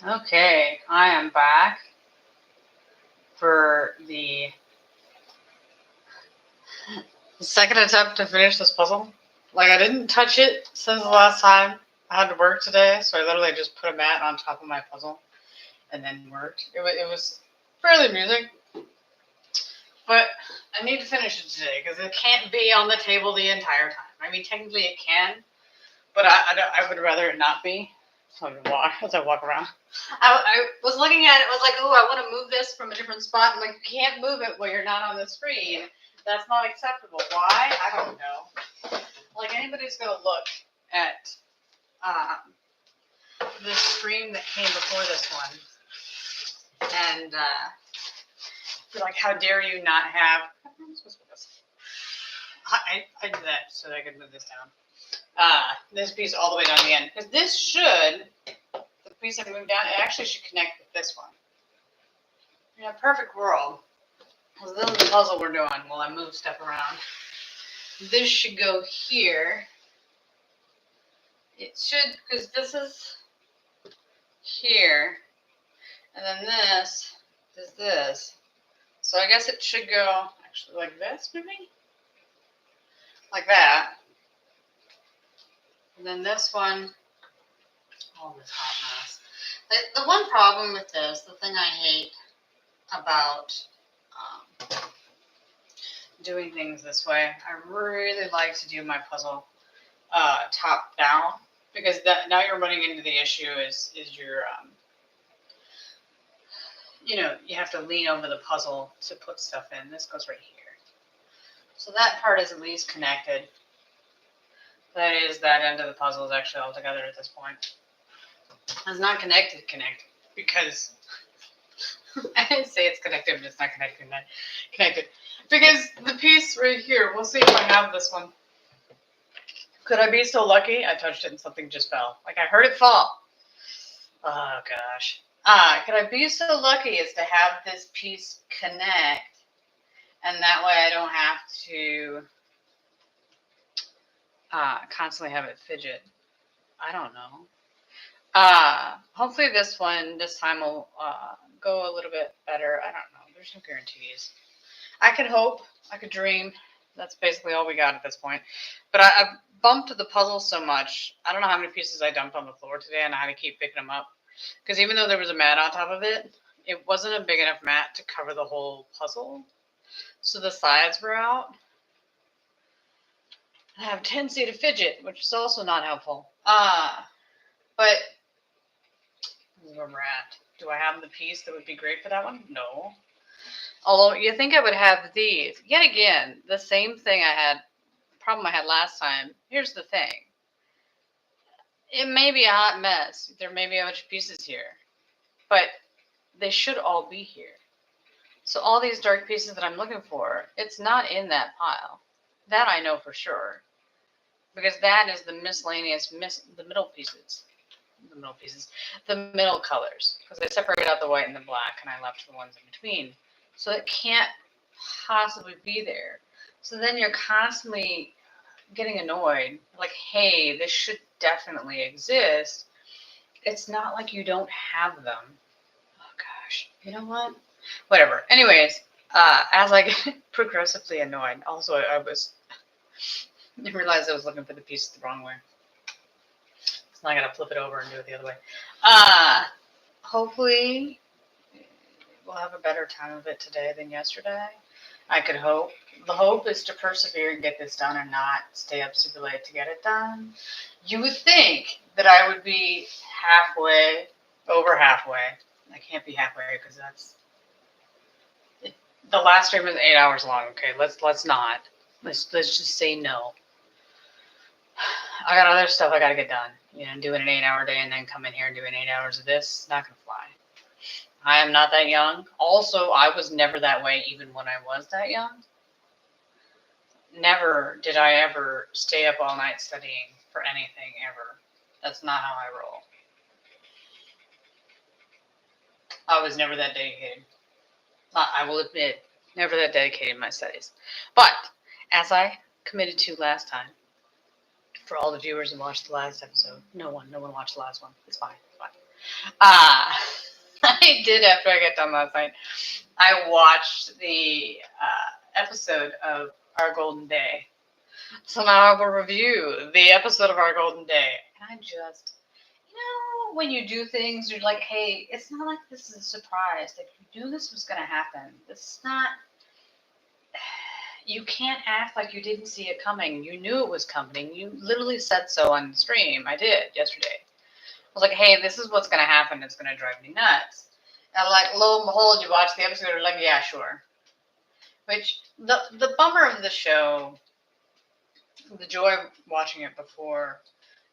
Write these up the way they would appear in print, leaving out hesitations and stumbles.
Okay, I am back for the second attempt to finish this puzzle. Like, I didn't touch it since the last time I had to work today, so I literally just put a mat on top of my puzzle and then worked. It was fairly amusing, but I need to finish it today because it can't be on the table the entire time. I mean, technically it can, but I would rather it not be. So as I walk around. I was looking at it, was like, oh, I want to move this from a different spot. I'm like, you can't move it while you're not on the screen. That's not acceptable. Why? I don't know. Like, anybody's going to look at this screen that came before this one and be like, how dare you not have. I did that so that I could move this down. This piece all the way down the end. Because this should, the piece I moved down, it actually should connect with this one. In a perfect world, because this is the puzzle we're doing while I move stuff around. This should go here. It should, because this is here, and then this is this. So I guess it should go actually like this, maybe? Like that. And then this one, oh, this hot mess. The one problem with this, the thing I hate about doing things this way, I really like to do my puzzle top down, because now you're running into the issue is your you have to lean over the puzzle to put stuff in. This goes right here, so that part is at least connected. That is, that end of the puzzle is actually all together at this point. It's not connected because I didn't say it's connected, but it's not connected because the piece right here. We'll see if I have this one. Could I be so lucky? I touched it and something just fell. Like, I heard it fall. Oh gosh. Could I be so lucky as to have this piece connect, and that way I don't have to constantly have it fidget? I don't know. Hopefully this time will go a little bit better. I don't know. There's no guarantees. I could hope. I could dream. That's basically all we got at this point. But I've bumped the puzzle so much. I don't know how many pieces I dumped on the floor today and I had to keep picking them up. Because even though there was a mat on top of it, it wasn't a big enough mat to cover the whole puzzle. So the sides were out. I have a tendency to fidget, which is also not helpful. But where we're at. Do I have the piece that would be great for that one? No. Although you think I would have these. Yet again, the same thing problem I had last time. Here's the thing. It may be a hot mess. There may be a bunch of pieces here. But they should all be here. So all these dark pieces that I'm looking for, it's not in that pile. That I know for sure. Because that is the miscellaneous, the middle pieces. The middle colors. Because I separated out the white and the black, and I left the ones in between. So it can't possibly be there. So then you're constantly getting annoyed. Like, hey, this should definitely exist. It's not like you don't have them. Oh, gosh. You know what? Whatever. Anyways, as I get progressively annoyed, also I realized I was looking for the pieces the wrong way. So now I gotta flip it over and do it the other way. Hopefully we'll have a better time of it today than yesterday. I could hope. The hope is to persevere and get this done and not stay up super late to get it done. You would think that I would be over halfway. I can't be halfway because the last stream was 8 hours long. Okay, let's not. Let's just say no. I got other stuff I gotta get done. Doing an 8-hour day and then come in here and doing 8 hours of this, not gonna fly. I am not that young. Also, I was never that way even when I was that young. Never did I ever stay up all night studying for anything ever. That's not how I roll. I was never that dedicated. I will admit, never that dedicated in my studies. But, as I committed to last time, for all the viewers who watched the last episode, no one watched the last one. It's fine. I did after I got done last night. I watched the episode of Our Golden Day. So now I will review the episode of Our Golden Day. And I just, when you do things, you're like, hey, it's not like this is a surprise. Like, you knew this was going to happen. This is not, you can't act like you didn't see it coming. You knew it was coming. You literally said so on the stream. I did yesterday. I was like, hey, this is what's going to happen. It's going to drive me nuts. And like, lo and behold, you watch the episode, you're like, yeah, sure. Which, the bummer of the show, the joy of watching it before,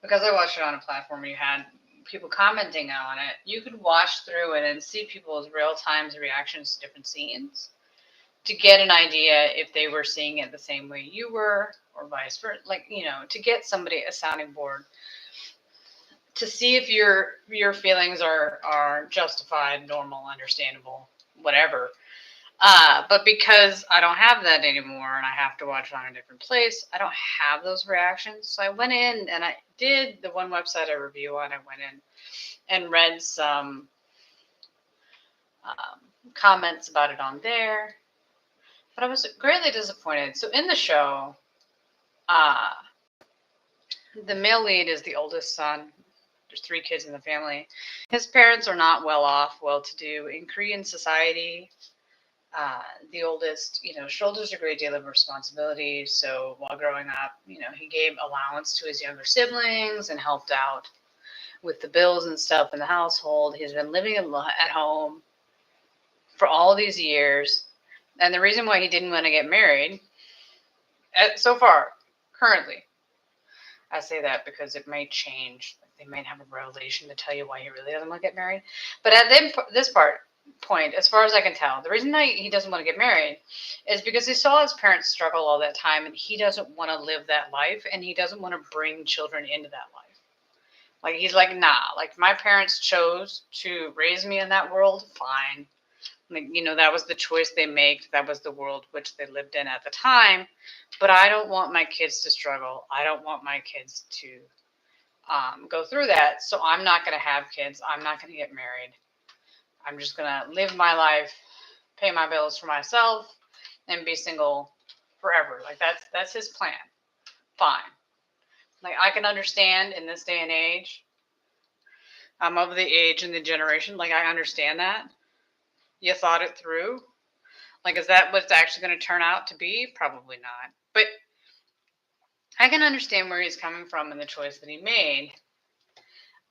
because I watched it on a platform where you had people commenting on it, you could watch through it and see people's real-time reactions to different scenes to get an idea if they were seeing it the same way you were or vice versa. Like, to get somebody a sounding board to see if your feelings are justified, normal, understandable, whatever. But because I don't have that anymore and I have to watch it on a different place, I don't have those reactions. So I went in and I did the one website I review on. I went in and read some comments about it on there. But I was greatly disappointed. So in the show, the male lead is the oldest son. There's 3 kids in the family. His parents are not well off, well-to-do. In Korean society, the oldest, shoulders a great deal of responsibility. So while growing up, he gave allowance to his younger siblings and helped out with the bills and stuff in the household. He's been living at home for all these years. And the reason why he didn't want to get married, so far, currently, I say that because it may change. They might have a revelation to tell you why he really doesn't want to get married. But at this point, as far as I can tell, the reason he doesn't want to get married is because he saw his parents struggle all that time, and he doesn't want to live that life, and he doesn't want to bring children into that life. Like, he's like, nah, like, my parents chose to raise me in that world, fine. Like, that was the choice they made. That was the world which they lived in at the time. But I don't want my kids to struggle. I don't want my kids to go through that. So I'm not going to have kids. I'm not going to get married. I'm just going to live my life, pay my bills for myself, and be single forever. Like, that's his plan. Fine. Like, I can understand in this day and age. I'm of the age and the generation. Like, I understand that. You thought it through. Like, is that what it's actually going to turn out to be? Probably not. But I can understand where he's coming from and the choice that he made.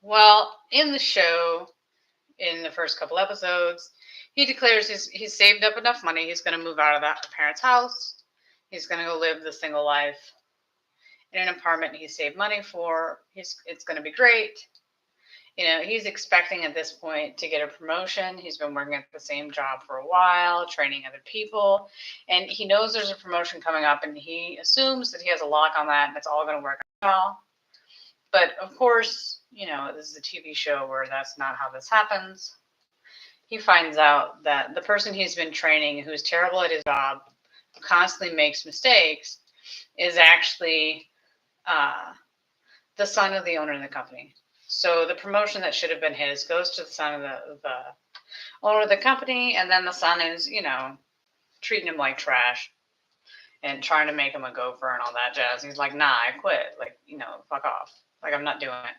Well, in the show, in the first couple episodes, he declares he's saved up enough money. He's going to move out of that parents' house. He's going to go live the single life in an apartment he saved money for. It's going to be great. He's expecting at this point to get a promotion. He's been working at the same job for a while, training other people, and he knows there's a promotion coming up, and he assumes that he has a lock on that, and it's all going to work out well. But of course, this is a TV show where that's not how this happens. He finds out that the person he's been training, who's terrible at his job, who constantly makes mistakes, is actually the son of the owner of the company. So the promotion that should have been his goes to the son of the owner of the company, and then the son is, treating him like trash and trying to make him a gopher and all that jazz. He's like, nah, I quit. Like, fuck off. Like, I'm not doing it.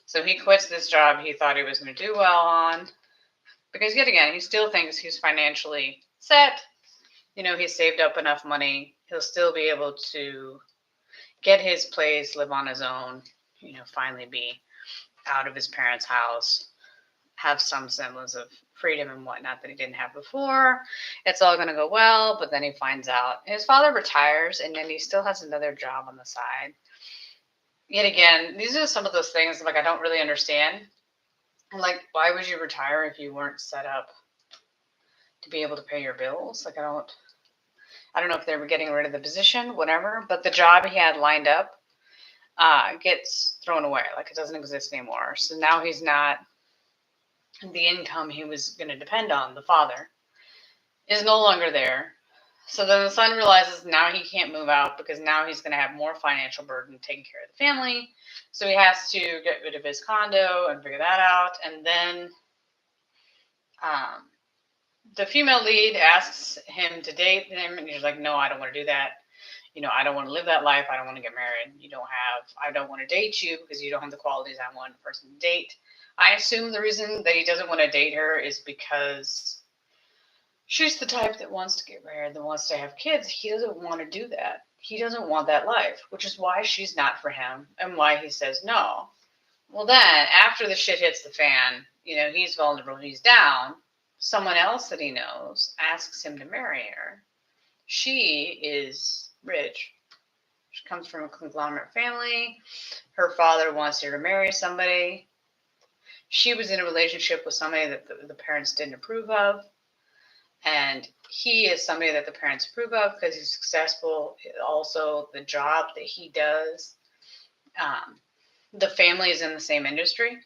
So he quits this job he thought he was going to do well on, because yet again, he still thinks he's financially set. He's saved up enough money. He'll still be able to get his place, live on his own, finally be out of his parents' house, have some semblance of freedom and whatnot that he didn't have before. It's all going to go well, but then he finds out his father retires, and then he still has another job on the side. Yet again, these are some of those things like I don't really understand. Like, why would you retire if you weren't set up to be able to pay your bills? Like, I don't know if they were getting rid of the position, whatever, but the job he had lined up gets thrown away. Like, it doesn't exist anymore. So now he's not, the income he was going to depend on, the father, is no longer there. So then the son realizes now he can't move out because now he's going to have more financial burden taking care of the family. So he has to get rid of his condo and figure that out. And then the female lead asks him to date him, and he's like, no, I don't want to do that. I don't want to live that life. I don't want to get married. I don't want to date you because you don't have the qualities I want a person to date. I assume the reason that he doesn't want to date her is because she's the type that wants to get married, that wants to have kids. He doesn't want to do that. He doesn't want that life, which is why she's not for him and why he says no. Well, then, after the shit hits the fan, he's vulnerable, he's down. Someone else that he knows asks him to marry her. She is rich. She comes from a conglomerate family. Her father wants her to marry somebody. She was in a relationship with somebody that the parents didn't approve of. And he is somebody that the parents approve of because he's successful. Also, the job that he does, the family is in the same industry.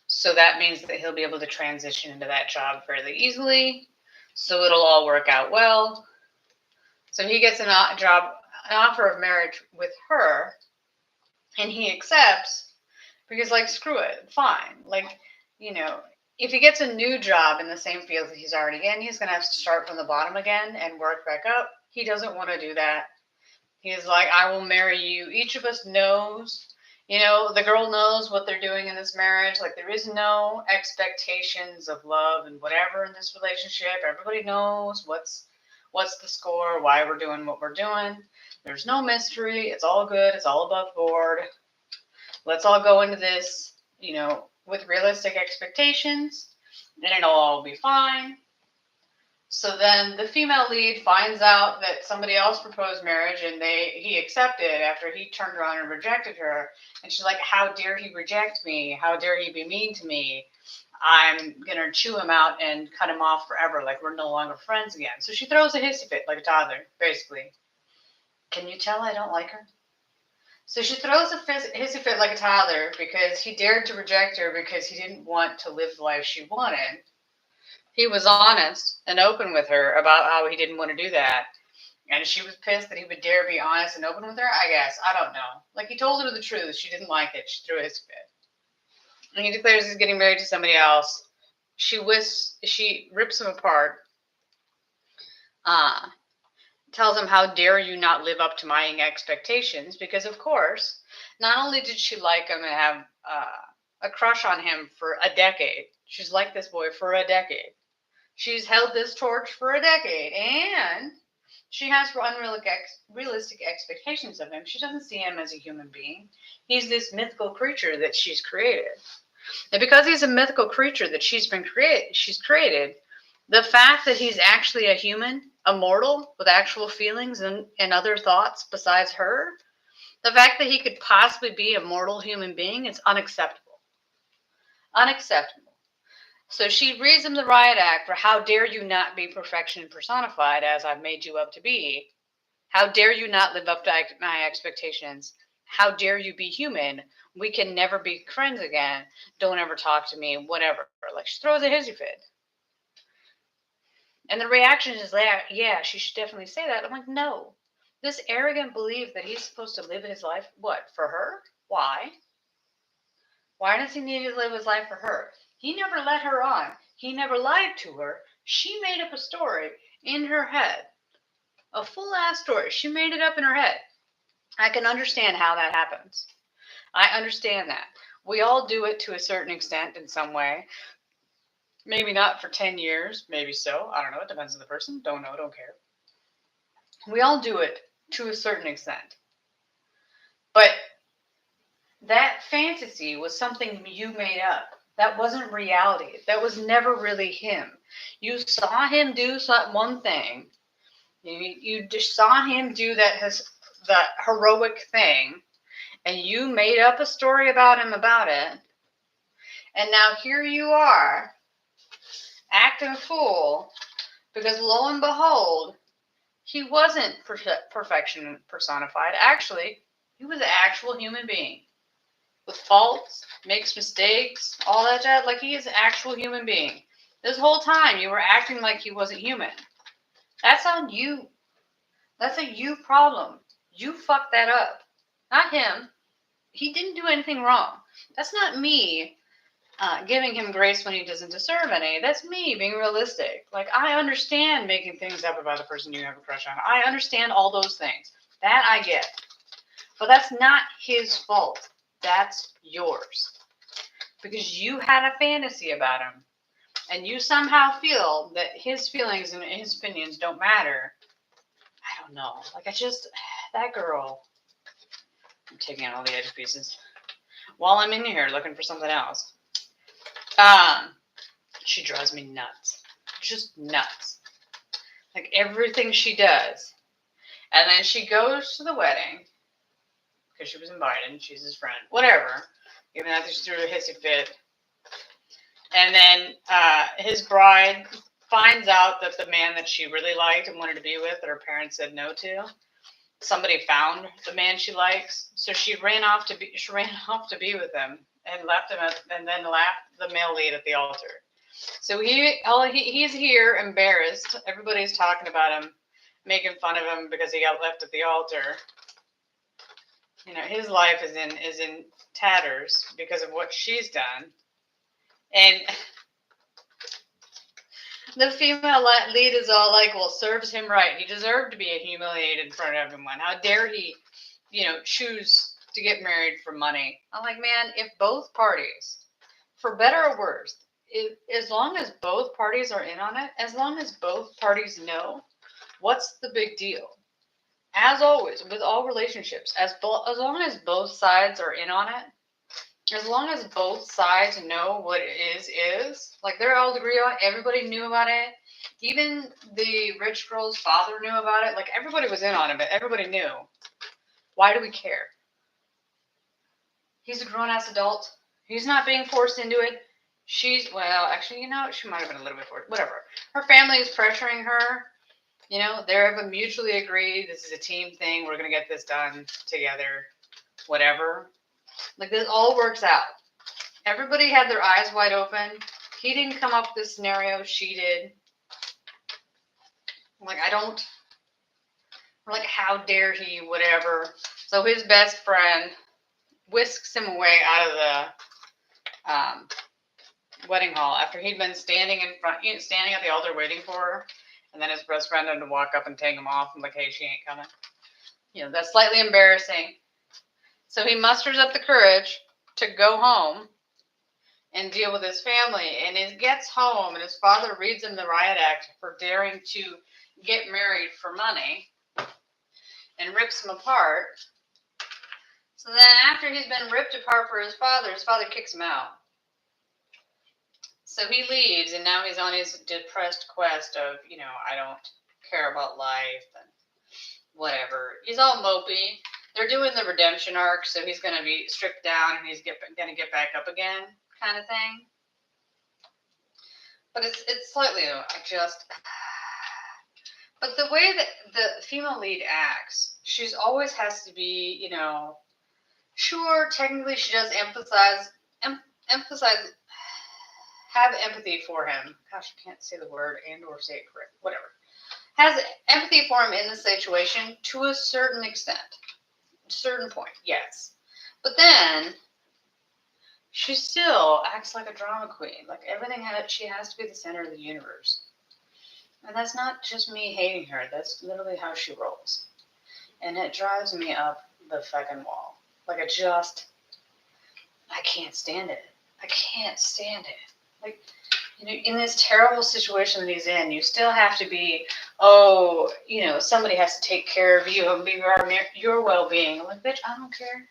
So that means that he'll be able to transition into that job fairly easily. So it'll all work out well. So he gets an offer of marriage with her, and he accepts because, screw it, fine. If he gets a new job in the same field that he's already in, he's going to have to start from the bottom again and work back up. He doesn't want to do that. He's like, I will marry you. Each of us knows, the girl knows what they're doing in this marriage. There is no expectations of love and whatever in this relationship. Everybody knows what's the score, why we're doing what we're doing. There's no mystery. It's all good. It's all above board. Let's all go into this, with realistic expectations, and it'll all be fine. So then the female lead finds out that somebody else proposed marriage, and he accepted after he turned around and rejected her. And she's like, how dare he reject me? How dare he be mean to me? I'm going to chew him out and cut him off forever. We're no longer friends again. So she throws a hissy fit like a toddler, basically. Can you tell I don't like her? So she throws a hissy fit like a toddler because he dared to reject her because he didn't want to live the life she wanted. He was honest and open with her about how he didn't want to do that. And she was pissed that he would dare be honest and open with her, I guess. I don't know. He told her the truth. She didn't like it. She threw a hissy fit. And he declares he's getting married to somebody else. She rips him apart. Tells him, how dare you not live up to my expectations? Because, of course, not only did she like him and have a crush on him for a decade, she's liked this boy for a decade. She's held this torch for a decade, and she has unrealistic expectations of him. She doesn't see him as a human being. He's this mythical creature that she's created. And because he's a mythical creature that she's created, the fact that he's actually a human, a mortal with actual feelings and other thoughts besides her, the fact that he could possibly be a mortal human being is unacceptable. Unacceptable. So she reads him the riot act for how dare you not be perfection personified as I've made you up to be. How dare you not live up to my expectations? How dare you be human? We can never be friends again. Don't ever talk to me, whatever. She throws a hissy fit. And the reaction is that, yeah, she should definitely say that. I'm like, no. This arrogant belief that he's supposed to live his life, what, for her? Why? Why does he need to live his life for her? He never led her on. He never lied to her. She made up a story in her head. A full-ass story. She made it up in her head. I can understand how that happens. I understand that. We all do it to a certain extent in some way. Maybe not for 10 years, maybe so. I don't know. It depends on the person. Don't know, don't care. We all do it to a certain extent. But that fantasy was something you made up. That wasn't reality. That was never really him. You saw him do one thing. You just saw him do that heroic thing. And you made up a story about him about it. And now here you are, acting a fool, because lo and behold, he wasn't perfection personified. Actually, he was an actual human being with faults, makes mistakes, all that jazz. He is an actual human being. This whole time, you were acting like he wasn't human. That's on you. That's a you problem. You fucked that up. Not him. He didn't do anything wrong. That's not me giving him grace when he doesn't deserve any. That's me being realistic. Like, I understand making things up about the person you have a crush on. I understand all those things. That I get. But that's not his fault. That's yours. Because you had a fantasy about him. And you somehow feel that his feelings and his opinions don't matter. I don't know. Like, that girl. I'm taking out all the edge pieces. While I'm in here looking for something else. She drives me nuts. Just nuts. Like, everything she does. And then she goes to the wedding. Because she was invited and she's his friend. Whatever. Even after she threw a hissy fit. And then his bride finds out that the man that she really liked and wanted to be with, that her parents said no to, somebody found the man she likes, so she ran off to be with him and left him and then left the male lead at the altar. So he's here embarrassed. Everybody's talking about him, making fun of him because he got left at the altar. You know, his life is in tatters because of what she's done. And the female lead is all like, well, serves him right. He deserved to be humiliated in front of everyone. How dare he, choose to get married for money? I'm like, man, if both parties, for better or worse, as long as both parties are in on it, as long as both parties know, what's the big deal? As always, with all relationships, as long as both sides are in on it, as long as both sides know what it is, like they're all agree on, everybody knew about it. Even the rich girl's father knew about it. Like everybody was in on it, but everybody knew. Why do we care? He's a grown-ass adult. He's not being forced into it. She might have been a little bit forced. Whatever. Her family is pressuring her. They're mutually agreed. This is a team thing. We're going to get this done together. Whatever. Like, this all works out. Everybody had their eyes wide open. He didn't come up with this scenario. She did. Like, how dare he, whatever. So his best friend whisks him away out of the wedding hall after he'd been standing at the altar waiting for her. And then his best friend had to walk up and take him off and like, hey, she ain't coming. That's slightly embarrassing. So he musters up the courage to go home and deal with his family. And he gets home, and his father reads him the riot act for daring to get married for money and rips him apart. So then after he's been ripped apart for his father kicks him out. So he leaves, and now he's on his depressed quest of, I don't care about life and whatever. He's all mopey. They're doing the redemption arc, so he's going to be stripped down and he's going to get back up again, kind of thing. But it's slightly but the way that the female lead acts, she's always has to be, sure, technically she does have empathy for him. Gosh, I can't say the word and or say it correct. Whatever. Has empathy for him in the situation to a certain extent. Certain point, yes. But then she still acts like a drama queen. Like she has to be the center of the universe. And that's not just me hating her. That's literally how she rolls. And it drives me up the fucking wall. Like I can't stand it. I can't stand it. Like, in this terrible situation that he's in, you still have to be, somebody has to take care of you and be your well-being. I'm like, bitch, I don't care.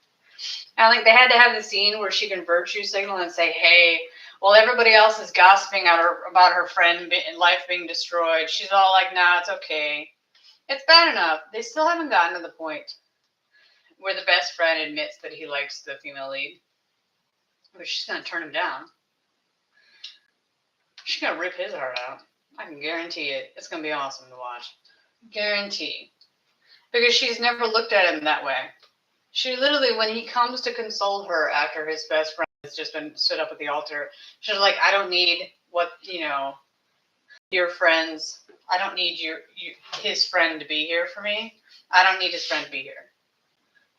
I think they had to have the scene where she can virtue signal and say, hey, while everybody else is gossiping about her friend life being destroyed, she's all like, nah, it's okay. It's bad enough. They still haven't gotten to the point where the best friend admits that he likes the female lead. But she's going to turn him down. She's going to rip his heart out. I can guarantee it. It's going to be awesome to watch. Guarantee. Because she's never looked at him that way. She literally, when he comes to console her after his best friend has just been stood up at the altar, she's like, I don't need your friends. I don't need his friend to be here for me. I don't need his friend to be here.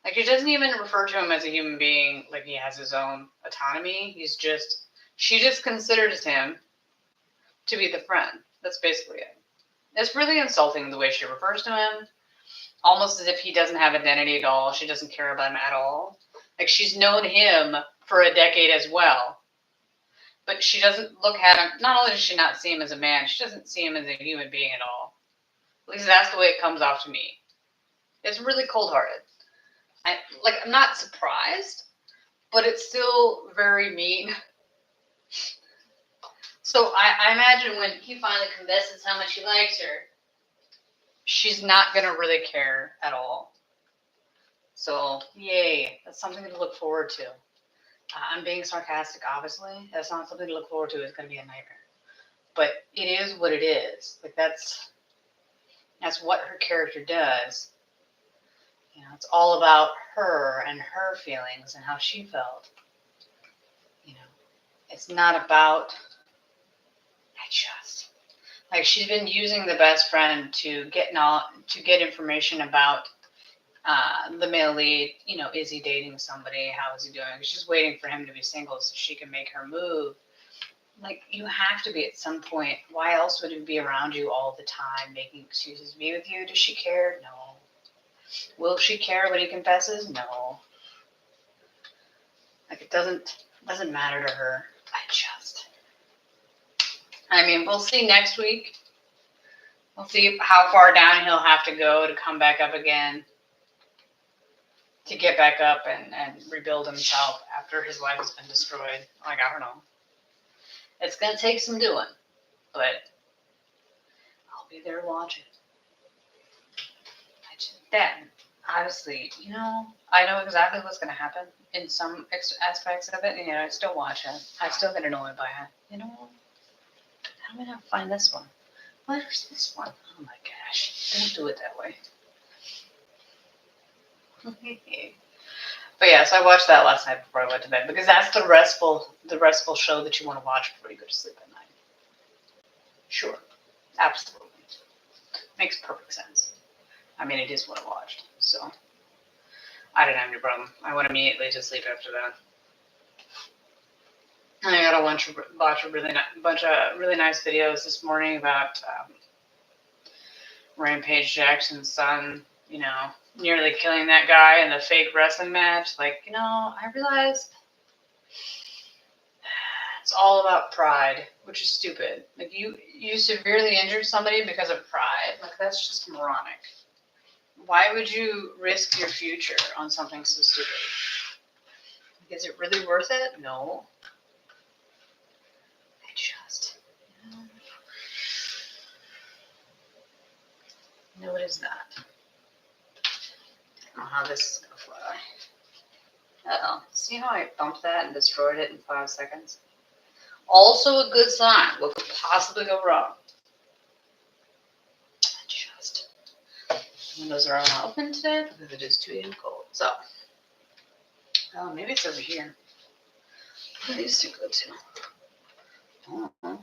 Like, he doesn't even refer to him as a human being, like he has his own autonomy. She just considers him to be the friend. That's basically it. It's really insulting the way she refers to him, almost as if he doesn't have identity at all. She doesn't care about him at all. Like, she's known him for a decade as well. But she doesn't look at him, not only does she not see him as a man, she doesn't see him as a human being at all. At least that's the way it comes off to me. It's really cold-hearted. I'm not surprised, but it's still very mean. So I imagine when he finally confesses how much he likes her, she's not going to really care at all. So, yay. That's something to look forward to. I'm being sarcastic, obviously. That's not something to look forward to. It's going to be a nightmare. But it is what it is. Like, that's what her character does. You know, it's all about her and her feelings and how she felt. You know, it's not about, like, she's been using the best friend to get information about the male lead. You know, is he dating somebody? How is he doing? She's waiting for him to be single so she can make her move. Like, you have to be at some point. Why else would he be around you all the time, making excuses to be with you? Does she care? No. Will she care when he confesses? No. Like, it doesn't matter to her. I mean, we'll see next week. We'll see how far down he'll have to go to come back up again, to get back up and rebuild himself after his life has been destroyed. Like, I don't know. It's going to take some doing, but I'll be there watching. Then, obviously, you know, I know exactly what's going to happen in some aspects of it, and I still watch it. I still get annoyed by it. You know, how am I going to find this one? Where's this one? Oh my gosh, don't do it that way. But yeah, so I watched that last night before I went to bed, because that's the restful show that you want to watch before you go to sleep at night. Sure, absolutely, makes perfect sense. I mean, it is what I watched, so I didn't have any problem. I went immediately to sleep after that. And I got a bunch of really nice videos this morning about Rampage Jackson's son, you know, nearly killing that guy in the fake wrestling match. Like, you know, I realized it's all about pride, which is stupid. Like, you severely injured somebody because of pride. Like, that's just moronic. Why would you risk your future on something so stupid? Is it really worth it? No. No, it is not. I don't know how this is going to fly. Uh-oh. See how I bumped that and destroyed it in 5 seconds? Also a good sign. What could possibly go wrong? Windows are not open today because it is too damn cold. So, oh, maybe it's over here. Where are these two go to? Oh.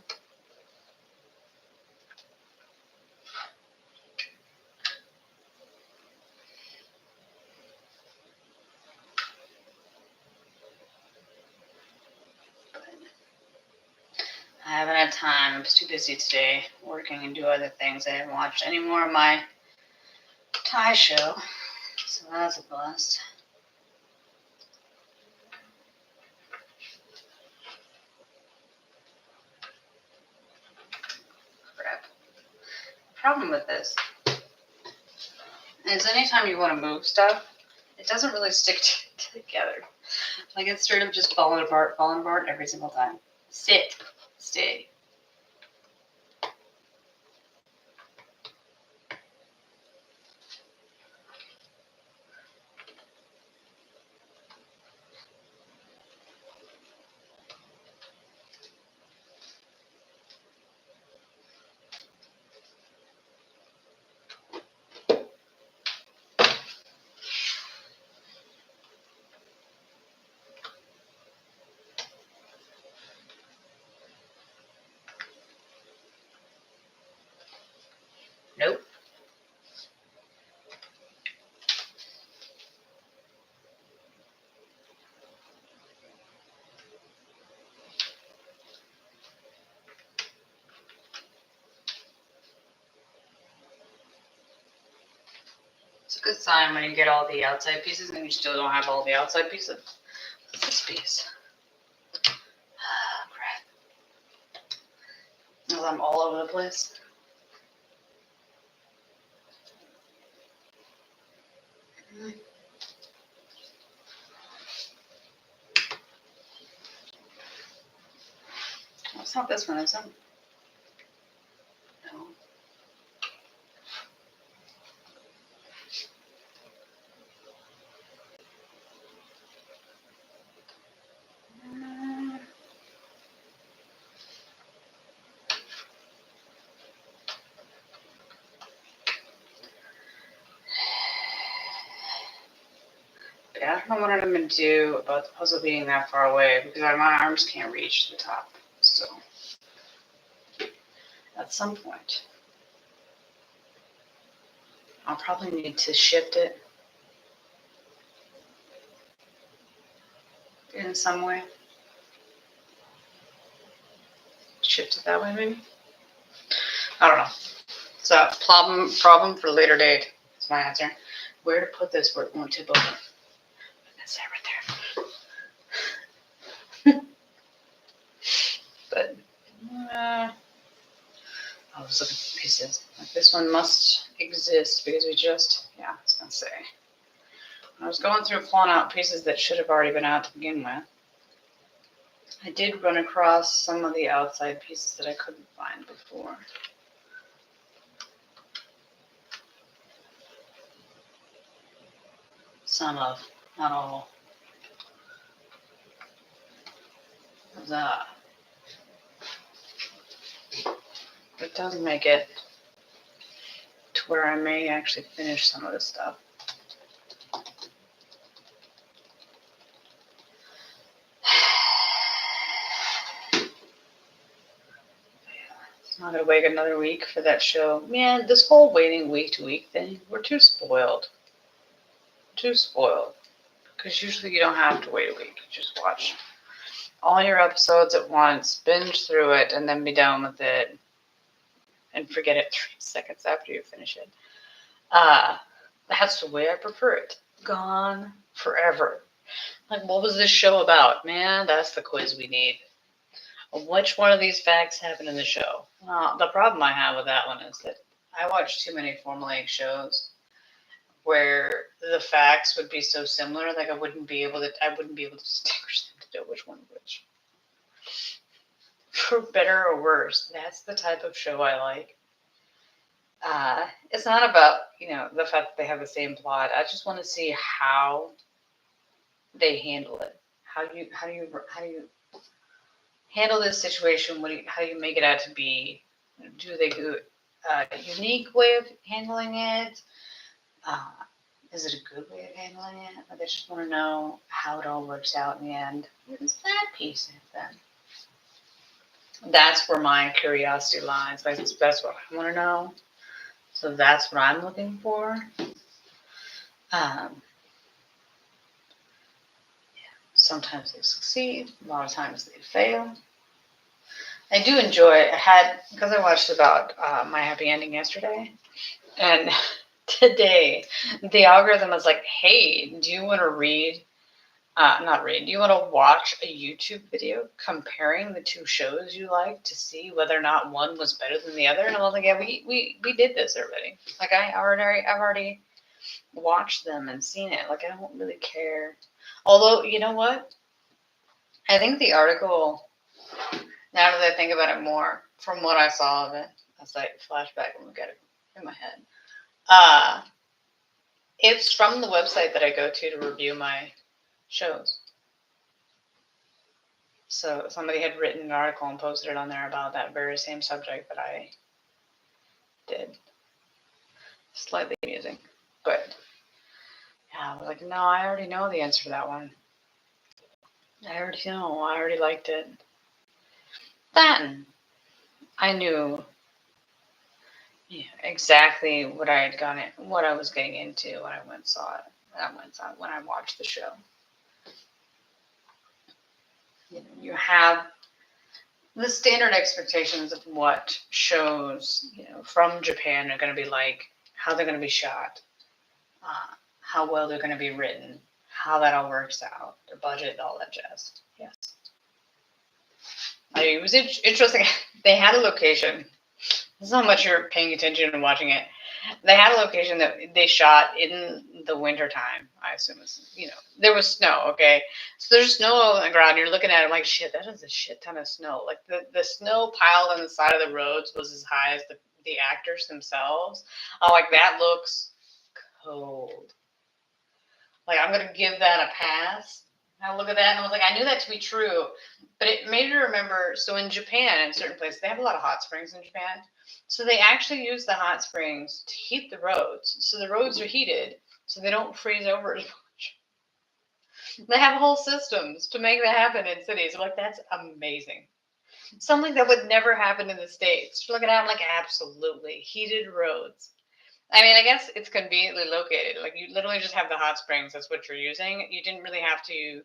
I haven't had time. I was too busy today working and do other things. I didn't watch any more of my Thai show, so that's a bust. Crap. The problem with this is anytime you want to move stuff, it doesn't really stick together. Like, it's straight up just falling apart every single time. Sit. Stay. good sign when you get all the outside pieces and you still don't have all the outside pieces. What's this piece? Crap. I'm all over the place. Well, it's not this one, is it? No. I don't know what I'm going to do about the puzzle being that far away because my arms can't reach the top. So, at some point, I'll probably need to shift it in some way. Shift it that way, maybe? I don't know. So, problem for later date is my answer. Where to put this where it won't tip over? That's that right there. But, I was looking for pieces. Like this one must exist because we just, I was going to say. I was going through pulling out pieces that should have already been out to begin with. I did run across some of the outside pieces that I couldn't find before. Some of, not all. It does make it to where I may actually finish some of this stuff. It's not gonna wait another week for that show. Man, this whole waiting week to week thing, we're too spoiled. Too spoiled. Because usually you don't have to wait a week. You just watch all your episodes at once, binge through it, and then be done with it. And forget it 3 seconds after you finish it. That's the way I prefer it. Gone forever. Like, what was this show about? Man, that's the quiz we need. Which one of these facts happened in the show? The problem I have with that one is that I watch too many formulaic shows where the facts would be so similar, like I wouldn't be able to distinguish them to know which one which. For better or worse, that's the type of show I like. It's not about, the fact that they have the same plot. I just want to see how they handle it. How do you handle this situation? How do you make it out to be? Do they do a unique way of handling it? Is it a good way of handling it? Or they just want to know how it all works out in the end. What is that piece of then? That's where my curiosity lies. That's what I want to know. So that's what I'm looking for. Sometimes they succeed. A lot of times they fail. I do enjoy. Because I watched about My Happy Ending yesterday, and today the algorithm was like, "Hey, do you want to read? Do you want to watch a YouTube video comparing the two shows you like to see whether or not one was better than the other?" And I was like, "Yeah, we did this already. Like I've already watched them and seen it. Like I don't really care. Although you know what? I think the article. Now that I think about it more, from what I saw of it, as I flashback and look at it in my head, it's from the website that I go to review my shows. So somebody had written an article and posted it on there about that very same subject that I did. Slightly amusing, but yeah, I was like, no, I already know the answer to that one. I already know. I already liked it. Then I knew exactly what I had gone in, what I was getting into when I went and saw it. When I watched the show. You have the standard expectations of what shows, from Japan are going to be like, how they're going to be shot, how well they're going to be written, how that all works out, their budget, all that jazz. Yes. It was interesting. They had a location. This is how much you're paying attention and watching it. They had a location that they shot in the wintertime. I assume it's, there was snow, okay? So there's snow on the ground. You're looking at it like, shit, that is a shit ton of snow. Like the snow piled on the side of the roads was as high as the actors themselves. I'm like, that looks cold. Like, I'm going to give that a pass. I look at that and I was like, I knew that to be true. But it made me remember, so in Japan, in certain places, they have a lot of hot springs in Japan. So they actually use the hot springs to heat the roads. So the roads are heated so they don't freeze over as much. They have whole systems to make that happen in cities. I'm like, that's amazing. Something that would never happen in the States. You're looking at them like, absolutely. Heated roads. I mean, I guess it's conveniently located. Like, you literally just have the hot springs. That's what you're using. You didn't really have to.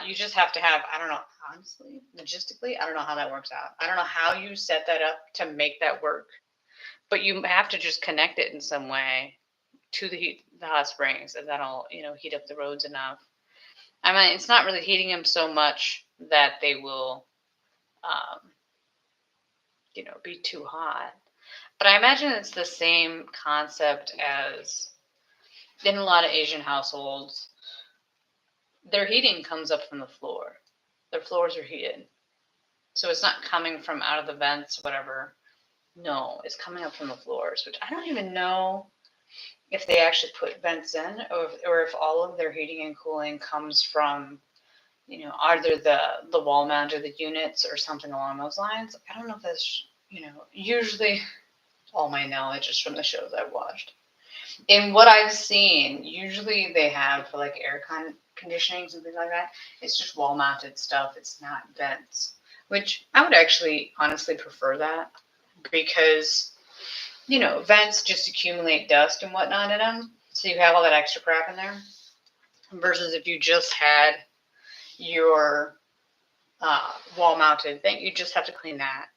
You just have to have, I don't know, honestly, logistically, I don't know how that works out. I don't know how you set that up to make that work. But you have to just connect it in some way to the hot springs, and that'll, heat up the roads enough. I mean, it's not really heating them so much that they will, be too hot. But I imagine it's the same concept as in a lot of Asian households. Their heating comes up from the floor. Their floors are heated. So it's not coming from out of the vents, whatever. No, it's coming up from the floors, which I don't even know if they actually put vents in or if all of their heating and cooling comes from, either the wall mount or the units or something along those lines. I don't know if that's, usually all my knowledge is from the shows I've watched. In what I've seen, usually they have for like air conditioning and things like that. It's just wall mounted stuff. It's not vents, which I would actually honestly prefer that because, vents just accumulate dust and whatnot in them. So you have all that extra crap in there versus if you just had your wall mounted thing, you just have to clean that.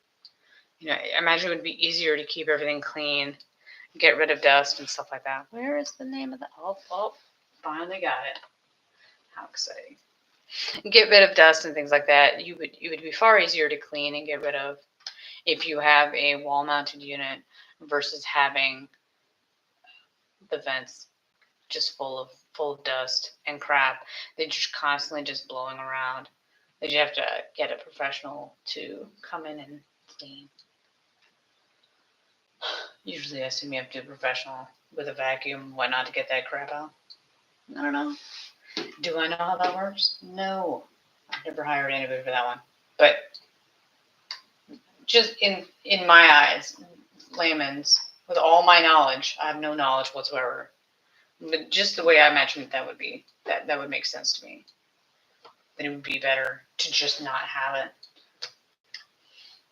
I imagine it would be easier to keep everything clean, get rid of dust and stuff like that. Where is the name of the? Oh, finally got it. How exciting! Get rid of dust and things like that. You would be far easier to clean and get rid of if you have a wall-mounted unit versus having the vents just full of dust and crap. They're just constantly just blowing around. You have to get a professional to come in and clean. Usually I assume you have to do a professional with a vacuum and whatnot to get that crap out. I don't know. Do I know how that works? No. I've never hired anybody for that one. But just in my eyes, layman's, with all my knowledge, I have no knowledge whatsoever. But just the way I imagine that would be, that would make sense to me. That it would be better to just not have it.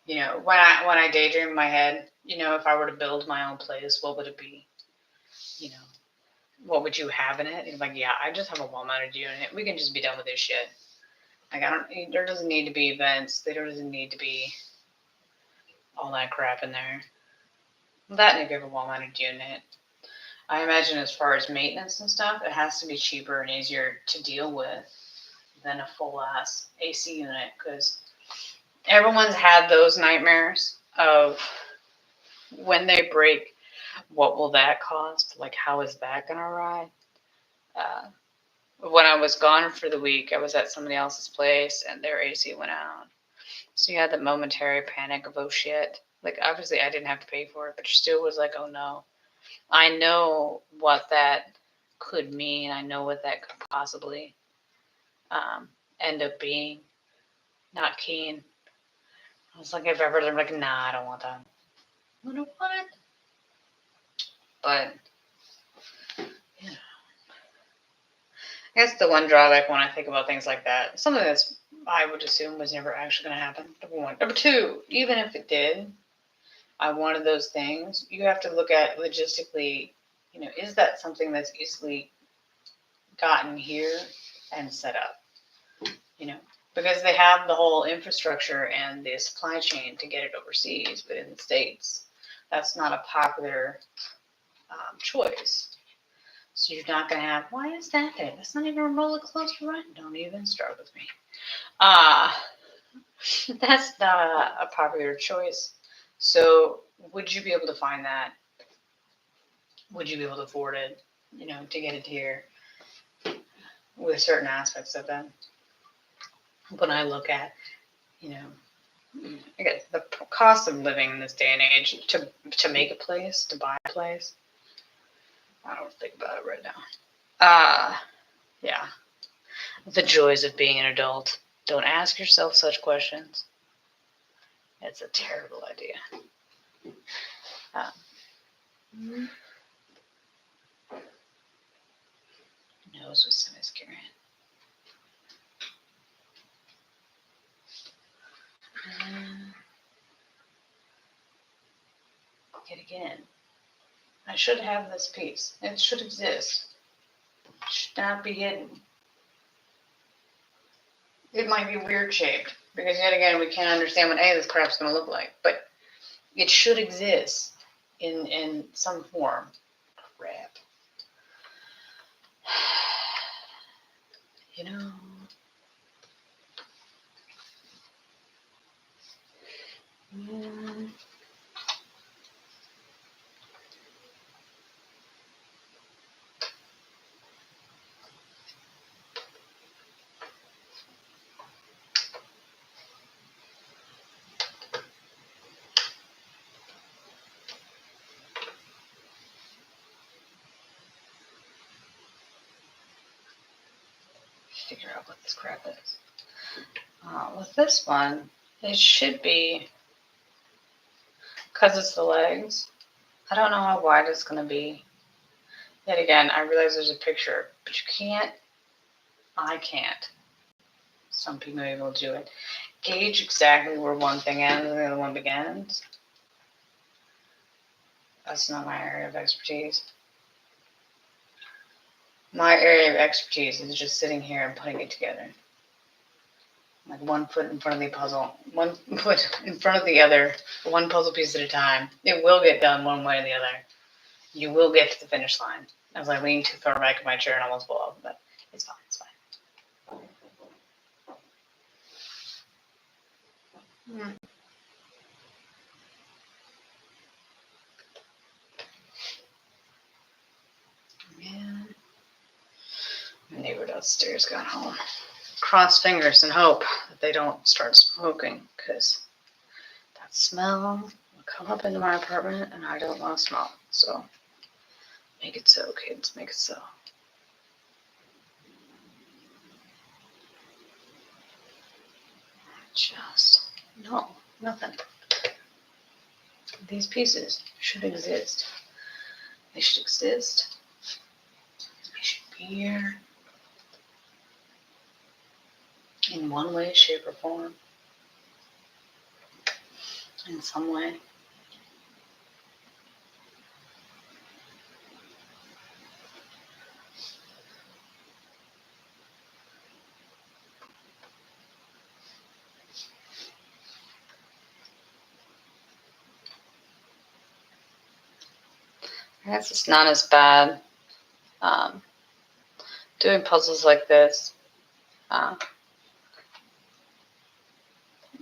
When I daydream in my head, if I were to build my own place, what would it be? What would you have in it? It's like, yeah, I just have a wall-mounted unit. We can just be done with this shit. Like, there doesn't need to be events. There doesn't need to be all that crap in there. That and if you have a wall-mounted unit. I imagine as far as maintenance and stuff, it has to be cheaper and easier to deal with than a full-ass AC unit, because everyone's had those nightmares of when they break, what will that cost? Like, how is that going to ride? When I was gone for the week, I was at somebody else's place and their AC went out. So you had that momentary panic of, oh shit. Like, obviously I didn't have to pay for it, but you still was like, oh no. I know what that could mean. I know what that could possibly end up being. Not keen. I was like, if ever they're like, nah, I don't want that. I don't want it. But yeah. I guess the one drawback when I think about things like that, something that's I would assume was never actually going to happen. Number one. Number two, even if it did, one of those things, you have to look at logistically, is that something that's easily gotten here and set up? Because they have the whole infrastructure and the supply chain to get it overseas, but in the States, that's not a popular choice. So you're not going to have, why is that there? That's not even a roller coaster ride. Don't even start with me. That's not a popular choice. So would you be able to find that? Would you be able to afford it, to get it here with certain aspects of that? When I look at, again, the cost of living in this day and age to make a place, to buy a place, I don't think about it right now. Yeah. The joys of being an adult. Don't ask yourself such questions. It's a terrible idea. Nose with semi-scaring. Yet again, I should have this piece. It should exist. It should not be hidden. It might be weird shaped, because yet again, we can't understand what any of this crap's going to look like. But it should exist in some form. Crap. Yeah. Figure out what this crap is. With this one, it should be, because it's the legs, I don't know how wide it's going to be. Yet again, I realize there's a picture, but I can't. Some people may be able to do it. Gauge exactly where one thing ends and the other one begins. That's not my area of expertise. My area of expertise is just sitting here and putting it together. Like 1 foot in front of the puzzle, 1 foot in front of the other, one puzzle piece at a time. It will get done one way or the other. You will get to the finish line. I was like leaning too far back in my chair and almost fell off, but it's fine, it's fine. Man. My neighbor downstairs got home. Cross fingers and hope that they don't start smoking, because that smell will come up into my apartment and I don't want to smell. So make it so, kids, make it so. Just, no, nothing. These pieces should exist. They should exist. They should be here in one way, shape, or form. In some way. I guess it's not as bad doing puzzles like this.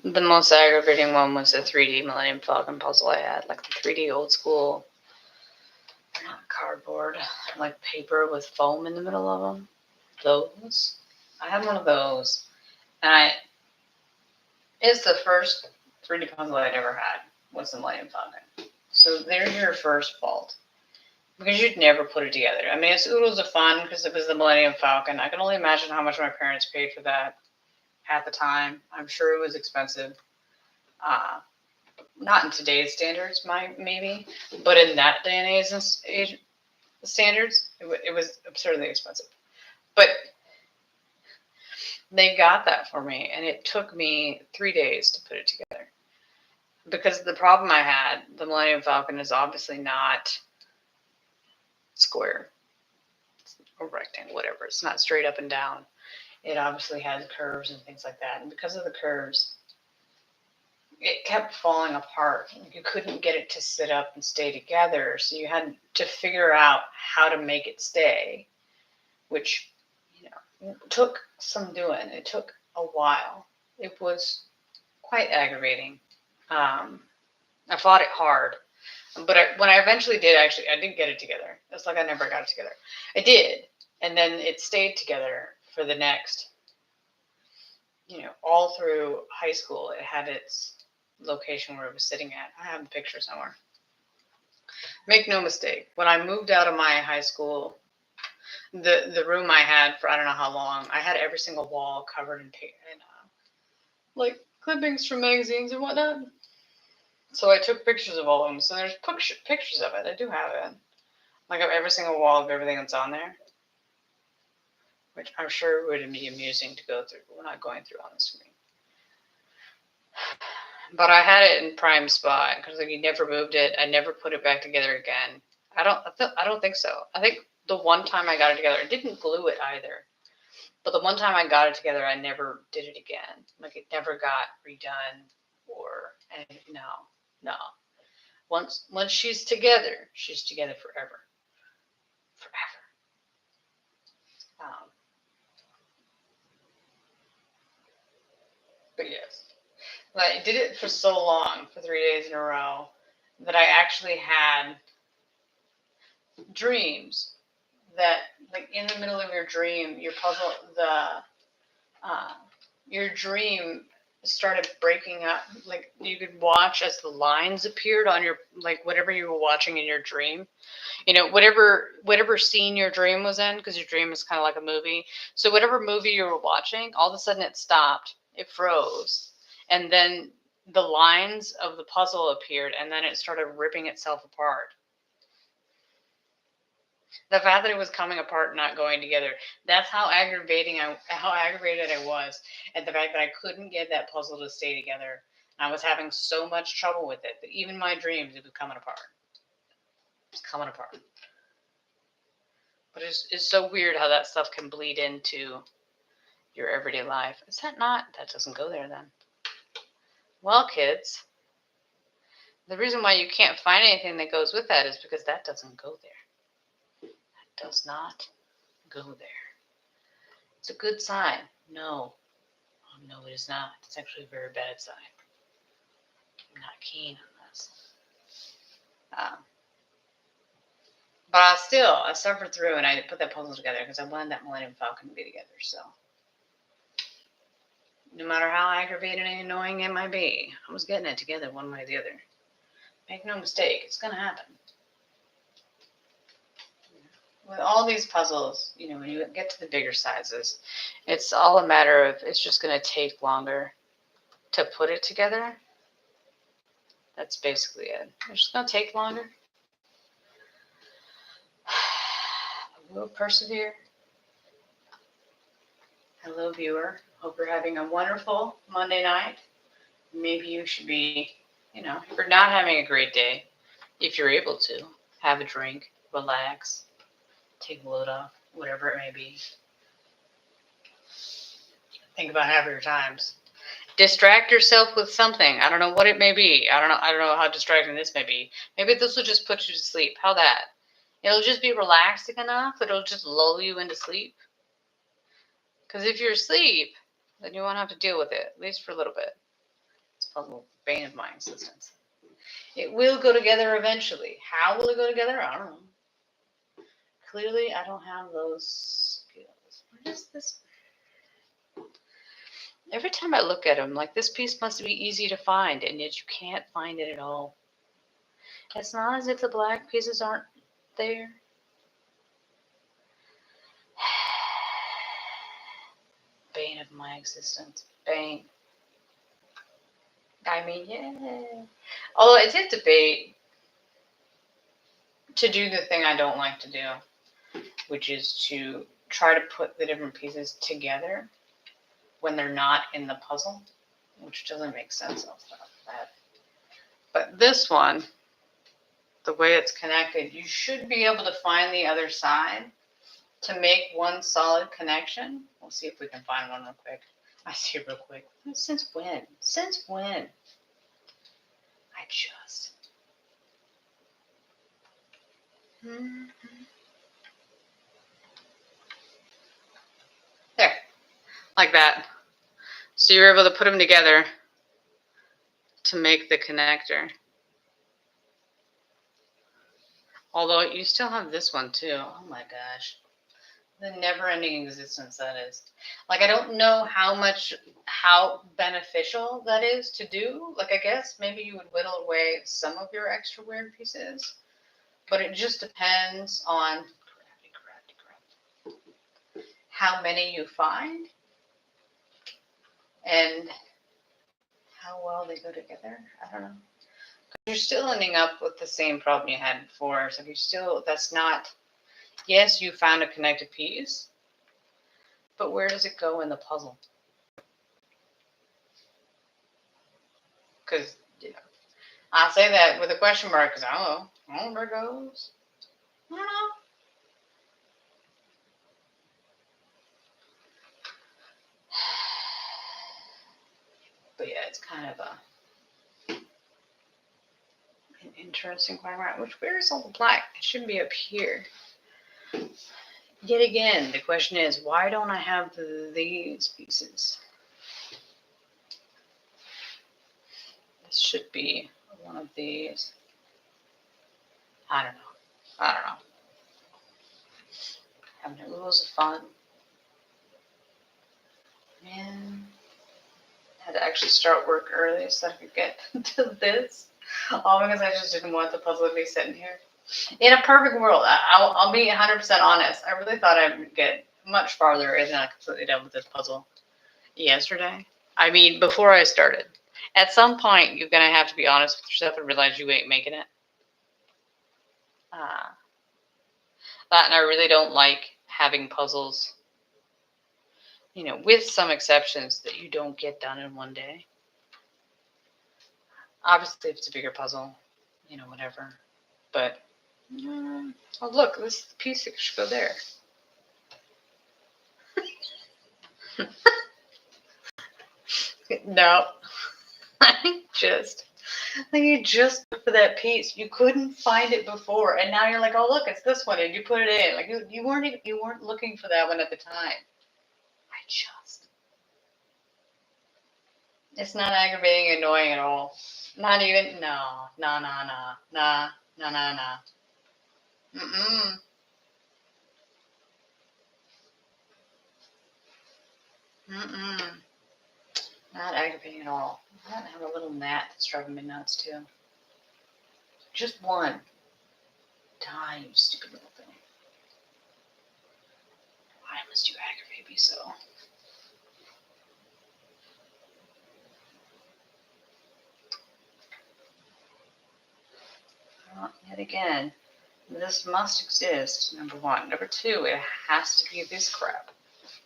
The most aggravating one was the 3D Millennium Falcon puzzle I had, like the 3D old school, not cardboard, like paper with foam in the middle of them. Those. I had one of those, and it's the first 3D puzzle I'd ever had was the Millennium Falcon. So there's your first fault. Because you'd never put it together. I mean, it's oodles of fun because it was the Millennium Falcon. I can only imagine how much my parents paid for that at the time. I'm sure it was expensive. Not in today's standards, maybe, but in that day and age standards, it was absurdly expensive. But they got that for me, and it took me 3 days to put it together. Because the problem I had, the Millennium Falcon is obviously not square or rectangle, whatever. It's not straight up and down. It obviously has curves and things like that. And because of the curves, it kept falling apart. You couldn't get it to sit up and stay together. So you had to figure out how to make it stay, which, took some doing. It took a while. It was quite aggravating. I fought it hard. But when I eventually did, actually, I did get it together. It's like I never got it together. I did. And then it stayed together for the next, all through high school. It had its location where it was sitting at. I have the picture somewhere. Make no mistake, when I moved out of my high school, the room I had for I don't know how long, I had every single wall covered in like clippings from magazines and whatnot. So I took pictures of all of them. So there's pictures of it. I do have it. Like of every single wall of everything that's on there. Which I'm sure would be amusing to go through, but we're not going through on the screen. But I had it in prime spot because like you never moved it. I never put it back together again. I don't think so. I think the one time I got it together, I didn't glue it either. But the one time I got it together, I never did it again. Like it never got redone or anything. No. Once she's together forever. Forever. But yes. But I did it for so long, for 3 days in a row, that I actually had dreams that, like, in the middle of your dream, your puzzle, your dream started breaking up. Like, you could watch as the lines appeared on your, like, whatever you were watching in your dream. Whatever scene your dream was in, because your dream is kind of like a movie. So whatever movie you were watching, all of a sudden it stopped. It froze. And then the lines of the puzzle appeared, and then it started ripping itself apart. The fact that it was coming apart and not going together, that's how aggravated I was at the fact that I couldn't get that puzzle to stay together. I was having so much trouble with it that even my dreams, it was coming apart. It's coming apart. But it's so weird how that stuff can bleed into your everyday life. Is that not? That doesn't go there then. Well, kids, the reason why you can't find anything that goes with that is because that doesn't go there. That does not go there. It's a good sign. No. Oh, no, it is not. It's actually a very bad sign. I'm not keen on this. But I suffered through and I put that puzzle together because I wanted that Millennium Falcon to be together. So no matter how aggravating and annoying it might be, I was getting it together one way or the other. Make no mistake, it's going to happen. With all these puzzles, when you get to the bigger sizes, it's all a matter of it's just going to take longer to put it together. That's basically it. It's just going to take longer. We'll persevere. Hello, viewer. Hope you're having a wonderful Monday night. Maybe you should be, if you're not having a great day, if you're able to, have a drink, relax, take a load off, whatever it may be. Think about happier times. Distract yourself with something. I don't know what it may be. I don't know how distracting this may be. Maybe this will just put you to sleep. How that? It'll just be relaxing enough that it'll just lull you into sleep. Because if you're asleep, then you won't have to deal with it, at least for a little bit. It's a puzzle bane of my existence. It will go together eventually. How will it go together? I don't know. Clearly, I don't have those skills. What is this? Every time I look at them, like, this piece must be easy to find, and yet you can't find it at all. It's not as if the black pieces aren't there. Bane of my existence. Bane. I mean, yeah. Although I did debate to do the thing I don't like to do, which is to try to put the different pieces together when they're not in the puzzle, which doesn't make sense off the bat. But this one, the way it's connected, you should be able to find the other side to make one solid connection. We'll see if we can find one real quick. I see real quick. Since when? Since when? I just. There, like that. So you're able to put them together to make the connector. Although you still have this one too. Oh my gosh. The never-ending existence that is. Like, I don't know how beneficial that is to do. Like, I guess maybe you would whittle away some of your extra weird pieces. But it just depends on how many you find and how well they go together. I don't know. You're still ending up with the same problem you had before. So you still, that's not, yes, you found a connected piece, but where does it go in the puzzle? Because, you know, I say that with a question mark because I don't know where it goes. I don't know. But yeah, it's kind of an interesting quagmire. Where is all the black? It shouldn't be up here. Yet again, the question is, why don't I have these pieces? This should be one of these. I don't know. Having it was fun. Man, had to actually start work early so I could get to this. All because I just didn't want the puzzle to be sitting here. In a perfect world, I'll be 100% honest. I really thought I'd get much farther and not completely done with this puzzle yesterday. I mean, before I started. At some point, you're going to have to be honest with yourself and realize you ain't making it. That, and I really don't like having puzzles, you know, with some exceptions, that you don't get done in one day. Obviously, if it's a bigger puzzle, you know, whatever. But, oh, look, this piece should go there. No. You just for that piece. You couldn't find it before, and now you're like, oh look, it's this one, and you put it in. Like you weren't looking for that one at the time. It's not aggravating, annoying at all. Not even no. Mm-mm. Mm-mm. Not aggravating at all. I have a little gnat that's driving me nuts too. Just one. Die, you stupid little thing. Why must you aggravate me so? Well, yet again, this must exist, number one. Number two, it has to be this crap.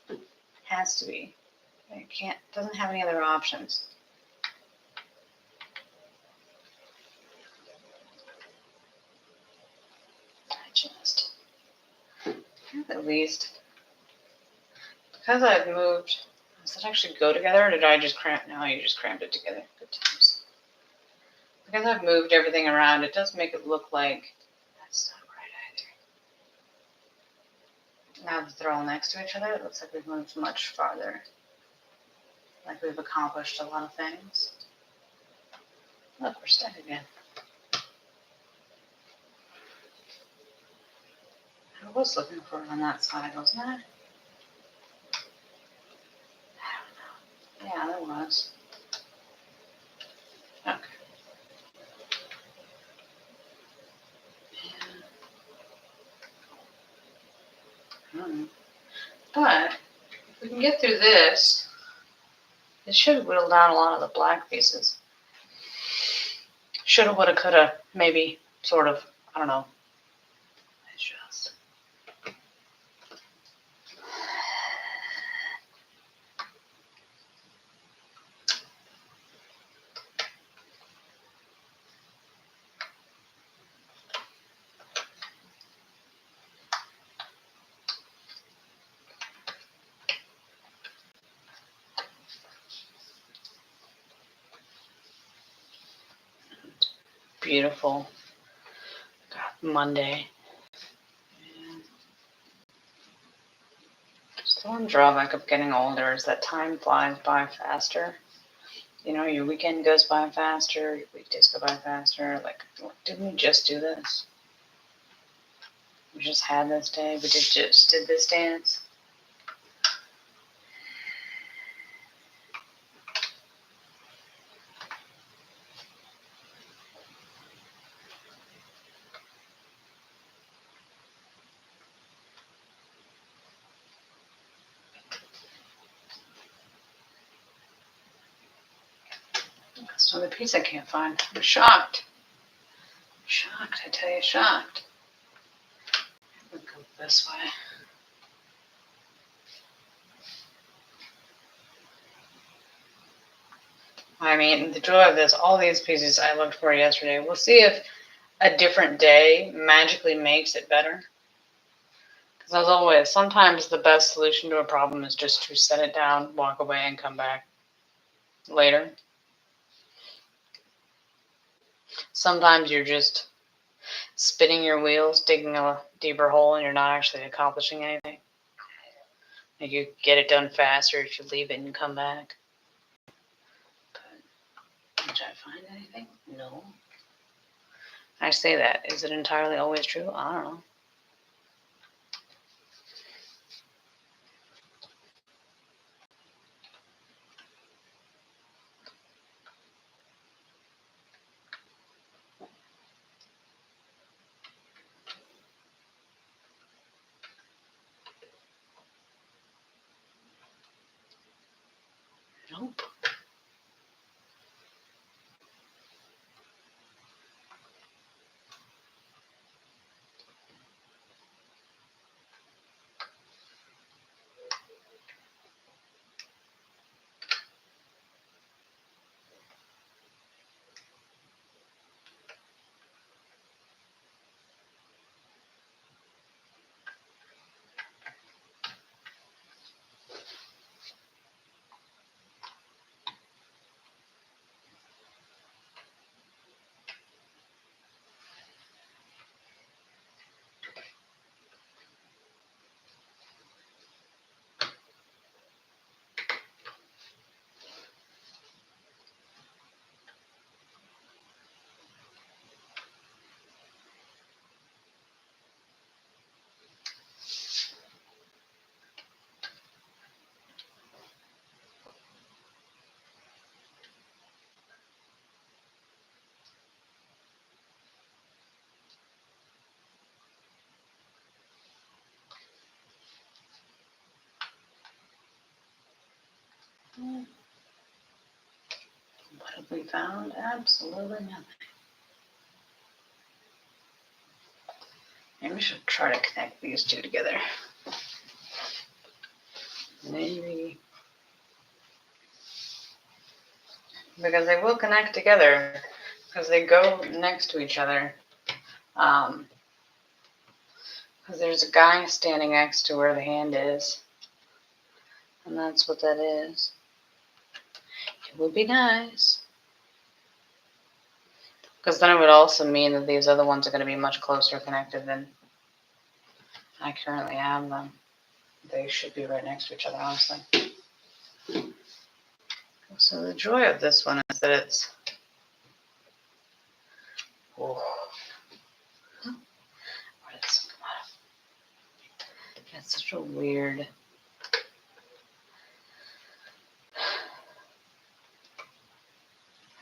It has to be. It doesn't have any other options. At least, because I've moved, does it actually go together, or did I just cramp? No, you just crammed it together. Good times. Because I've moved everything around, it does make it look like that's not right either. Now that they're all next to each other, it looks like we've moved much farther. Like we've accomplished a lot of things. Look, we're stuck again. I was looking for it on that side, wasn't I? I don't know. Yeah, there was. Okay. But if we can get through this, it should whittle down a lot of the black pieces. Shoulda, woulda, coulda, maybe, sort of. I don't know. It's just. beautiful Monday. Just one drawback of getting older is that time flies by faster. You know, your weekend goes by faster, your weekdays go by faster. Like, didn't we just do this? We just had this day. We just did this dance. That's another piece I can't find. I'm shocked. Shocked, I tell you, shocked. We'll go this way. I mean, the joy of this, all these pieces I looked for yesterday. We'll see if a different day magically makes it better. Because as always, sometimes the best solution to a problem is just to set it down, walk away, and come back later. Sometimes you're just spinning your wheels, digging a deeper hole, and you're not actually accomplishing anything. Like you get it done faster if you leave it and come back. But did I find anything? No. I say that. Is it entirely always true? I don't know. Nope. What have we found? Absolutely nothing. Maybe we should try to connect these two together. Maybe. Because they will connect together. Because they go next to each other. Because there's a guy standing next to where the hand is. And that's what that is. It would be nice. Because then it would also mean that these other ones are going to be much closer connected than I currently have them. They should be right next to each other, honestly. So the joy of this one is that it's... Oh. Where did this one come out of? It's such a weird...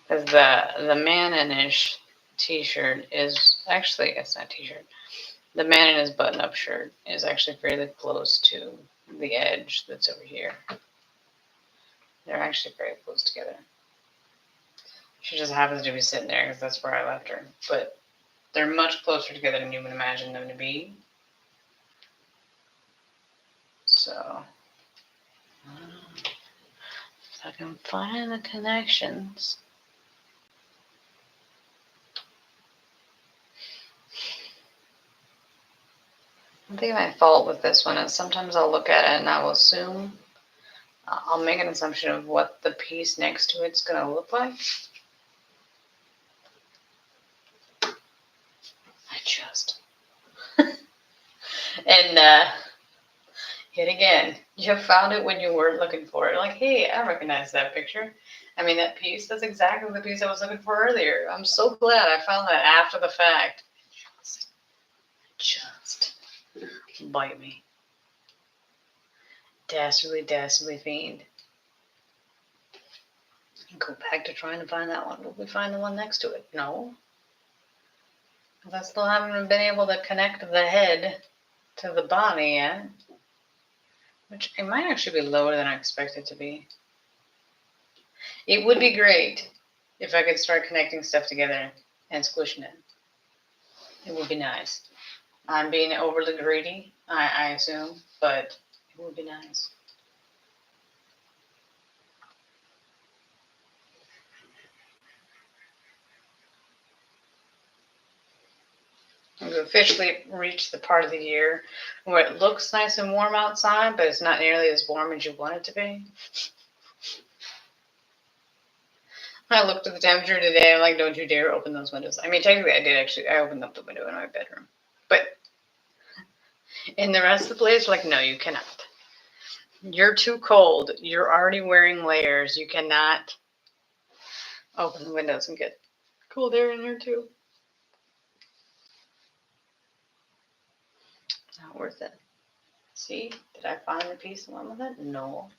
Because the man in his t-shirt is... Actually, it's not t-shirt. The man in his button-up shirt is actually fairly close to the edge that's over here. They're actually very close together. She just happens to be sitting there because that's where I left her. But they're much closer together than you would imagine them to be. So, if I can find the connections. I think my fault with this one is sometimes I'll look at it and I will assume, I'll make an assumption of what the piece next to it's going to look like. just. And yet again, you found it when you weren't looking for it. Like, hey, I recognize that picture. I mean, that piece, that's exactly the piece I was looking for earlier. I'm so glad I found that after the fact. Just bite me. Dastardly, dastardly fiend. Go back to trying to find that one. Will we find the one next to it? No. I still haven't been able to connect the head to the body yet. Which, it might actually be lower than I expect it to be. It would be great if I could start connecting stuff together and squishing it. It would be nice. I'm being overly greedy, I assume, but it would be nice. We've officially reached the part of the year where it looks nice and warm outside, but it's not nearly as warm as you want it to be. I looked at the temperature today. I'm like, don't you dare open those windows. I mean, technically, I did actually. I opened up the window in my bedroom. But in the rest of the place, like, no, you cannot. You're too cold. You're already wearing layers. You cannot open the windows and get cold air in here, too. Not worth it. See? Did I find the piece along with it? No.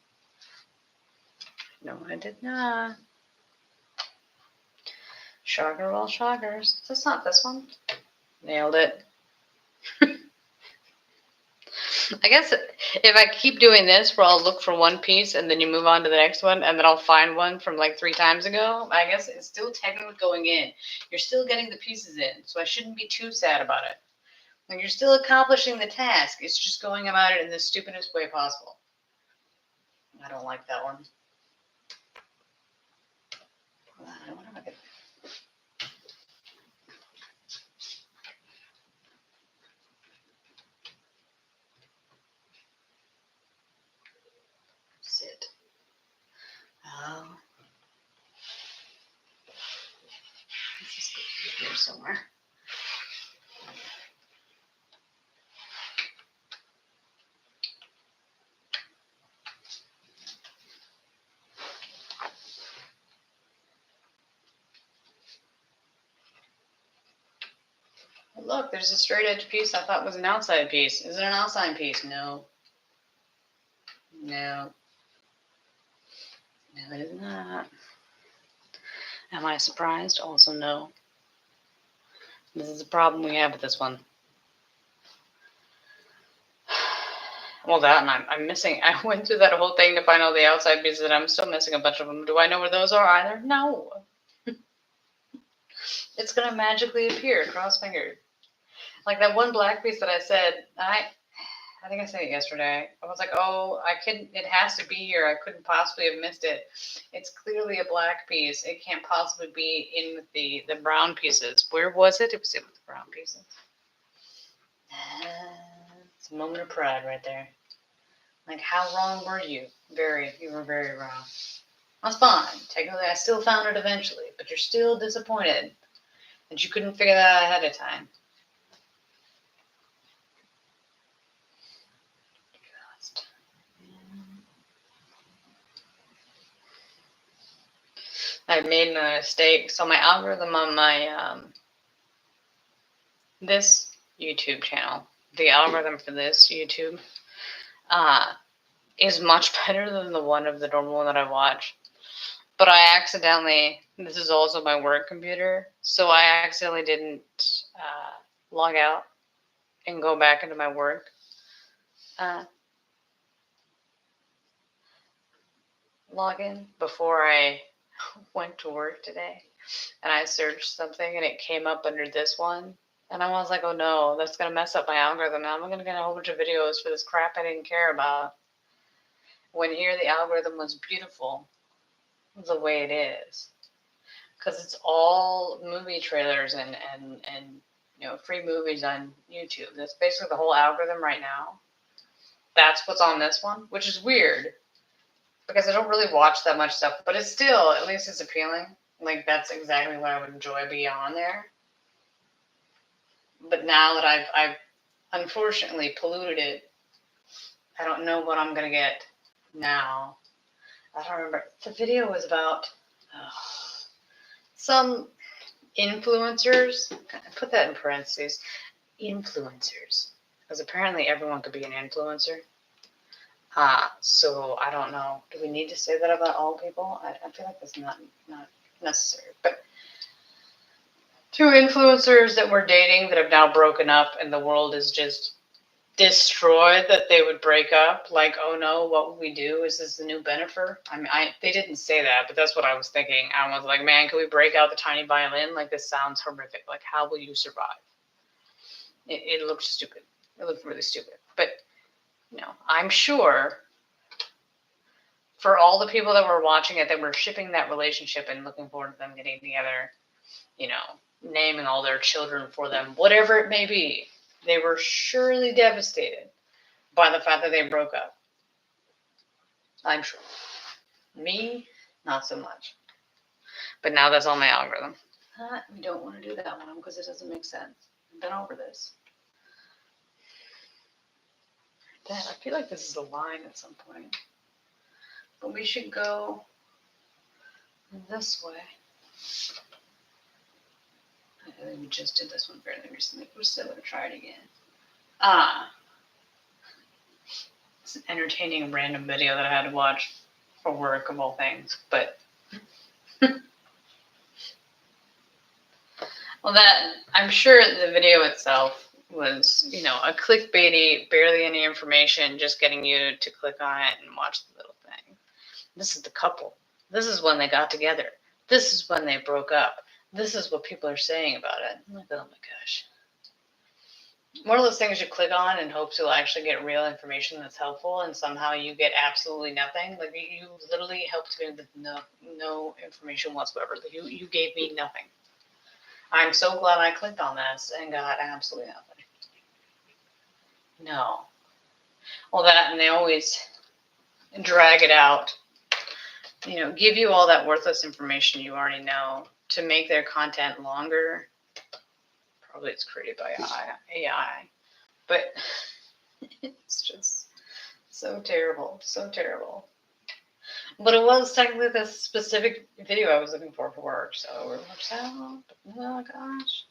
No, I did not. Shocker of all shockers. That's not this one. Nailed it. I guess if I keep doing this where I'll look for one piece and then you move on to the next one and then I'll find one from like 3 times ago, I guess it's still technically going in. You're still getting the pieces in, so I shouldn't be too sad about it. Like, you're still accomplishing the task. It's just going about it in the stupidest way possible. I don't like that one. I wonder if I could... Sit. Oh. Let's just go here somewhere. Look, there's a straight edge piece I thought was an outside piece. Is it an outside piece? No. No. No, it is not. Am I surprised? Also, no. This is a problem we have with this one. Well, that, and I'm missing. I went through that whole thing to find all the outside pieces, and I'm still missing a bunch of them. Do I know where those are either? No. It's going to magically appear, cross fingered. Like that one black piece that I said, I think I said it yesterday. I was like, oh, it has to be here. I couldn't possibly have missed it. It's clearly a black piece. It can't possibly be in with the brown pieces. Where was it? It was in with the brown pieces. It's a moment of pride right there. Like, how wrong were you? You were very wrong. That's fine. Technically, I still found it eventually, but you're still disappointed that you couldn't figure that out ahead of time. I made a mistake. So my algorithm on my this YouTube channel, the algorithm for this YouTube, is much better than the one of the normal one that I watch. But I accidentally, this is also my work computer, so I accidentally didn't log out and go back into my work. Login before I went to work today, and I searched something and it came up under this one, and I was like, oh no, that's gonna mess up my algorithm. Now I'm gonna get a whole bunch of videos for this crap I didn't care about, when here the algorithm was beautiful the way it is, because it's all movie trailers and free movies on YouTube. That's basically the whole algorithm right now. That's what's on this one, which is weird because I don't really watch that much stuff, but it's still, at least it's appealing. Like, that's exactly what I would enjoy being on there. But now that I've unfortunately polluted it, I don't know what I'm gonna get now. I don't remember. The video was about some influencers. Put that in parentheses. Influencers, because apparently everyone could be an influencer. So I don't know. Do we need to say that about all people? I feel like that's not necessary. But two influencers that were dating that have now broken up, and the world is just destroyed that they would break up. Like, oh no, what would we do? Is this the new Bennifer? I mean, they didn't say that, but that's what I was thinking. I was like, man, can we break out the tiny violin? Like, this sounds horrific. Like, how will you survive? It looked stupid. It looked really stupid. But I'm sure for all the people that were watching it, that were shipping that relationship and looking forward to them getting together, naming all their children for them, whatever it may be, they were surely devastated by the fact that they broke up. I'm sure. Me, not so much. But now that's on my algorithm. We don't want to do that one because it doesn't make sense. I've been over this. Dad, I feel like this is a line at some point. But we should go this way. I think we just did this one fairly recently. We're still going to try it again. It's an entertaining random video that I had to watch for work, of all things. But well, that I'm sure the video itself was, a clickbaity, barely any information, just getting you to click on it and watch the little thing. This is the couple. This is when they got together. This is when they broke up. This is what people are saying about it. I'm like, oh my gosh. One of those things you click on in hopes you'll actually get real information that's helpful, and somehow you get absolutely nothing. Like, you literally helped me with no information whatsoever. You gave me nothing. I'm so glad I clicked on this and got absolutely nothing. No. Well, that, and they always drag it out. Give you all that worthless information you already know to make their content longer. Probably it's created by AI. But it's just so terrible. So terrible. But it was technically the specific video I was looking for work. So it works out. Oh gosh.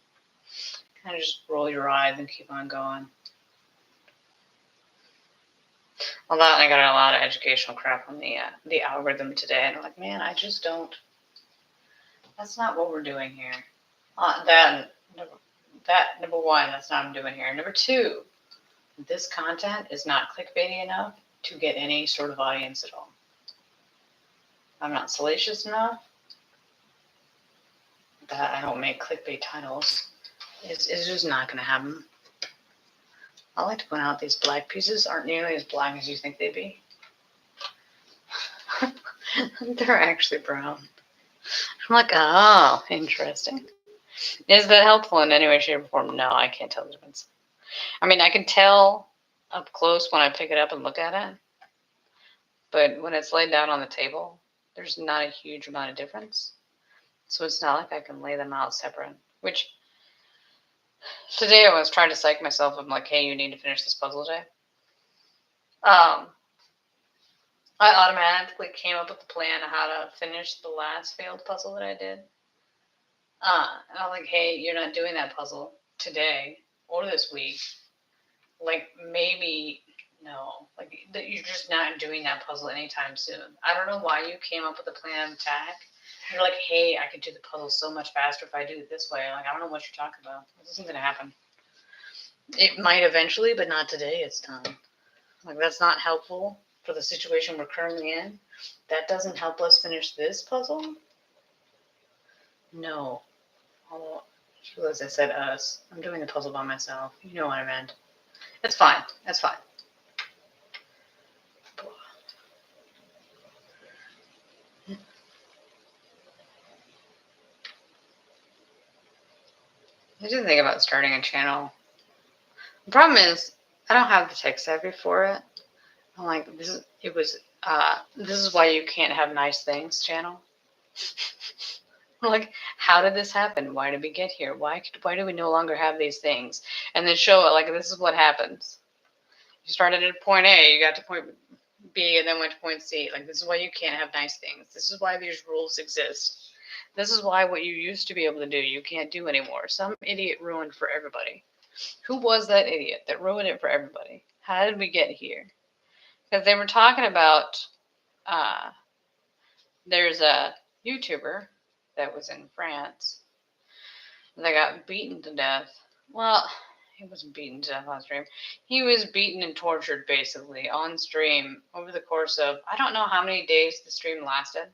Kind of just roll your eyes and keep on going. Well, that, I got a lot of educational crap on the algorithm today, and I'm like, man, I just don't. That's not what we're doing here. That number one, that's not what I'm doing here. Number two, this content is not clickbaity enough to get any sort of audience at all. I'm not salacious enough. That I don't make clickbait titles. It's just not going to happen. I like to point out these black pieces aren't nearly as black as you think they'd be. They're actually brown. I'm like, oh, interesting. Is that helpful in any way, shape, or form? No, I can't tell the difference. I mean, I can tell up close when I pick it up and look at it. But when it's laid down on the table, there's not a huge amount of difference. So it's not like I can lay them out separate. Which, today I was trying to psych myself. I'm like, hey, you need to finish this puzzle today. I automatically came up with a plan of how to finish the last failed puzzle that I did. And I'm like, hey, you're not doing that puzzle today or this week. Like, maybe, no. Like, you're just not doing that puzzle anytime soon. I don't know why you came up with a plan of attack. You're like, hey, I could do the puzzle so much faster if I do it this way. Like, I don't know what you're talking about. This isn't going to happen. It might eventually, but not today. It's time. Like, that's not helpful for the situation we're currently in. That doesn't help us finish this puzzle. No. Although, as I said, us. I'm doing the puzzle by myself. You know what I meant. It's fine. That's fine. I didn't think about starting a channel. The problem is, I don't have the tech savvy for it. I'm like, this is why you can't have nice things channel. We're like, how did this happen? Why did we get here? Why do we no longer have these things? And then show it like this is what happens. You started at point A, you got to point B, and then went to point C. Like, this is why you can't have nice things. This is why these rules exist. This is why what you used to be able to do, you can't do anymore. Some idiot ruined for everybody. Who was that idiot that ruined it for everybody? How did we get here? Because they were talking about, there's a YouTuber that was in France that got beaten to death. Well, he wasn't beaten to death on stream. He was beaten and tortured basically on stream over the course of, I don't know how many days the stream lasted.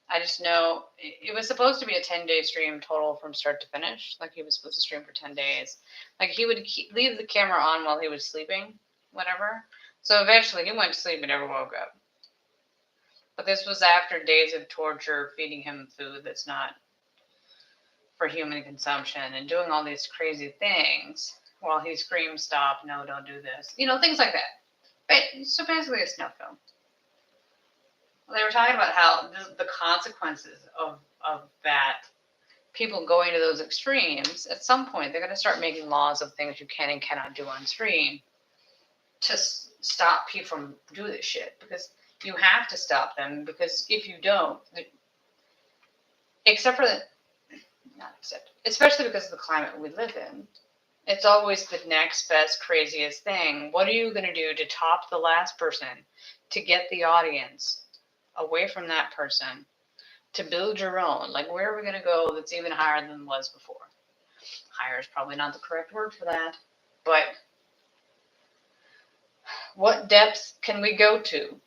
I just know it was supposed to be a 10-day stream total from start to finish. Like, he was supposed to stream for 10 days. Like, he would leave the camera on while he was sleeping, whatever. So eventually he went to sleep and never woke up. But this was after days of torture, feeding him food that's not for human consumption and doing all these crazy things while he screams, stop, no, don't do this. You know, things like that. But, so basically a snuff film. They were talking about how the consequences of that, people going to those extremes, at some point they're going to start making laws of things you can and cannot do on stream to stop people from doing this shit. Because you have to stop them, because if you don't, especially because of the climate we live in, it's always the next best, craziest thing. What are you going to do to top the last person, to get the audience away from that person, to build your own? Like, where are we going to go that's even higher than it was before? Higher is probably not the correct word for that, but what depth can we go to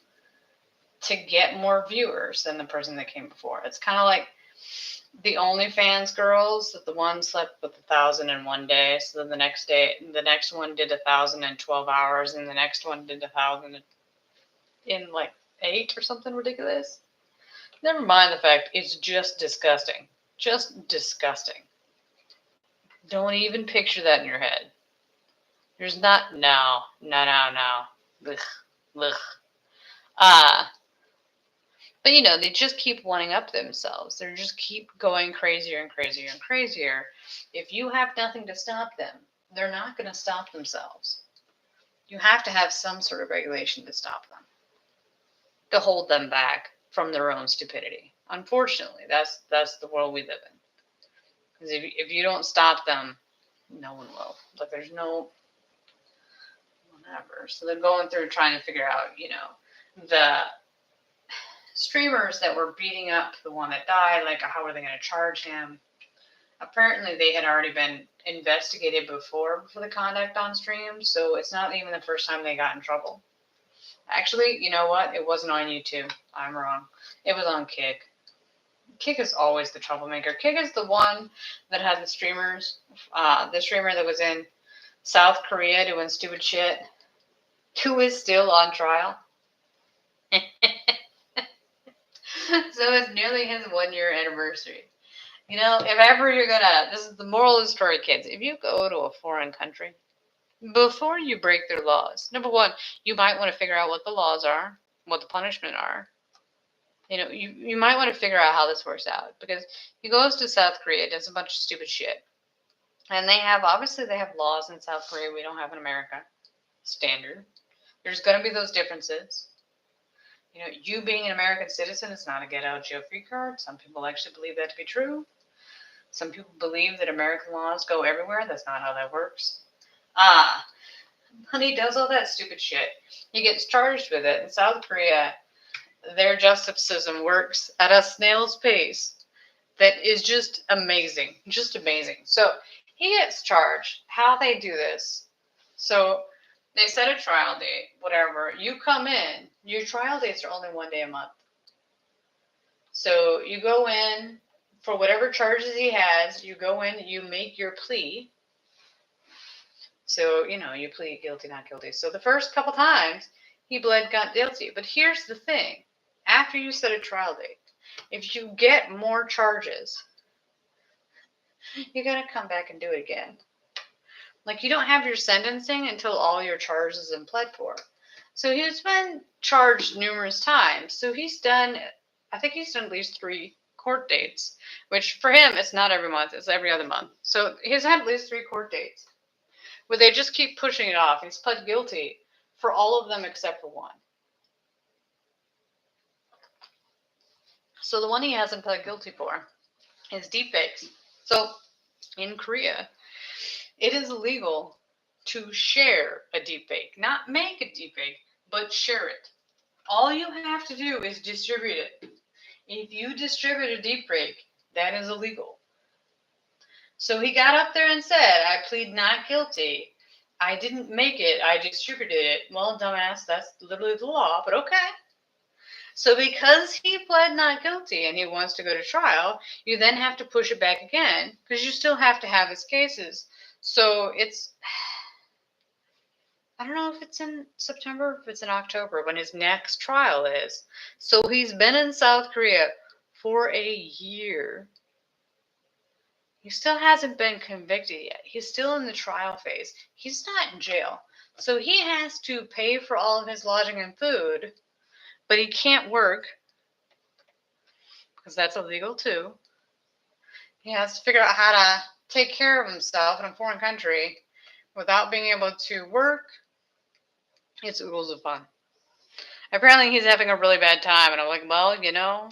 get more viewers than the person that came before? It's kind of like the OnlyFans girls, that the one slept with 1,000 in one day, so then the next one did 1,000 in 12 hours, and the next one did 1,000 in like 8 or something ridiculous. Never mind the fact it's just disgusting. Just disgusting. Don't even picture that in your head. There's not, no. Ugh. But you know, they just keep wanting up themselves. They just keep going crazier and crazier and crazier. If you have nothing to stop them, they're not going to stop themselves. You have to have some sort of regulation to stop them, to hold them back from their own stupidity. Unfortunately, that's the world we live in. Because if you don't stop them, no one will. Like, there's no whatever. So they're going through trying to figure out, you know, the streamers that were beating up the one that died, like, how are they going to charge him? Apparently they had already been investigated before for the conduct on stream, so it's not even the first time they got in trouble. Actually, you know what? It wasn't on YouTube. I'm wrong. It was on Kick. Kick is always the troublemaker. Kick is the one that had the streamers, the streamer that was in South Korea doing stupid shit, who is still on trial. So it's nearly his 1-year anniversary. You know, if ever you're gonna, this is the moral of the story, kids. If you go to a foreign country, before you break their laws, number one, you might want to figure out what the laws are, what the punishment are. You know, you might want to figure out how this works out, because he goes to South Korea, does a bunch of stupid shit. And they have laws in South Korea we don't have in America. Standard. There's going to be those differences. You know, you being an American citizen is not a get out jail free card. Some people actually believe that to be true. Some people believe that American laws go everywhere. That's not how that works. When he does all that stupid shit, he gets charged with it. In South Korea, their justice system works at a snail's pace that is just amazing. Just amazing. So he gets charged. How they do this. So they set a trial date, whatever. You come in, your trial dates are only 1 day a month. So you go in for whatever charges he has, you go in, you make your plea. So, you know, you plead guilty, not guilty. So the first couple times, he pled not guilty. But here's the thing. After you set a trial date, if you get more charges, you got to come back and do it again. Like, you don't have your sentencing until all your charges have been pled for. So he's been charged numerous times. So he's done, I think he's done at least 3 court dates, which for him, it's not every month, it's every other month. So he's had at least 3 court dates where they just keep pushing it off. He's pled guilty for all of them except for one. So the one he hasn't pled guilty for is deepfakes. So in Korea, it is illegal to share a deepfake, not make a deepfake, but share it. All you have to do is distribute it. If you distribute a deepfake, that is illegal. So he got up there and said, I plead not guilty. I didn't make it. I distributed it. Well, dumbass, that's literally the law, but okay. So because he pled not guilty and he wants to go to trial, you then have to push it back again because you still have to have his cases. So it's, I don't know if it's in September or if it's in October when his next trial is. So he's been in South Korea for a year. He still hasn't been convicted yet. He's still in the trial phase. He's not in jail. So he has to pay for all of his lodging and food, but he can't work because that's illegal too. He has to figure out how to take care of himself in a foreign country without being able to work. It's oodles of fun. Apparently he's having a really bad time, and I'm like, well, you know,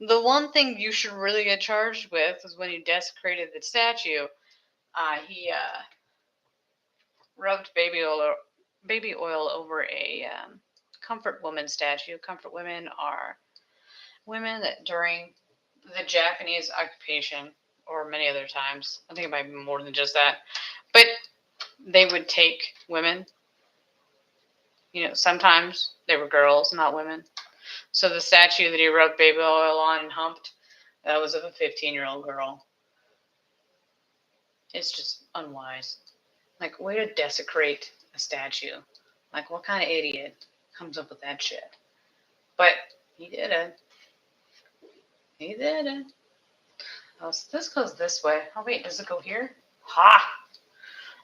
the one thing you should really get charged with is when you desecrated the statue. He rubbed baby oil over a Comfort Woman statue. Comfort Women are women that during the Japanese occupation, or many other times, I think it might be more than just that, but they would take women. You know, sometimes they were girls, not women. So the statue that he rubbed baby oil on and humped, that was of a 15-year-old girl. It's just unwise. Like, way to desecrate a statue. Like, what kind of idiot comes up with that shit? But he did it. He did it. Oh, so this goes this way. Oh, wait, does it go here? Ha!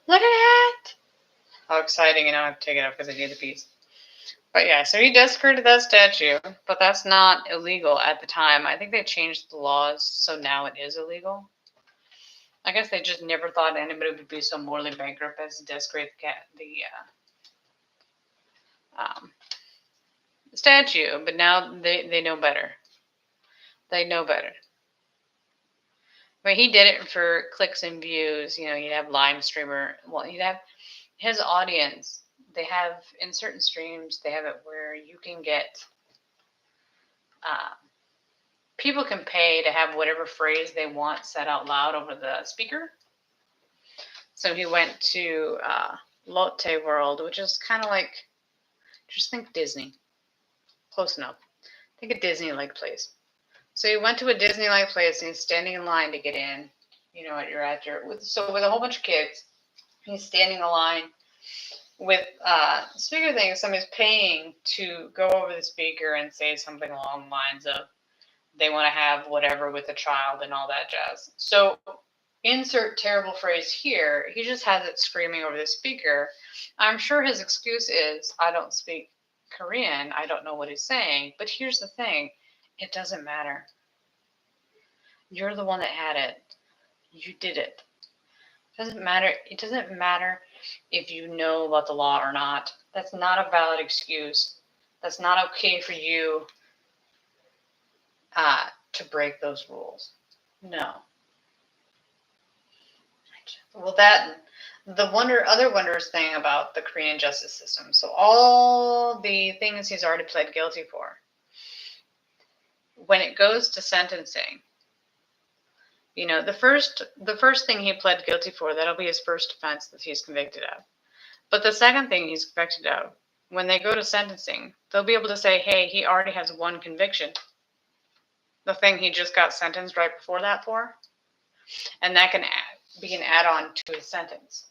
Look at that! How exciting, and I have to take it out because I need the piece. But yeah, so he desecrated that statue, but that's not illegal at the time. I think they changed the laws, so now it is illegal. I guess they just never thought anybody would be so morally bankrupt as to desecrate the statue, but now they know better. They know better. But he did it for clicks and views. You know, he'd have live streamer. Well, he'd have his audience. They have, in certain streams, they have it where you can get, people can pay to have whatever phrase they want said out loud over the speaker. So he went to Lotte World, which is kind of like, just think Disney. Close enough. Think a Disney-like place. So he went to a Disney-like place and he's standing in line to get in. You know what, you're at your, with a whole bunch of kids. He's standing in line with speaker thing. Somebody's paying to go over the speaker and say something along the lines of they want to have whatever with the child and all that jazz. So insert terrible phrase here. He just has it screaming over the speaker. I'm sure his excuse is, I don't speak Korean. I don't know what he's saying. But here's the thing. It doesn't matter. You're the one that had it. You did it. It doesn't matter. It doesn't matter if you know about the law or not. That's not a valid excuse. That's not okay for you to break those rules. No. Well, other wondrous thing about the Korean justice system. So all the things he's already pled guilty for. When it goes to sentencing, you know, the first thing he pled guilty for, that'll be his first offense that he's convicted of. But the second thing he's convicted of, when they go to sentencing, they'll be able to say, hey, he already has one conviction. The thing he just got sentenced right before that for. And that can be an add-on to his sentence.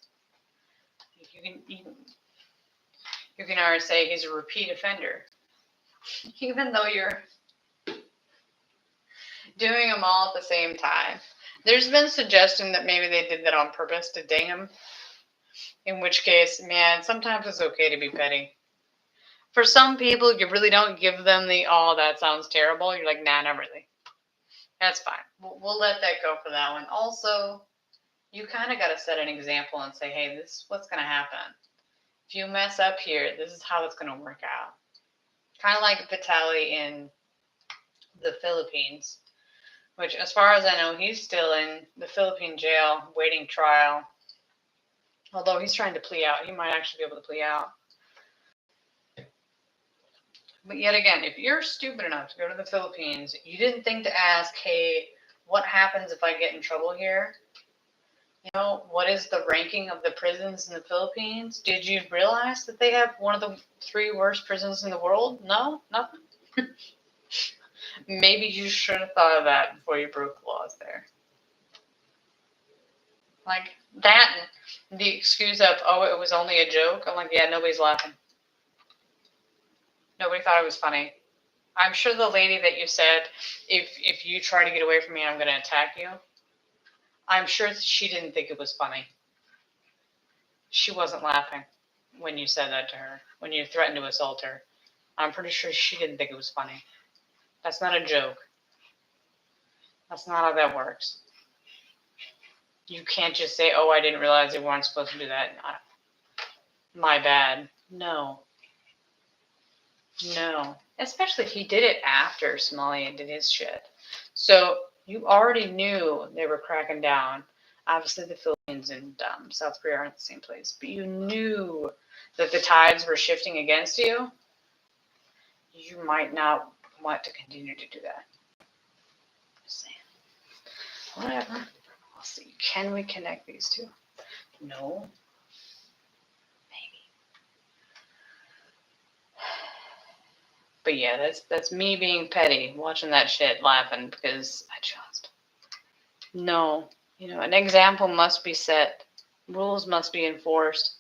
You can already say he's a repeat offender. Even though you're doing them all at the same time. There's been suggestion that maybe they did that on purpose to ding him. In which case, man, sometimes it's okay to be petty. For some people, you really don't give them the, oh, that sounds terrible. You're like, nah, not really. That's fine. We'll let that go for that one. Also, you kind of got to set an example and say, hey, this is what's going to happen. If you mess up here, this is how it's going to work out. Kind of like Vitaly in the Philippines, which, as far as I know, he's still in the Philippine jail waiting trial. Although he's trying to plea out. He might actually be able to plea out. But yet again, if you're stupid enough to go to the Philippines, you didn't think to ask, hey, what happens if I get in trouble here? You know, what is the ranking of the prisons in the Philippines? Did you realize that they have one of the 3 worst prisons in the world? No? Nothing? Maybe you should have thought of that before you broke the laws there. Like, that and the excuse of, oh, it was only a joke. I'm like, yeah, nobody's laughing. Nobody thought it was funny. I'm sure the lady that you said, if you try to get away from me, I'm going to attack you. I'm sure she didn't think it was funny. She wasn't laughing when you said that to her, when you threatened to assault her. I'm pretty sure she didn't think it was funny. That's not a joke. That's not how that works. You can't just say, oh, I didn't realize they weren't supposed to do that. My bad. No. No. Especially if he did it after Somalia did his shit. So you already knew they were cracking down. Obviously, the Philippines and South Korea aren't the same place, but you knew that the tides were shifting against you. You might not want to continue to do that. Just saying. Whatever. We'll see. Can we connect these two? No. Maybe. But yeah, that's me being petty, watching that shit, laughing, because I just... No. You know, an example must be set. Rules must be enforced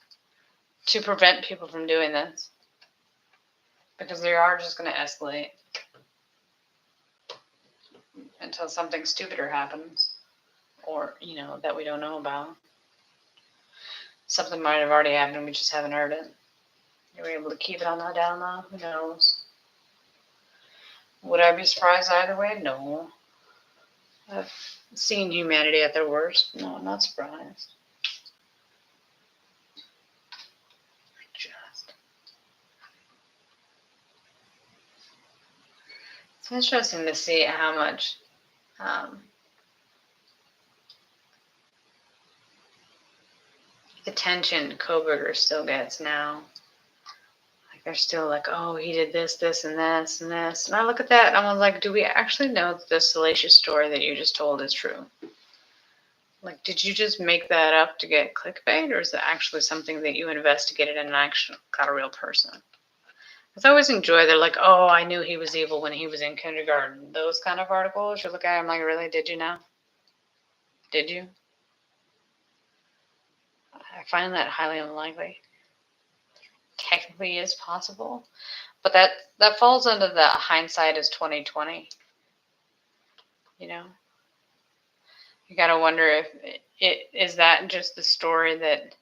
to prevent people from doing this. Because they are just going to escalate until something stupider happens. Or, you know, that we don't know about. Something might have already happened and we just haven't heard it. You were able to keep it on the down low? Who knows? Would I be surprised either way? No. I've seen humanity at their worst. No, I'm not surprised. It's interesting to see how much attention Kohberger still gets now. Like, they're still like, oh, he did this, this, and this, and this. And I look at that and I'm like, do we actually know that the salacious story that you just told is true? Like, did you just make that up to get clickbait, or is it actually something that you investigated and actually got a real person? I always enjoy, they're like, oh, I knew he was evil when he was in kindergarten. Those kind of articles, you look at them like, really, did you know? Did you? I find that highly unlikely. Technically is possible, but that falls under the hindsight is 2020. You know? You gotta wonder if it is that just the story that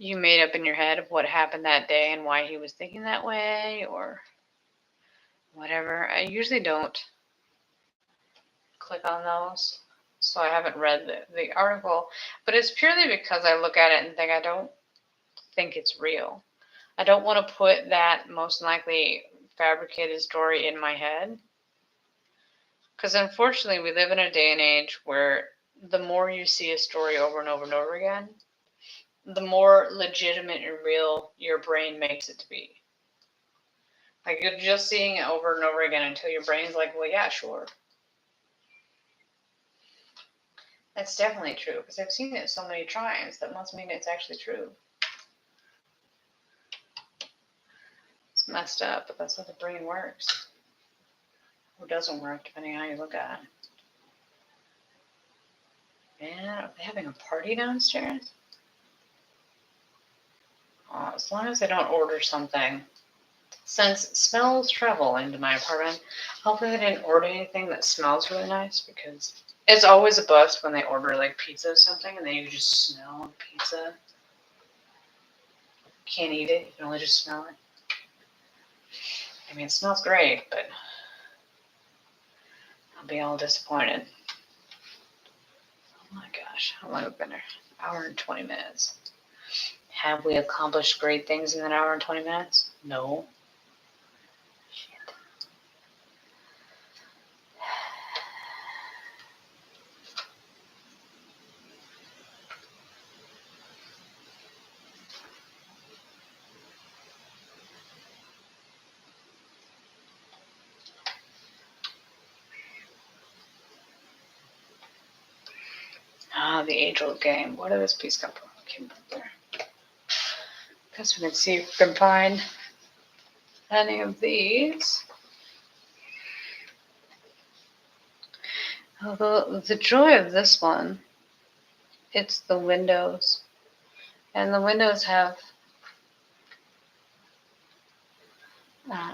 you made up in your head of what happened that day and why he was thinking that way, or whatever. I usually don't click on those, so I haven't read the article, but it's purely because I look at it and think I don't think it's real. I don't want to put that most likely fabricated story in my head, because unfortunately we live in a day and age where the more you see a story over and over and over again, the more legitimate and real your brain makes it to be. Like, you're just seeing it over and over again until your brain's like, well, yeah, sure. That's definitely true, because I've seen it so many times. That must mean it's actually true. It's messed up, but that's how the brain works. Or doesn't work, depending on how you look at it. Man, are they having a party downstairs? Oh, as long as they don't order something. Since smells travel into my apartment, hopefully they didn't order anything that smells really nice, because it's always a bust when they order like pizza or something and then you just smell pizza. You can't eat it, you can only just smell it. I mean, it smells great, but be all disappointed. Oh my gosh, how long have we been there? Hour and 20 minutes. Have we accomplished great things in that hour and 20 minutes? No. Shit. Ah, the age-old game. What did this piece come from? Came up there. Guess we can see if we can find any of these. Although the joy of this one, it's the windows. And the windows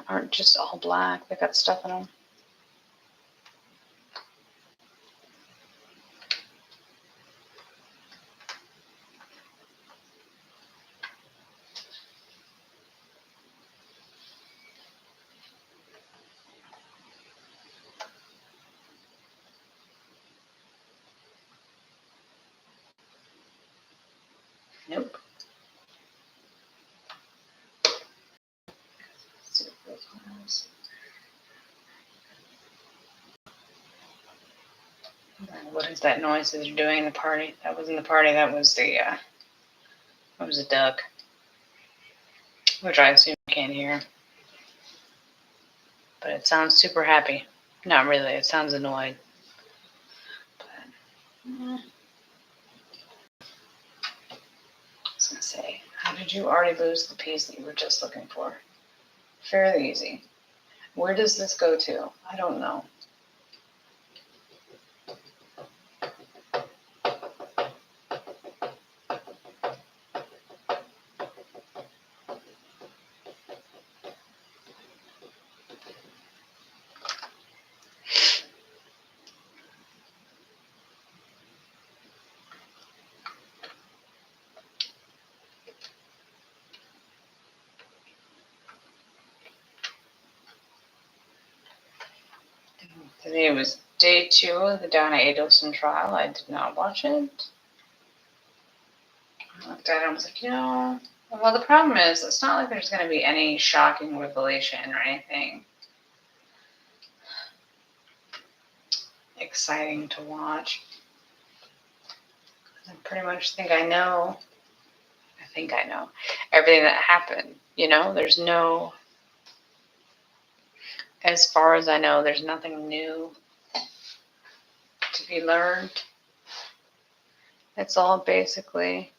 aren't just all black. They got stuff in them. Nope. Let's see what this one is. What is that noise that they're doing in the party? That wasn't the party. That was a duck, which I assume you can't hear. But it sounds super happy. Not really. It sounds annoyed. But, I was gonna say, how did you already lose the piece that you were just looking for? Fairly easy. Where does this go to? I don't know. Today was day 2 of the Donna Adelson trial. I did not watch it. I looked at it and was like, well, the problem is it's not like there's going to be any shocking revelation or anything exciting to watch. I pretty much think I know everything that happened. There's no, as far as I know, there's nothing new to be learned. It's all basically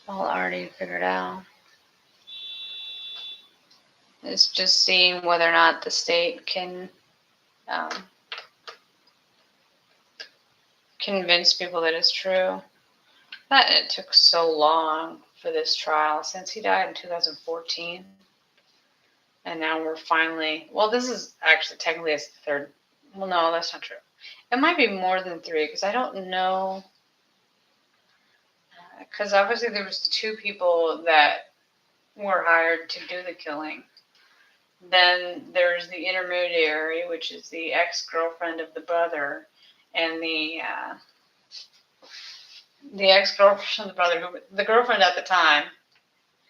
all already figured out. It's just seeing whether or not the state can convince people that it's true. But it took so long for this trial since he died in 2014. And now we're finally, well, this is actually technically his third. Well, no, that's not true. It might be more than 3 because I don't know. Because obviously there was the 2 people that were hired to do the killing. Then there's the intermediary, which is the ex-girlfriend of the brother, and the ex-girlfriend of the brother, the girlfriend at the time,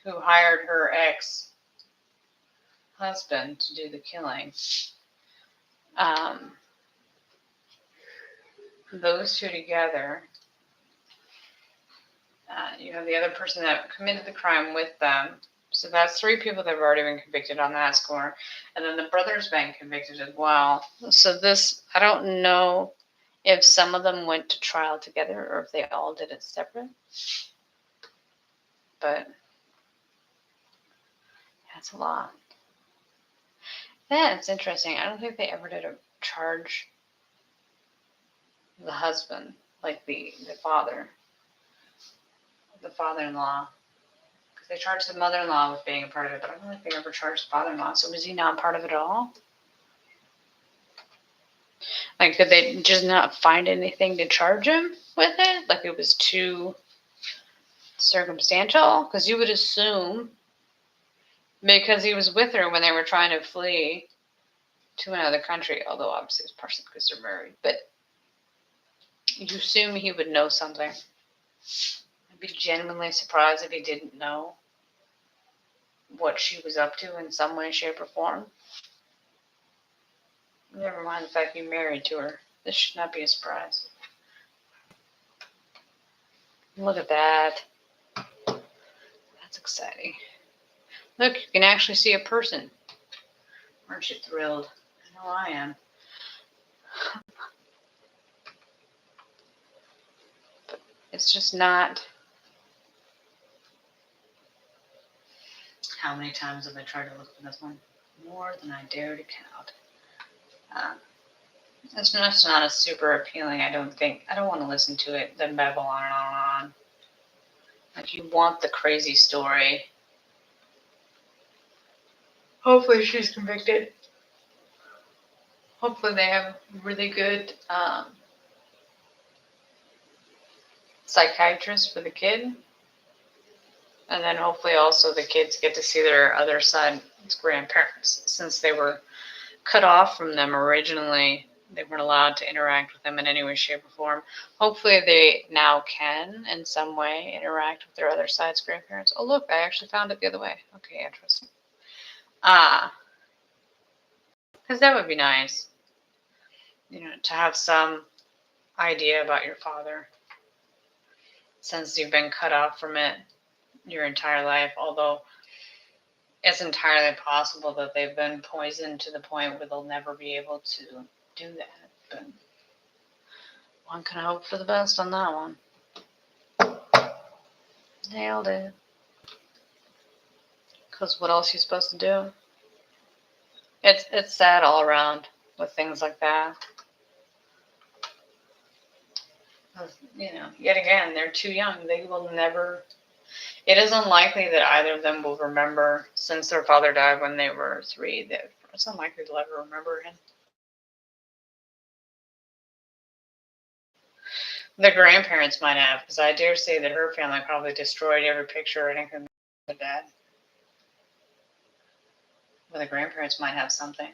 who hired her ex-husband to do the killing. Those 2 together. You have the other person that committed the crime with them. So that's 3 people that have already been convicted on that score. And then the brother's been convicted as well. So this, I don't know if some of them went to trial together or if they all did it separate. But that's a lot. Yeah, it's interesting. I don't think they ever did a charge the husband, like the father-in-law. Because they charged the mother-in-law with being a part of it, but I don't think they ever charged the father-in-law. So was he not part of it at all? Like, could they just not find anything to charge him with it? Like, it was too circumstantial, because you would assume, because he was with her when they were trying to flee to another country, although obviously it's partially because they're married, but you assume he would know something. I'd be genuinely surprised if he didn't know what she was up to in some way, shape, or form. Never mind the fact you're married to her. This should not be a surprise. Look at that. That's exciting. Look, you can actually see a person. Aren't you thrilled? I know I am. But it's just not. How many times have I tried to look for this one? More than I dare to count. It's just not a super appealing, I don't think. I don't want to listen to it, then babble on and on and on. Like, you want the crazy story. Hopefully she's convicted. Hopefully they have really good psychiatrist for the kid. And then hopefully also the kids get to see their other side's grandparents. Since they were cut off from them originally, they weren't allowed to interact with them in any way, shape, or form. Hopefully they now can, in some way, interact with their other side's grandparents. Oh, look, I actually found it the other way. Okay, interesting. Because that would be nice, to have some idea about your father, since you've been cut off from it your entire life, although it's entirely possible that they've been poisoned to the point where they'll never be able to do that. But one can hope for the best on that one. Nailed it. Because what else are you supposed to do? It's sad all around with things like that. Yet again, they're too young. They will never. It is unlikely that either of them will remember, since their father died when they were 3, that it's unlikely they'll ever remember him. The grandparents might have, because I dare say that her family probably destroyed every picture or anything of their dad. But the grandparents might have something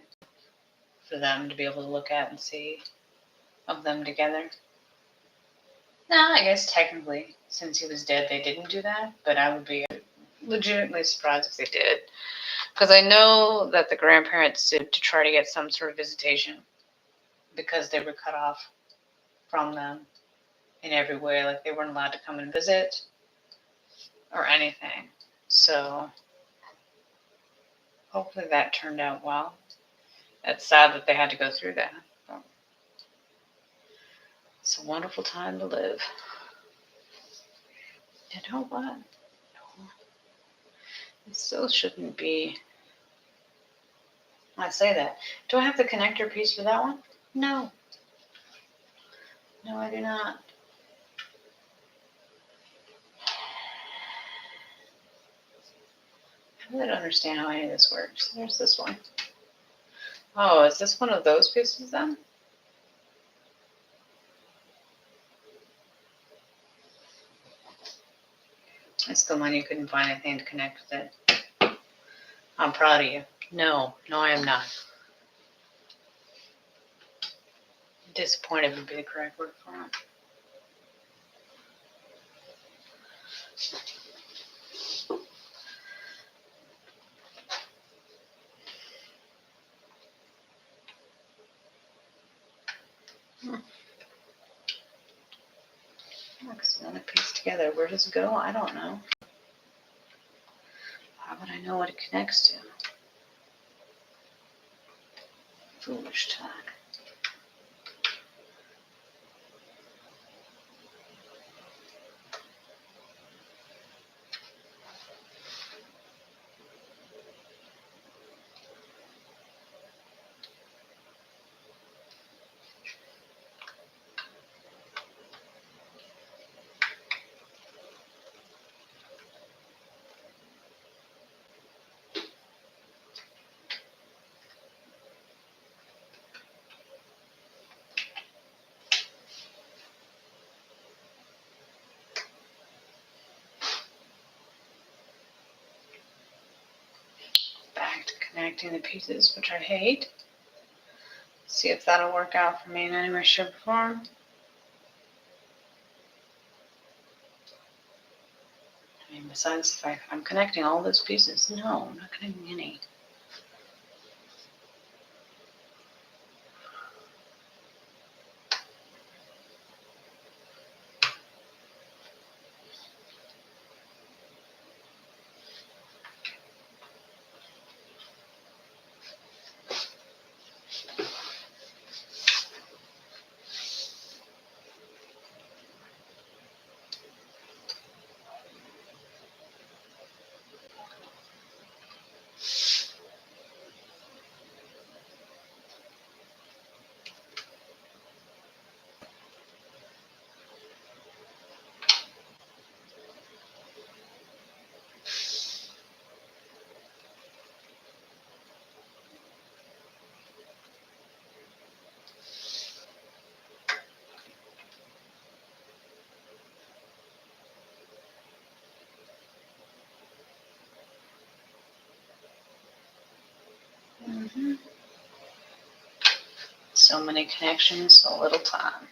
for them to be able to look at and see of them together. No, I guess technically, since he was dead, they didn't do that, but I would be legitimately surprised if they did. Because I know that the grandparents did to try to get some sort of visitation, because they were cut off from them in every way. Like, they weren't allowed to come and visit or anything. So hopefully that turned out well. It's sad that they had to go through that. But it's a wonderful time to live. You know what? It still shouldn't be. I say that. Do I have the connector piece for that one? No. No, I do not. I really don't understand how any of this works. There's this one. Oh, is this one of those pieces then? It's the one you couldn't find anything to connect with it. I'm proud of you. No, I am not. Disappointed would be the correct word for it. Another piece together. Where does it go? I don't know. How would I know what it connects to? Foolish talk. connecting the pieces, which I hate. See if that'll work out for me in any way, shape, or form. I mean, besides the fact I'm connecting all those pieces. No, I'm not connecting any. So many connections, so little time.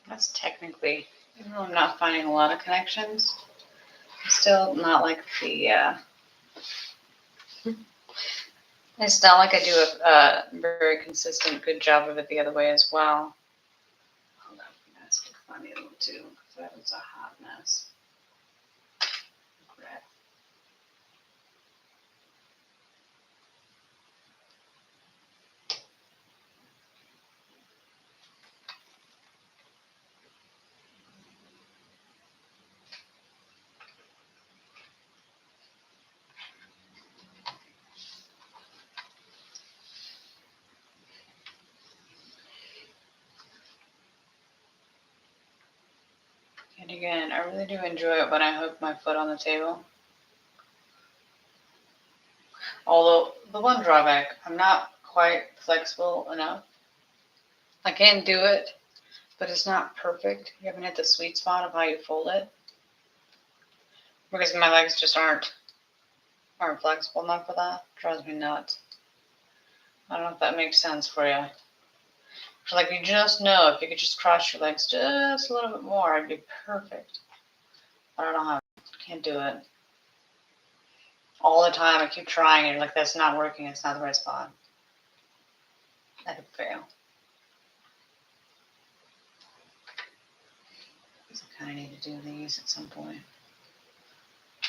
That's technically, even though I'm not finding a lot of connections, I'm still not like the, it's not like I do a very consistent, good job of it the other way as well. Oh, that mess looks funny a little too, because that was a hot mess. Crap. And again, I really do enjoy it when I hook my foot on the table. Although, the one drawback, I'm not quite flexible enough. I can do it, but it's not perfect. You haven't hit the sweet spot of how you fold it. Because my legs just aren't flexible enough for that. Drives me nuts. I don't know if that makes sense for you. So like you just know if you could just cross your legs just a little bit more, it'd be perfect. I don't know how. Can't do it. All the time I keep trying and like that's not working, it's not the right spot. I could fail. I kind of need to do these at some point.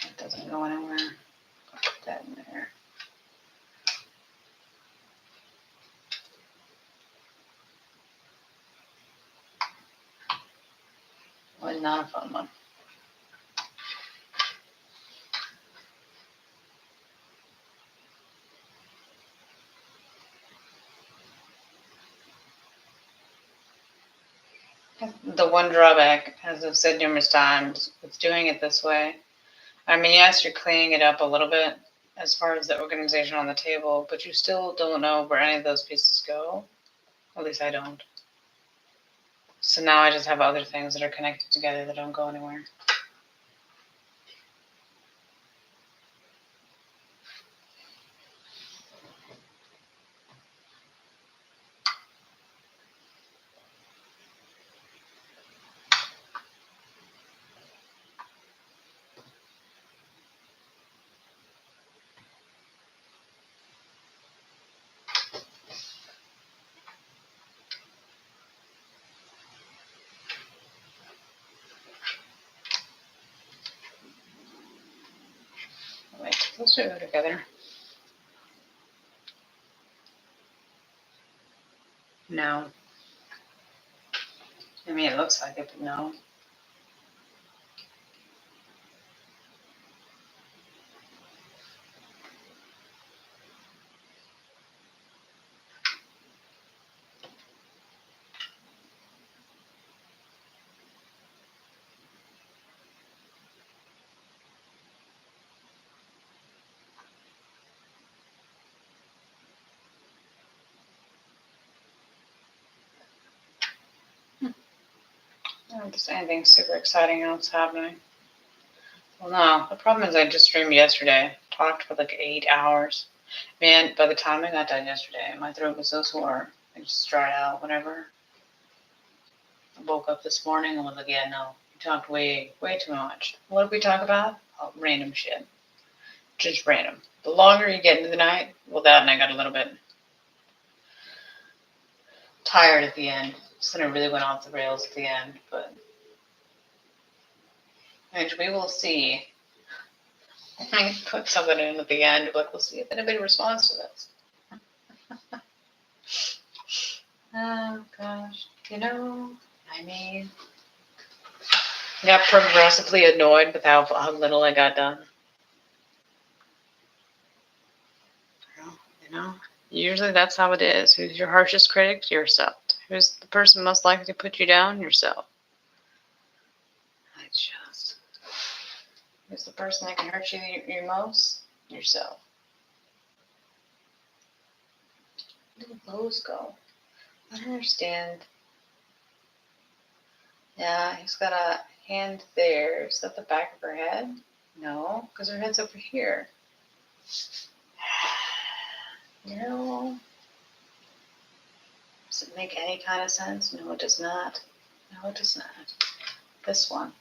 That doesn't go anywhere. Put that in there. and not a fun one. The one drawback, as I've said numerous times, with doing it this way, I mean, yes, you're cleaning it up a little bit as far as the organization on the table, but you still don't know where any of those pieces go. At least I don't. So now I just have other things that are connected together that don't go anywhere. Wait, those two go together. No. I mean, it looks like it, but no. I don't think anything super exciting else happening. Well, no. The problem is I just streamed yesterday. Talked for like 8 hours. Man, by the time I got done yesterday, my throat was so sore. I just dried out whenever. I woke up this morning and was like, yeah, no. We talked way too much. What did we talk about? Oh, random shit. Just random. The longer you get into the night, well, that and I got a little bit tired at the end. So I really went off the rails at the end, but and we will see. I put something in at the end, but we'll see if anybody responds to this. Oh gosh, I mean, I got progressively annoyed with how little I got done. Usually that's how it is. Who's your harshest critic? Yourself. Who's the person most likely to put you down? Yourself. Who's the person that can hurt you most? Yourself. Where do those go? I don't understand. Yeah, he's got a hand there. Is that the back of her head? No, because her head's over here. No. Does it make any kind of sense? No, it does not. No, it does not. This one.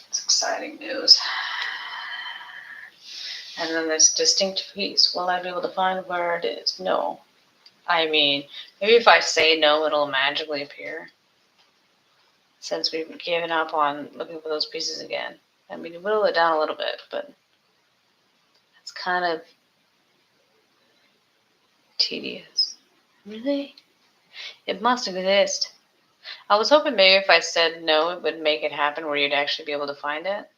It's exciting news. And then this distinct piece. Will I be able to find where it is? No. I mean, maybe if I say no, it'll magically appear. Since we've given up on looking for those pieces again. I mean, whittle it down a little bit, but it's kind of tedious. Really? It must exist. I was hoping maybe if I said no, it would make it happen where you'd actually be able to find it.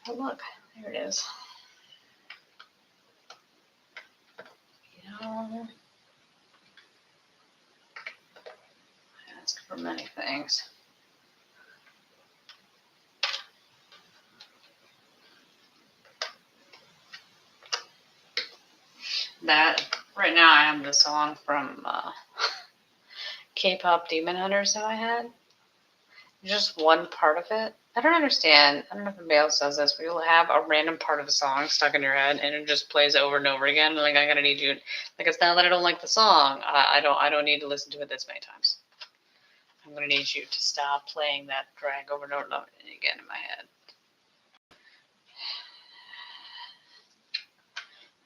But look, there it is. I ask for many things. That right now I have the song from K-pop Demon Hunters that I had. Just one part of it. I don't understand. I don't know if anybody else does this, but you'll have a random part of a song stuck in your head and it just plays over and over again. Like I gotta need you. Like it's not that I don't like the song. I don't need to listen to it this many times. I'm gonna need you to stop playing that drag over and over and over again in my head.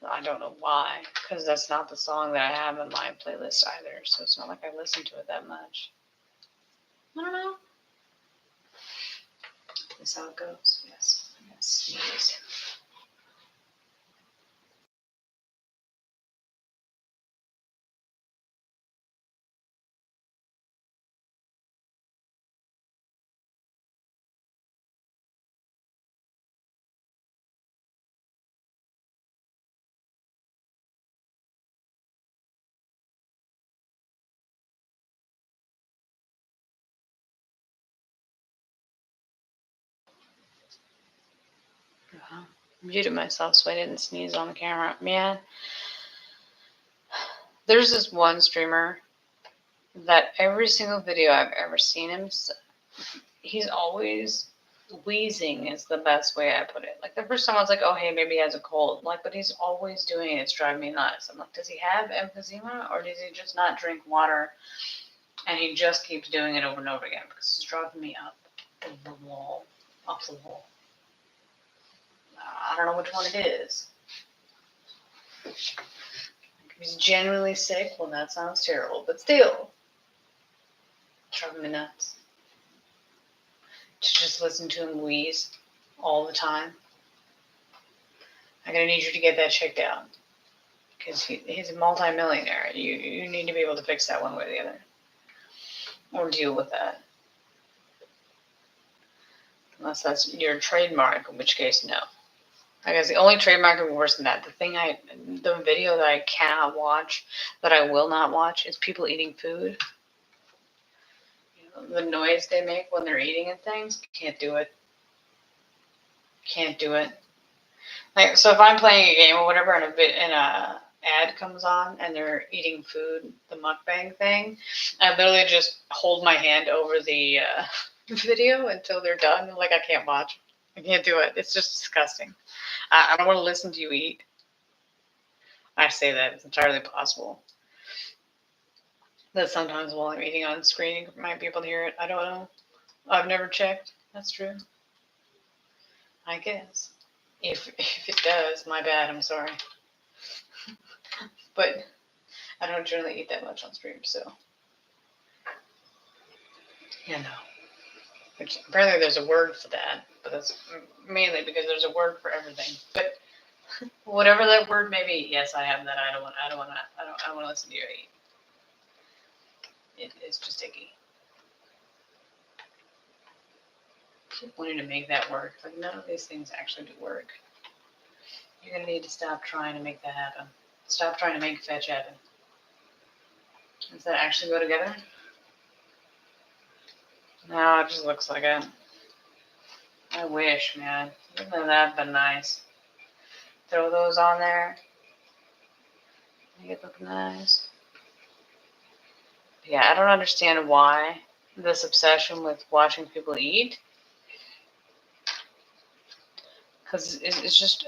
I don't know why, because that's not the song that I have in my playlist either. So it's not like I listen to it that much. I don't know. Is this how it goes? Yes. Sneeze. muted myself so I didn't sneeze on the camera. Man, there's this one streamer that every single video I've ever seen him, he's always wheezing is the best way I put it. Like the first time I was like, oh hey, maybe he has a cold. Like, but he's always doing it. It's driving me nuts. I'm like, does he have emphysema or does he just not drink water? And he just keeps doing it over and over again because it's driving me up the wall, off the wall. I don't know which one it is. If he's genuinely sick, well, that sounds terrible, but still, it's driving me nuts. To just listen to him wheeze all the time. I'm gonna need you to get that checked out because he's a multi-millionaire. You need to be able to fix that one way or the other, or deal with that. Unless that's your trademark, in which case, no. I guess the only trademark would be worse than that. The video that I cannot watch, that I will not watch, is people eating food. The noise they make when they're eating and things, can't do it. Can't do it. Like, so if I'm playing a game or whatever and a ad comes on and they're eating food, the mukbang thing, I literally just hold my hand over the video until they're done. Like, I can't watch. I can't do it. It's just disgusting. I don't want to listen to you eat. I say that. It's entirely possible. That sometimes while I'm eating on screen, you might be able to hear it. I don't know. I've never checked. That's true. I guess. If it does, my bad. I'm sorry. But I don't generally eat that much on stream, so. Yeah, no. Which apparently there's a word for that, but that's mainly because there's a word for everything. But whatever that word may be, yes, I have that. I don't want to listen to you eat. It's just icky. I keep wanting to make that work, but none of these things actually do work. You're gonna need to stop trying to make that happen. Stop trying to make fetch happen. Does that actually go together? No, it just looks like it. I wish, man. Wouldn't that been nice? Throw those on there. Make it look nice. Yeah, I don't understand why this obsession with watching people eat. Because it's just...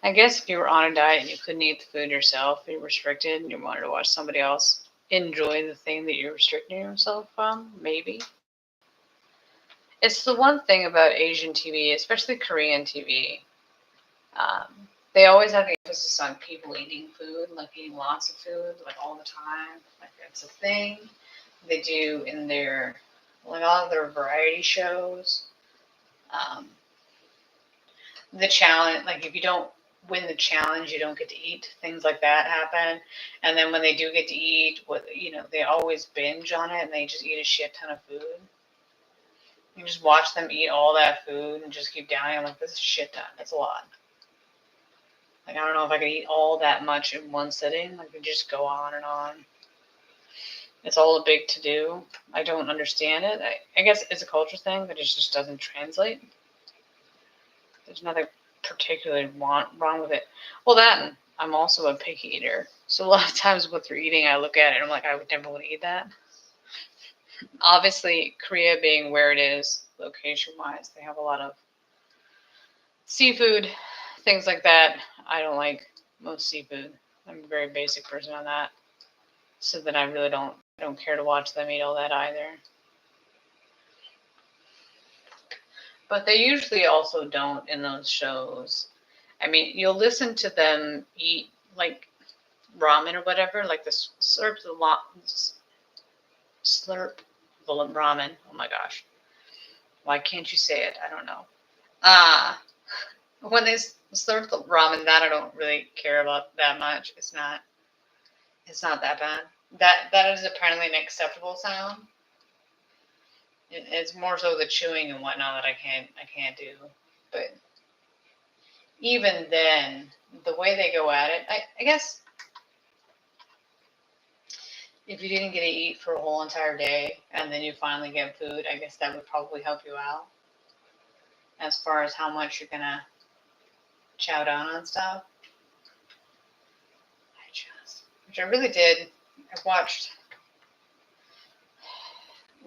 I guess if you were on a diet and you couldn't eat the food yourself, you're restricted, and you wanted to watch somebody else enjoy the thing that you're restricting yourself from, maybe. It's the one thing about Asian TV, especially Korean TV. They always have the emphasis on people eating food, like eating lots of food, like all the time. Like it's a thing they do in their, like all of their variety shows. The challenge, like if you don't win the challenge, you don't get to eat. Things like that happen. And then when they do get to eat, they always binge on it and they just eat a shit ton of food. You just watch them eat all that food and just keep downing. I'm like, this is a shit ton. That's a lot. Like, I don't know if I could eat all that much in one sitting. Like, you just go on and on. It's all a big to-do. I don't understand it. I guess it's a culture thing, but it just doesn't translate. There's nothing particularly wrong with it. Well, that, I'm also a picky eater. So a lot of times what they're eating, I look at it and I'm like, I would never want to eat that. Obviously, Korea being where it is, location-wise, they have a lot of seafood, things like that. I don't like most seafood. I'm a very basic person on that. So then I really don't care to watch them eat all that either. But they usually also don't in those shows. I mean, you'll listen to them eat like ramen or whatever, like the slurp ramen. Oh my gosh. Why can't you say it? I don't know. When they slurp the ramen, that I don't really care about that much. It's not that bad. That is apparently an acceptable sound. It's more so the chewing and whatnot that I can't do. But even then, the way they go at it, I guess if you didn't get to eat for a whole entire day and then you finally get food, I guess that would probably help you out. as far as how much you're gonna chow down on stuff. Which I really did. I watched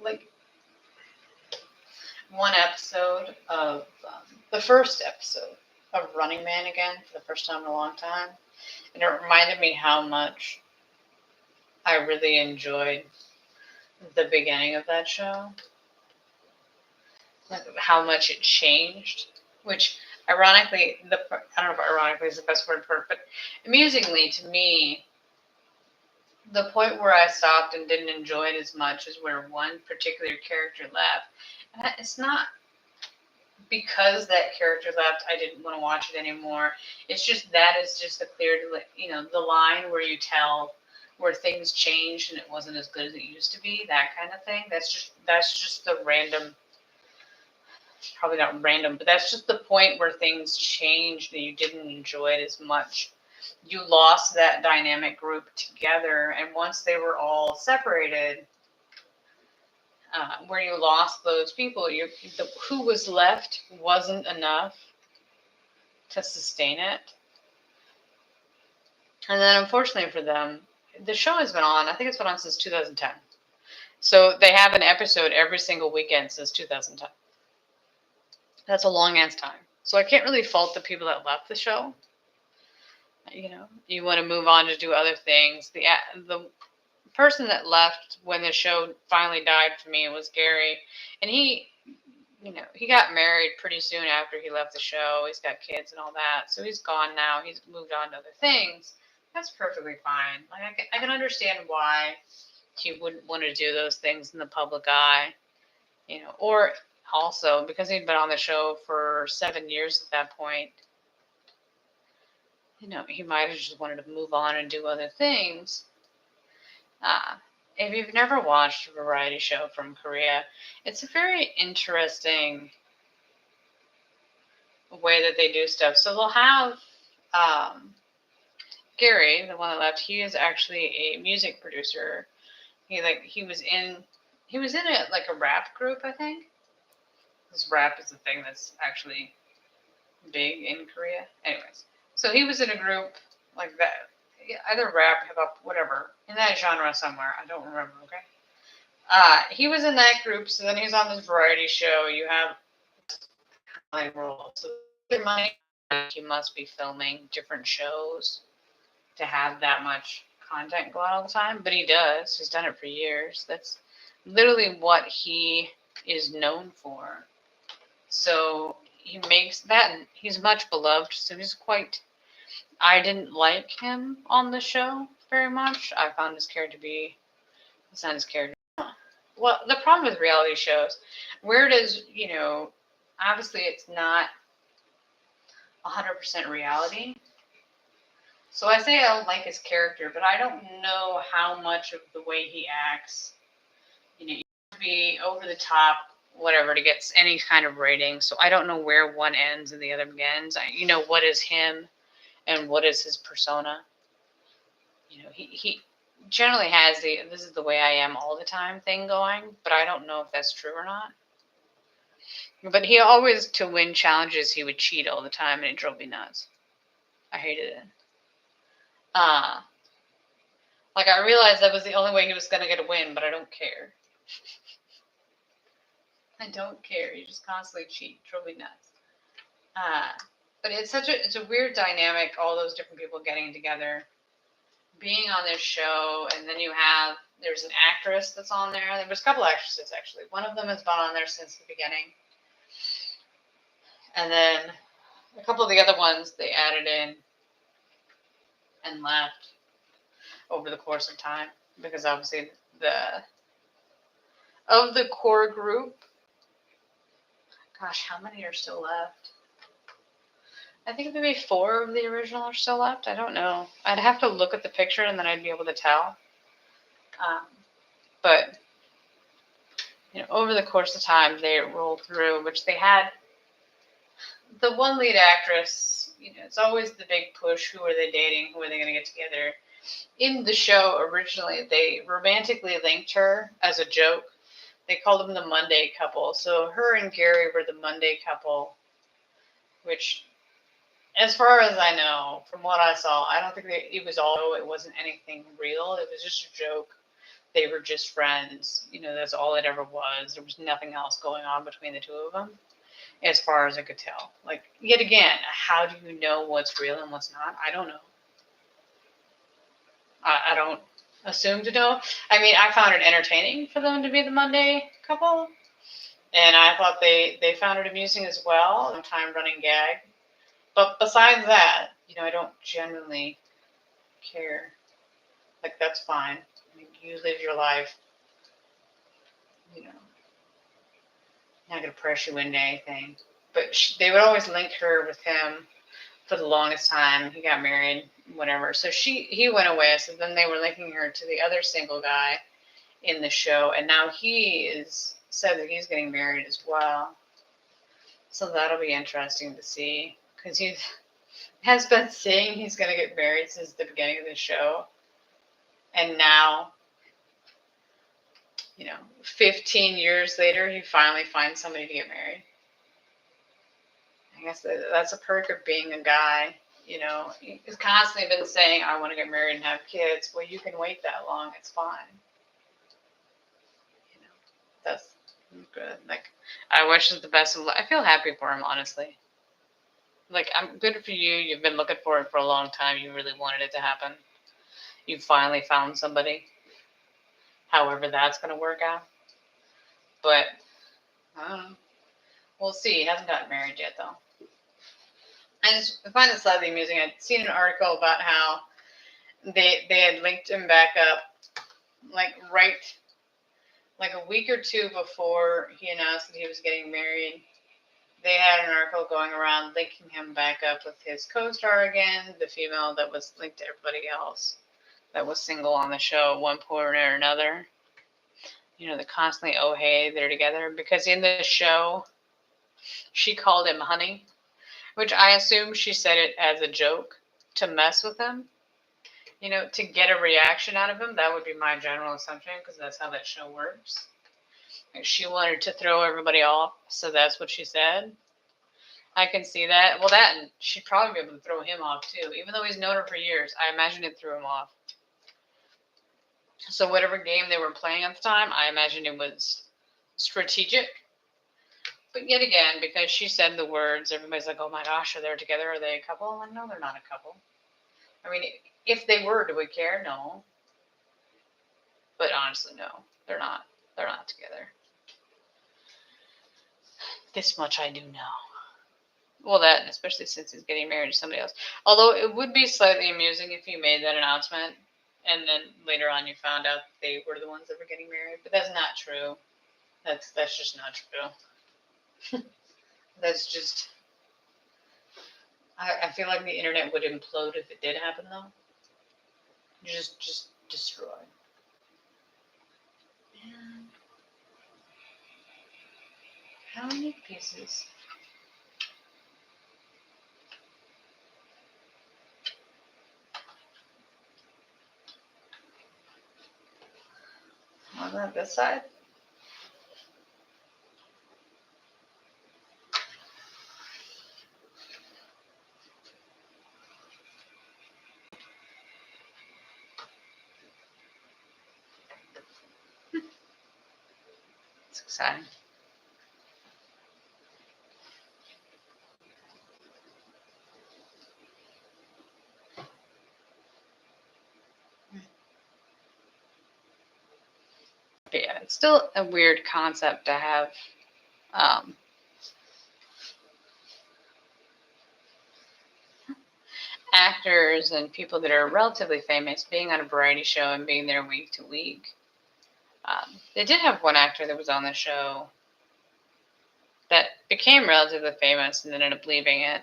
like one episode of the first episode of Running Man again for the first time in a long time, and it reminded me how much I really enjoyed the beginning of that show, like how much it changed. Which, ironically, I don't know if ironically is the best word for it, but amusingly to me, the point where I stopped and didn't enjoy it as much is where one particular character left. And it's not because that character left, I didn't want to watch it anymore. It's just that is just the clear, the line where you tell where things changed and it wasn't as good as it used to be, that kind of thing. That's just the random, probably not random, but that's just the point where things changed and you didn't enjoy it as much. You lost that dynamic group together, and once they were all separated, where you lost those people, who was left wasn't enough to sustain it. And then, unfortunately for them, the show has been on. I think it's been on since 2010. So they have an episode every single weekend since 2010. That's a long ass time. So I can't really fault the people that left the show. You want to move on to do other things. The person that left when the show finally died for me was Gary, and he got married pretty soon after he left the show. He's got kids and all that, so he's gone now. He's moved on to other things. That's perfectly fine. Like I can understand why he wouldn't want to do those things in the public eye, or also because he'd been on the show for 7 years at that point. He might have just wanted to move on and do other things. If you've never watched a variety show from Korea, it's a very interesting way that they do stuff. So they'll have Gary, the one that left. He is actually a music producer. He was in a rap group, I think. This rap is the thing that's actually big in Korea. Anyways, so he was in a group like that. Either rap, hip hop, whatever, in that genre somewhere. I don't remember, okay? He was in that group, so then he's on this variety show. You have like roles. So you must be filming different shows to have that much content go out all the time. But he does. He's done it for years. That's literally what he is known for. So he makes that, and he's much beloved. So I didn't like him on the show very much. I found his character to be, it's not his character. Well, the problem with reality shows, where it is, obviously it's not 100% reality. So I say I don't like his character, but I don't know how much of the way he acts, you have to be over the top, whatever, to get any kind of rating. So I don't know where one ends and the other begins. What is him and what is his persona? He generally has this is the way I am all the time thing going, but I don't know if that's true or not. But he always, to win challenges, he would cheat all the time, and it drove me nuts. I hated it. I realized that was the only way he was going to get a win, but I don't care. I don't care. You just constantly cheat. It drove me nuts. But it's a weird dynamic, all those different people getting together, being on this show, and then there's an actress that's on there. There was a couple actresses, actually. One of them has been on there since the beginning. And then a couple of the other ones they added in and left over the course of time. Because obviously of the core group, gosh, how many are still left? I think maybe 4 of the original are still left. I don't know. I'd have to look at the picture and then I'd be able to tell. But over the course of time, they rolled through, which they had the one lead actress. It's always the big push. Who are they dating? Who are they going to get together? In the show originally, they romantically linked her as a joke They called them the Monday couple. So her and Gary were the Monday couple, which, as far as I know, from what I saw, I don't think it wasn't anything real. It was just a joke. They were just friends. That's all it ever was. There was nothing else going on between the two of them, as far as I could tell. Like, yet again, how do you know what's real and what's not? I don't know. I don't assume to know. I mean, I found it entertaining for them to be the Monday couple, and I thought they found it amusing as well. Time running gag. But besides that, I don't genuinely care. Like, that's fine. I mean, you live your life. Not gonna press you into anything. But they would always link her with him for the longest time. He got married, whatever. So he went away. So then they were linking her to the other single guy in the show, and now he is said that he's getting married as well. So that'll be interesting to see, because he has been saying he's going to get married since the beginning of the show, and now, 15 years later, he finally finds somebody to get married. I guess that's a perk of being a guy. He's constantly been saying, I want to get married and have kids. Well, you can wait that long. It's fine. That's good. Like, I wish him the best of luck. I feel happy for him, honestly. Like, I'm good for you. You've been looking for it for a long time. You really wanted it to happen. You finally found somebody. However that's going to work out. But, I don't know. We'll see. He hasn't gotten married yet, though. I find it slightly amusing. I'd seen an article about how they had linked him back up, like a week or two before he announced that he was getting married. They had an article going around linking him back up with his co-star again, the female that was linked to everybody else that was single on the show at one point or another. They constantly, oh, hey, they're together. Because in the show, she called him honey, which I assume she said it as a joke to mess with him. To get a reaction out of him. That would be my general assumption, because that's how that show works. She wanted to throw everybody off, so that's what she said. I can see that. Well, and she'd probably be able to throw him off too. Even though he's known her for years, I imagine it threw him off. So whatever game they were playing at the time, I imagine it was strategic. But yet again, because she said the words, everybody's like, oh my gosh, are they together? Are they a couple? I'm like, no, they're not a couple. I mean, if they were, do we care? No. But honestly, no, they're not. They're not together. This much I do know. Well, that, and especially since he's getting married to somebody else. Although it would be slightly amusing if you made that announcement and then later on you found out they were the ones that were getting married. But that's not true. That's just not true. That's just... I feel like the internet would implode if it did happen, though. Just destroy. Man. How many pieces? On that this side? It's exciting. But yeah, it's still a weird concept to have actors and people that are relatively famous being on a variety show and being there week to week. They did have one actor that was on the show that became relatively famous and then ended up leaving it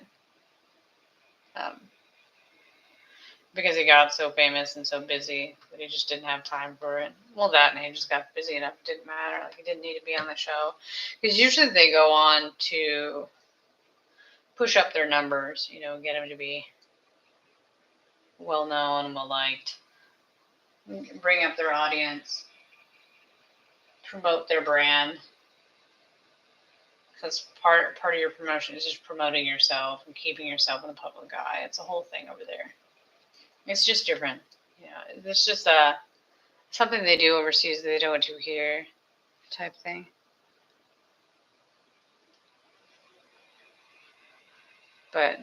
because he got so famous and so busy that he just didn't have time for it. Well, that, and he just got busy enough, it didn't matter. Like, he didn't need to be on the show. Because usually they go on to push up their numbers, get them to be well-known, well-liked, bring up their audience. promote their brand. Because part of your promotion is just promoting yourself and keeping yourself in the public eye. It's a whole thing over there. It's just different. It's just something they do overseas that they don't do here, type thing. But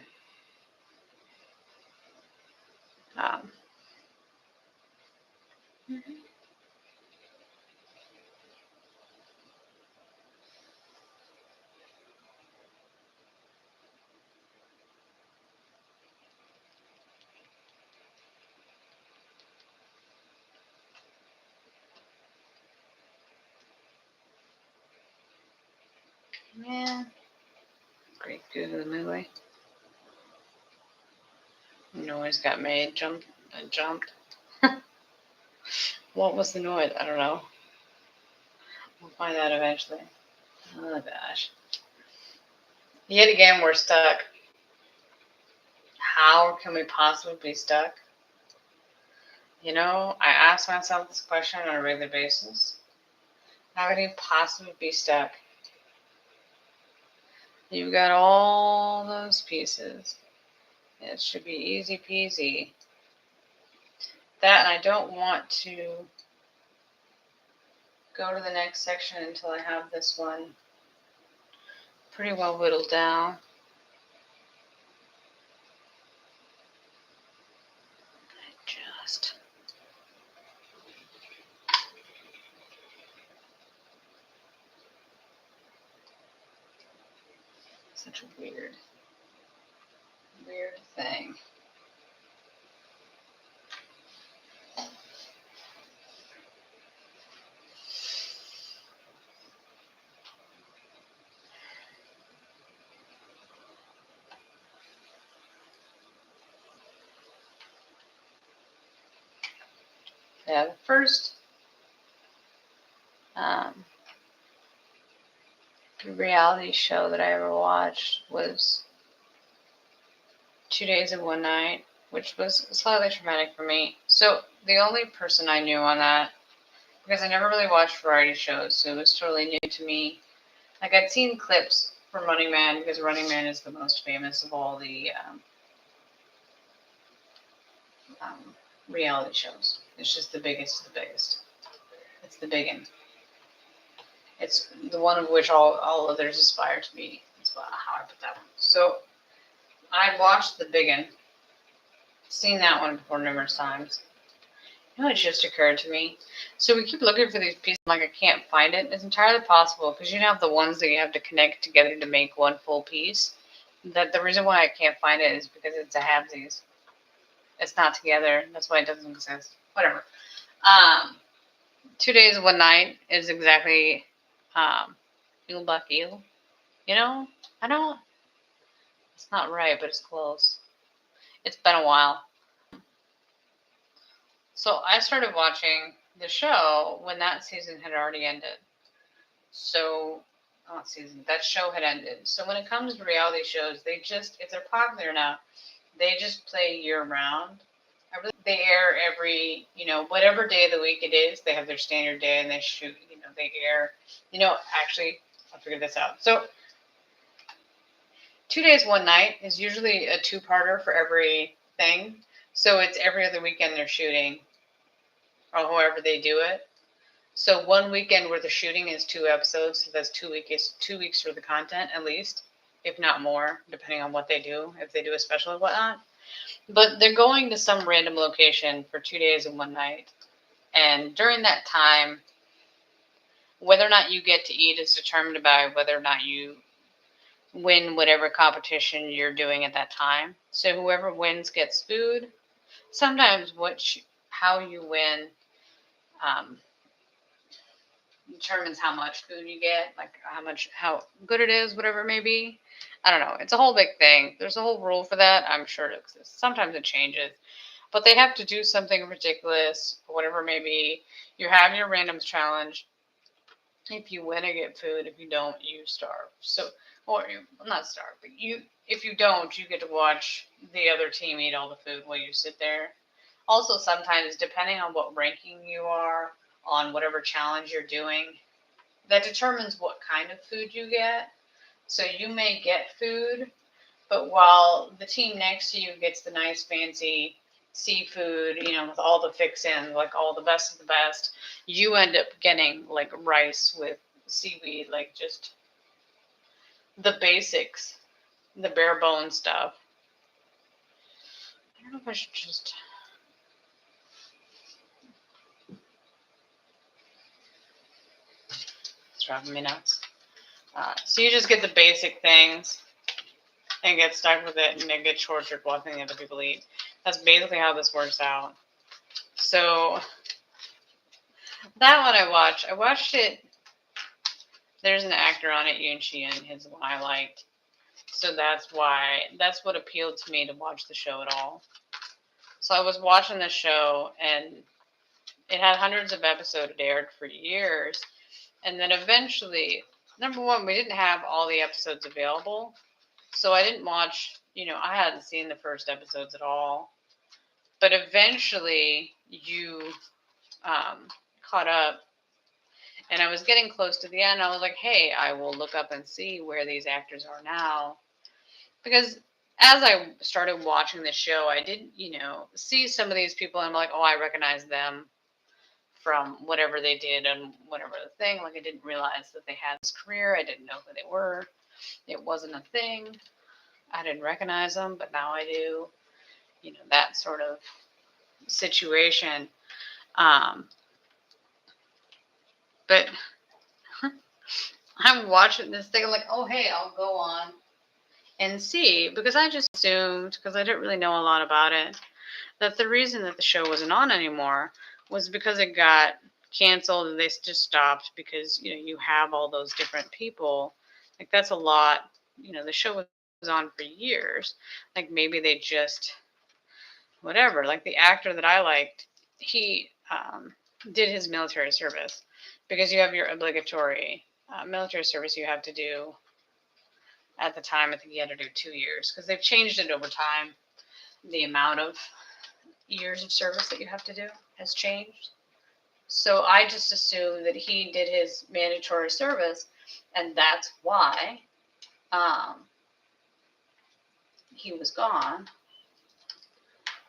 yeah, great good of the movie. Noise got made. Jumped. What was the noise? I don't know. We'll find out eventually. Oh gosh. Yet again, we're stuck. How can we possibly be stuck? I ask myself this question on a regular basis. How can you possibly be stuck? You've got all those pieces. It should be easy peasy. That, and I don't want to go to the next section until I have this one pretty well whittled down. Such a weird thing. Yeah, the first reality show that I ever watched was 2 Days and One Night, which was slightly traumatic for me. So the only person I knew on that, because I never really watched variety shows, so it was totally new to me. Like, I'd seen clips from Running Man, because Running Man is the most famous of all the reality shows. It's just the biggest of the biggest. It's the biggin. It's the one of which all others aspire to be. That's how I put that one. So I watched the biggin, seen that one before numerous times. It just occurred to me. So we keep looking for these pieces, like I can't find it. It's entirely possible, because you have the ones that you have to connect together to make one full piece. That the reason why I can't find it is because it's a halvesies. It's not together. That's why it doesn't exist. Whatever. 2 Days, One Night is exactly feel by feel. I don't. It's not right, but it's close. It's been a while. So I started watching the show when that season had already ended. So, that show had ended. So when it comes to reality shows, if they're popular now, they just play year round. They air every, whatever day of the week it is, they have their standard day and they shoot, they air, actually, I'll figure this out. So 2 Days, One Night is usually a two-parter for every thing. So it's every other weekend they're shooting, or however they do it. So one weekend where the shooting is 2 episodes, so that's 2 weeks for the content at least, if not more, depending on what they do, if they do a special or whatnot. But they're going to some random location for 2 days and 1 night. And during that time, whether or not you get to eat is determined by whether or not you win whatever competition you're doing at that time. So whoever wins gets food. Sometimes how you win determines how much food you get, like how good it is, whatever it may be. I don't know. It's a whole big thing. There's a whole rule for that. I'm sure it exists. Sometimes it changes. But they have to do something ridiculous, whatever it may be. You have your randoms challenge. If you win, you get food. If you don't, you starve. Not starve, but if you don't, you get to watch the other team eat all the food while you sit there. Also, sometimes, depending on what ranking you are on whatever challenge you're doing, that determines what kind of food you get. So you may get food, but while the team next to you gets the nice fancy seafood, with all the fix-ins, like all the best of the best, you end up getting like rice with seaweed, like just the basics, the bare bones stuff. I don't know if I should just... It's driving me nuts. So you just get the basic things and get stuck with it and then get tortured watching the other people eat. That's basically how this works out. So that one I watched it. There's an actor on it, Yoon Shi-in, his one I liked. So that's what appealed to me to watch the show at all. So I was watching the show, and it had hundreds of episodes. It aired for years. And then eventually, number one, we didn't have all the episodes available. So I didn't watch, I hadn't seen the first episodes at all. But eventually, you caught up. And I was getting close to the end. I was like, hey, I will look up and see where these actors are now. Because as I started watching the show, I did, see some of these people. And I'm like, oh, I recognize them from whatever they did and whatever the thing. Like, I didn't realize that they had this career. I didn't know who they were. It wasn't a thing. I didn't recognize them, but now I do. That sort of situation. But I'm watching this thing. I'm like, oh, hey, I'll go on and see. Because I just assumed, because I didn't really know a lot about it, that the reason that the show wasn't on anymore was because it got canceled and they just stopped because, you have all those different people. Like, that's a lot. The show was on for years. Like, maybe they just, whatever. Like, the actor that I liked, he did his military service. Because you have your obligatory military service you have to do. At the time, I think you had to do 2 years. Because they've changed it over time. The amount of years of service that you have to do has changed. So I just assumed that he did his mandatory service. And that's why he was gone.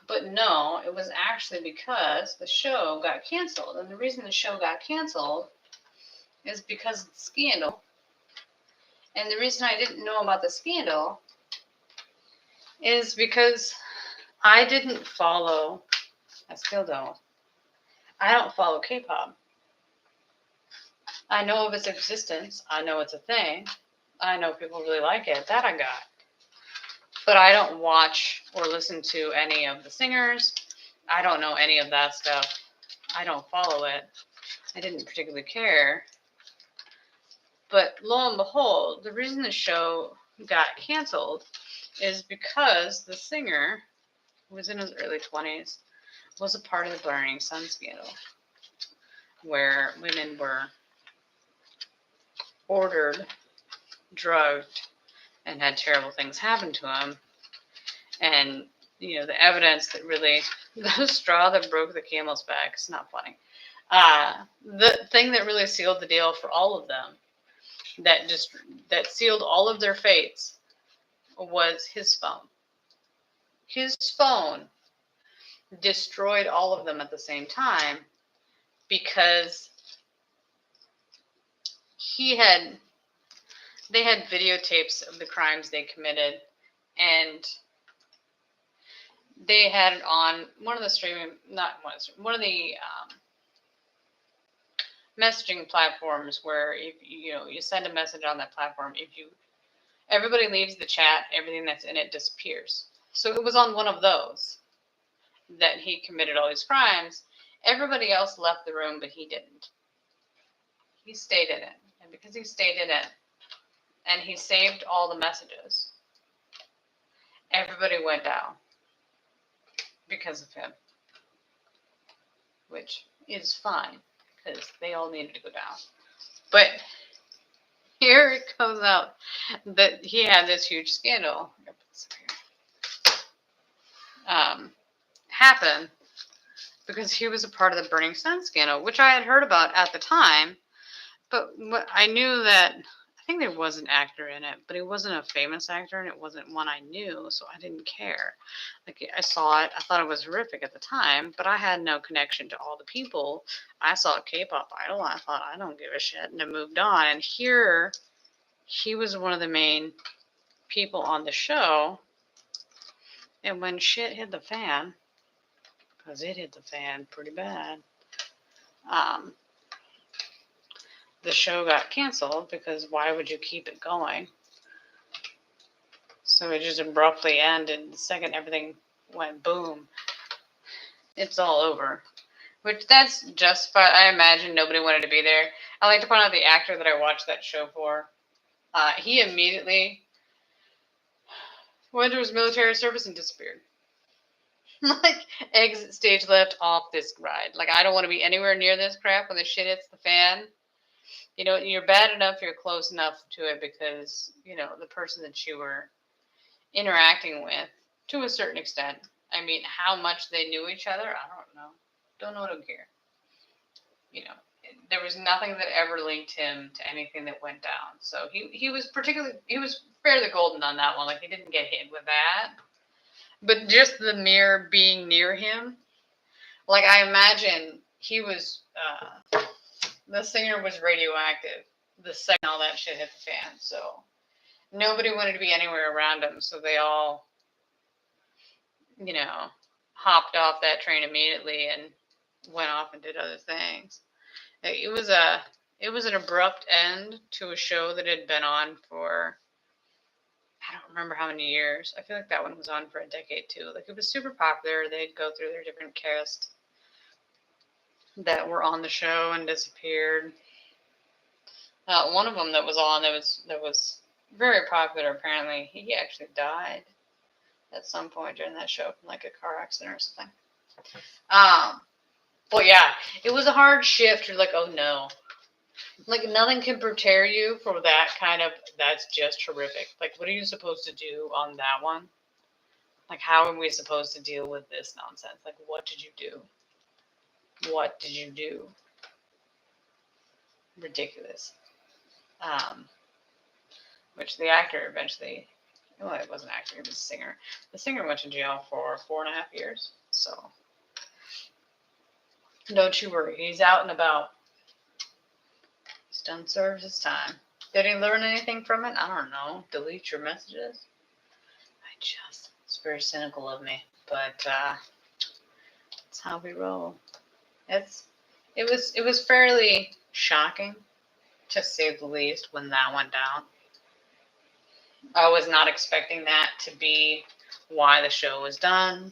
But no, it was actually because the show got canceled. And the reason the show got canceled is because of the scandal. And the reason I didn't know about the scandal is because I didn't follow, I still don't, I don't follow K-pop. I know of its existence. I know it's a thing. I know people really like it. That I got. But I don't watch or listen to any of the singers. I don't know any of that stuff. I don't follow it. I didn't particularly care. But lo and behold, the reason the show got canceled is because the singer, who was in his early 20s, was a part of the Burning Sun scandal, where women were ordered, drugged, and had terrible things happen to them. And, the evidence that really, the straw that broke the camel's back, it's not funny. The thing that really sealed the deal for all of them, that sealed all of their fates, was his phone. His phone destroyed all of them at the same time because they had videotapes of the crimes they committed, and they had it on one of the messaging platforms where if you send a message on that platform, everybody leaves the chat, everything that's in it disappears. So it was on one of those that he committed all these crimes. Everybody else left the room, but he didn't. He stayed in it. And because he stayed in it, and he saved all the messages, everybody went down because of him. Which is fine, because they all needed to go down. But here it comes out that he had this huge scandal happen because he was a part of the Burning Sun scandal, which I had heard about at the time, But I knew that, I think there was an actor in it, but it wasn't a famous actor and it wasn't one I knew, so I didn't care. Like, I saw it, I thought it was horrific at the time, but I had no connection to all the people. I saw K-pop Idol, I thought, I don't give a shit, and I moved on. And here, he was one of the main people on the show, and when shit hit the fan, because it hit the fan pretty bad, the show got canceled, because why would you keep it going? So it just abruptly ended. The second everything went boom, it's all over. Which, that's justified. I imagine nobody wanted to be there. I like to point out the actor that I watched that show for. He immediately went to his military service and disappeared. Like, exit stage left off this ride. Like, I don't want to be anywhere near this crap when the shit hits the fan. You know, you're bad enough, you're close enough to it because, you know, the person that you were interacting with, to a certain extent. I mean, how much they knew each other, I don't know. Don't care. You know, there was nothing that ever linked him to anything that went down. So he was fairly golden on that one. Like, he didn't get hit with that. But just the mere being near him, like, I imagine he was, the singer was radioactive the second all that shit hit the fan. So nobody wanted to be anywhere around him. So they all, you know, hopped off that train immediately and went off and did other things. It was an abrupt end to a show that had been on for, I don't remember how many years. I feel like that one was on for a decade too. Like, it was super popular. They'd go through their different cast that were on the show and disappeared. One of them that was on that was very popular, apparently, he actually died at some point during that show from like a car accident or something. But yeah, it was a hard shift. You're like, oh no. Like, nothing can prepare you for that kind of, that's just horrific. Like, what are you supposed to do on that one? Like, how are we supposed to deal with this nonsense? Like, what did you do? What did you do? Ridiculous. Which the actor eventually, well, it wasn't an actor, it was a singer. The singer went to jail for 4.5 years. So don't you worry, he's out and about. He's done served his time. Did he learn anything from it? I don't know. Delete your messages? It's very cynical of me, but that's how we roll. It was fairly shocking, to say the least, when that went down. I was not expecting that to be why the show was done.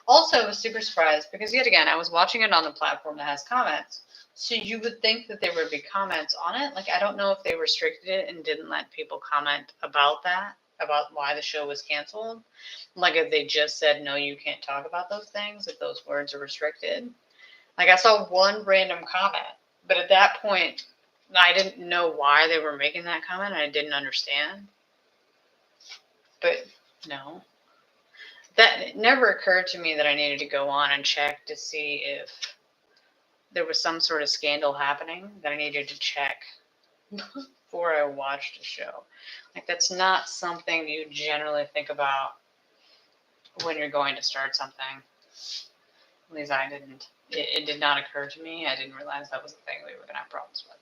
Also, I was super surprised because, yet again, I was watching it on the platform that has comments. So you would think that there would be comments on it. Like, I don't know if they restricted it and didn't let people comment about that, about why the show was canceled. Like, if they just said, no, you can't talk about those things, if those words are restricted. Like, I saw one random comment, but at that point, I didn't know why they were making that comment. I didn't understand. But no. That never occurred to me that I needed to go on and check to see if there was some sort of scandal happening that I needed to check before I watched a show. Like, that's not something you generally think about when you're going to start something. At least I didn't. It did not occur to me. I didn't realize that was a thing we were going to have problems with.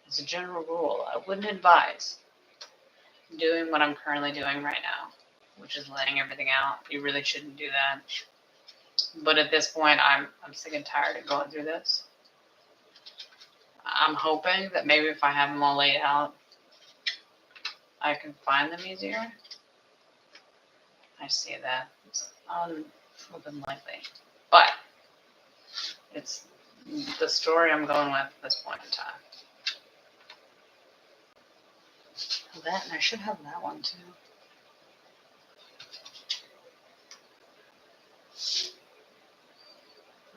As a general rule, I wouldn't advise doing what I'm currently doing right now, which is letting everything out. You really shouldn't do that. But at this point, I'm sick and tired of going through this. I'm hoping that maybe if I have them all laid out, I can find them easier. I see that. It's unflippin' likely. But it's the story I'm going with at this point in time. That, and I should have that one too.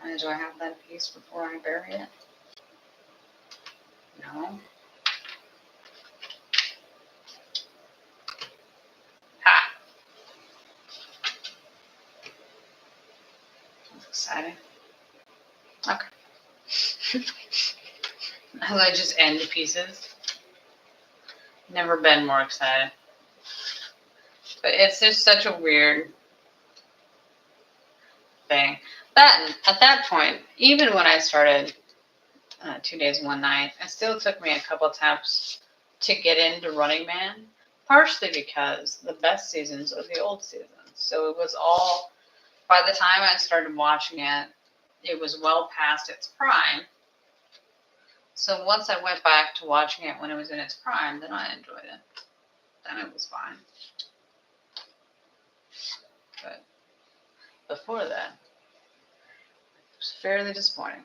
And do I have that piece before I bury it? No. Ha! That's exciting. Okay. As I just end pieces. Never been more excited. But it's just such a weird thing. That at that point, even when I started 2 days, 1 night, it still took me a couple attempts to get into Running Man, partially because the best seasons are the old seasons. So it was all, by the time I started watching it, it was well past its prime. So once I went back to watching it when it was in its prime, then I enjoyed it. Then it was fine. But before that, it was fairly disappointing.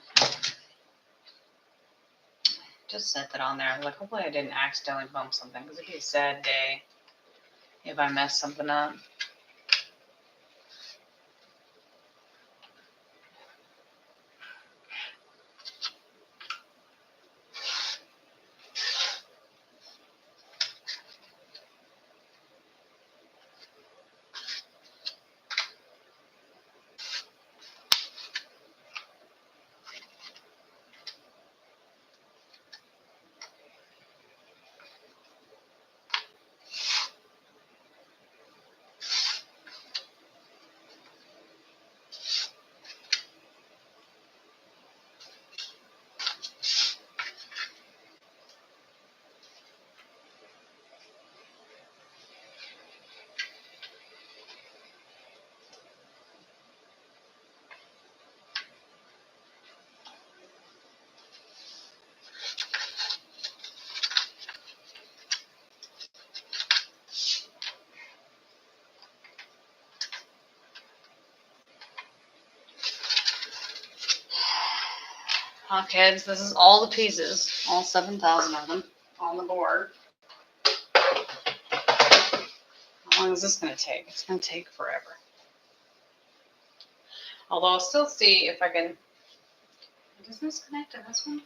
Just set that on there. Like, hopefully I didn't accidentally bump something, because it'd be a sad day if I messed something up. Kids, this is all the pieces, all 7,000 of them on the board. How long is this going to take? It's going to take forever. Although I'll still see if I can. Does this connect to this one?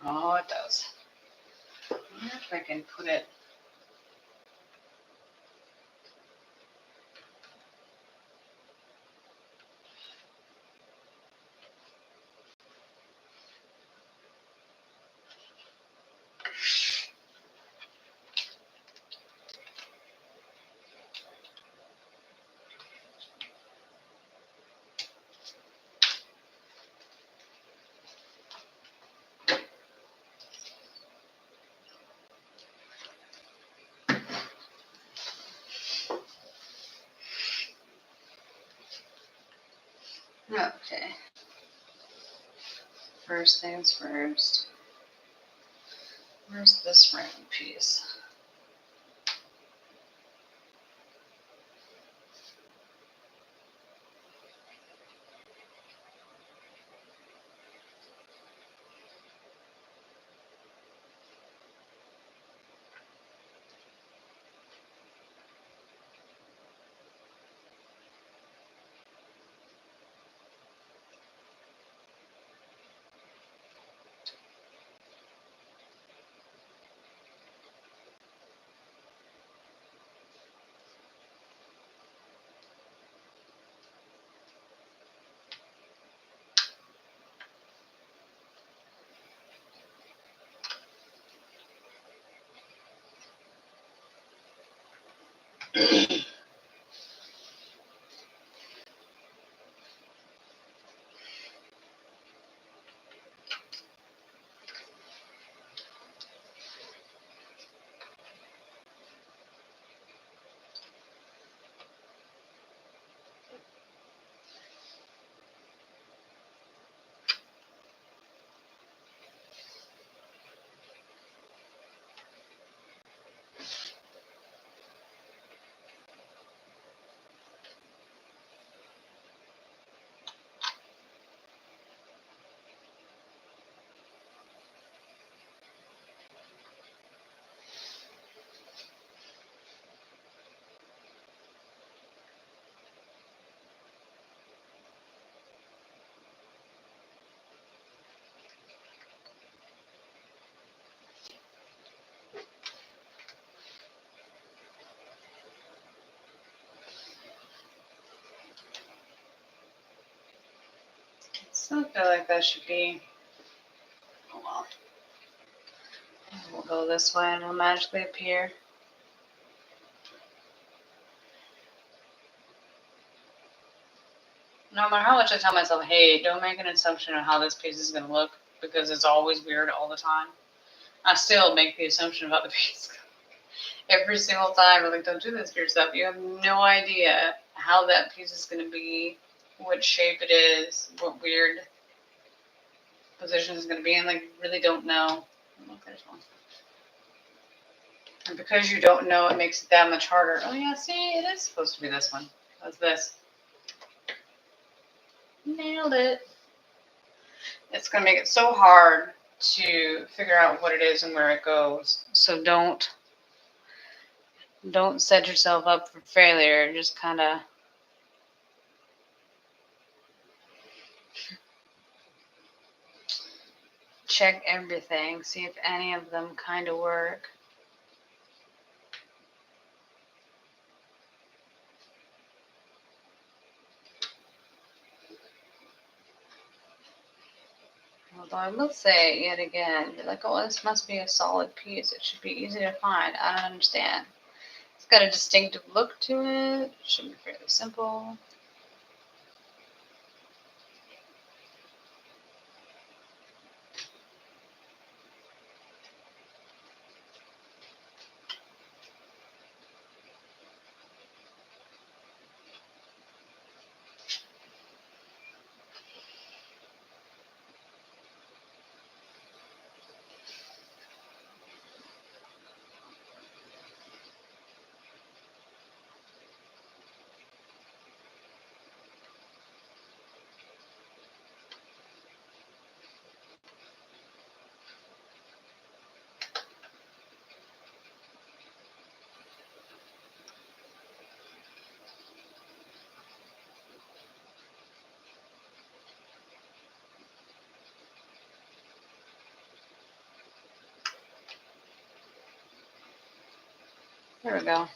Oh, it does. I wonder if I can put it. Okay. First things first. Where's this random piece? I still feel like that should be We'll go this way and it'll magically appear. No matter how much I tell myself, hey, don't make an assumption on how this piece is going to look, because it's always weird all the time, I still make the assumption about the piece. Every single time, I'm like, don't do this to yourself. You have no idea how that piece is going to be, what shape it is, what weird position it's going to be in. Like, really don't know. Look, there's one. And because you don't know, it makes it that much harder. Oh, yeah, see, it is supposed to be this one. That's this. Nailed it. It's going to make it so hard to figure out what it is and where it goes. So don't set yourself up for failure. Just kind of check everything. See if any of them kind of work. Although I will say yet again, you're like, oh, this must be a solid piece. It should be easy to find. I don't understand. It's got a distinctive look to it. It should be fairly simple. There we go.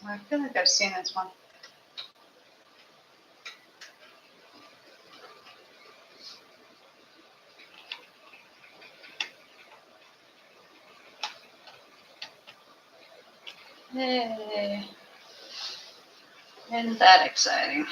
I feel like I've seen this one. Yay. Isn't that exciting?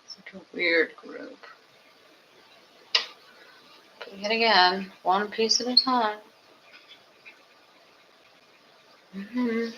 It's like a weird group. Doing it again, one piece at a time. Mm-hmm.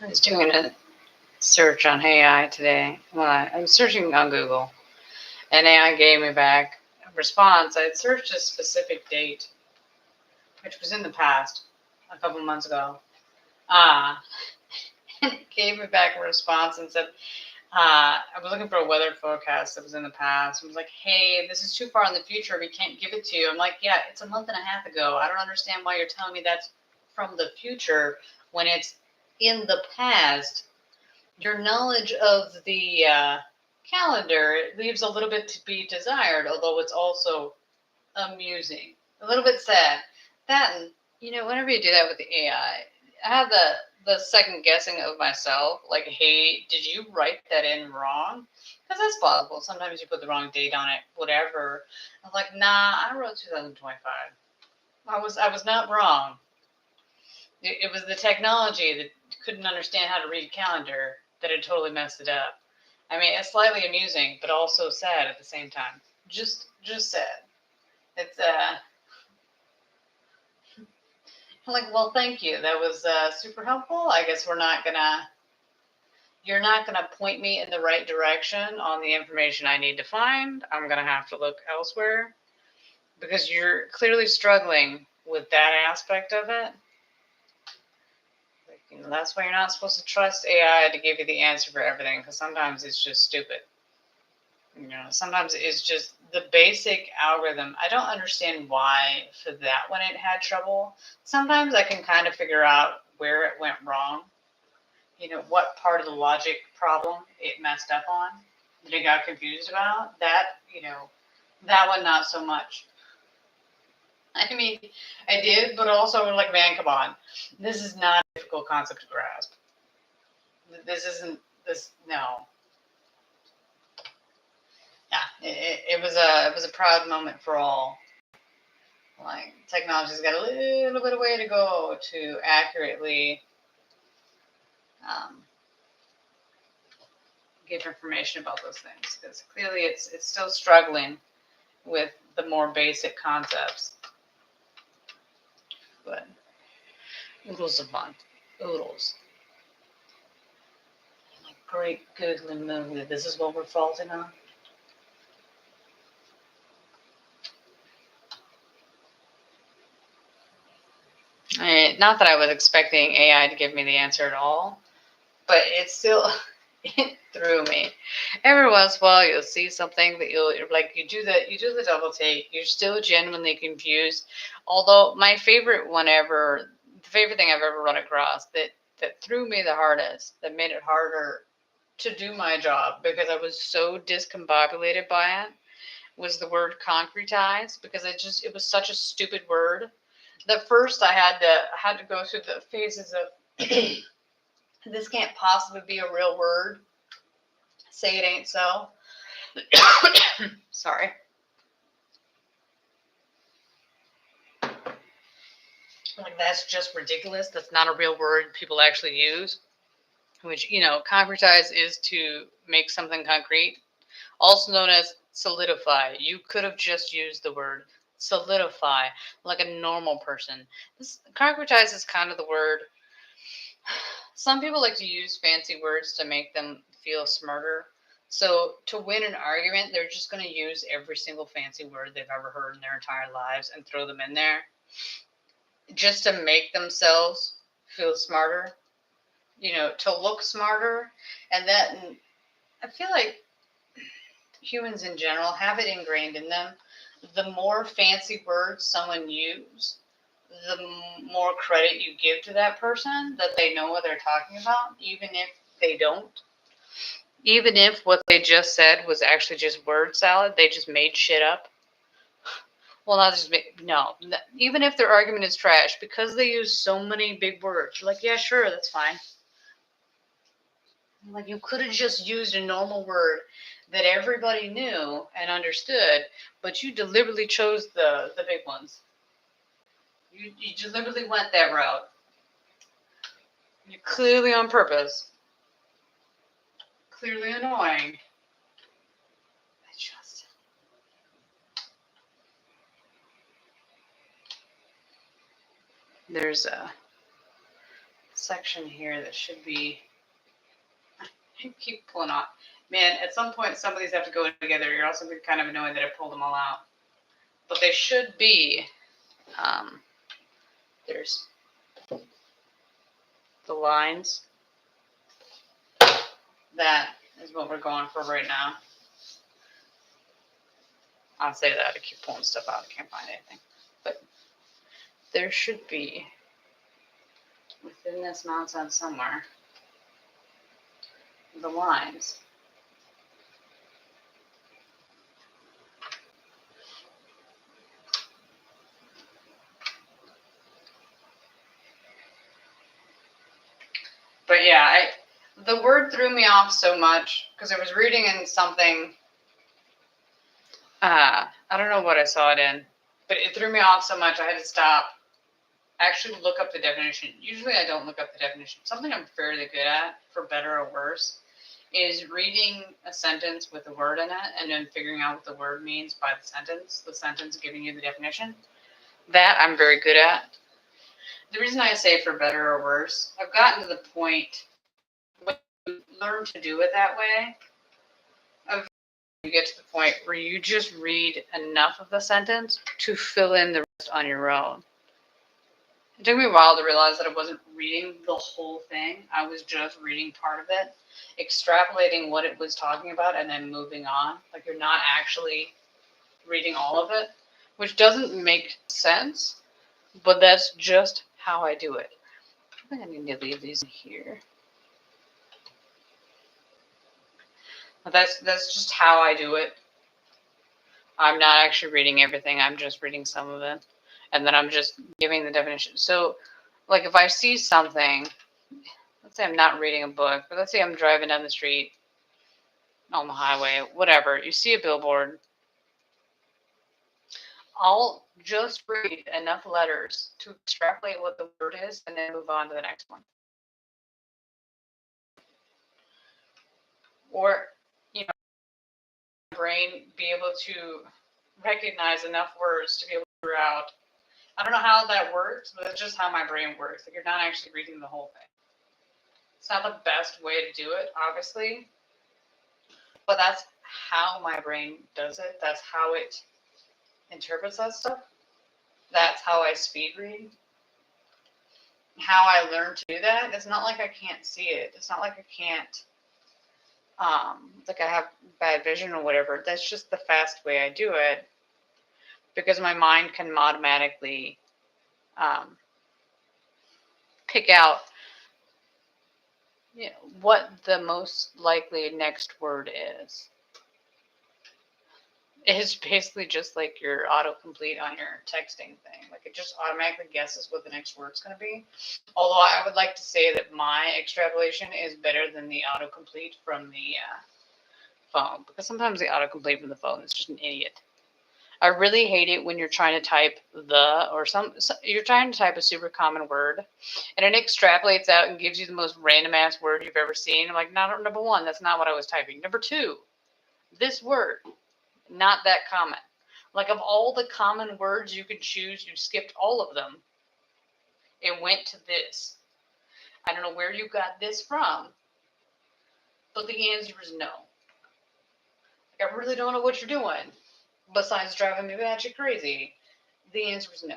I was doing a search on AI today. Well, I was searching on Google, and AI gave me back a response. I had searched a specific date, which was in the past, a couple months ago. And it gave me back a response and said, I was looking for a weather forecast that was in the past. It was like, hey, this is too far in the future. We can't give it to you. I'm like, yeah, it's a month and a half ago. I don't understand why you're telling me that's from the future when it's in the past. Your knowledge of the calendar leaves a little bit to be desired, although it's also amusing, a little bit sad. That, and whenever you do that with the AI, I have the second guessing of myself, like, hey, did you write that in wrong? Because that's possible. Sometimes you put the wrong date on it, whatever. I was like, nah, I wrote 2025. I was not wrong. It was the technology that couldn't understand how to read a calendar that had totally messed it up. I mean, it's slightly amusing, but also sad at the same time. Just sad. It's I'm like, well, thank you. That was super helpful. I guess you're not gonna point me in the right direction on the information I need to find. I'm gonna have to look elsewhere because you're clearly struggling with that aspect of it. Like, that's why you're not supposed to trust AI to give you the answer for everything, because sometimes it's just stupid. Sometimes it's just the basic algorithm. I don't understand why for that one it had trouble. Sometimes I can kind of figure out where it went wrong. What part of the logic problem it messed up on that it got confused about. That one not so much. I mean, I did, but also like, man, come on. This is not a difficult concept to grasp. This isn't this, no. Yeah, it was a proud moment for all. Like, technology's got a little bit of way to go to accurately give information about those things, because clearly it's still struggling with the more basic concepts. But oodles of fun, oodles. Like, great googly moogly. This is what we're faulting on. Not that I was expecting AI to give me the answer at all, but it still it threw me. Every once in a while, you'll see something that you do the double take. You're still genuinely confused. Although my favorite the favorite thing I've ever run across that threw me the hardest, that made it harder to do my job because I was so discombobulated by it, was the word concretize, because it was such a stupid word. That first I had to go through the phases of this can't possibly be a real word. Say it ain't so. Sorry. Like, that's just ridiculous. That's not a real word people actually use. Which, concretize is to make something concrete, also known as solidify. You could have just used the word solidify like a normal person. Concretize is kind of the word. Some people like to use fancy words to make them feel smarter. So to win an argument, they're just going to use every single fancy word they've ever heard in their entire lives and throw them in there just to make themselves feel smarter, to look smarter. And then I feel like humans in general have it ingrained in them. The more fancy words someone uses, the more credit you give to that person, that they know what they're talking about, even if they don't. Even if what they just said was actually just word salad, they just made shit up. Well, not just no. Even if their argument is trash, because they use so many big words, you're like, yeah, sure, that's fine. Like, you could have just used a normal word that everybody knew and understood, but you deliberately chose the big ones. You deliberately went that route. You're clearly on purpose. Clearly annoying. There's section here that should be. I keep pulling off. Man, at some point, some of these have to go together. You're also kind of annoyed that I pulled them all out. But they should be. There's the lines. That is what we're going for right now. I'll say that. I keep pulling stuff out. I can't find anything. But there should be, within this nonsense somewhere, the lines. But yeah, the word threw me off so much because I was reading in something. I don't know what I saw it in, but it threw me off so much I had to stop. Actually, look up the definition. Usually, I don't look up the definition. Something I'm fairly good at, for better or worse, is reading a sentence with a word in it and then figuring out what the word means by the sentence giving you the definition. That I'm very good at. The reason I say for better or worse, I've gotten to the point when you learn to do it that way, you get to the point where you just read enough of the sentence to fill in the rest on your own. It took me a while to realize that I wasn't reading the whole thing. I was just reading part of it, extrapolating what it was talking about, and then moving on. Like, you're not actually reading all of it, which doesn't make sense, but that's just how I do it. I think I need to leave these in here. But that's just how I do it. I'm not actually reading everything. I'm just reading some of it. And then I'm just giving the definition. So, like, if I see something, let's say I'm not reading a book, but let's say I'm driving down the street, on the highway, whatever. You see a billboard. I'll just read enough letters to extrapolate what the word is and then move on to the next one. Or, you know, brain be able to recognize enough words to be able to figure out. I don't know how that works, but it's just how my brain works. Like, you're not actually reading the whole thing. It's not the best way to do it, obviously, but that's how my brain does it. That's how it interprets that stuff. That's how I speed read. How I learned to do that. It's not like I can't see it. It's not like I can't, like I have bad vision or whatever. That's just the fast way I do it, because my mind can automatically pick out, you know, what the most likely next word is. It's basically just like your autocomplete on your texting thing. Like, it just automatically guesses what the next word's going to be. Although I would like to say that my extrapolation is better than the autocomplete from the phone, because sometimes the autocomplete from the phone is just an idiot. I really hate it when you're trying to type you're trying to type a super common word, and it extrapolates out and gives you the most random ass word you've ever seen. I'm like, number one, that's not what I was typing. Number two, this word, not that common. Like, of all the common words you could choose, you skipped all of them and went to this. I don't know where you got this from, but the answer is no. Like, I really don't know what you're doing besides driving me batshit crazy. The answer is no.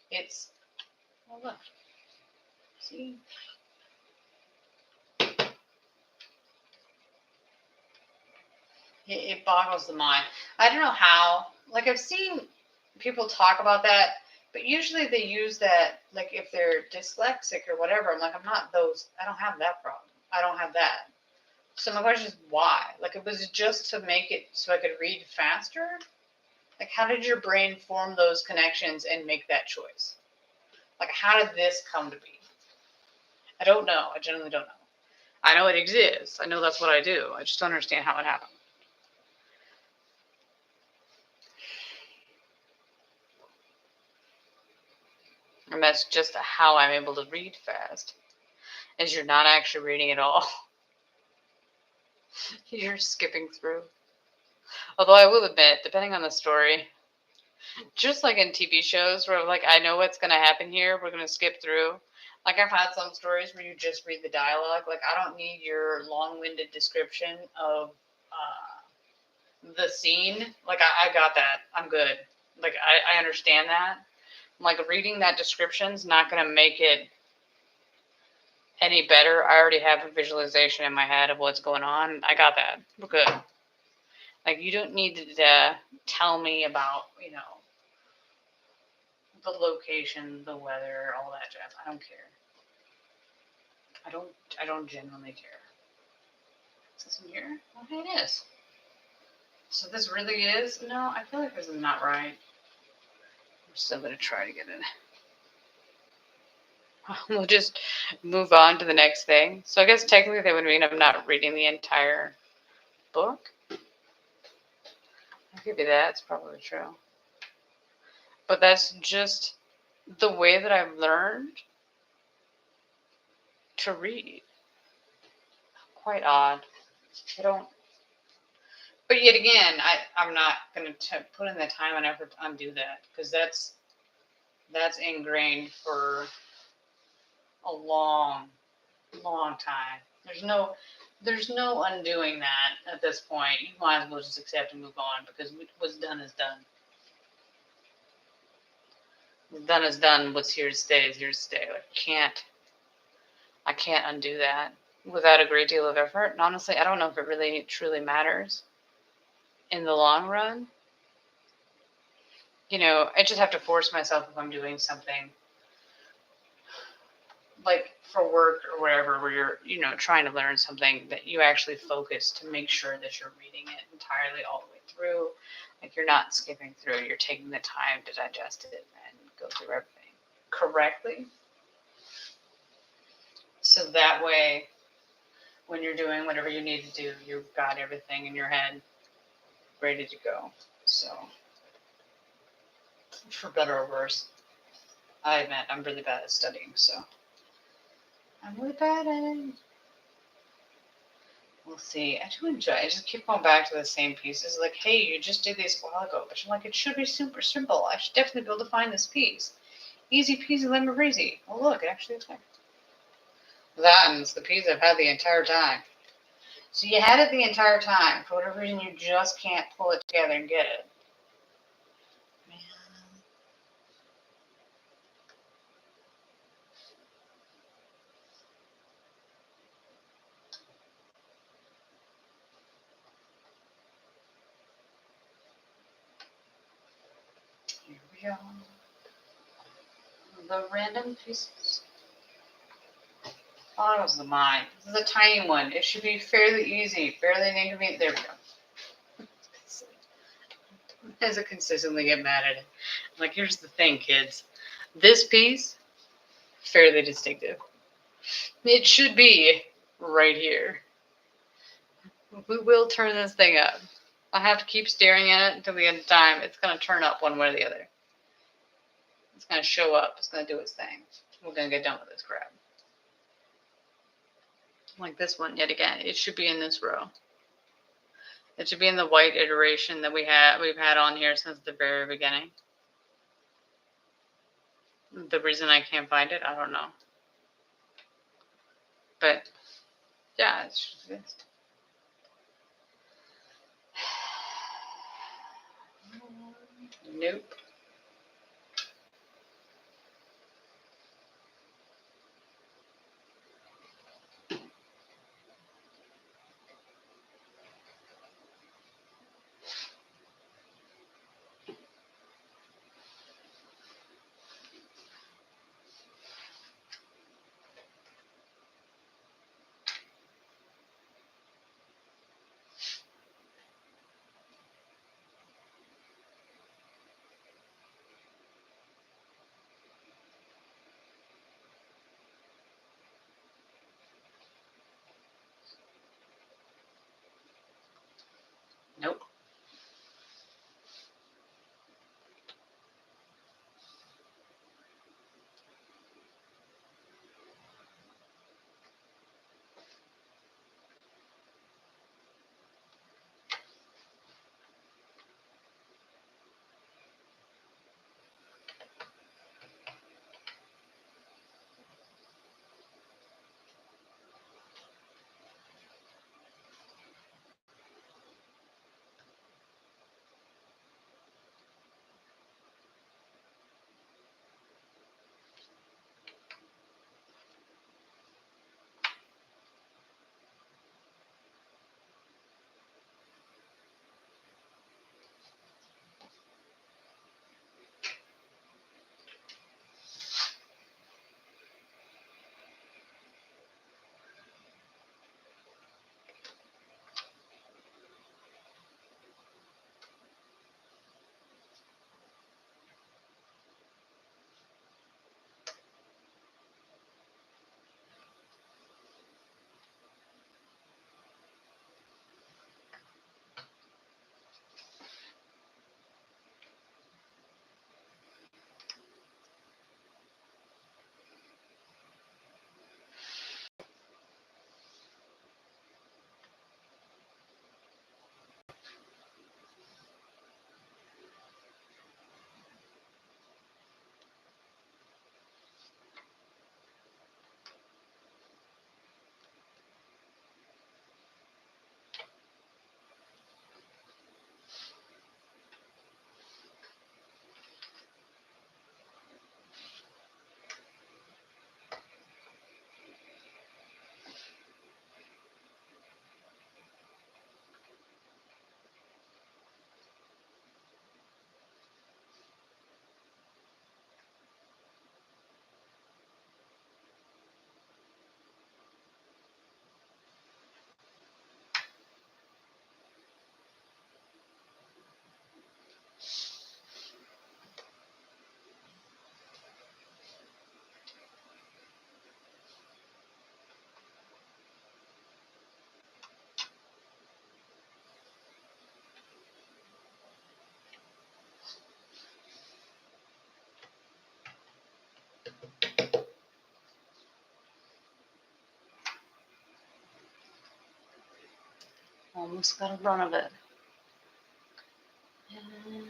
It's, well, look, see? It boggles the mind. I don't know how. Like, I've seen people talk about that, but usually they use that, like, if they're dyslexic or whatever. I'm like, I'm not those. I don't have that problem. I don't have that. So my question is, why? Like, it was just to make it so I could read faster? Like, how did your brain form those connections and make that choice? Like, how did this come to be? I don't know. I generally don't know. I know it exists. I know that's what I do. I just don't understand how it happened. And that's just how I'm able to read fast, is you're not actually reading at all. You're skipping through. Although I will admit, depending on the story, Just like in TV shows where like I know what's gonna happen here, we're gonna skip through. Like I've had some stories where you just read the dialogue. Like I don't need your long-winded description of the scene. Like I got that. I'm good. Like I understand that. Like reading that description's not gonna make it any better. I already have a visualization in my head of what's going on. I got that. We're good. Like you don't need to tell me about, the location, the weather, all that jazz. I don't care. I don't genuinely care. Is this in here? Okay, it is. So this really is? No, I feel like this is not right. I'm still gonna try to get it. We'll just move on to the next thing. So I guess technically that would mean I'm not reading the entire book. I'll give you that. It's probably true. But that's just the way that I've learned to read. Quite odd. I don't. But yet again, I'm not going to put in the time and effort to undo that because that's ingrained for a long, long time. There's no undoing that at this point. You might as well just accept and move on because what's done is done. What's done is done. What's here to stay is here to stay. I can't undo that without a great deal of effort. And honestly, I don't know if it really truly matters in the long run. I just have to force myself if I'm doing something like for work or whatever, where you're, trying to learn something that you actually focus to make sure that you're reading it entirely all the way through. Like you're not skipping through, you're taking the time to digest it and go through everything correctly. So that way, when you're doing whatever you need to do, you've got everything in your head ready to go. So, for better or worse, I admit I'm really bad at studying, so I'm really bad at it. We'll see. I do enjoy it. I just keep going back to the same pieces. Like, hey, you just did this a while ago. But you're like, it should be super simple. I should definitely be able to find this piece. Easy peasy lemon breezy. Oh, look, it actually is there. That and it's the piece I've had the entire time. So you had it the entire time. For whatever reason, you just can't pull it together and get it. Man. Here we go. The random pieces. Oh, that was the mine. This is a tiny one. It should be fairly easy, fairly inconvenient. There we go. As I consistently get mad at it. Like, here's the thing, kids. This piece, fairly distinctive. It should be right here. We will turn this thing up. I have to keep staring at it until the end of time. It's going to turn up one way or the other. It's going to show up. It's going to do its thing. We're going to get done with this crap. Like this one, yet again. It should be in this row. It should be in the white iteration that we've had on here since the very beginning. The reason I can't find it, I don't know. But yeah, it's just this. Nope. Almost got a run of it. And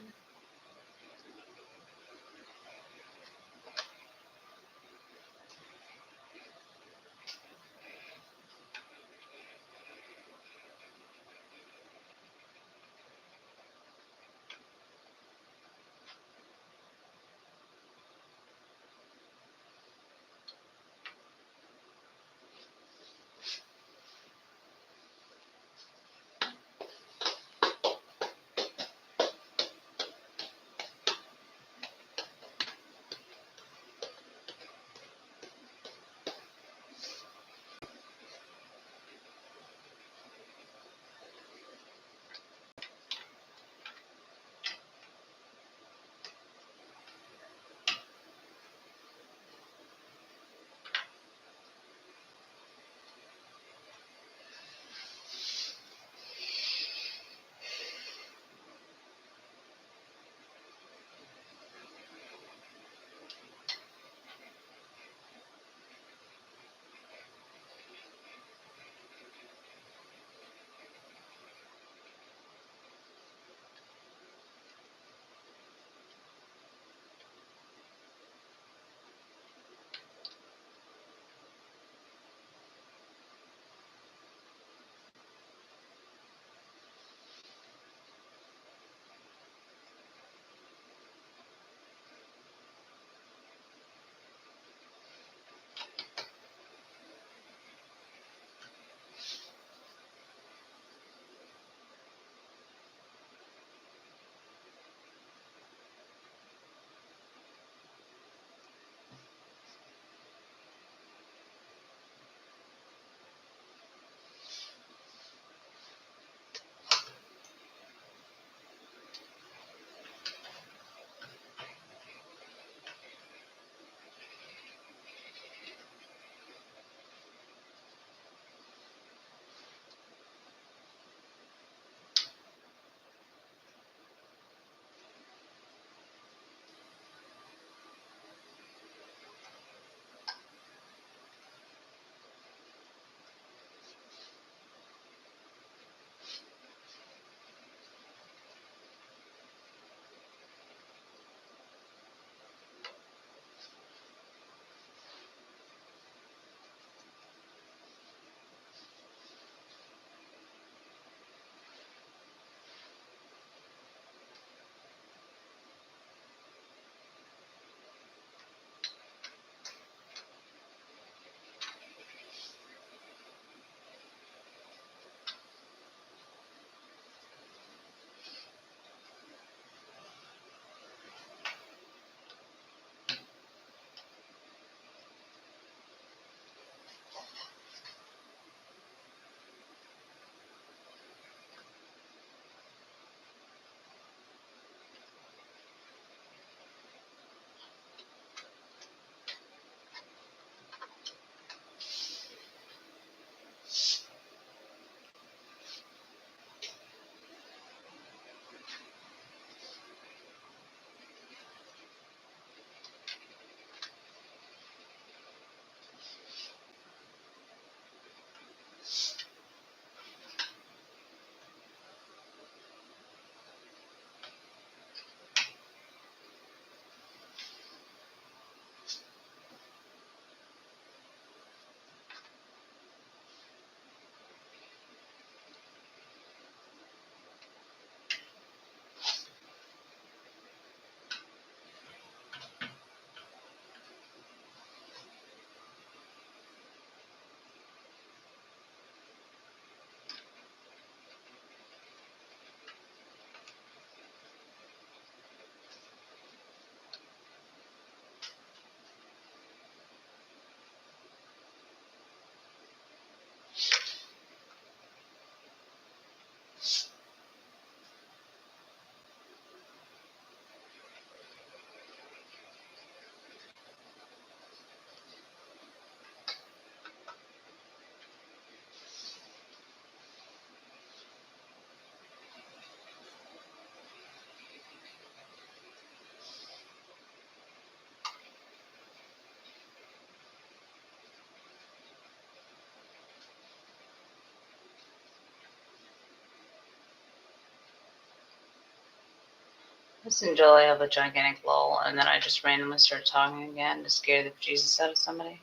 Just until I have a gigantic lull, and then I just randomly start talking again to scare the Jesus out of somebody.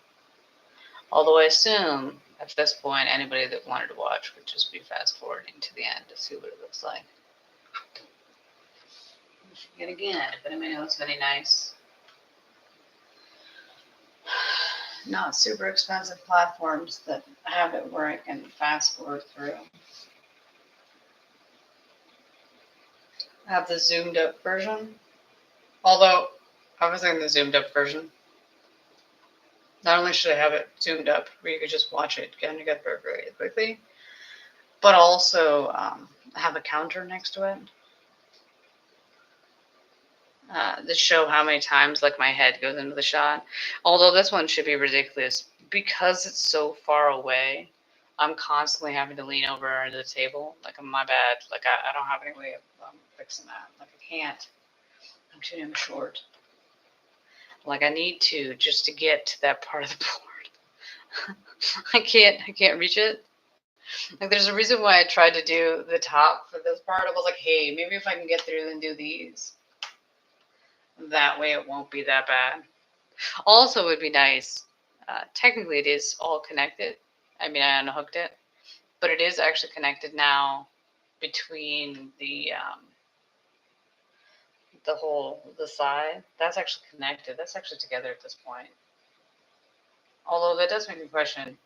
Although I assume at this point anybody that wanted to watch would just be fast forwarding to the end to see what it looks like. And again, if anybody knows of any nice, not super expensive platforms that have it where I can fast forward through. I have the zoomed up version. Although, I was in the zoomed up version. Not only should I have it zoomed up where you could just watch it together very quickly, but also have a counter next to it. To show how many times like my head goes into the shot. Although this one should be ridiculous because it's so far away. I'm constantly having to lean over the table. Like, my bad. Like, I don't have any way of fixing that. Like, I can't. I'm too damn short. Like, I need to just to get to that part of the board. I can't reach it. Like, there's a reason why I tried to do the top for this part. I was like, hey, maybe if I can get through and do these. That way it won't be that bad. Also, it would be nice. Technically, it is all connected. I mean, I unhooked it, but it is actually connected now between the side. That's actually connected. That's actually together at this point. Although that does make me question.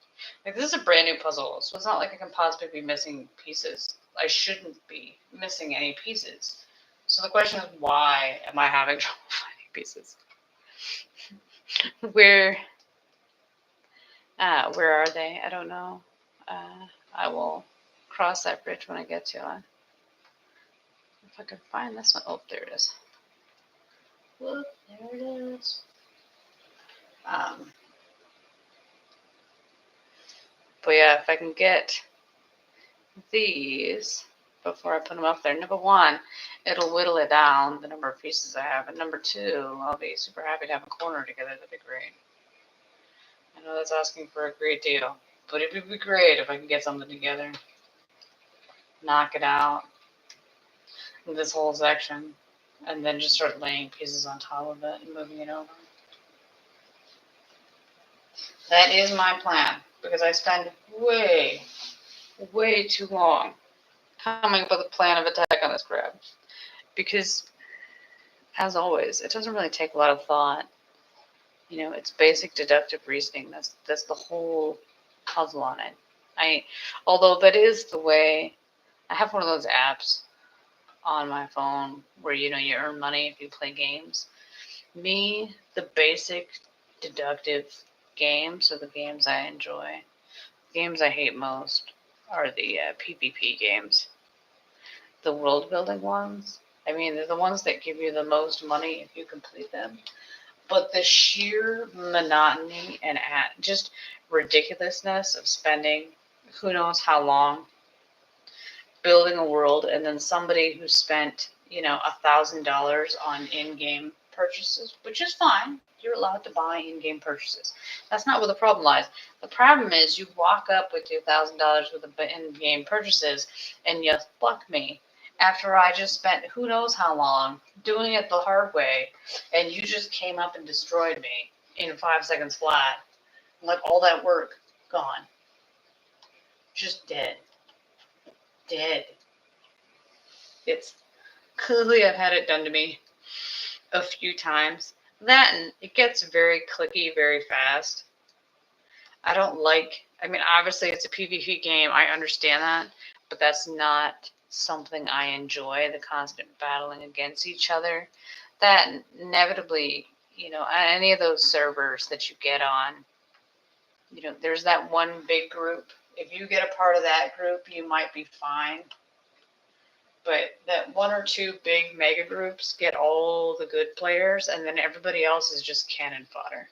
Like, this is a brand new puzzle, so it's not like I can possibly be missing pieces. I shouldn't be missing any pieces. So the question is, why am I having trouble finding pieces? Where are they? I don't know. I will cross that bridge when I get to it. If I can find this one. Oh, there it is. Whoop, there it is. But yeah, if I can get these before I put them up there, number one, it'll whittle it down, the number of pieces I have. And number two, I'll be super happy to have a corner together. That'd be great. I know that's asking for a great deal, but it would be great if I could get something together. Knock it out. This whole section. And then just start laying pieces on top of it and moving it over. That is my plan, because I spend way too long coming up with a plan of attack on this crab. Because, as always, it doesn't really take a lot of thought. You know, it's basic deductive reasoning. That's the whole puzzle on it. Although that is the way, I have one of those apps on my phone where, you earn money if you play games. Me, the basic deductive games are the games I enjoy. The games I hate most are the PvP games. The world building ones. I mean, they're the ones that give you the most money if you complete them. But the sheer monotony and just ridiculousness of spending who knows how long building a world, and then somebody who spent, $1,000 on in-game purchases, which is fine. You're allowed to buy in-game purchases. That's not where the problem lies. The problem is you walk up with $2,000 worth of in-game purchases, and you fuck me after I just spent who knows how long doing it the hard way, and you just came up and destroyed me in 5 seconds flat. Like, all that work, gone. Just dead. It's clearly, I've had it done to me a few times. That, and it gets very clicky very fast. I don't like, obviously it's a PvP game, I understand that, but that's not something I enjoy, the constant battling against each other. That inevitably, any of those servers that you get on, there's that one big group. If you get a part of that group, you might be fine. But that one or two big mega groups get all the good players, and then everybody else is just cannon fodder.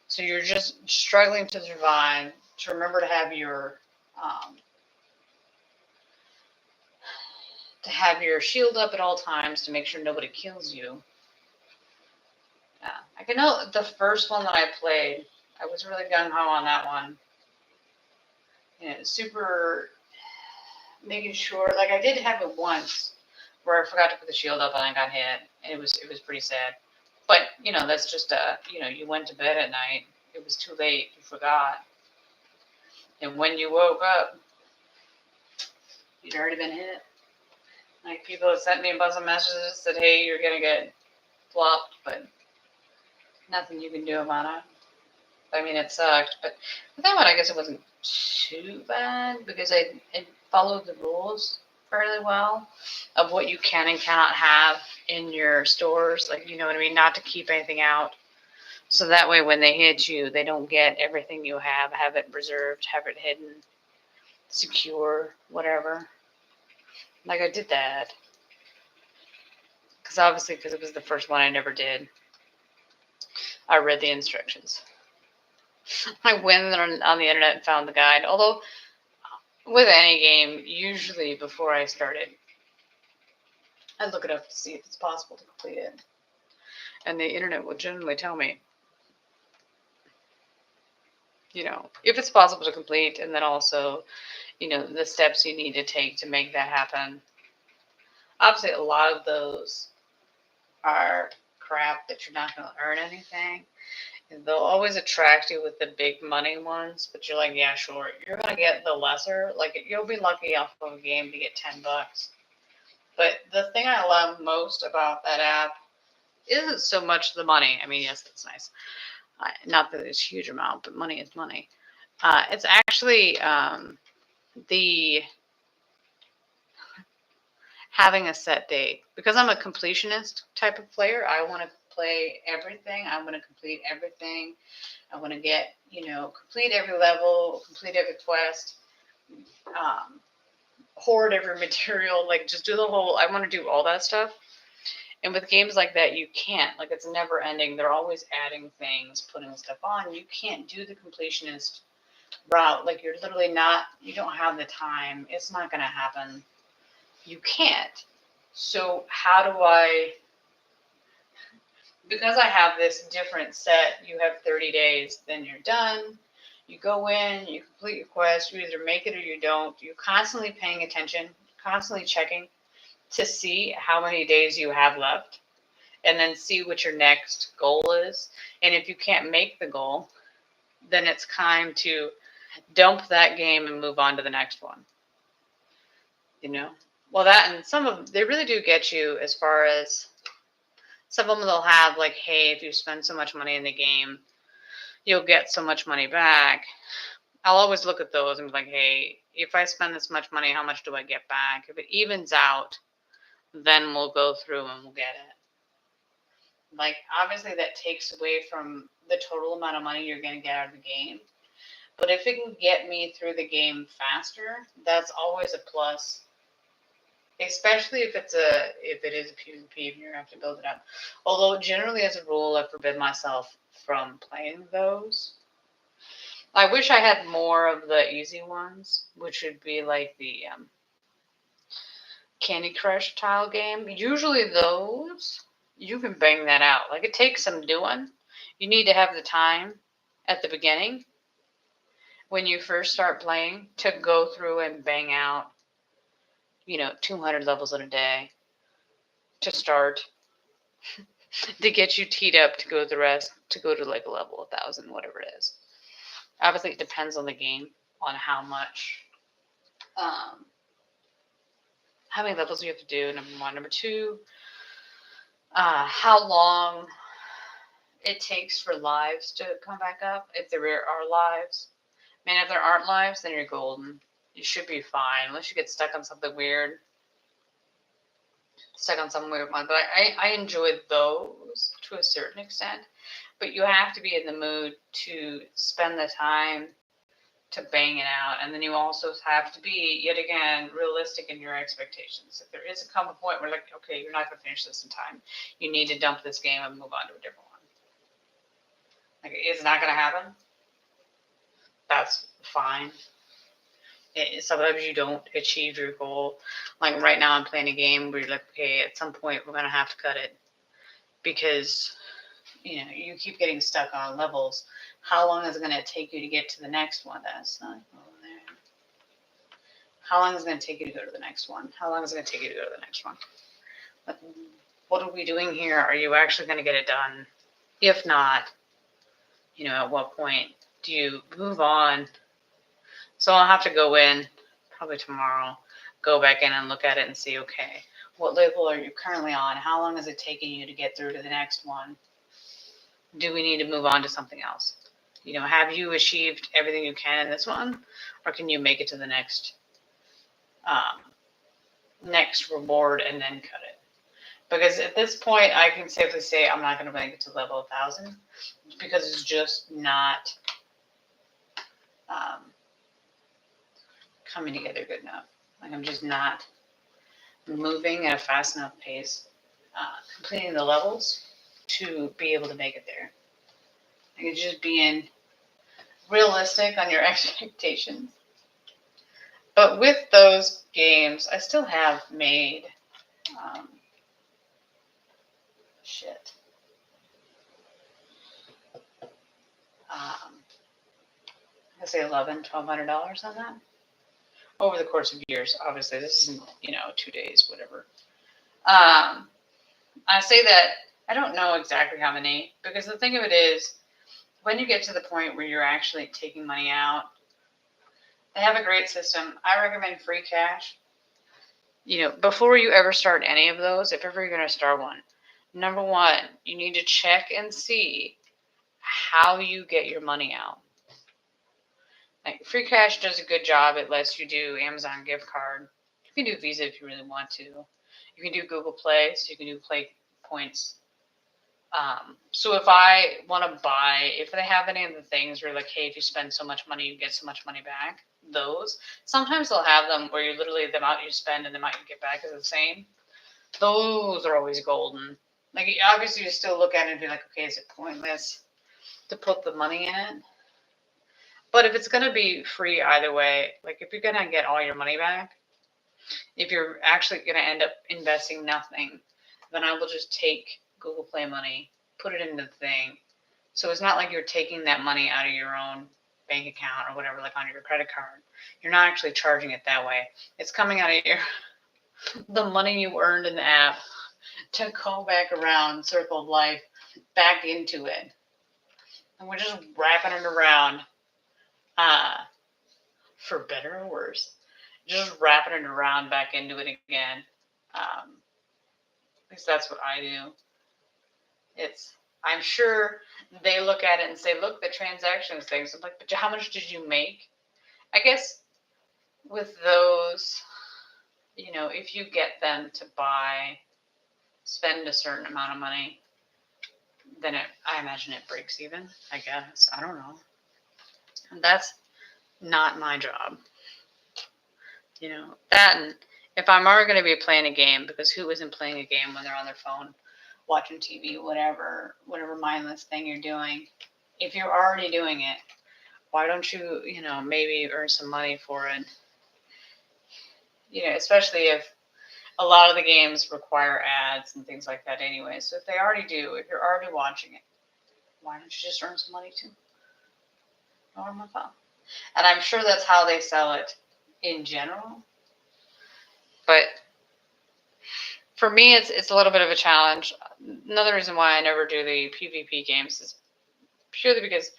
So you're just struggling to survive, to remember to have your shield up at all times to make sure nobody kills you. I can know the first one that I played, I was really gung-ho on that one. Super making sure, like, I did have it once where I forgot to put the shield up and I got hit. It was pretty sad. But that's just you went to bed at night. It was too late. You forgot, and when you woke up, you'd already been hit. Like people have sent me a bunch of messages that hey, you're gonna get flopped, but nothing you can do about it. I mean, it sucked, but that one I guess it wasn't too bad because I followed the rules fairly well of what you can and cannot have in your stores. Like, you know what I mean? Not to keep anything out. So that way when they hit you, they don't get everything you have it reserved, have it hidden, secure, whatever. Like I did that. Because it was the first one I never did. I read the instructions. I went on the internet and found the guide. Although, with any game, usually before I started, I look it up to see if it's possible to complete it. And the internet will generally tell me, if it's possible to complete, and then also, the steps you need to take to make that happen. Obviously, a lot of those are crap that you're not going to earn anything. And they'll always attract you with the big money ones, but you're like, yeah, sure. You're going to get the lesser. Like, you'll be lucky off of a game to get $10. But the thing I love most about that app isn't so much the money. I mean, yes, that's nice. Not that it's a huge amount, but money is money. It's actually the having a set date. Because I'm a completionist type of player, I want to play everything. I want to complete everything. I want to get, complete every level, complete every quest, hoard every material, like just do the whole, I want to do all that stuff. And with games like that, you can't. Like, it's never ending. They're always adding things, putting stuff on. You can't do the completionist route. Like, you're literally not, you don't have the time. It's not going to happen. You can't. So how do because I have this different set, you have 30 days, then you're done. You go in, you complete your quest, you either make it or you don't. You're constantly paying attention, constantly checking to see how many days you have left, and then see what your next goal is. And if you can't make the goal, then it's time to dump that game and move on to the next one. Well, that and some of them, they really do get you as far as some of them they'll have like, hey, if you spend so much money in the game, you'll get so much money back. I'll always look at those and be like, hey, if I spend this much money, how much do I get back? If it evens out, then we'll go through and we'll get it. Like, obviously that takes away from the total amount of money you're going to get out of the game. But if it can get me through the game faster, that's always a plus. Especially if it is a PvP and you have to build it up. Although generally as a rule, I forbid myself from playing those. I wish I had more of the easy ones, which would be like the Candy Crush style game. Usually those, you can bang that out. Like, it takes some doing. You need to have the time at the beginning when you first start playing to go through and bang out, 200 levels in a day to start, to get you teed up to go the rest, to go to like a level 1,000, whatever it is. Obviously, it depends on the game, on how many levels you have to do, number one. Number two, how long it takes for lives to come back up, if there are lives. Man, if there aren't lives, then you're golden. You should be fine, unless you get stuck on something weird. One. But I enjoy those to a certain extent. But you have to be in the mood to spend the time to bang it out. And then you also have to be, yet again, realistic in your expectations. If there is a come point where, like, okay, you're not going to finish this in time, you need to dump this game and move on to a different one. Like, it's not going to happen. That's fine. Sometimes you don't achieve your goal. Like, right now I'm playing a game where you're like, okay, at some point we're going to have to cut it because, you keep getting stuck on levels. How long is it going to take you to get to the next one? That's not over there. How long is it going to take you to go to the next one? How long is it going to take you to go to the next one? What are we doing here? Are you actually going to get it done? If not, at what point do you move on? So I'll have to go in probably tomorrow, go back in and look at it and see, okay, what level are you currently on? How long is it taking you to get through to the next one? Do we need to move on to something else? Have you achieved everything you can in this one, or can you make it to the next reward and then cut it? Because at this point, I can safely say I'm not going to make it to level 1,000 because it's just not coming together good enough. Like, I'm just not moving at a fast enough pace, completing the levels to be able to make it there. Like, it's just being realistic on your expectations. But with those games, I still have made I say $1,200 on that over the course of years. Obviously, this isn't 2 days, whatever. I say that I don't know exactly how many, because the thing of it is, when you get to the point where you're actually taking money out, they have a great system. I recommend Free Cash. Before you ever start any of those, if ever you're going to start one, number one, you need to check and see how you get your money out. Like, Free Cash does a good job. It lets you do Amazon gift card. You can do Visa if you really want to. You can do Google Play, so you can do Play points. So if I want to buy, if they have any of the things where like, hey, if you spend so much money, you get so much money back, those, sometimes they'll have them where you literally, the amount you spend and the amount you get back is the same. Those are always golden. Like, obviously you still look at it and be like, okay, is it pointless to put the money in it? But if it's going to be free either way, like if you're going to get all your money back, if you're actually going to end up investing nothing, then I will just take Google Play money, put it into the thing. So it's not like you're taking that money out of your own bank account or whatever, like on your credit card. You're not actually charging it that way. It's coming out of the money you earned in the app to go back around, circle of life, back into it. And we're just wrapping it around, for better or worse. Just wrapping it around back into it again. At least that's what I do. I'm sure they look at it and say, look, the transactions things. I'm like, but how much did you make? I guess with those, if you get them to spend a certain amount of money, then I imagine it breaks even, I guess. I don't know. And that's not my job. That, and if I'm already going to be playing a game, because who isn't playing a game when they're on their phone, watching TV, whatever mindless thing you're doing, if you're already doing it, why don't you, maybe earn some money for it? Especially if a lot of the games require ads and things like that anyway. So if they already do, if you're already watching it, why don't you just earn some money too? On my phone. And I'm sure that's how they sell it in general. But for me, it's a little bit of a challenge. Another reason why I never do the PvP games is purely because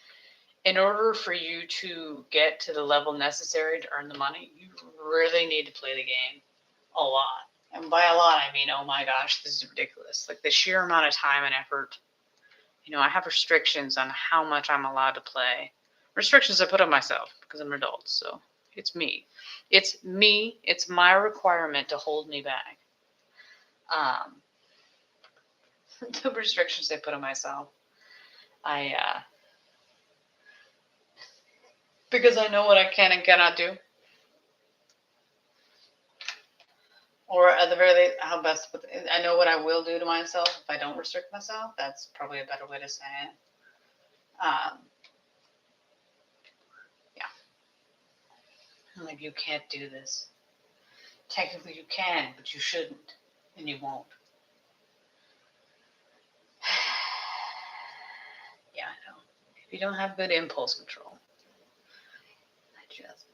in order for you to get to the level necessary to earn the money, you really need to play the game a lot. And by a lot, I mean, oh my gosh, this is ridiculous. Like, the sheer amount of time and effort. I have restrictions on how much I'm allowed to play. Restrictions I put on myself because I'm an adult, so it's me. It's me. It's my requirement to hold me back. The restrictions I put on myself. Because I know what I can and cannot do. Or at the very least, I know what I will do to myself if I don't restrict myself. That's probably a better way to say it. Yeah. I'm like, you can't do this. Technically you can, but you shouldn't. And you won't. Yeah, I know. If you don't have good impulse control.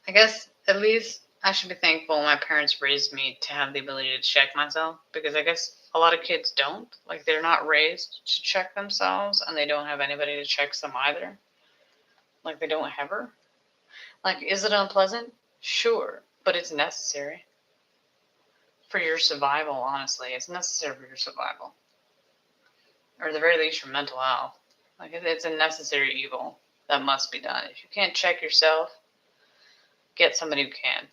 I guess at least I should be thankful my parents raised me to have the ability to check myself, because I guess a lot of kids don't. Like, they're not raised to check themselves, and they don't have anybody to check them either. Like, they don't ever. Like, is it unpleasant? Sure, but it's necessary for your survival, honestly. It's necessary for your survival. Or at the very least, your mental health. Like, it's a necessary evil that must be done. If you can't check yourself, get somebody who can.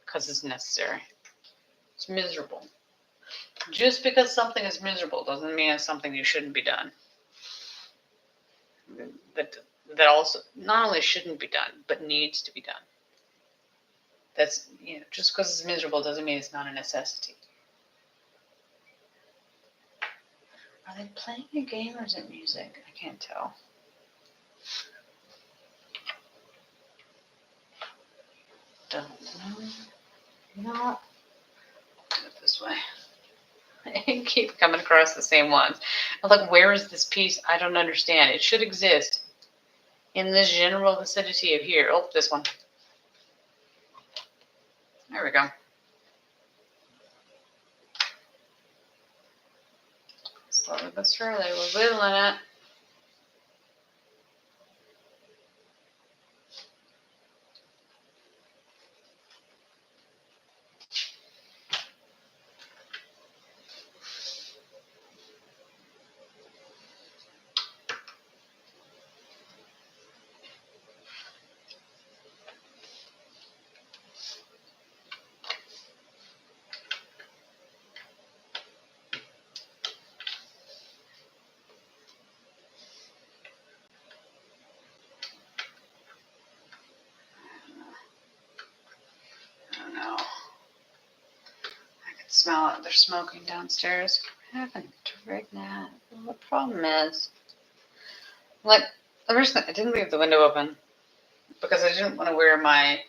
Because it's necessary. It's miserable. Just because something is miserable doesn't mean it's something you shouldn't be done. That also not only shouldn't be done, but needs to be done. That's, just because it's miserable doesn't mean it's not a necessity. Are they playing a game or is it music? I can't tell. Don't know. Not. Do it this way. I keep coming across the same ones. I'm like, where is this piece? I don't understand. It should exist in this general vicinity of here. Oh, this one. There we go. Slowly but surely, we're whittling it. Smell it. They're smoking downstairs. What happened to Rigna? The problem is, like, the reason I didn't leave the window open because I didn't want to wear my.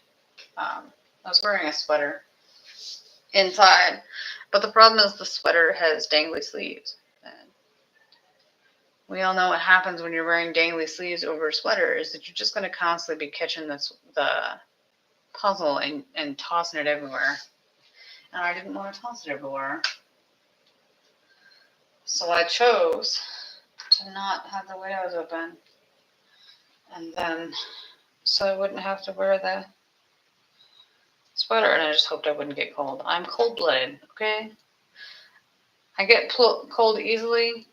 I was wearing a sweater inside, but the problem is the sweater has dangly sleeves. And we all know what happens when you're wearing dangly sleeves over a sweater is that you're just going to constantly be catching the puzzle and tossing it everywhere. And I didn't want to toss it everywhere. So I chose to not have the windows open. And then, so I wouldn't have to wear the sweater. And I just hoped I wouldn't get cold. I'm cold-blooded, okay? I get cold easily.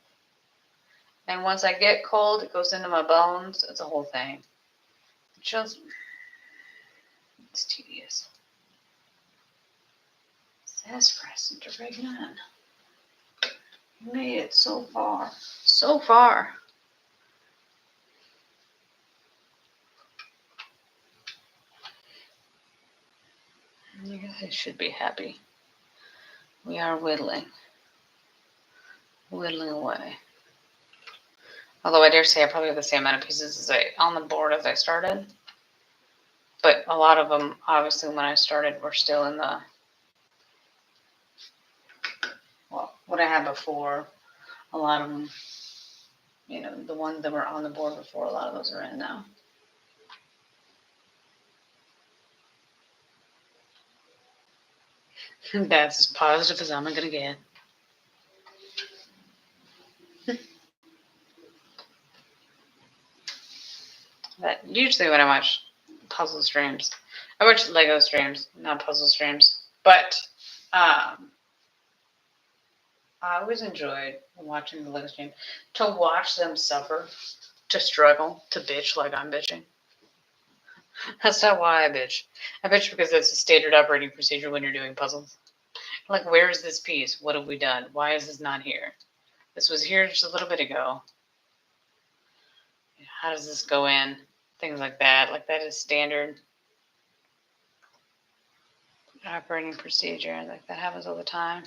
And once I get cold, it goes into my bones. It's a whole thing. It's tedious. Sassafras into Regnan. You made it so far. So far. You guys should be happy. We are whittling. Whittling away. Although I dare say I probably have the same amount of pieces on the board as I started. But a lot of them, obviously, when I started, were still in the, well, what I had before. A lot of them, the ones that were on the board before, a lot of those are in now. That's as positive as I'm going to get. But usually when I watch puzzle streams, I watch Lego streams, not puzzle streams. But I always enjoyed watching the Lego stream. To watch them suffer, to struggle, to bitch like I'm bitching. That's not why I bitch. I bitch because it's a standard operating procedure when you're doing puzzles. Like, where is this piece? What have we done? Why is this not here? This was here just a little bit ago. How does this go in? Things like that. Like, that is standard operating procedure. Like, that happens all the time.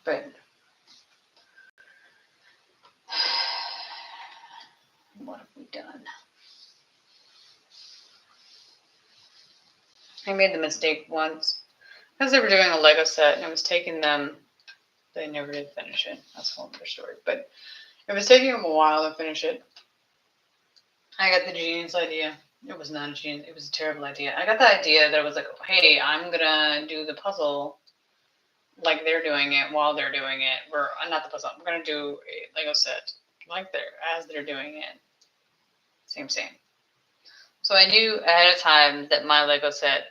But what have we done? I made the mistake once because they were doing a Lego set and it was taking them. They never did finish it. That's a whole other story. But it was taking them a while to finish it. I got the genius idea It was not a genius. It was a terrible idea. I got the idea that it was like, hey, I'm gonna do the puzzle like they're doing it while they're doing it. We're not the puzzle. I'm gonna do a Lego set like they're doing it. Same. So I knew ahead of time that my Lego set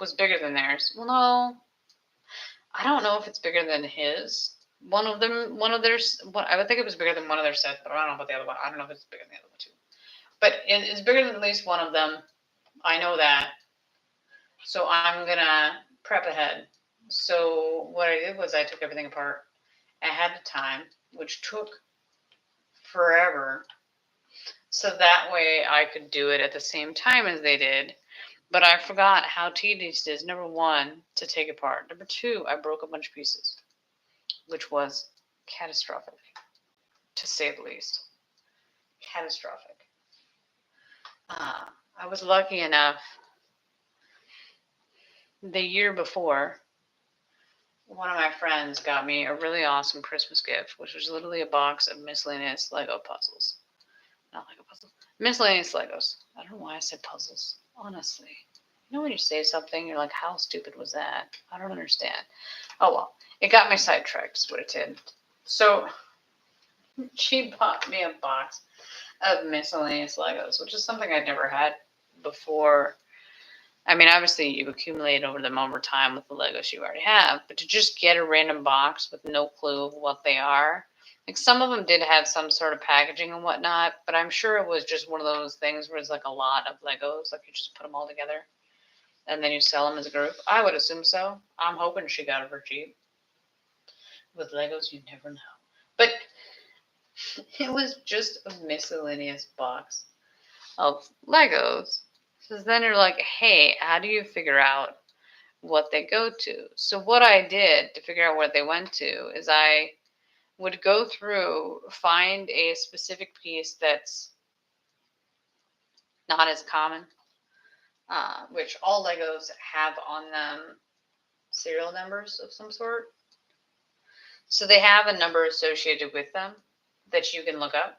was bigger than theirs. Well, no, I don't know if it's bigger than his. One of I would think it was bigger than one of their sets, but I don't know about the other one. I don't know if it's bigger than the other one too. But it's bigger than at least one of them. I know that. So I'm gonna prep ahead. So what I did was I took everything apart ahead of time, which took forever. So that way I could do it at the same time as they did. But I forgot how tedious it is, number one, to take apart. Number two, I broke a bunch of pieces, which was catastrophic, to say the least. Catastrophic. I was lucky enough the year before, one of my friends got me a really awesome Christmas gift, which was literally a box of miscellaneous Lego puzzles. Not Lego puzzles. Miscellaneous Legos. I don't know why I said puzzles. Honestly. You know when you say something, you're like, how stupid was that? I don't understand. Oh well. It got me sidetracked, is what it did. So she bought me a box of miscellaneous Legos, which is something I'd never had before. I mean, obviously you accumulate them over time with the Legos you already have, but to just get a random box with no clue of what they are, like some of them did have some sort of packaging and whatnot, but I'm sure it was just one of those things where it's like a lot of Legos, like you just put them all together and then you sell them as a group. I would assume so. I'm hoping she got it for cheap. With Legos, you never know. But it was just a miscellaneous box of Legos. So then you're like, hey, how do you figure out what they go to? So what I did to figure out what they went to is I would go through, find a specific piece that's not as common, which all Legos have on them serial numbers of some sort. So they have a number associated with them that you can look up.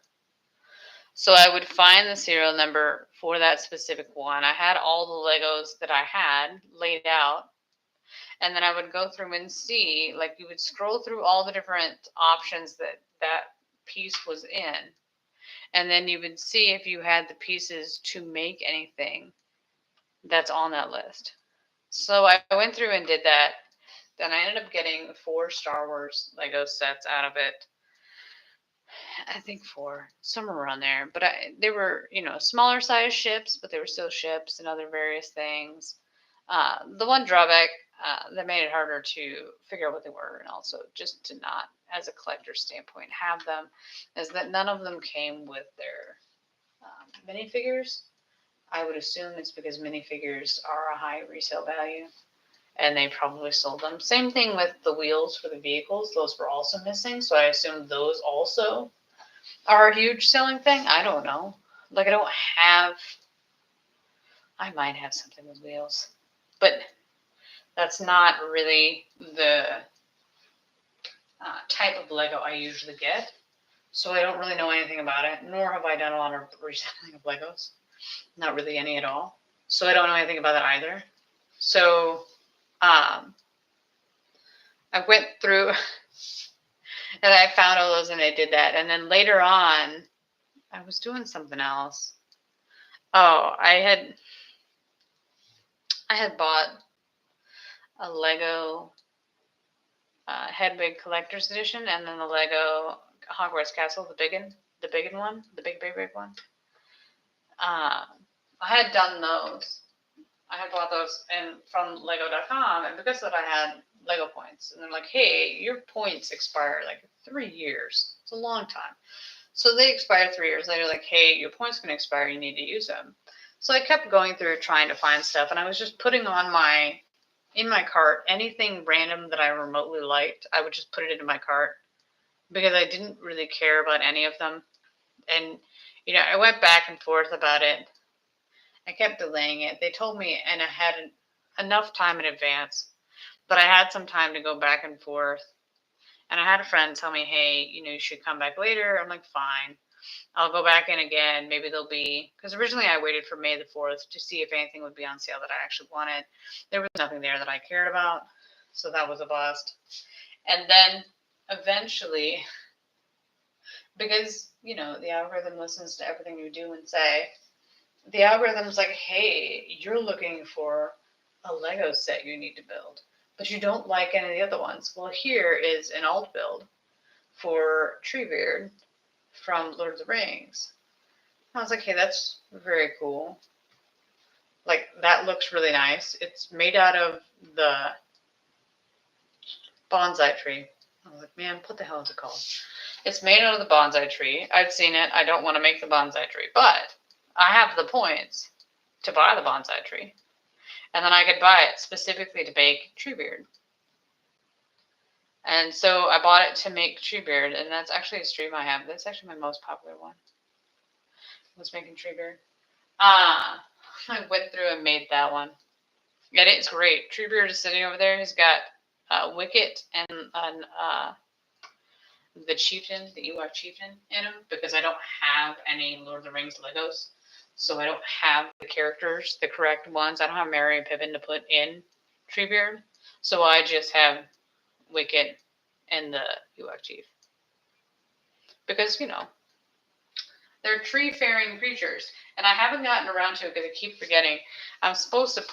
So I would find the serial number for that specific one. I had all the Legos that I had laid out. And then I would go through and see, like you would scroll through all the different options that piece was in. And then you would see if you had the pieces to make anything that's on that list. So I went through and did that. Then I ended up getting 4 Star Wars Lego sets out of it. I think 4, somewhere around there. But they were, smaller size ships, but they were still ships and other various things. The one drawback that made it harder to figure out what they were, and also just to not, as a collector standpoint, have them, is that none of them came with their minifigures. I would assume it's because minifigures are a high resale value and they probably sold them. Same thing with the wheels for the vehicles. Those were also missing. So I assume those also are a huge selling thing. I don't know. Like I might have something with wheels, but that's not really the type of Lego I usually get. So I don't really know anything about it, nor have I done a lot of reselling of Legos. Not really any at all. So I don't know anything about it either. So I went through and I found all those and I did that. And then later on, I was doing something else. Oh, I had bought a Lego Hedwig Collector's Edition, and then the Lego Hogwarts Castle, the big one. I had done those. I had bought those from Lego.com, and because of that, I had Lego points. And they're like, hey, your points expire like 3 years. It's a long time. So they expire 3 years later, like, hey, your points can expire. You need to use them. So I kept going through trying to find stuff, and I was just putting in my cart anything random that I remotely liked. I would just put it into my cart because I didn't really care about any of them. And, I went back and forth about it. I kept delaying it. They told me, and I had enough time in advance, but I had some time to go back and forth. And I had a friend tell me, hey, you should come back later. I'm like, fine. I'll go back in again. Maybe there'll be, because originally I waited for May the 4th to see if anything would be on sale that I actually wanted. There was nothing there that I cared about, so that was a bust. And then eventually, because, the algorithm listens to everything you do and say, the algorithm's like, hey, you're looking for a Lego set you need to build, but you don't like any of the other ones. Well, here is an alt build for Treebeard from Lord of the Rings. I was like, hey, that's very cool. Like, that looks really nice. It's made out of the bonsai tree. I was like, man, what the hell is it called? It's made out of the bonsai tree. I've seen it. I don't want to make the bonsai tree, but I have the points to buy the bonsai tree. And then I could buy it specifically to bake Treebeard. And so I bought it to make Treebeard, and that's actually a stream I have. That's actually my most popular one. Was making Treebeard. I went through and made that one. And it's great. Treebeard is sitting over there. He's got Wicket and the chieftain, the Ewok chieftain in him, because I don't have any Lord of the Rings Legos. So I don't have the characters, the correct ones. I don't have Merry and Pippin to put in Treebeard. So I just have Wicket and the Ewok chief. Because, they're tree-faring creatures. And I haven't gotten around to it because I keep forgetting. I'm supposed to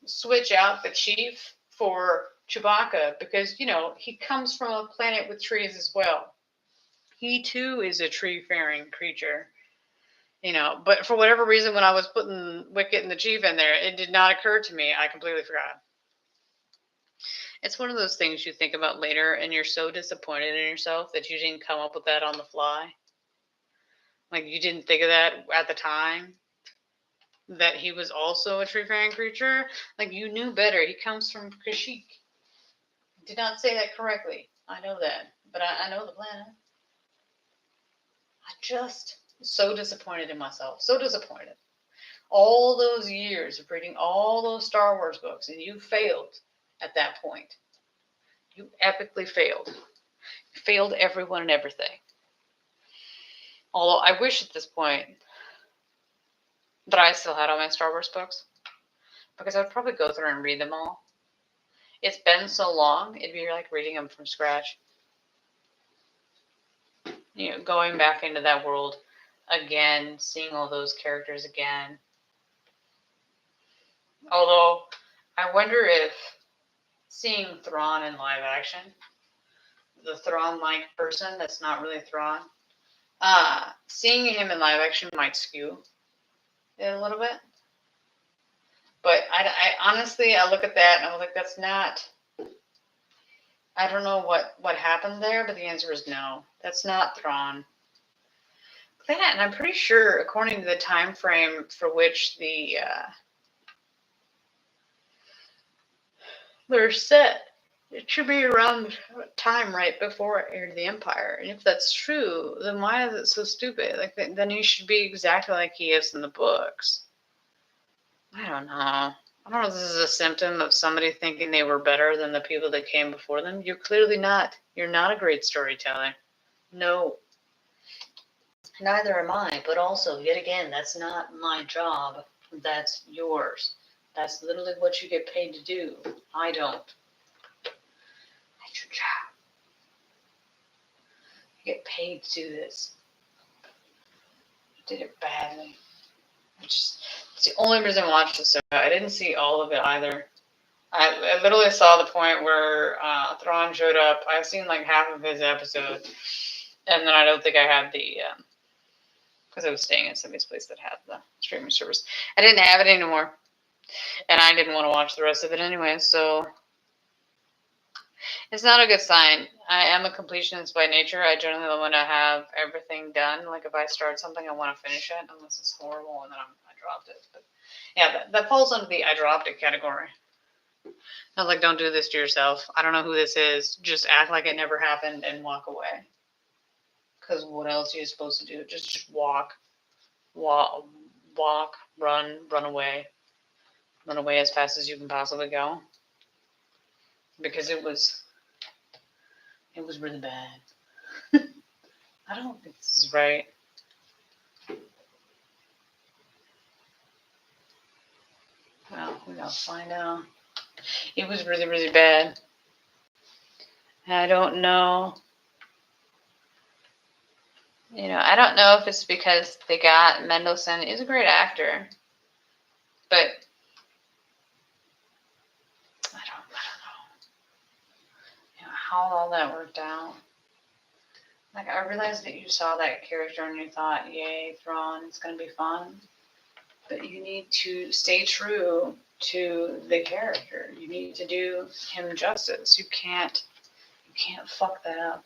switch out the chief for Chewbacca because, he comes from a planet with trees as well. He, too, is a tree-faring creature. But for whatever reason, when I was putting Wicket and the chief in there, it did not occur to me. I completely forgot. It's one of those things you think about later, and you're so disappointed in yourself that you didn't come up with that on the fly. Like, you didn't think of that at the time, that he was also a tree-faring creature. Like, you knew better. He comes from Kashyyyk. Did not say that correctly. I know that, but I know the planet. I just so disappointed in myself. So disappointed. All those years of reading all those Star Wars books, and you failed at that point. You epically failed. You failed everyone and everything. Although I wish at this point that I still had all my Star Wars books, because I would probably go through and read them all. It's been so long, it'd be like reading them from scratch. Going back into that world again, seeing all those characters again. Although, I wonder if seeing Thrawn in live action, the Thrawn-like person that's not really Thrawn, seeing him in live action might skew it a little bit. But I honestly, I look at that and I'm like, that's not, I don't know what happened there, but the answer is no. That's not Thrawn. That, and I'm pretty sure, according to the time frame for which they're set, it should be around the time right before Heir to the Empire. And if that's true, then why is it so stupid? Like, then he should be exactly like he is in the books. I don't know. I don't know if this is a symptom of somebody thinking they were better than the people that came before them. You're clearly not. You're not a great storyteller. No. Neither am I, but also, yet again, that's not my job. That's yours. That's literally what you get paid to do. I don't. That's your job. You get paid to do this. I did it badly. It's the only reason I watched this. I didn't see all of it either. I literally saw the point where Thrawn showed up. I've seen like half of his episode. And then I don't think I had the... because I was staying at somebody's place that had the streaming service. I didn't have it anymore. And I didn't want to watch the rest of it anyway, so it's not a good sign. I am a completionist by nature. I generally want to have everything done. Like, if I start something, I want to finish it, unless it's horrible and then I dropped it. But yeah, that falls under the I dropped it category. I was like, don't do this to yourself. I don't know who this is. Just act like it never happened and walk away. Because what else are you supposed to do? Just walk, run away. Run away as fast as you can possibly go. Because it was really bad. I don't think this is right. We gotta find out. It was really, really bad. I don't know. I don't know if it's because they got Mendelsohn. He's a great actor, but I don't know. How all that worked out. Like, I realized that you saw that character and you thought, yay, Thrawn, it's gonna be fun. But you need to stay true to the character. You need to do him justice. You can't fuck that up.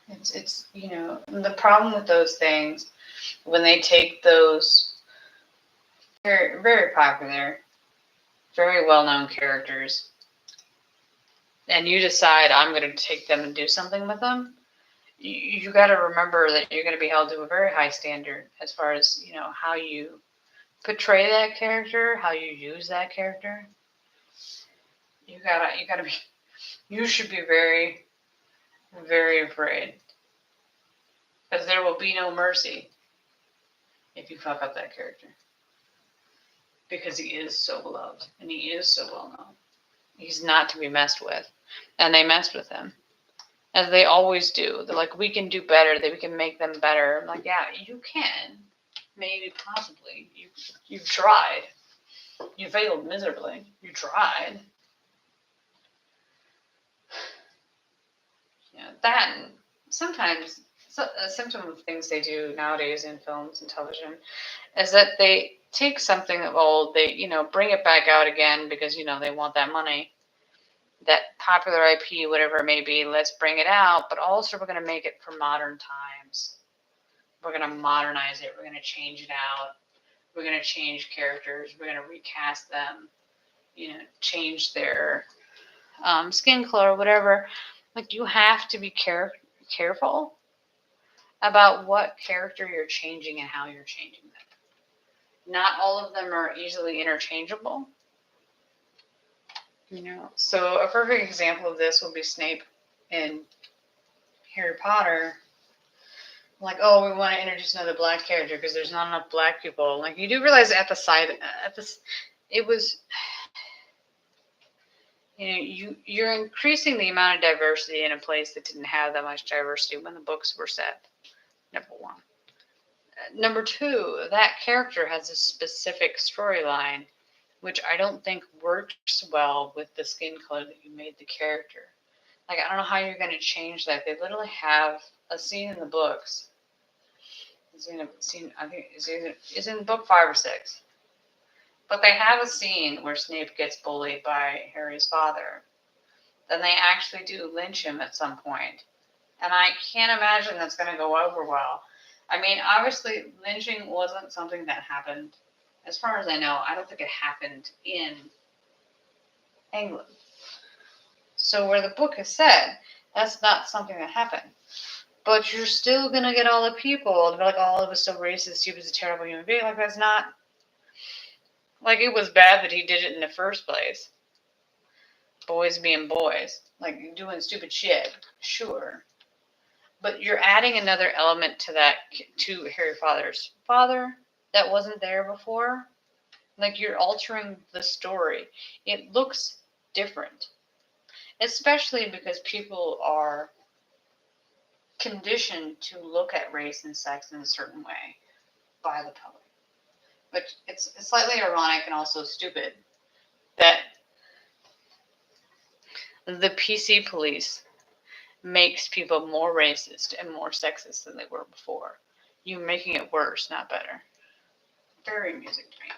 It's the problem with those things when they take those very, very popular, very well-known characters and you decide I'm going to take them and do something with them, you got to remember that you're going to be held to a very high standard as far as how you portray that character, how you use that character. You should be very, very afraid, because there will be no mercy if you fuck up that character, because he is so beloved and he is so well known. He's not to be messed with, and they messed with him, as they always do. They're like, we can do better, that we can make them better. I'm like, yeah, you can, maybe, possibly. You've tried. You failed miserably. You tried. That, and sometimes a symptom of things they do nowadays in films and television is that they take something of old, they bring it back out again because they want that money, that popular IP, whatever it may be. Let's bring it out, but also we're going to make it for modern times. We're going to modernize it. We're going to change it out. We're going to change characters. We're going to recast them. Change their skin color, whatever. Like, you have to be careful about what character you're changing and how you're changing them. Not all of them are easily interchangeable. So a perfect example of this would be Snape in Harry Potter. Like, oh, we want to introduce another black character because there's not enough black people. Like, you do realize it was, you're increasing the amount of diversity in a place that didn't have that much diversity when the books were set. Number one. Number two, that character has a specific storyline, which I don't think works well with the skin color that you made the character. Like, I don't know how you're going to change that. They literally have a scene in the books. I think is in book 5 or 6. But they have a scene where Snape gets bullied by Harry's father. Then they actually do lynch him at some point. And I can't imagine that's going to go over well. I mean, obviously, lynching wasn't something that happened. As far as I know, I don't think it happened in England. So where the book is set, that's not something that happened. But you're still going to get all the people to be like, oh, it was so racist, he was a terrible human being. Like, that's not... Like, it was bad that he did it in the first place. Boys being boys. Like, doing stupid shit. Sure. But you're adding another element to that, to Harry Potter's father that wasn't there before. Like, you're altering the story. It looks different. Especially because people are conditioned to look at race and sex in a certain way by the public. But it's slightly ironic and also stupid that the PC police makes people more racist and more sexist than they were before. You're making it worse, not better. Very amusing to me.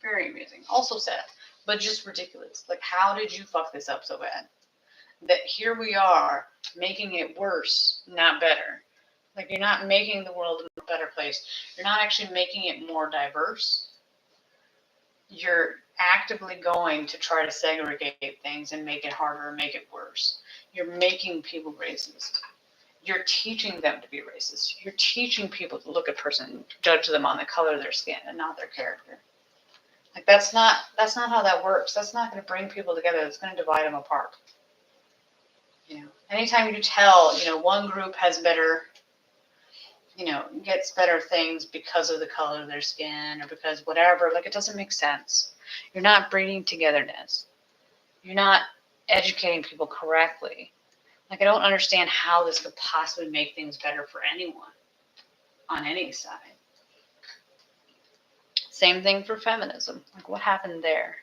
Very amusing. Also sad, but just ridiculous. Like, how did you fuck this up so bad? That here we are making it worse, not better. Like, you're not making the world a better place. You're not actually making it more diverse. You're actively going to try to segregate things and make it harder and make it worse. You're making people racist. You're teaching them to be racist. You're teaching people to look at a person and judge them on the color of their skin and not their character. Like, that's not how that works. That's not going to bring people together. It's going to divide them apart. Anytime you tell, one group has better gets better things because of the color of their skin or because whatever. Like, it doesn't make sense. You're not bringing togetherness. You're not educating people correctly. Like, I don't understand how this could possibly make things better for anyone on any side. Same thing for feminism. Like, what happened there?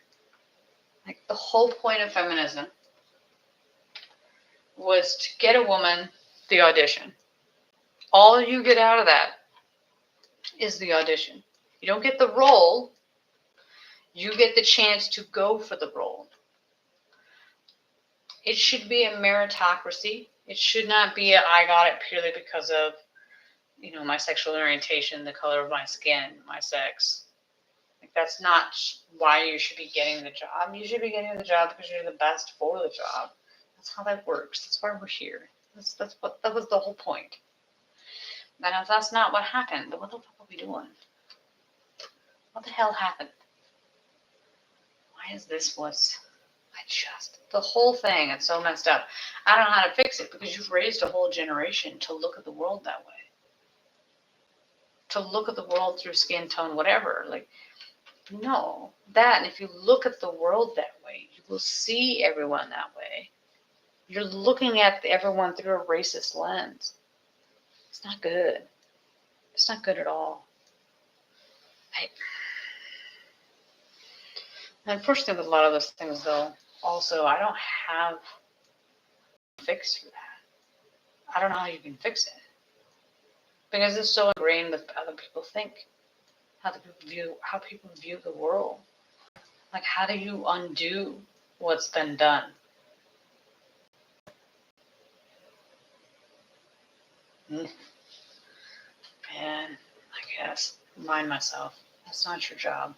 Like, the whole point of feminism was to get a woman the audition. All you get out of that is the audition. You don't get the role. You get the chance to go for the role. It should be a meritocracy. It should not be I got it purely because of, my sexual orientation, the color of my skin, my sex. Like, that's not why you should be getting the job. You should be getting the job because you're the best for the job. That's how that works. That's why we're here. That was the whole point. And if that's not what happened, then what the fuck are we doing? What the hell happened? Why is this the whole thing, it's so messed up. I don't know how to fix it because you've raised a whole generation to look at the world that way. To look at the world through skin tone, whatever. Like, no. And if you look at the world that way, you will see everyone that way. You're looking at everyone through a racist lens. It's not good. It's not good at all. Unfortunately, with a lot of those things, though, also, I don't have a fix for that. I don't know how you can fix it. Because it's so ingrained with how other people think, how people view the world. Like, how do you undo what's been done? Man, I guess, remind myself, that's not your job.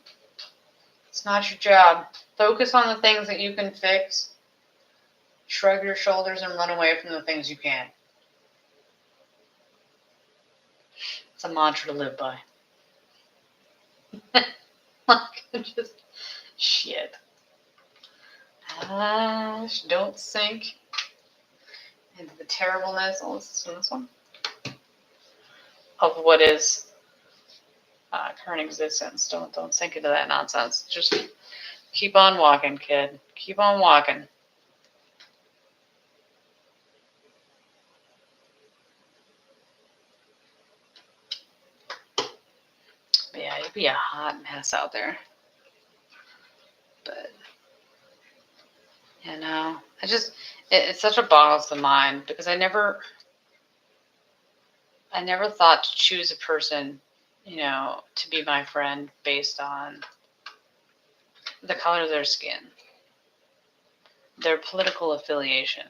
It's not your job. Focus on the things that you can fix. Shrug your shoulders and run away from the things you can't. It's a mantra to live by. Just shit. Don't sink into the terribleness. Oh, this one of what is current existence. Don't sink into that nonsense. Just keep on walking, kid. Keep on walking. But yeah, it'd be a hot mess out there. But it's such a boggles the mind because I never thought to choose a person, to be my friend based on the color of their skin, their political affiliation.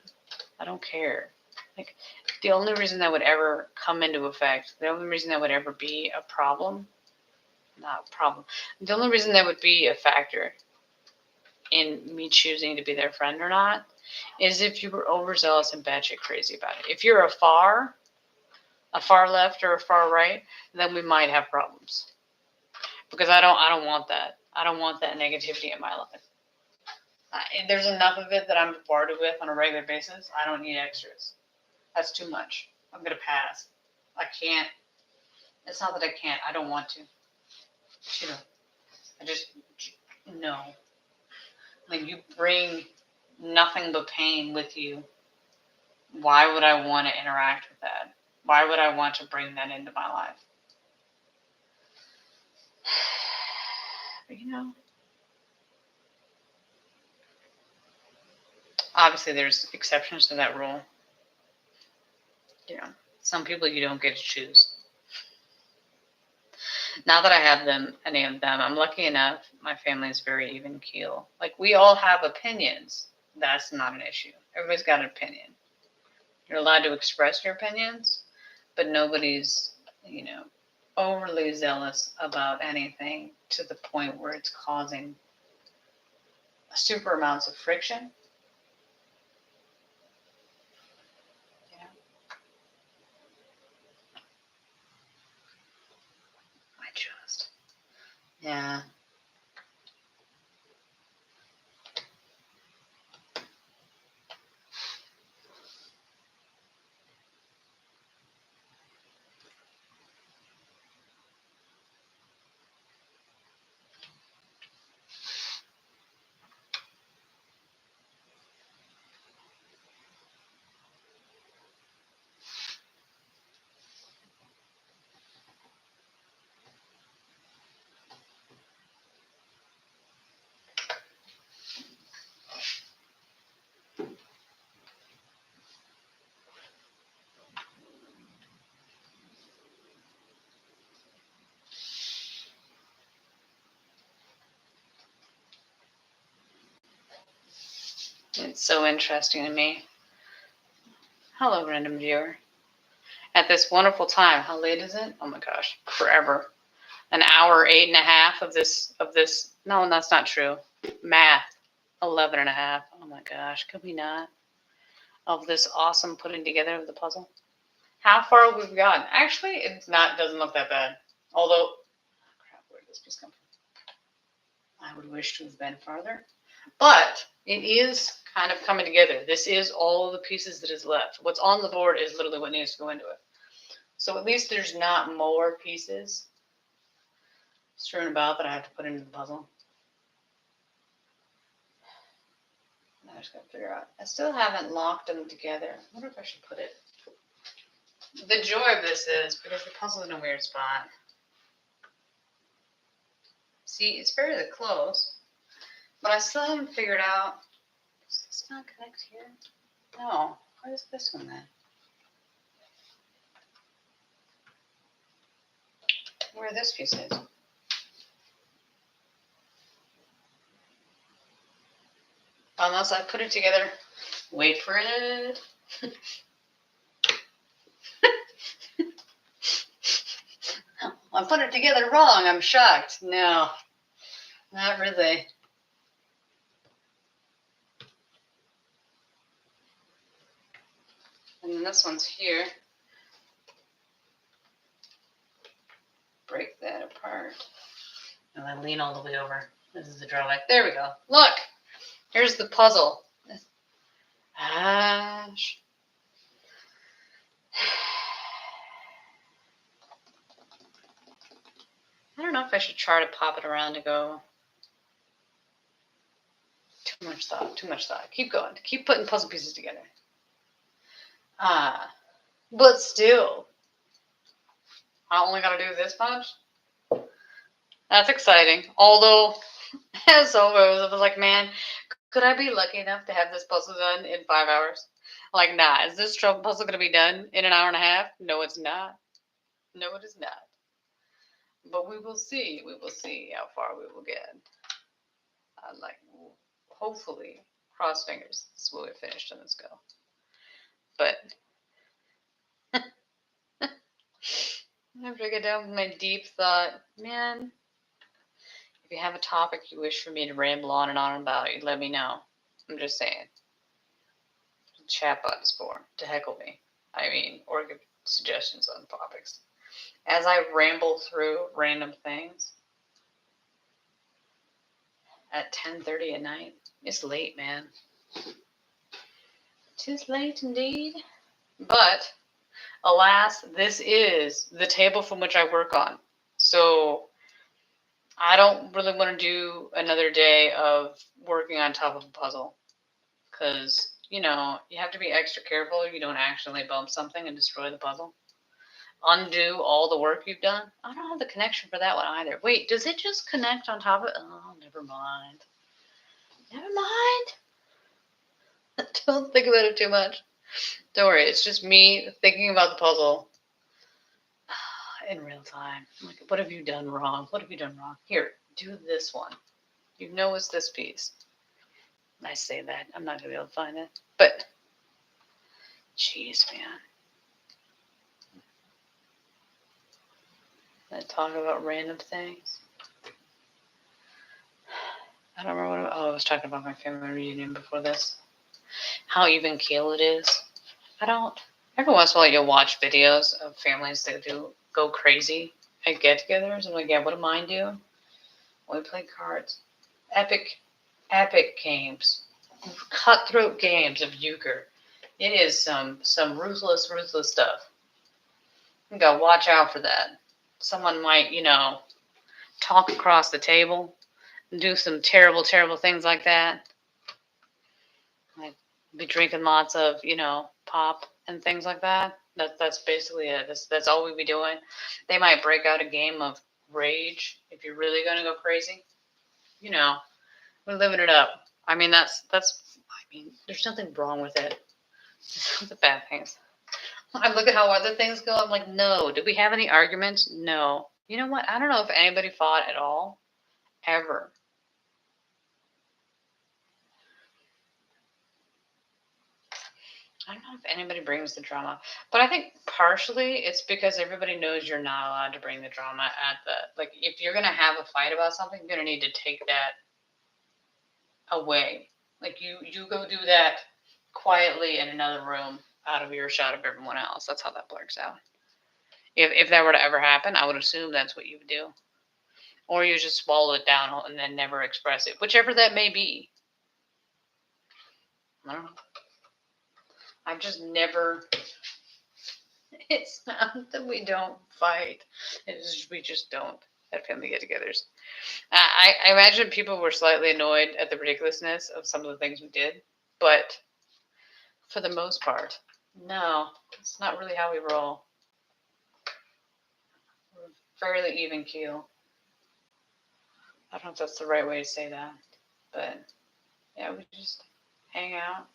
I don't care. Like, the only reason that would ever come into effect, the only reason that would ever be a problem, the only reason that would be a factor in me choosing to be their friend or not is if you were overzealous and batshit crazy about it. If you're a far left or a far right, then we might have problems. Because I don't want that. I don't want that negativity in my life. There's enough of it that I'm bombarded with on a regular basis. I don't need extras. That's too much. I'm going to pass. I can't. It's not that I can't. I don't want to. I just, no. Like, you bring nothing but pain with you. Why would I want to interact with that? Why would I want to bring that into my life? But, obviously there's exceptions to that rule. Some people you don't get to choose. Not that I have any of them. I'm lucky enough. My family is very even keel. Like, we all have opinions. That's not an issue. Everybody's got an opinion. You're allowed to express your opinions, but nobody's, overly zealous about anything to the point where it's causing super amounts of friction. Yeah. It's so interesting to me. Hello, random viewer. At this wonderful time, how late is it? Oh my gosh, forever. An hour, 8.5 of this. No, that's not true. Math, 11.5. Oh my gosh, could we not? Of this awesome putting together of the puzzle. How far we've gotten? Actually, it's not. Doesn't look that bad. Although, crap, where did this piece come from? I would wish to have been farther, but it is kind of coming together. This is all the pieces that is left. What's on the board is literally what needs to go into it. So at least there's not more pieces strewn about that I have to put into the puzzle. I just gotta figure out. I still haven't locked them together. I wonder if I should put it. The joy of this is because the puzzle is in a weird spot. See, it's fairly close, but I still haven't figured out. Does this not connect here? No. Where is this one then? Where this piece is? Unless I put it together. Wait for it. I put it together wrong. I'm shocked. No, not really. And then this one's here. Break that apart. And then lean all the way over. This is the drawback. There we go. Look, here's the puzzle. Ash. I don't know if I should try to pop it around to go. Too much thought. Keep going. Keep putting puzzle pieces together. But still, I only got to do this much. That's exciting. Although, as always, I was like, man, could I be lucky enough to have this puzzle done in 5 hours? Like, nah, is this puzzle going to be done in an hour and a half? No, it's not. No, it is not. But we will see. We will see how far we will get. Like, hopefully, cross fingers, this will be finished on this go. But after I get down with my deep thought, man, if you have a topic you wish for me to ramble on and on about, you let me know. I'm just saying. The chat button is for to heckle me. I mean, or give suggestions on topics. As I ramble through random things at 10:30 at night, it's late, man. Tis late indeed. But alas, this is the table from which I work on. So I don't really want to do another day of working on top of a puzzle. Because, you have to be extra careful you don't accidentally bump something and destroy the puzzle. Undo all the work you've done. I don't have the connection for that one either. Wait, does it just connect on top of it? Oh, never mind. Never mind. Don't think about it too much. Don't worry, it's just me thinking about the puzzle in real time. Like, what have you done wrong? What have you done wrong? Here, do this one. You know it's this piece. I say that. I'm not going to be able to find it. But, jeez, man. I talk about random things. I don't remember I was talking about my family reunion before this. How even keel it is. Every once in a while you'll watch videos of families that go crazy at get-togethers. I'm like, yeah, what do mine do? We play cards. Epic games. Cutthroat games of euchre. It is some ruthless stuff. You gotta watch out for that. Someone might, talk across the table, do some terrible things like that. Like be drinking lots of, pop and things like that. That's basically it. That's all we'd be doing. They might break out a game of Rage if you're really gonna go crazy. We're living it up. I mean, there's nothing wrong with it. The bad things. I look at how other things go. I'm like, no. Did we have any arguments? No. You know what? I don't know if anybody fought at all, ever. I don't know if anybody brings the drama, but I think partially it's because everybody knows you're not allowed to bring the drama at the, like, if you're going to have a fight about something, you're going to need to take that away. Like, you go do that quietly in another room out of earshot of everyone else. That's how that works out. If that were to ever happen, I would assume that's what you would do. Or you just swallow it down and then never express it, whichever that may be. I don't know. I've just never. It's not that we don't fight. It's just, we just don't at family get-togethers. I imagine people were slightly annoyed at the ridiculousness of some of the things we did, but for the most part, no, it's not really how we roll. We're fairly even keel. I don't know if that's the right way to say that, but yeah, we just hang out,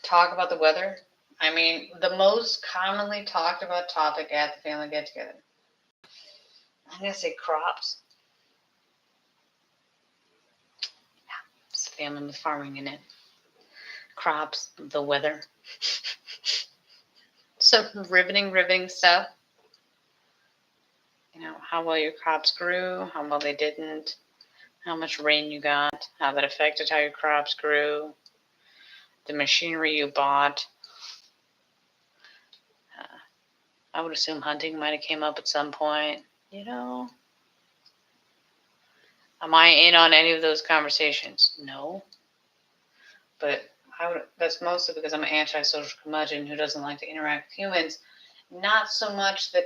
talk about the weather. I mean, the most commonly talked about topic at the family get-together. I'm going to say crops. Yeah, it's a family with farming in it. Crops, the weather. Some riveting stuff. You know, how well your crops grew, how well they didn't, how much rain you got, how that affected how your crops grew, the machinery you bought. I would assume hunting might have came up at some point. You know, am I in on any of those conversations? No. But that's mostly because I'm an antisocial curmudgeon who doesn't like to interact with humans. Not so much that,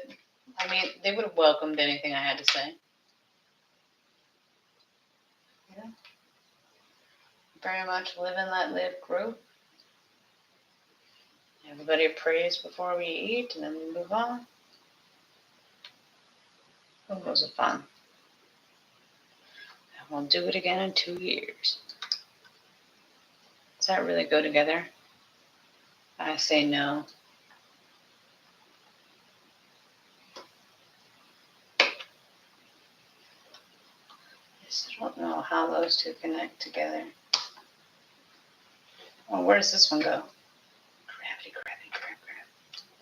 I mean, they would have welcomed anything I had to say. Yeah. Very much live and let live group. Everybody prays before we eat, and then we move on. It was fun. And we'll do it again in 2 years. Does that really go together? I say no. I don't know how those two connect together. Well, where does this one go? Gravity.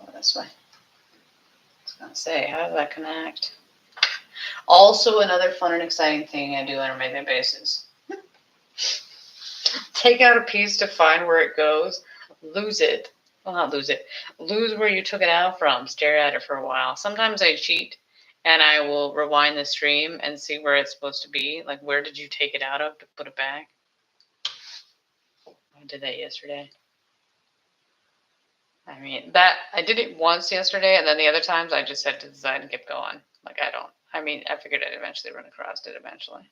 Oh, this way. I was going to say, how does that connect? Also, another fun and exciting thing I do on a regular basis. Take out a piece to find where it goes. Lose it. Well, not lose it. Lose where you took it out from. Stare at it for a while. Sometimes I cheat and I will rewind the stream and see where it's supposed to be. Like, where did you take it out of to put it back? I did that yesterday. I mean, that I did it once yesterday, and then the other times I just set to the side and kept going. Like, I figured I'd eventually run across it eventually.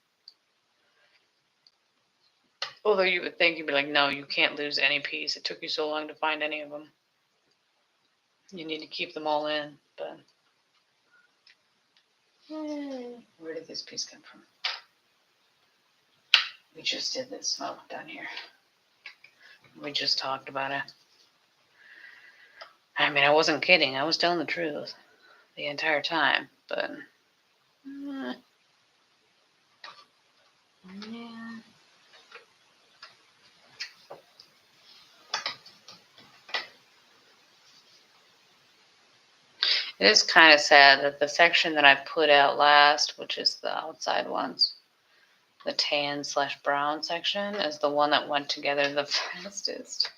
Although you would think, you'd be like, no, you can't lose any piece. It took you so long to find any of them. You need to keep them all in, but where did this piece come from? We just did this. Oh, down here. We just talked about it. I mean, I wasn't kidding. I was telling the truth the entire time, but yeah. It is kind of sad that the section that I put out last, which is the outside ones, the tan/brown section, is the one that went together the fastest.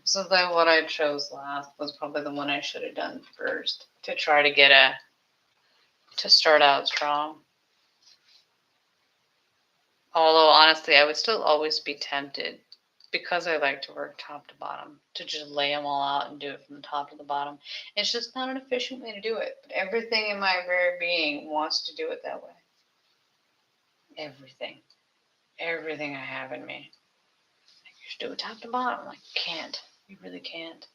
So the one I chose last was probably the one I should have done first to try to start out strong. Although honestly, I would still always be tempted, because I like to work top to bottom, to just lay them all out and do it from the top to the bottom. It's just not an efficient way to do it. But everything in my very being wants to do it that way. Everything I have in me. You should do it top to bottom. Like, you can't. You really can't.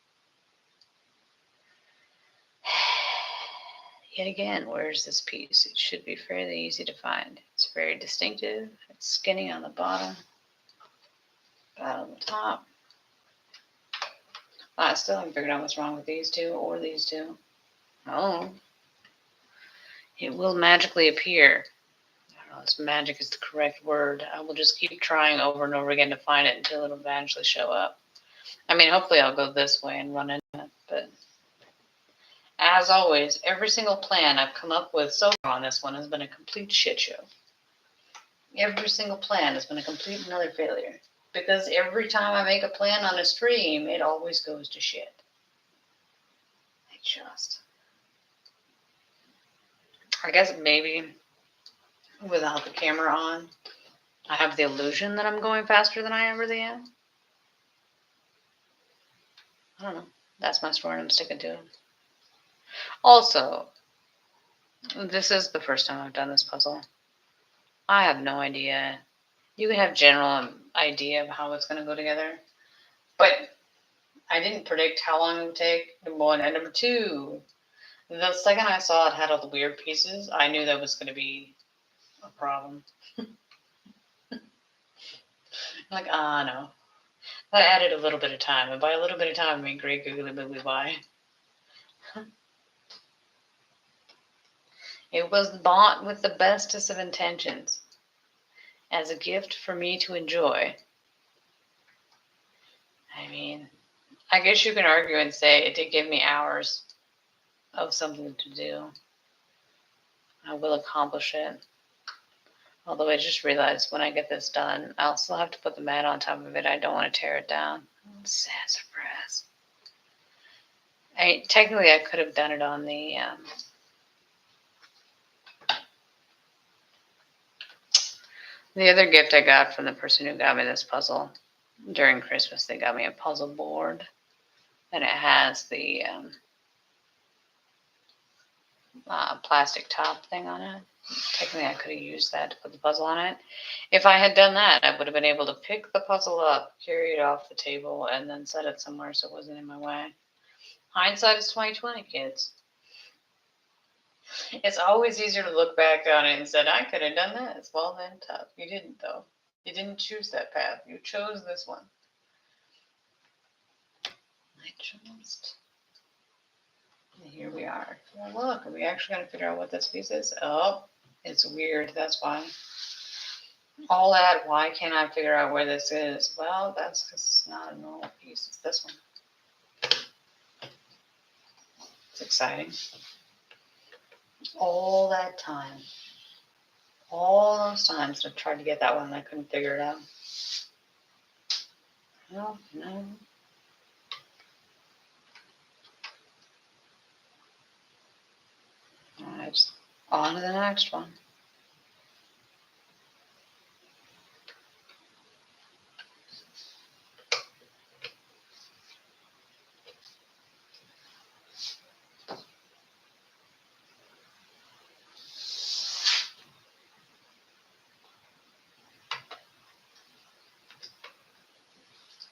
Yet again, where's this piece? It should be fairly easy to find. It's very distinctive. It's skinny on the bottom, flat on the top. I still haven't figured out what's wrong with these two or these two. Oh. It will magically appear. I don't This magic is the correct word. I will just keep trying over and over again to find it until it'll eventually show up. I mean, hopefully I'll go this way and run into it, but as always, every single plan I've come up with so far on this one has been a complete shit show. Every single plan has been a complete and utter failure. Because every time I make a plan on a stream, it always goes to shit. I guess maybe without the camera on, I have the illusion that I'm going faster than I really am. I don't know. That's my story and I'm sticking to it. Also, this is the first time I've done this puzzle. I have no idea. You can have general idea of how it's going to go together. But I didn't predict how long it would take, number one. And number two, the second I saw it had all the weird pieces, I knew that was going to be a problem. Like, no. That added a little bit of time. And by a little bit of time, I mean great googly boogly bye. It was bought with the bestest of intentions as a gift for me to enjoy. I mean, I guess you can argue and say it did give me hours of something to do. I will accomplish it. Although I just realized when I get this done, I'll still have to put the mat on top of it. I don't want to tear it down. Sad surprise. Technically, I could have done it on the other gift I got from the person who got me this puzzle during Christmas. They got me a puzzle board, and it has the plastic top thing on it. Technically, I could have used that to put the puzzle on it. If I had done that, I would have been able to pick the puzzle up, carry it off the table, and then set it somewhere so it wasn't in my way. Hindsight is 20/20, kids. It's always easier to look back on it and say, I could have done this. Well, then, tough. You didn't, though. You didn't choose that path. You chose this one. Here we are. Well, look, are we actually going to figure out what this piece is? Oh, it's weird. That's why. All that, why can't I figure out where this is? Well, that's because it's not a normal piece. It's this one. It's exciting. All that time. All those times I've tried to get that one and I couldn't figure it out. No. Alright, on to the next one.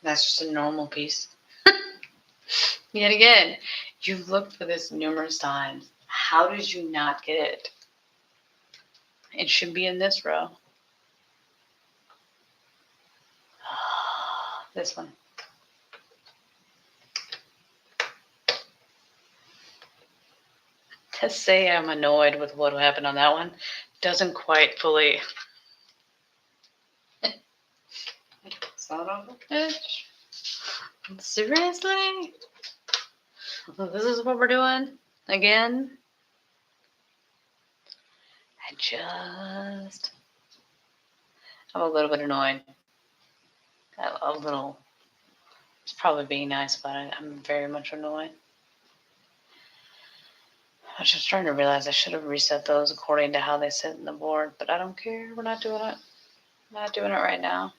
That's just a normal piece. Yet again, you've looked for this numerous times. How did you not get it? It should be in this row. This one. To say I'm annoyed with what happened on that one doesn't quite fully. Son of a bitch. Seriously? This is what we're doing? Again? I'm a little bit annoyed. A little. It's probably being nice about it. I'm very much annoyed. I was just trying to realize I should have reset those according to how they sit in the board, but I don't care. We're not doing it. I'm not doing it right now.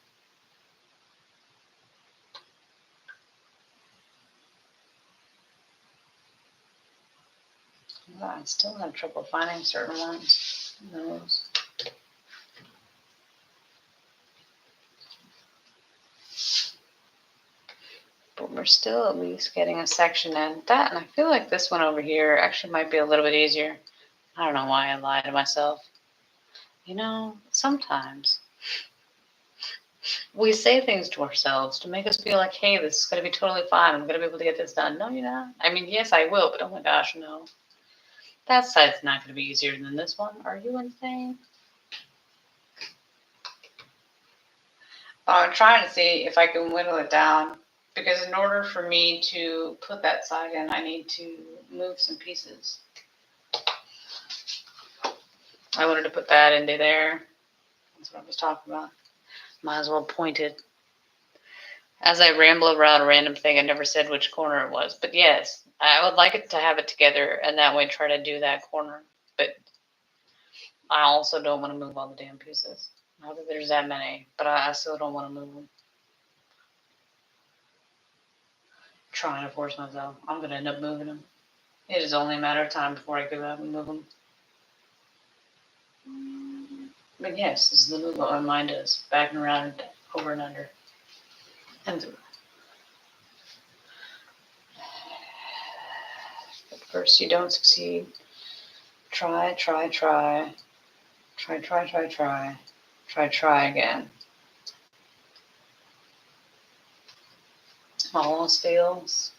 I still have trouble finding certain ones. Those. But we're still at least getting a section in that, and I feel like this one over here actually might be a little bit easier. I don't know why I lie to myself. You know, sometimes we say things to ourselves to make us feel like, hey, this is going to be totally fine. I'm going to be able to get this done. No, you're not. I mean, yes, I will, but oh my gosh, no. That side's not going to be easier than this one. Are you insane? I'm trying to see if I can whittle it down, because in order for me to put that side in, I need to move some pieces. I wanted to put that into there. That's what I was talking about. Might as well point it. As I ramble around a random thing, I never said which corner it was. But yes, I would like it to have it together and that way try to do that corner. But I also don't want to move all the damn pieces. Not that there's that many, but I still don't want to move them. Trying to force myself. I'm going to end up moving them. It is only a matter of time before I give up and move them. But yes, this is the move what my mind does. Back and around, over and under. And through. But first you don't succeed. Try, try, try. Try, try, try, try. Try, try again. Almost fails.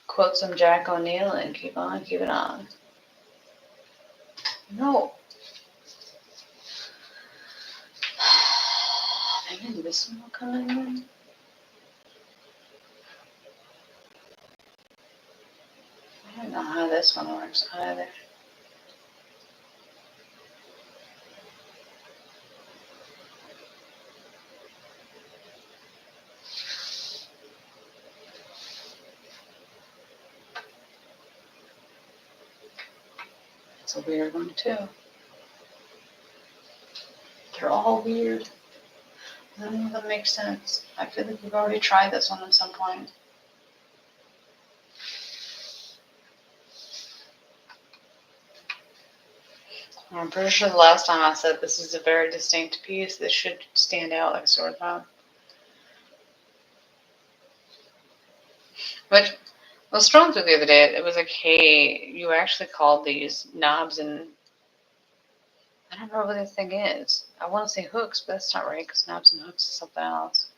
Quote some Jack O'Neill and keep on keeping on. No. Maybe this one will come in. I don't know how this one works either. It's a weird one too. They're all weird. None of them make sense. I feel like we've already tried this one at some point. I'm pretty sure the last time I said this is a very distinct piece. This should stand out like a sore thumb. But I was strolling through the other day. It was like, hey, you actually called these knobs and I don't know what the thing is. I want to say hooks, but that's not right because knobs and hooks is something else.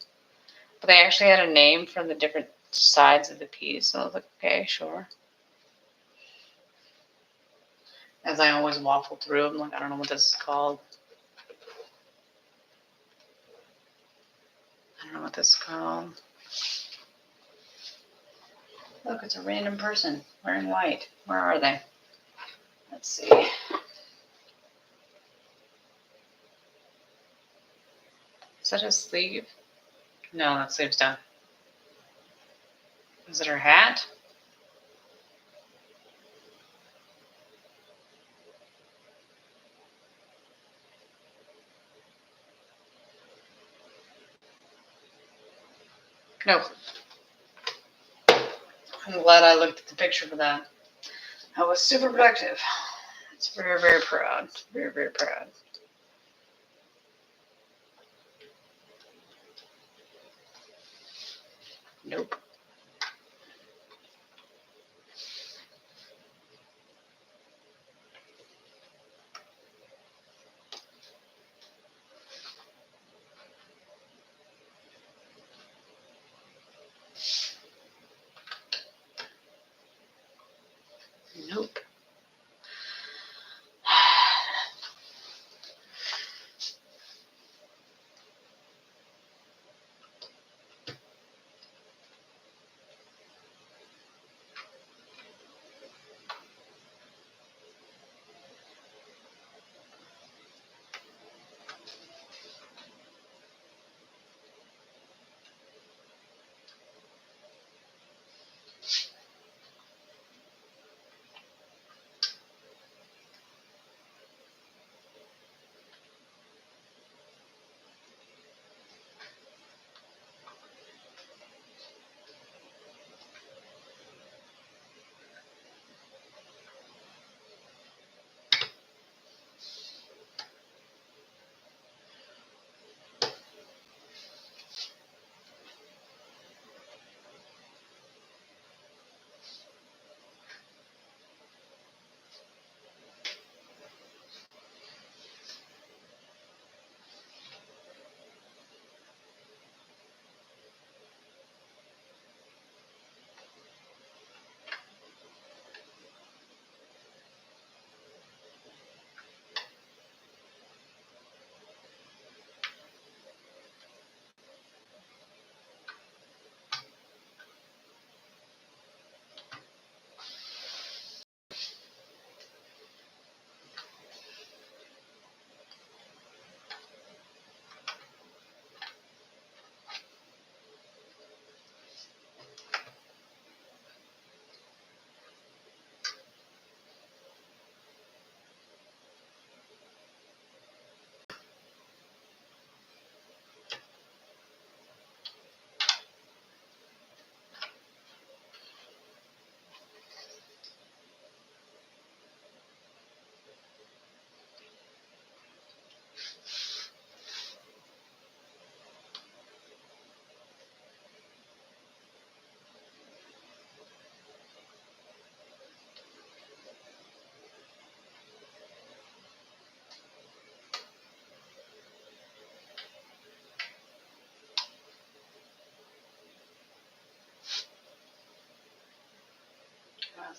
But they actually had a name from the different sides of the piece. So I was like, okay, sure. As I always waffle through them, like, I don't know what this is called. I don't know what this is called. Look, it's a random person wearing white. Where are they? Let's see. Is that a sleeve? No, that sleeve's done. Is it her hat? No. I'm glad I looked at the picture for that. I was super productive. It's very, very proud. Very, very proud. Nope. Nope.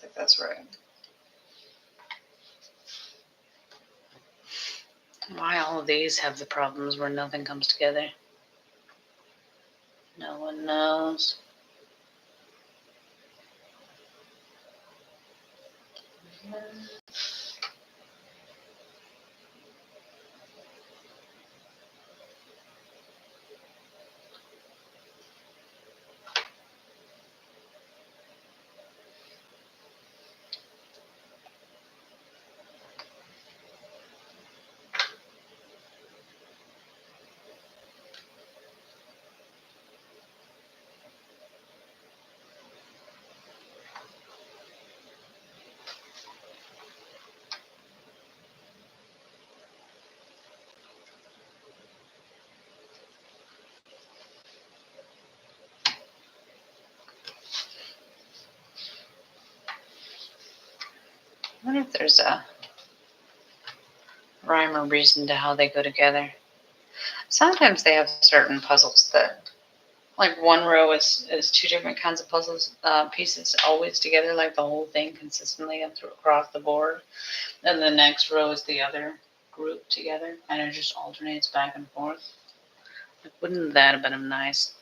think that's right. Why all of these have the problems where nothing comes together? No one knows. I wonder if there's a rhyme or reason to how they go together. Sometimes they have certain puzzles that, like one row is two different kinds of puzzles pieces always together, like the whole thing consistently up through across the board. And the next row is the other group together, and it just alternates back and forth. Like, wouldn't that have been a nice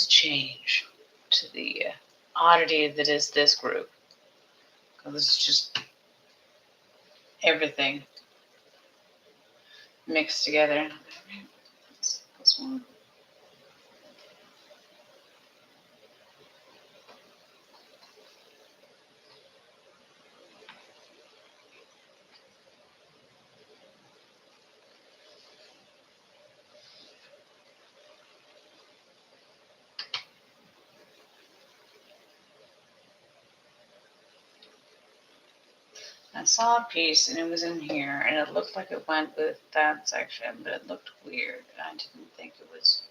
change to the oddity that is this group? Because it's just everything mixed together. This one. I saw a piece and it was in here and it looked like it went with that section, but it looked weird. I didn't think it was.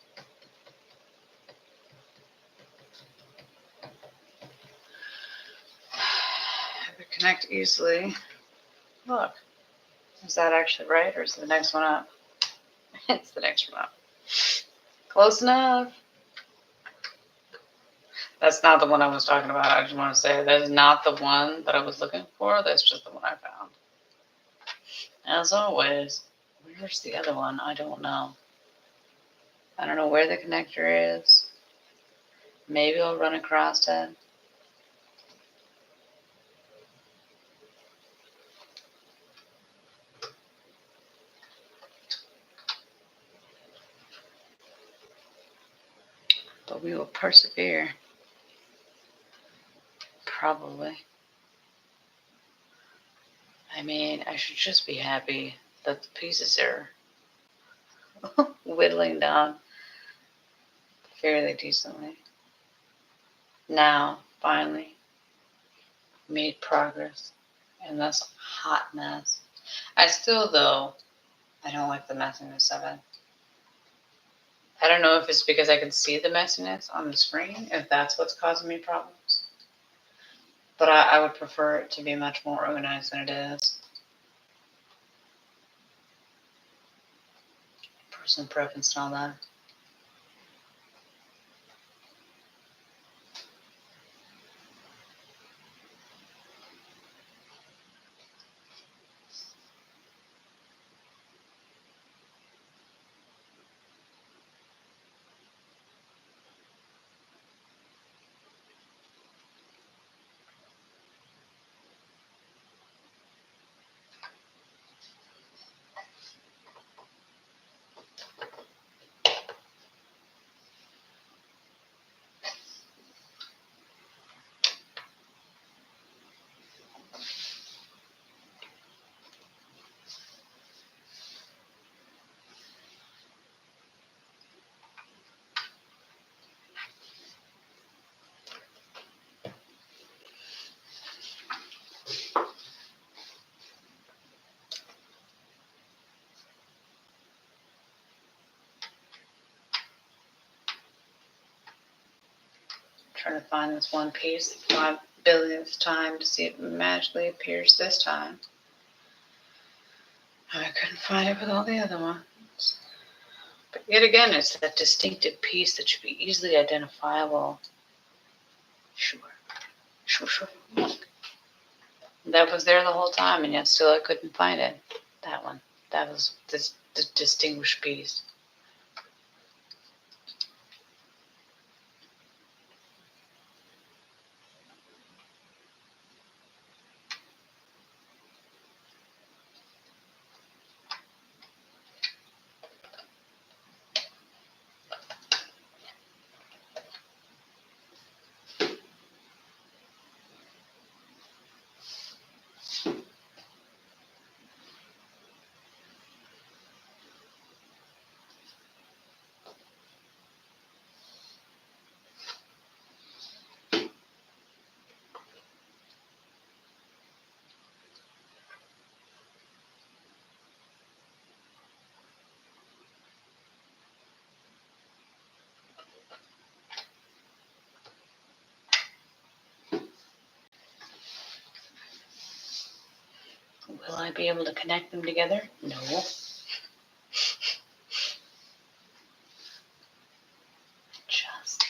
If it connect easily. Look, is that actually right or is the next one up? It's the next one up. Close enough. That's not the one I was talking about. I just want to say that is not the one that I was looking for. That's just the one I found. As always, where's the other one? I don't know. I don't know where the connector is. Maybe I'll run across it. But we will persevere. Probably. I mean, I should just be happy that the pieces are whittling down fairly decently. Now, finally, made progress in this hot mess. I still, though, I don't like the messiness of it. I don't know if it's because I can see the messiness on the screen, if that's what's causing me problems. But I would prefer it to be much more organized than it is. Personal preference and all that. Trying to find this one piece 5 billionth time to see if it magically appears this time. I couldn't find it with all the other ones. But yet again, it's that distinctive piece that should be easily identifiable. Sure. That was there the whole time, and yet still I couldn't find it. That one. That was this distinguished piece. Will I be able to connect them together? No. Just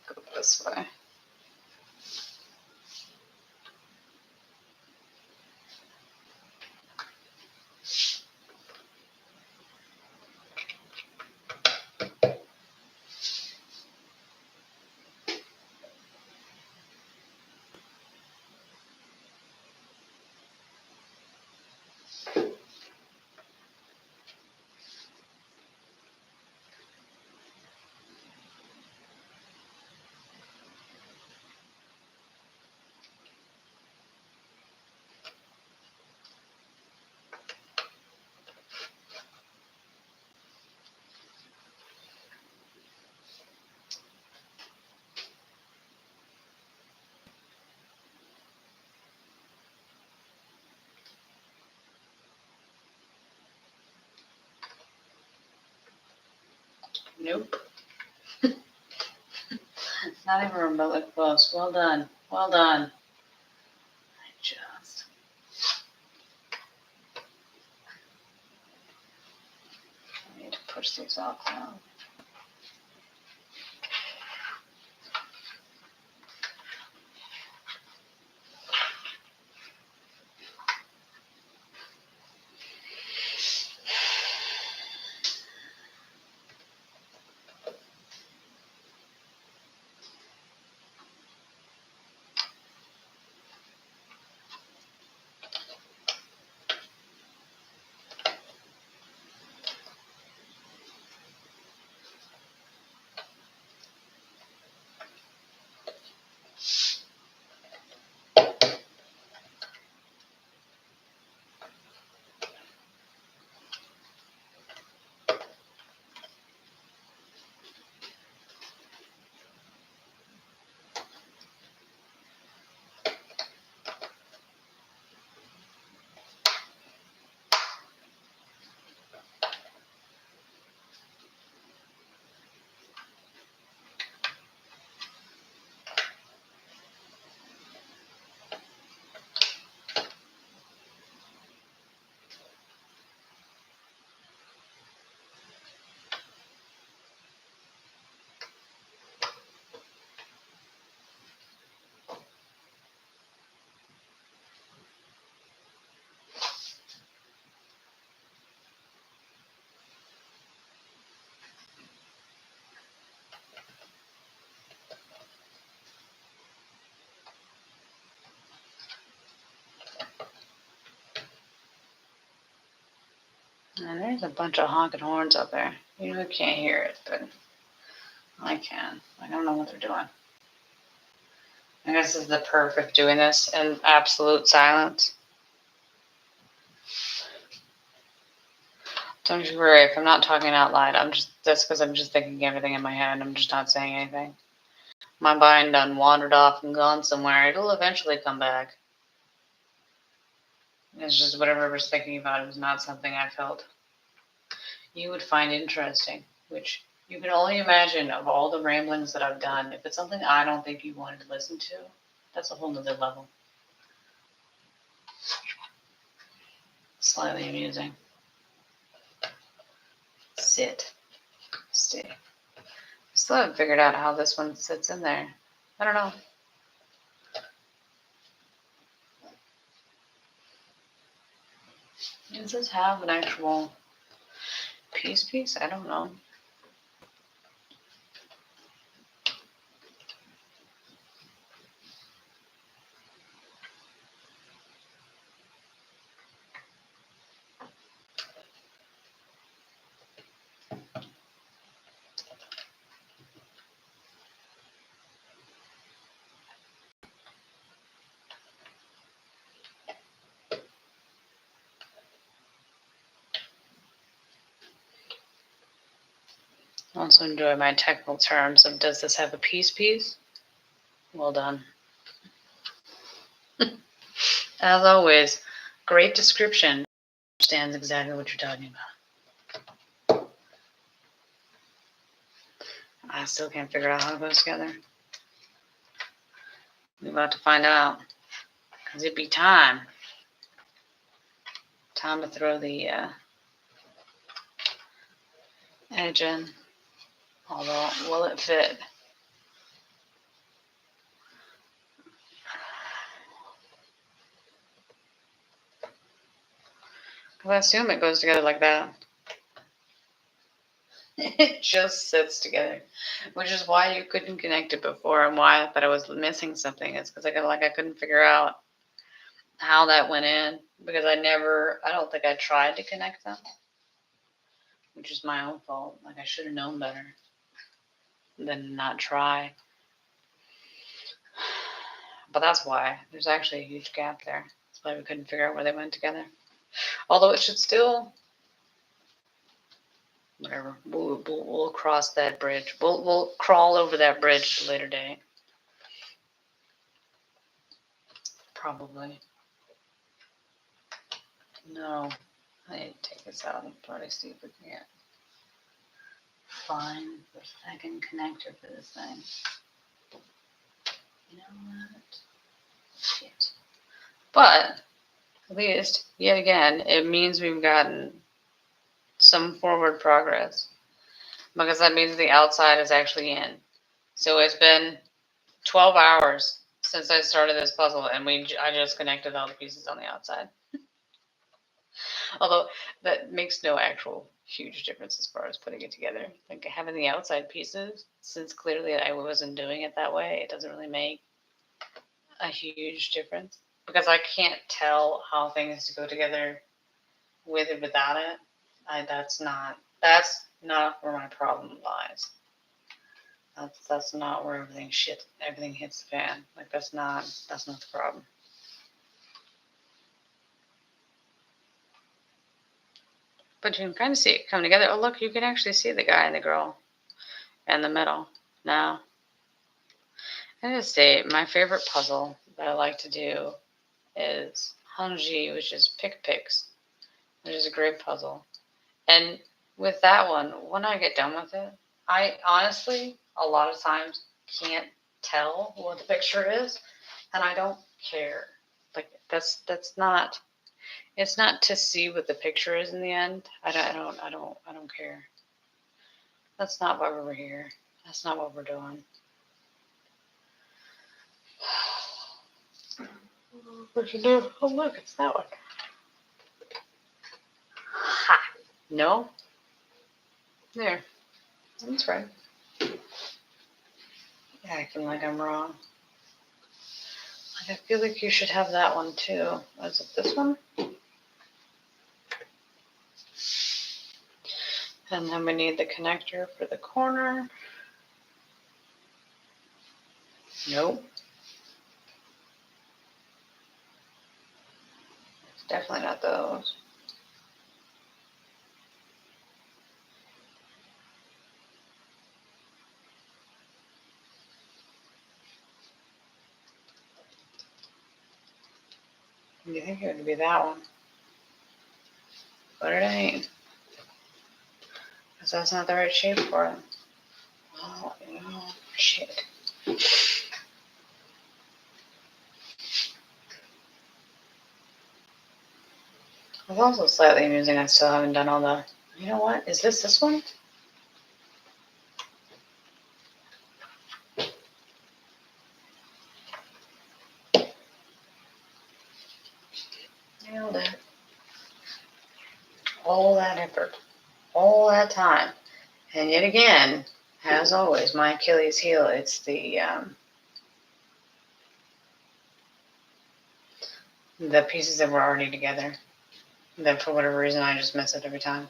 go this way. Nope. Not even remotely close. Well done. Well done. I need to push these off now. And there's a bunch of honking horns up there. You can't hear it, but I can. I don't know what they're doing. I guess this is the perk of doing this in absolute silence. Don't you worry, if I'm not talking out loud, that's because I'm just thinking everything in my head. I'm just not saying anything. My mind done wandered off and gone somewhere. It'll eventually come back. It's just whatever I was thinking about, it was not something I felt you would find interesting, which you can only imagine of all the ramblings that I've done. If it's something I don't think you wanted to listen to, that's a whole nother level. Slightly amusing. Sit. Stay. Still haven't figured out how this one sits in there. I don't know. Does this have an actual piece? I don't know. I also enjoy my technical terms of does this have a piece? Well done. As always, great description. Understands exactly what you're talking about. I still can't figure out how it goes together. We're about to find out. Because it'd be time. Time to throw the edge in. Although, will it fit? Because I assume it goes together like that. It just sits together. Which is why you couldn't connect it before and why I thought I was missing something. It's because I couldn't figure out how that went in. Because I don't think I tried to connect them. Which is my own fault. Like, I should have known better than not try. But that's why. There's actually a huge gap there. That's why we couldn't figure out where they went together. Although it should still... Whatever. We'll cross that bridge. We'll crawl over that bridge at a later date. Probably. No. I need to take this out and probably see if we can get find the second connector for this thing. You know what? Shit. But at least, yet again, it means we've gotten some forward progress. Because that means the outside is actually in. So it's been 12 hours since I started this puzzle, and I just connected all the pieces on the outside. Although that makes no actual huge difference as far as putting it together. Like having the outside pieces, since clearly I wasn't doing it that way, it doesn't really make a huge difference. Because I can't tell how things go together with or without it. That's not where my problem lies. That's not where everything hits the fan. Like that's not the problem. But you can kind of see it come together. Oh look, you can actually see the guy and the girl in the middle now. I gotta say, my favorite puzzle that I like to do is Hungji, which is Pick Picks, which is a great puzzle. And with that one, when I get done with it, I honestly, a lot of times, can't tell what the picture is, and I don't care. Like that's not. It's not to see what the picture is in the end. I don't care. That's not why we're here. That's not what we're doing. What you do? Oh look, it's that one. Ha! No. There. That's right. Acting like I'm wrong. Like I feel like you should have that one too. Is it this one? And then we need the connector for the corner. Nope. It's definitely not those. You think it would be that one. But it ain't. Because that's not the right shape for it. Oh, no. Shit. It's also slightly amusing I still haven't done all the You know what? Is this one? Nailed it. All that effort, all that time. And yet again, as always, my Achilles heel, it's the pieces that were already together. That for whatever reason, I just miss it every time.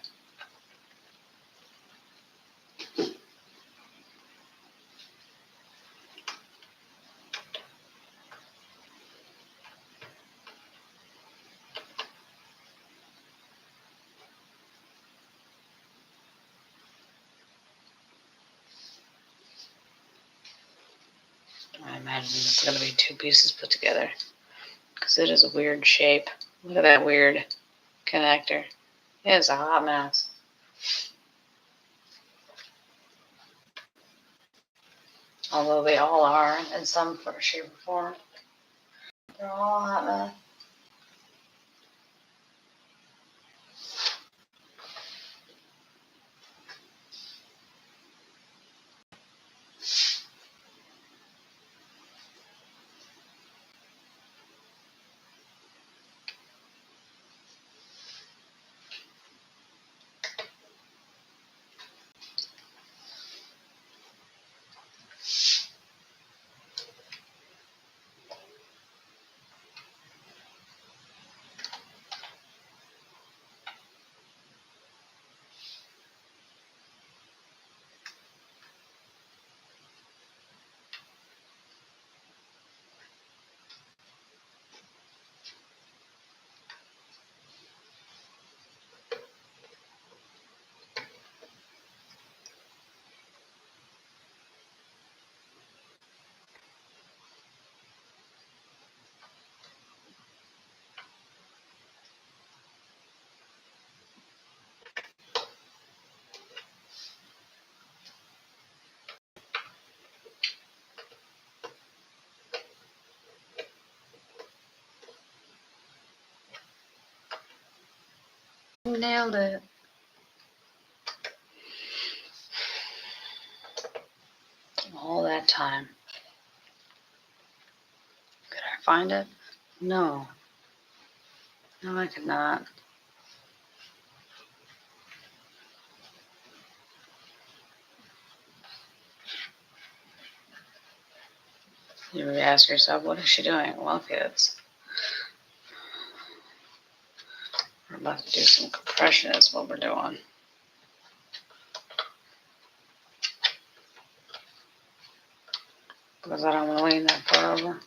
I imagine it's going to be two pieces put together because it is a weird shape. Look at that weird connector. It is a hot mess. Although they all are in some shape or form. They're all a hot mess. Nailed it. All that time. Could I find it? No. No, I could not. You would ask yourself, what is she doing? Well, kids, we're about to do some compression is what we're doing. Because I don't want to lean that far over.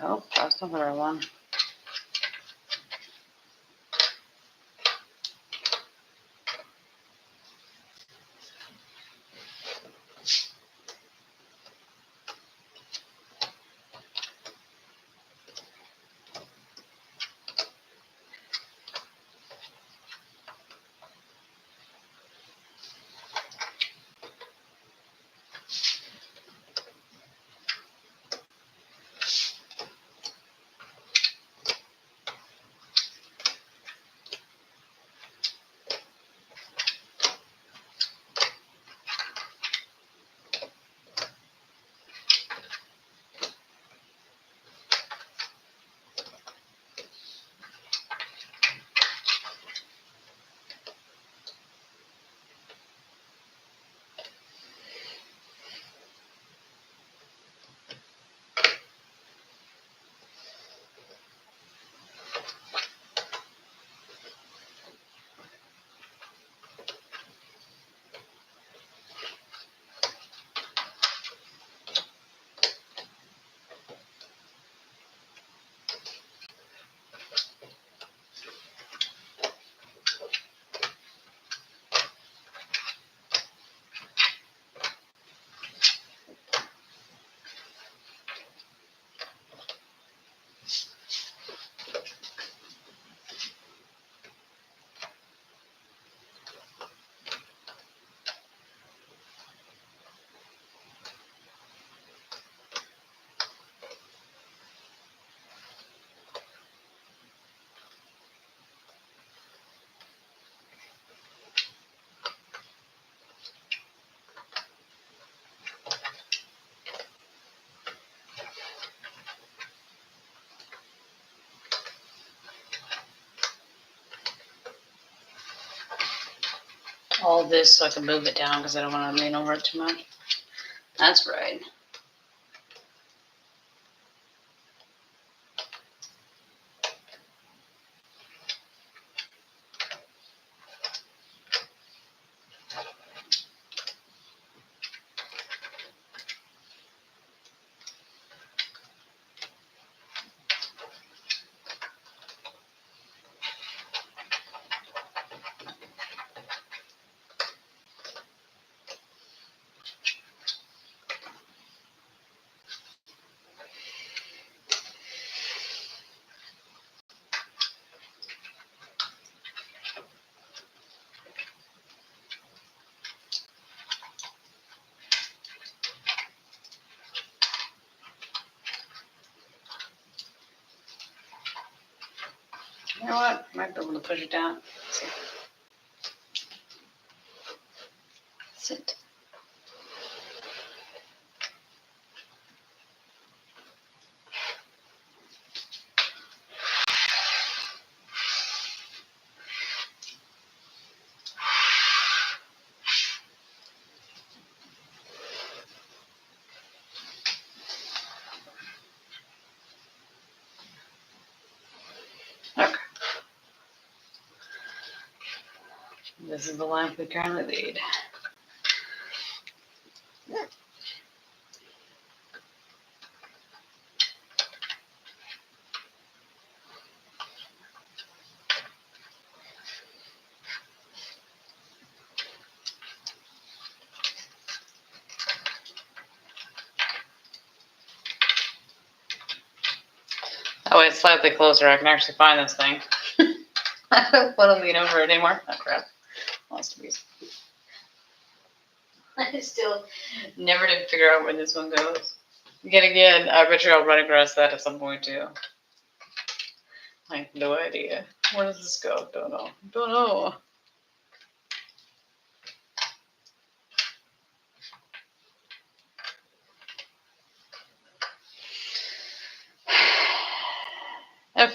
Nope, that's the other one. all this so I can move it down because I don't want to lean over it too much. That's right. You know what? I might be able to push it down. Let's see. Sit. Okay. This is the life we currently lead. That way it's slightly closer. I can actually find this thing. I don't want to lean over it anymore. Oh crap. Lost a piece. I still never did figure out where this one goes. Yet again, I bet you I'll run across that at some point too. I have no idea. Where does this go? Don't know. Don't know. Okay.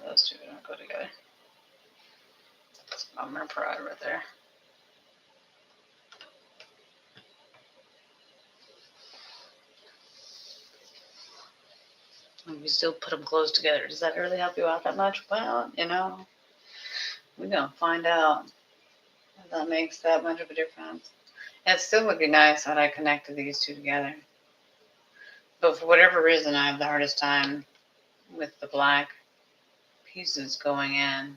Those two don't go together. That's bummer pride right there. And you still put them close together. Does that really help you out that much? Well, you know, we're gonna find out if that makes that much of a difference. It still would be nice that I connected these two together. But for whatever reason, I have the hardest time with the black pieces going in.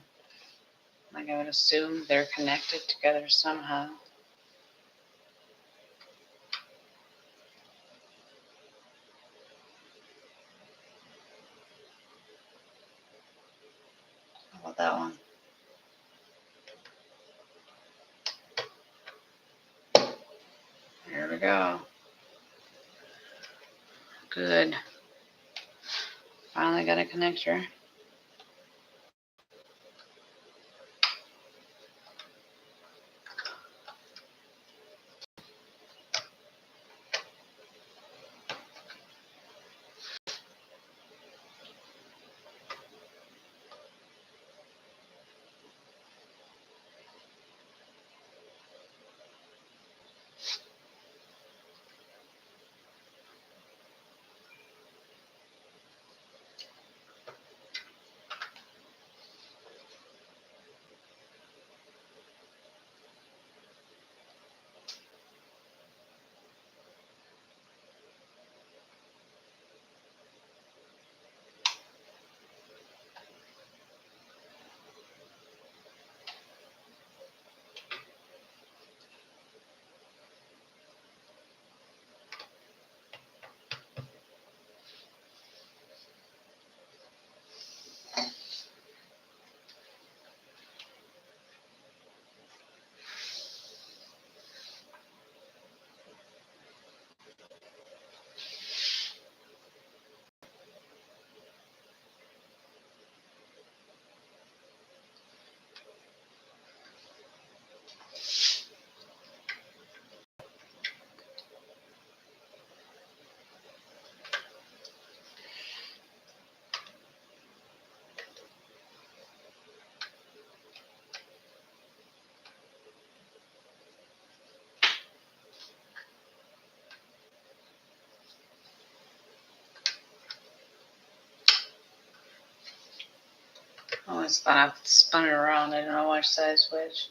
Like I would assume they're connected together somehow. How about that one? Here we go. Good. Finally got a connector. Oh, it's fun. I've spun it around. I don't know which side switch.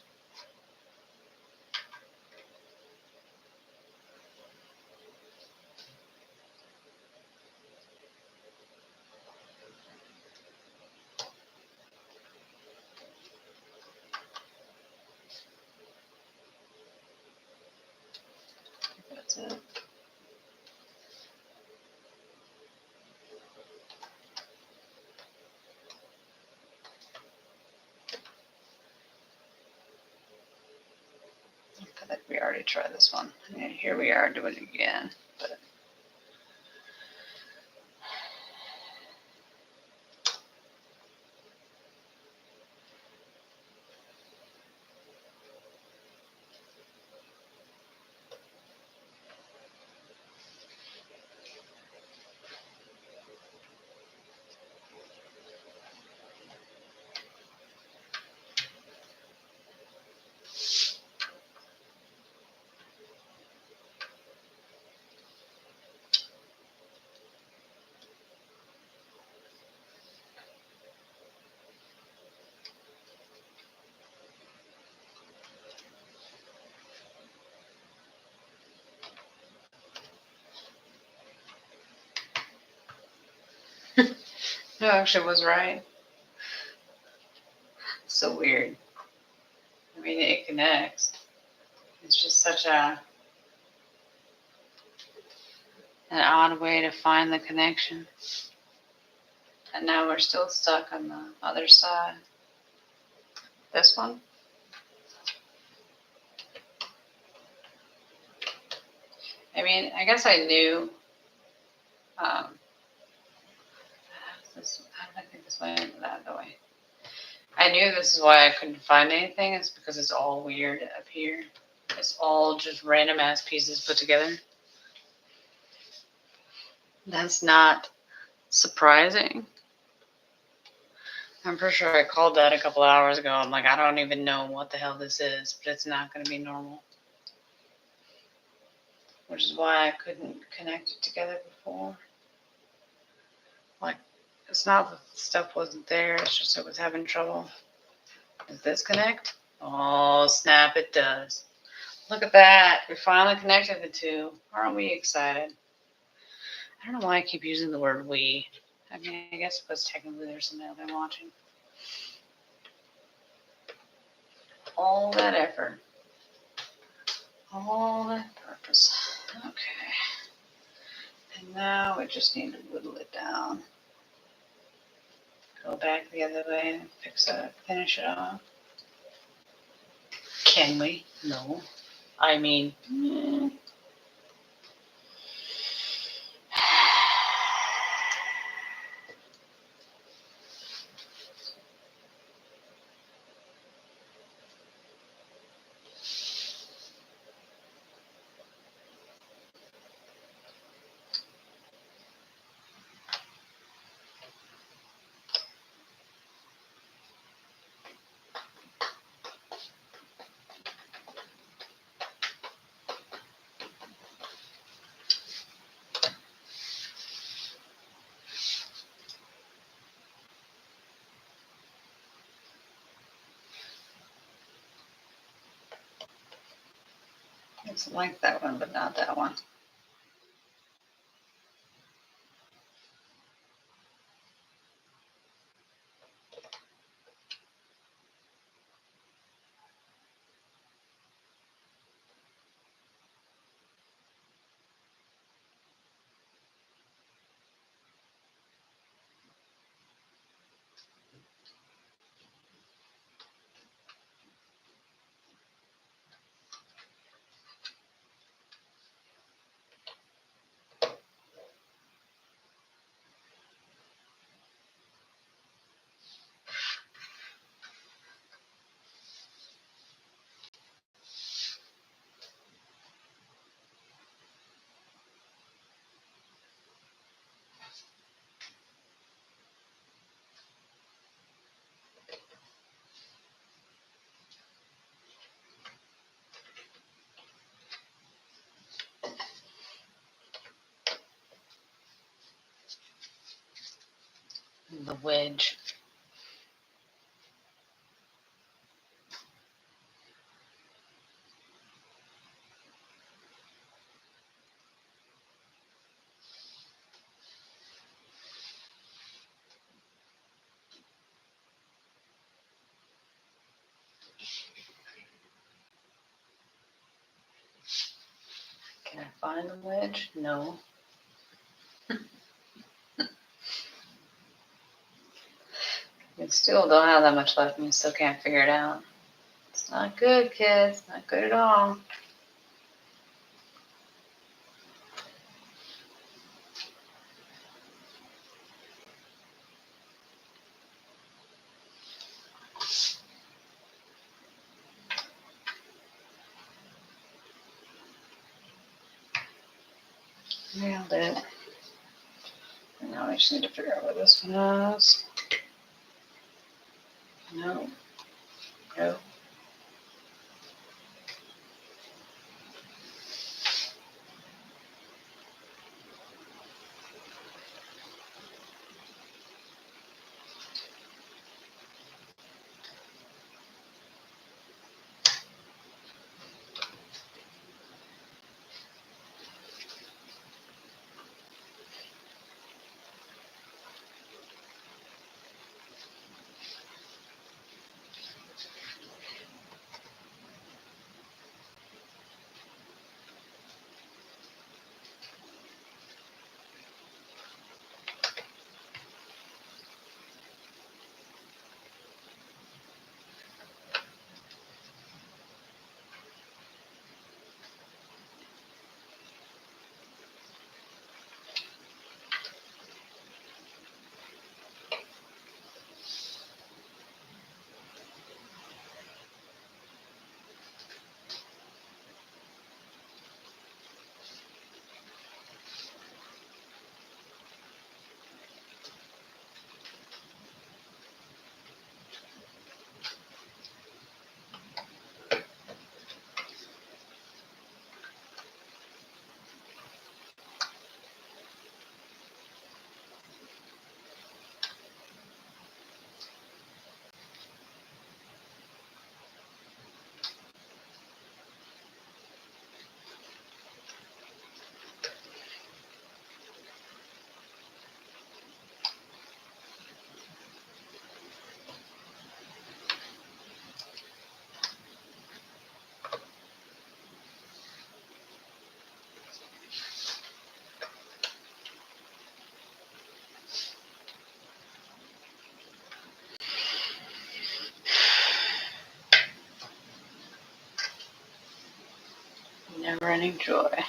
That's it. I feel like we already tried this one. And here we are doing it again. But no, actually was right. So weird. I mean, it connects. It's just such an odd way to find the connection. And now we're still stuck on the other side. This one? I mean, I guess I knew. How did I think this went that way? I knew this is why I couldn't find anything. It's because it's all weird up here. It's all just random ass pieces put together. That's not surprising. I'm pretty sure I called that a couple hours ago. I'm like, I don't even know what the hell this is, but it's not going to be normal. Which is why I couldn't connect it together before. Like, it's not that the stuff wasn't there, it's just it was having trouble. Does this connect? Oh, snap, it does. Look at that. We finally connected the two. Aren't we excited? I don't know why I keep using the word we. I mean, I guess because technically there's somebody else I'm watching. All that effort. All that purpose. Okay. And now we just need to whittle it down. Go back the other way and finish it off. Can we? No. I mean, it's like that one, but not that one. The wedge. find the wedge? No. You still don't have that much left and you still can't figure it out. It's not good, kids. Not good at all. Nailed it. And now I just need to figure out what this one is. No. No. Never-ending joy.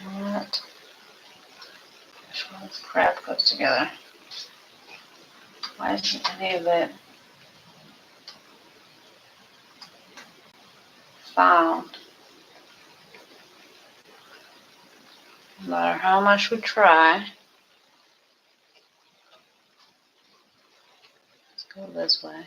What? Which one this crap goes together? Why isn't any of it found? No matter how much we try. Let's go this way.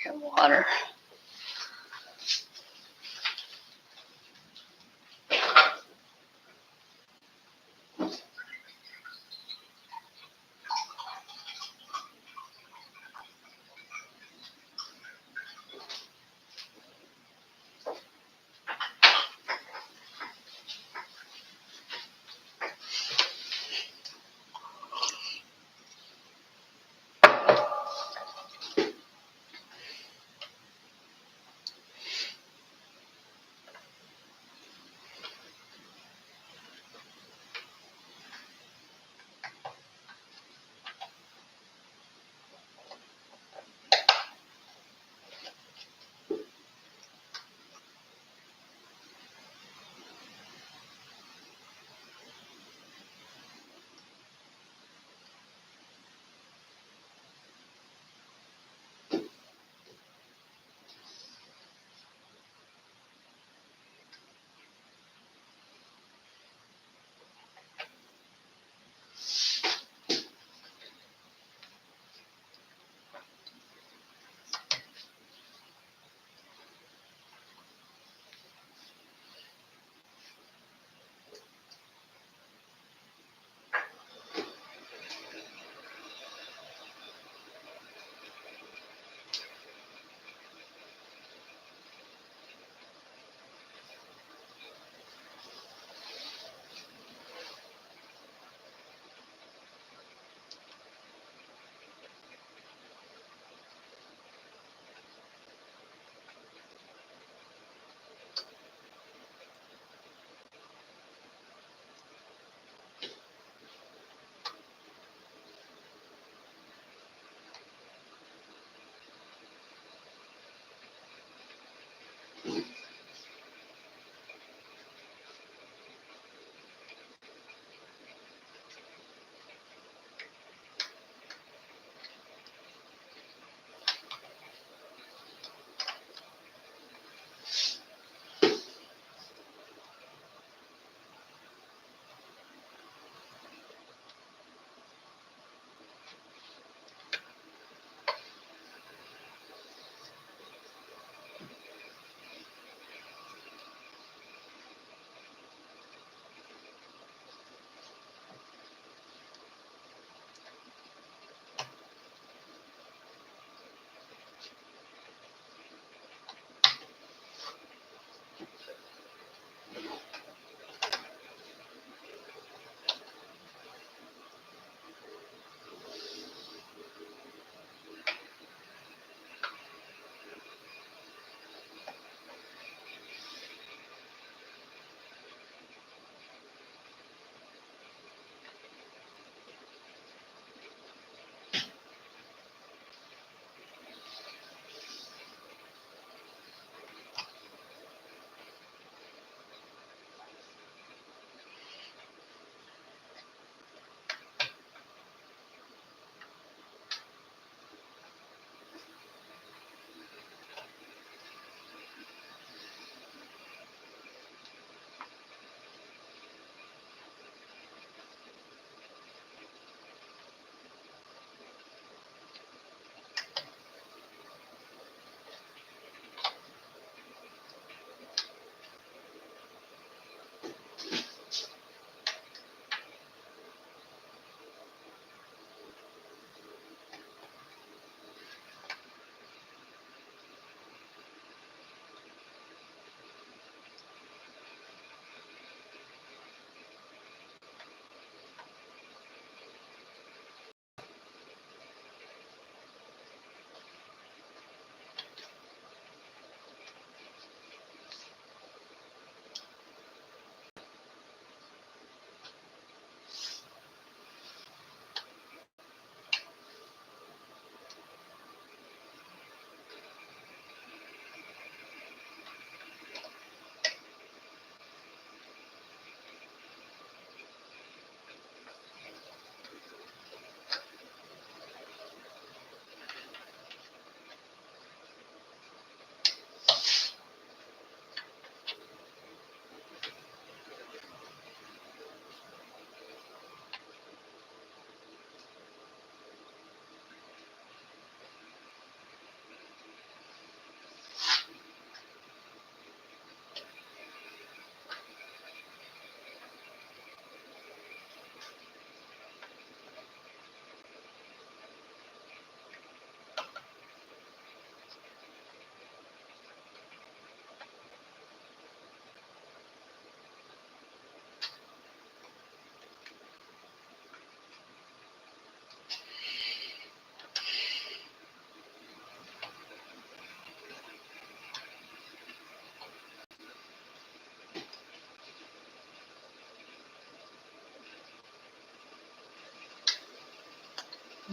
Get water.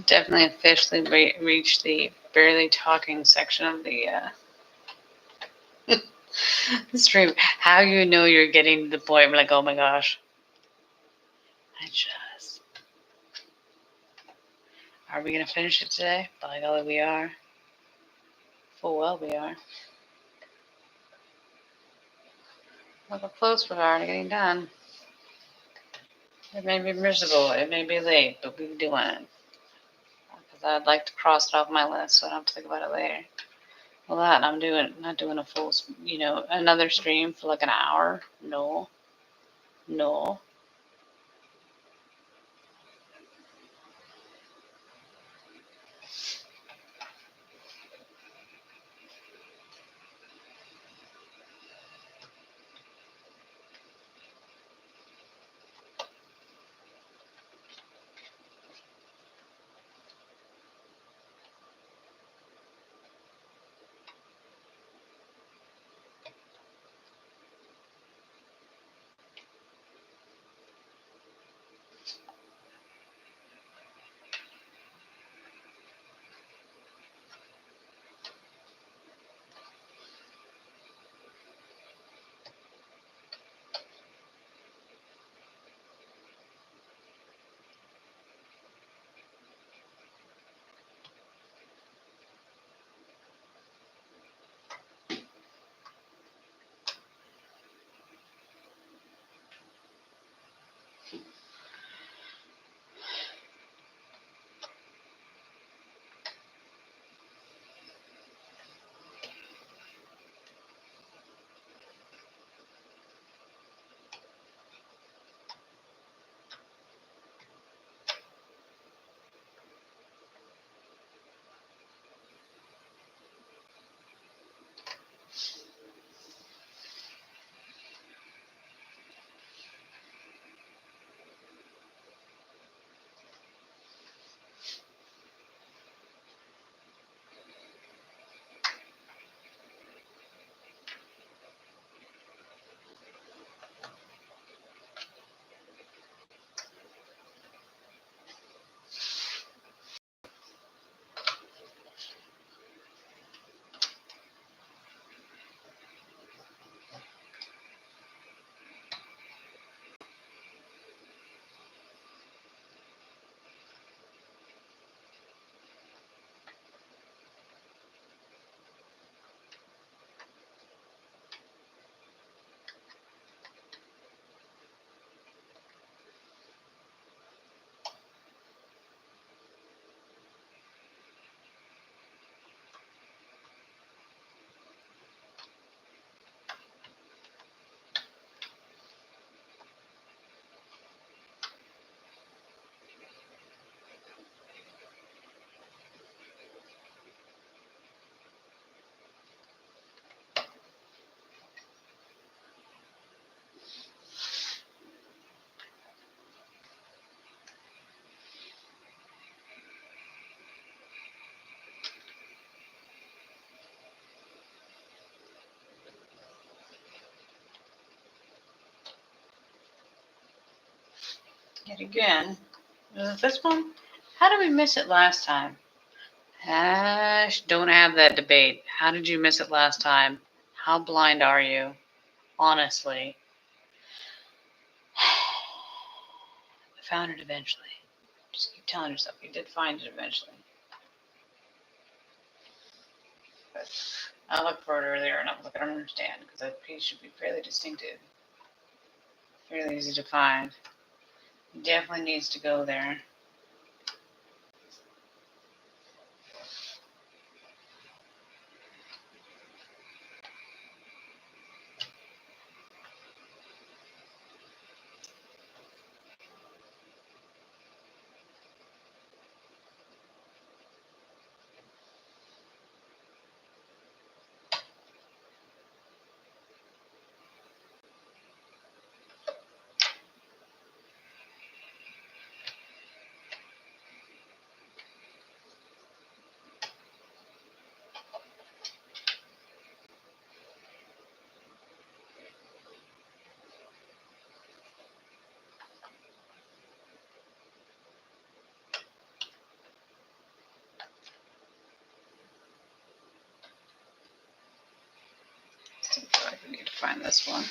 Definitely officially reached the barely talking section of the stream. How you know you're getting to the point? I'm like, oh my gosh. Are we gonna finish it today? By golly, we are. Full well, we are. Look how close we are to getting done. It may be miserable. It may be late, but we're doing it. Because I'd like to cross it off my list, so I don't have to think about it later. Well, that I'm not doing a full, another stream for like an hour. No, no. Yet again. Was it this one? How did we miss it last time? Ash, don't have that debate. How did you miss it last time? How blind are you? Honestly. I found it eventually. Just keep telling yourself you did find it eventually. But I looked for it earlier and I was like, I don't understand because that piece should be fairly distinctive. Fairly easy to find. Definitely needs to go there. find this one.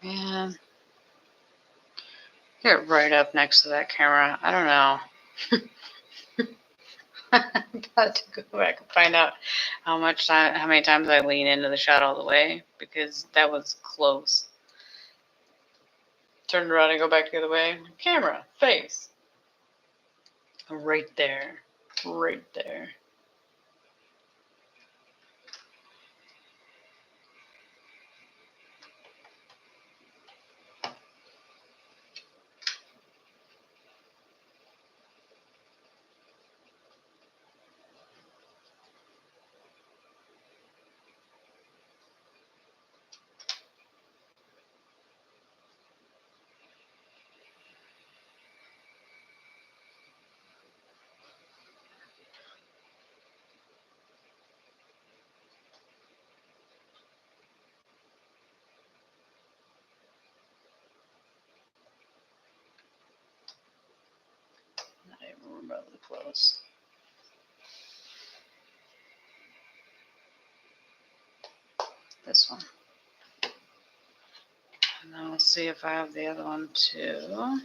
Man, get right up next to that camera. I don't know. I'm about to go back and find out how many times I lean into the shot all the way, because that was close. Turn around and go back the other way. Camera, face. Right there. Right there. Not even remotely close. This one. And then we'll see if I have the other one too.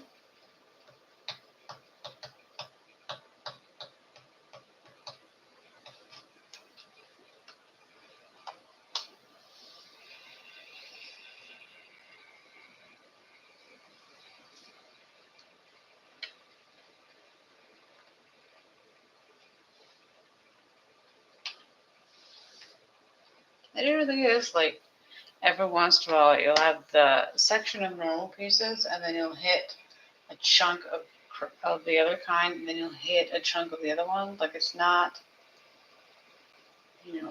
I do think it is like every once in a while you'll have the section of normal pieces, and then you'll hit a chunk of the other kind, and then you'll hit a chunk of the other one. Like it's not,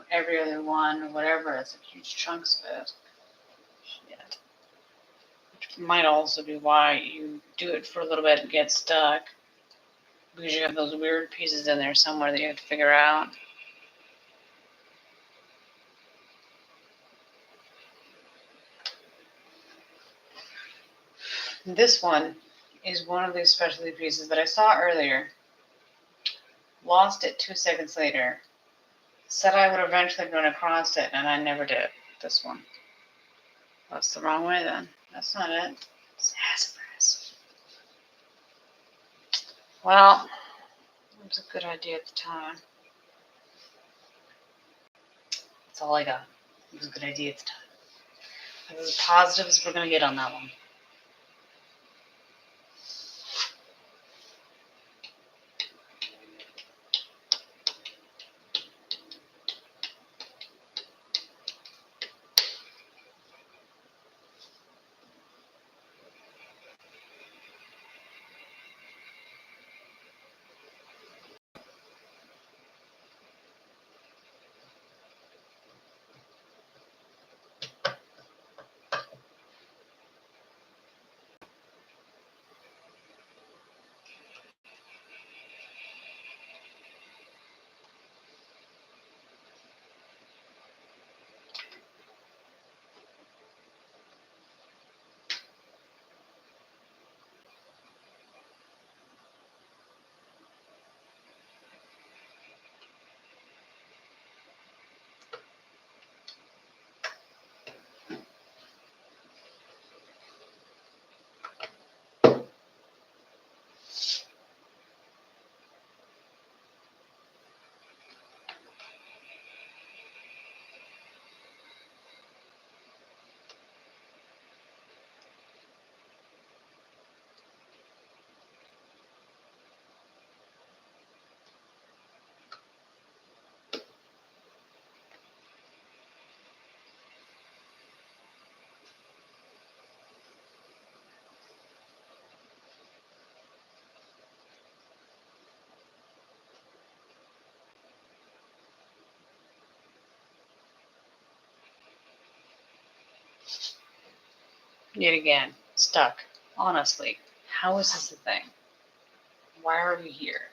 every other one or whatever. It's like huge chunks of it. Shit. Which might also be why you do it for a little bit and get stuck, because you have those weird pieces in there somewhere that you have to figure out. This one is one of these specialty pieces that I saw earlier. Lost it 2 seconds later. Said I would eventually run across it, and I never did. This one. That's the wrong way then. That's not it. Sassafras. Well, it was a good idea at the time. That's all I got. It was a good idea at the time. That was as positive as we're going to get on that one. Yet again, stuck. Honestly, how is this a thing? Why are we here?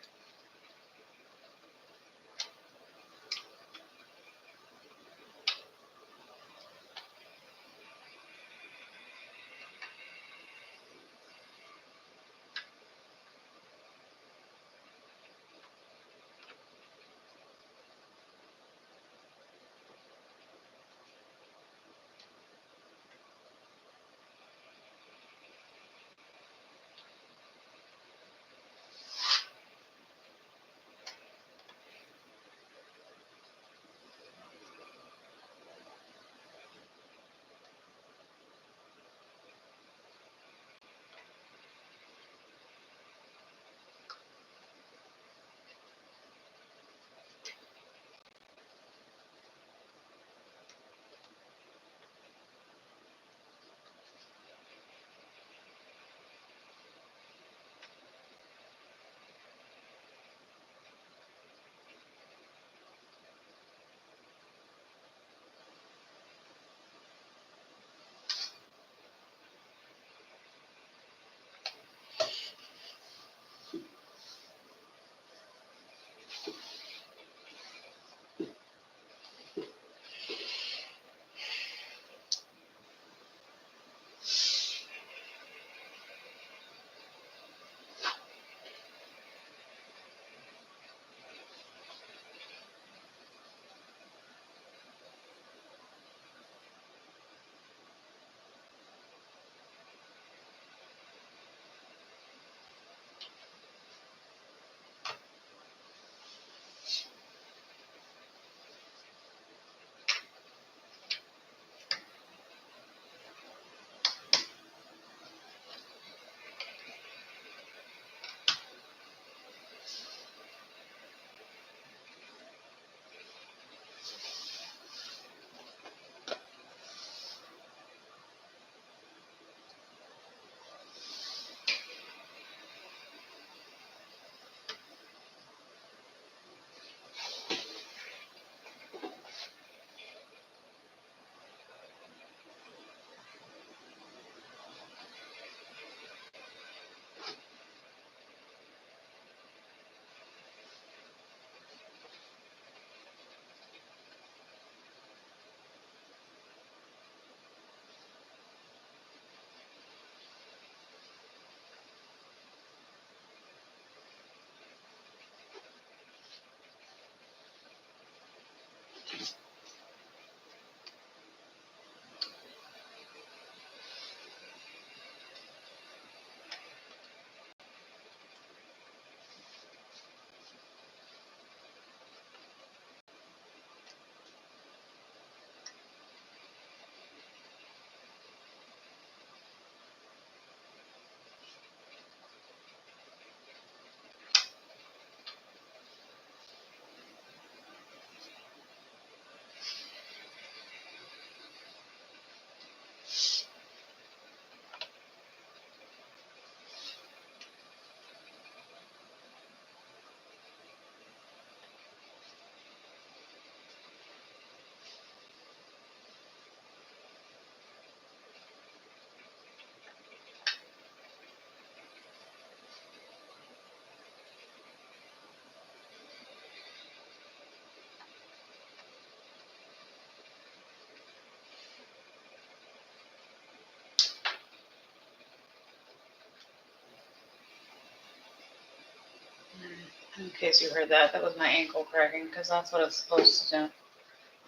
In case you heard that, that was my ankle cracking, because that's what it's supposed to do.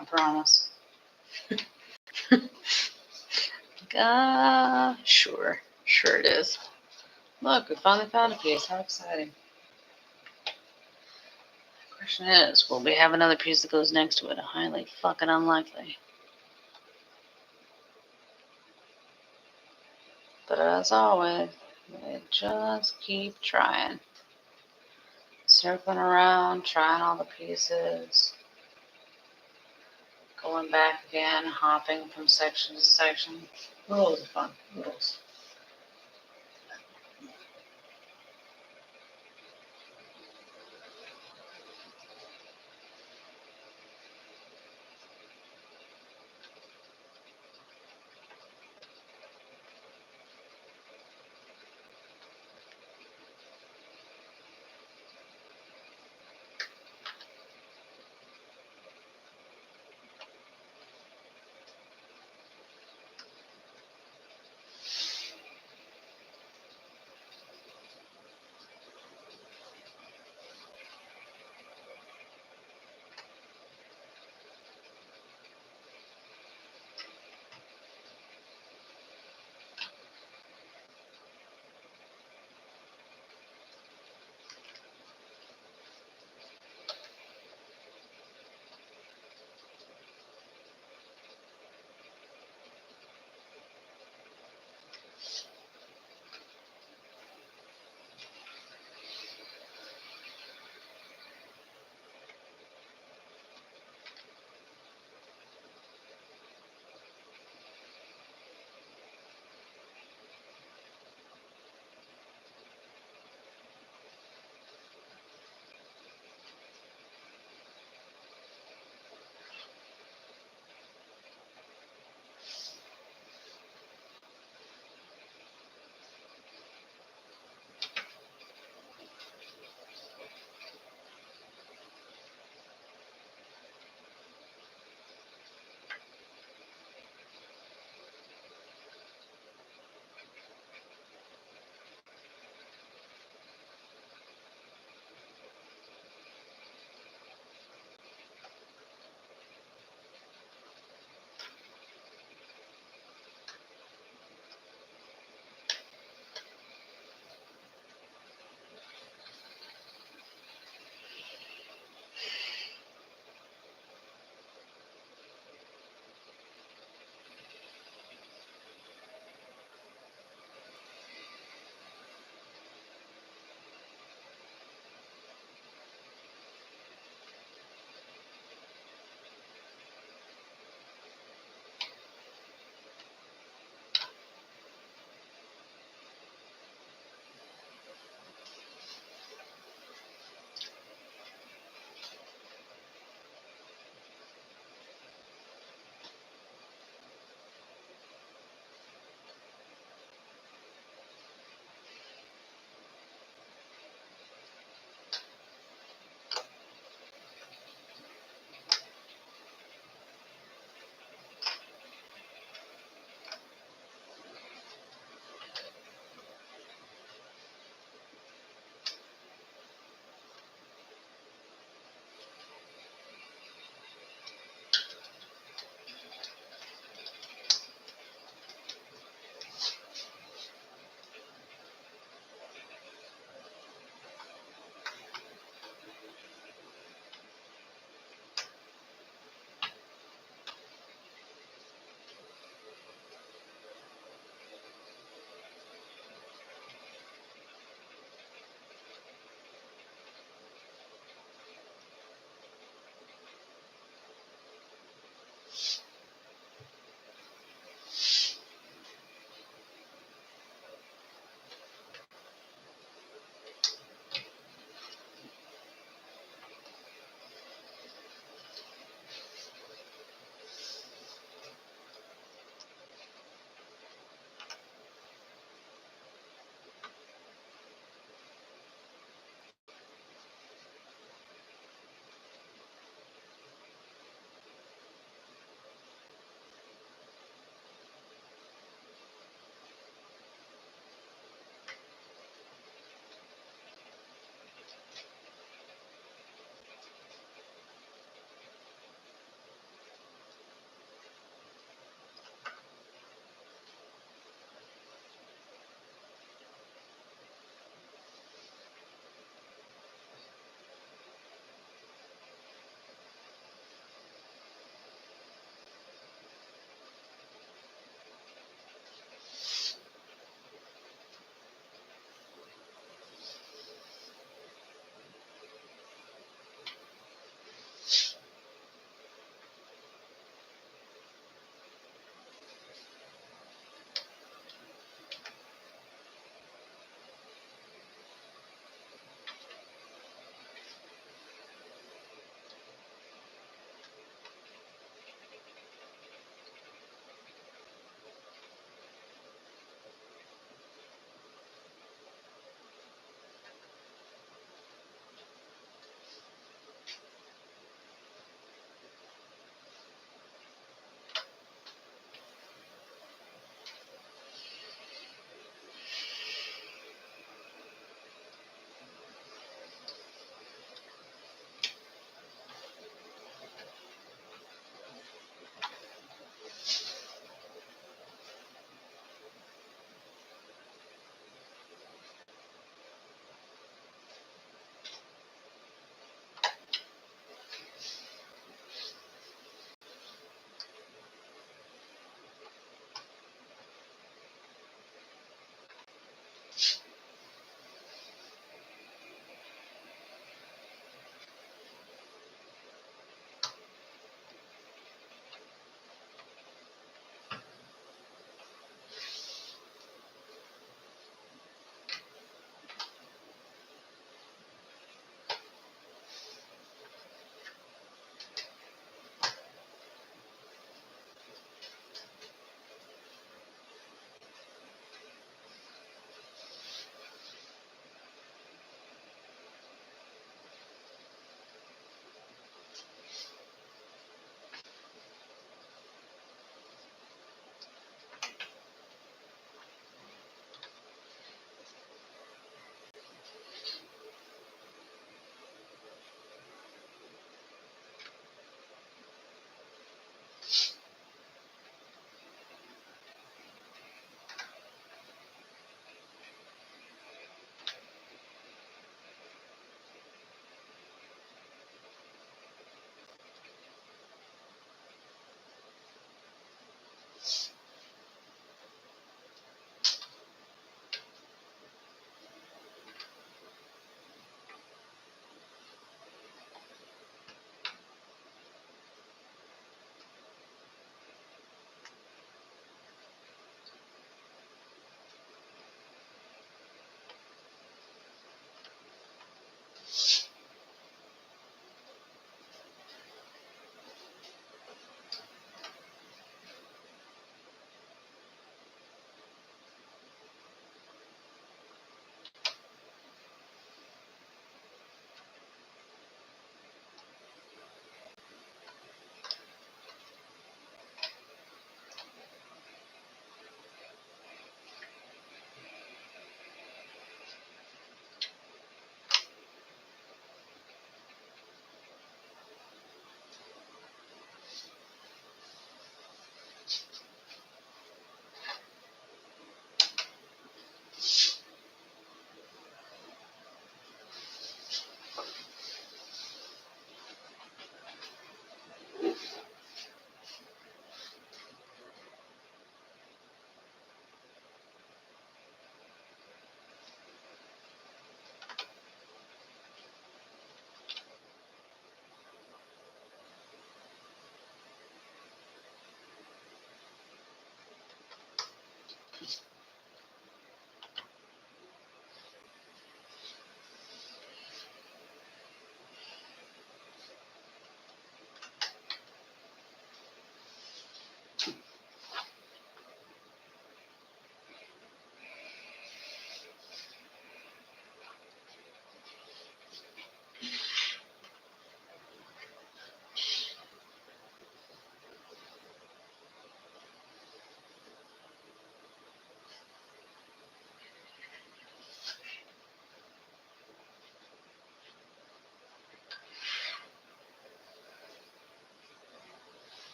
I promise. Sure it is. Look, we finally found a piece. How exciting. The question is, will we have another piece that goes next to it? Highly fucking unlikely. But as always, we just keep trying. Circling around, trying all the pieces. Going back again, hopping from section to section. Rules are fun. Rules.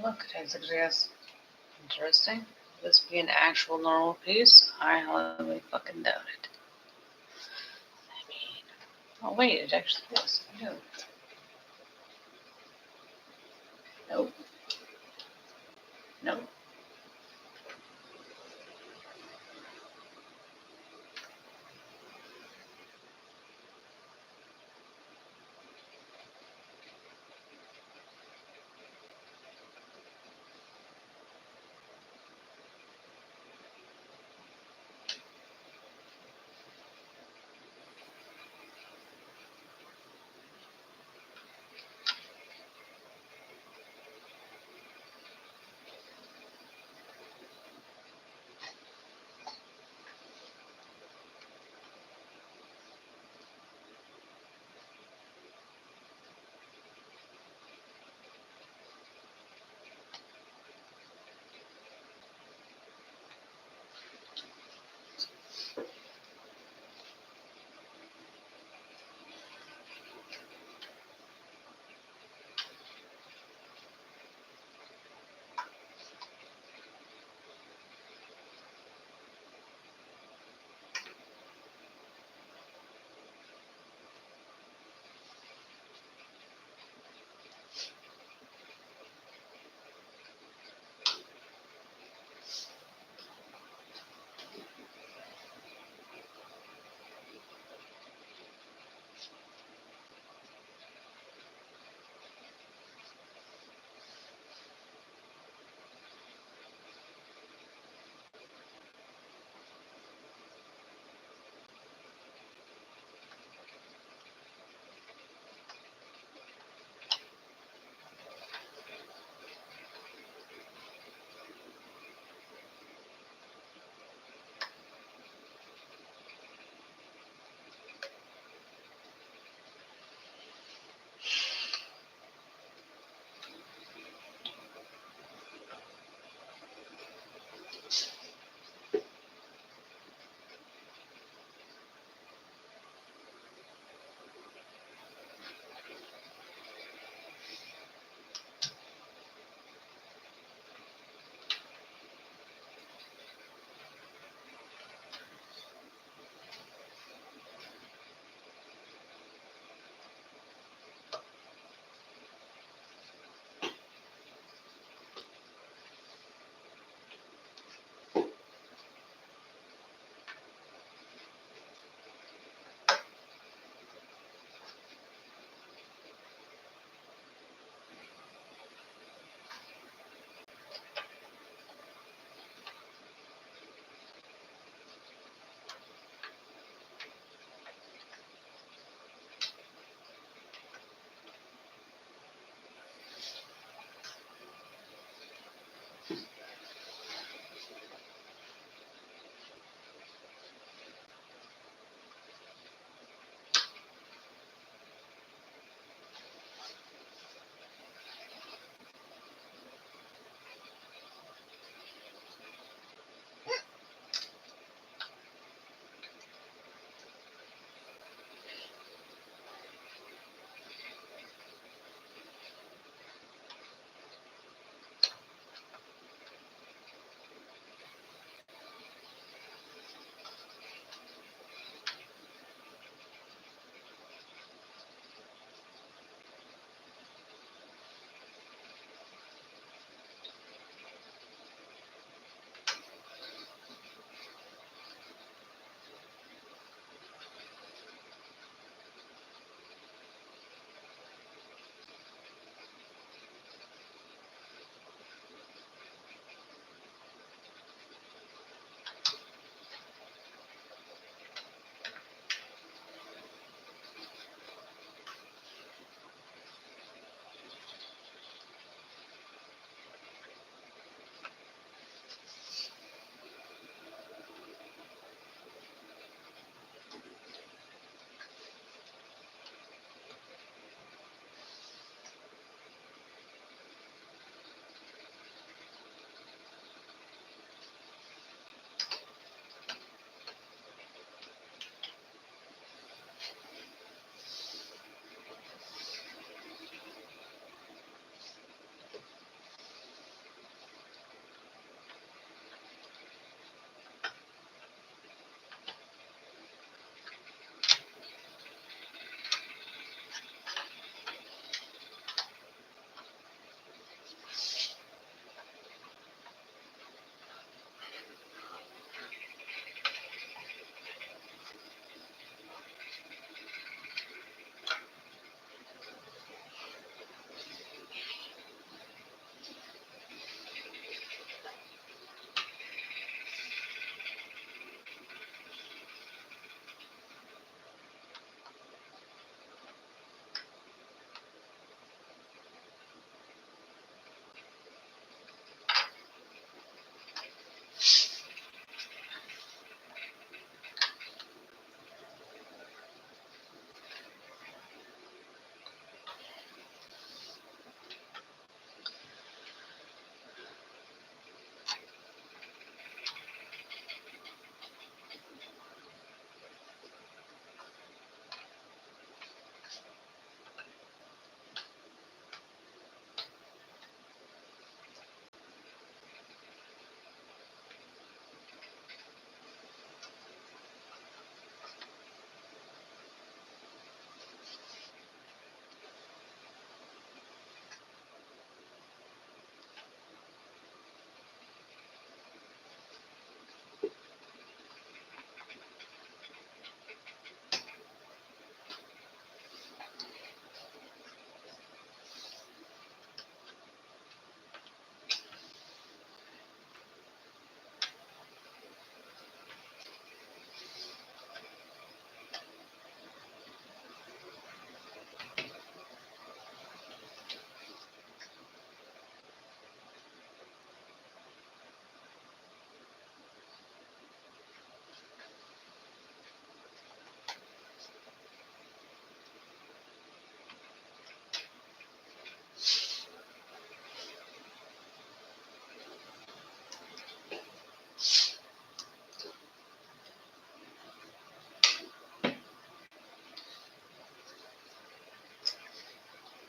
Look, it has a interesting. Will this be an actual normal piece? I highly fucking doubt it. I mean, oh wait, it actually is. No. Nope. Nope.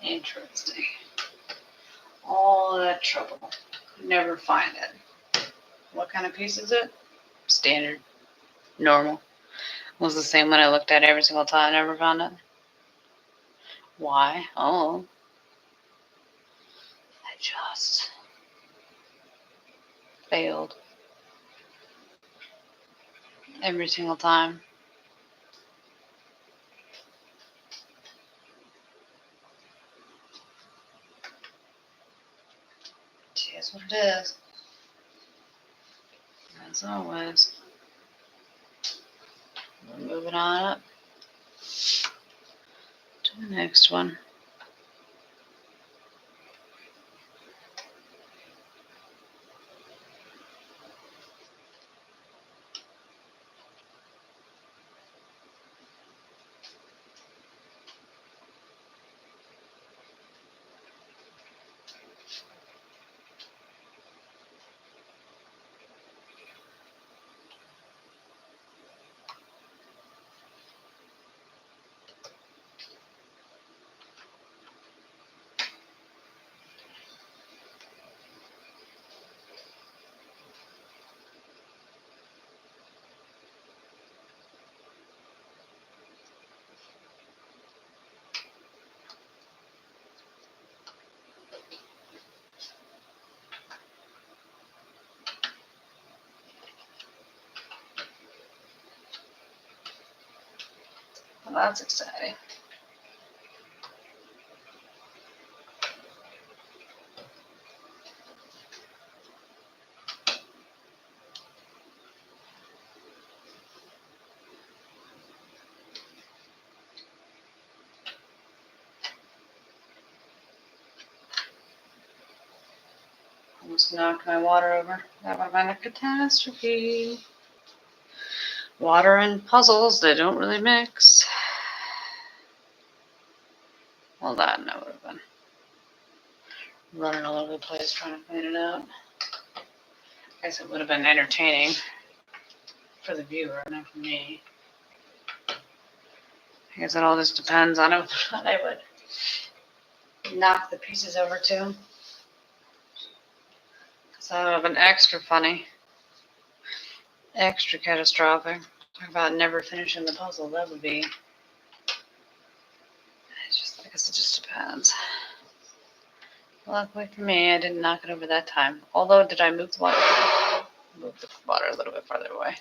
Interesting. All that trouble. Never find it. What kind of piece is it? Standard. Normal. It was the same one I looked at every single time. Never found it. Why? Oh. I just failed. Every single time. That's what it is. As always. We're moving on up to the next one. Well, that's exciting. Almost knocked my water over. That would have been a catastrophe. Water and puzzles, they don't really mix. Well, that would have been running all over the place trying to clean it out. I guess it would have been entertaining for the viewer, not for me. I guess it all just depends on what I would knock the pieces over to. Because that would have been extra funny. Extra catastrophic. Talk about never finishing the puzzle. That would be. I guess it just depends. Luckily for me, I didn't knock it over that time. Although, did I move the water? Move the water a little bit farther away.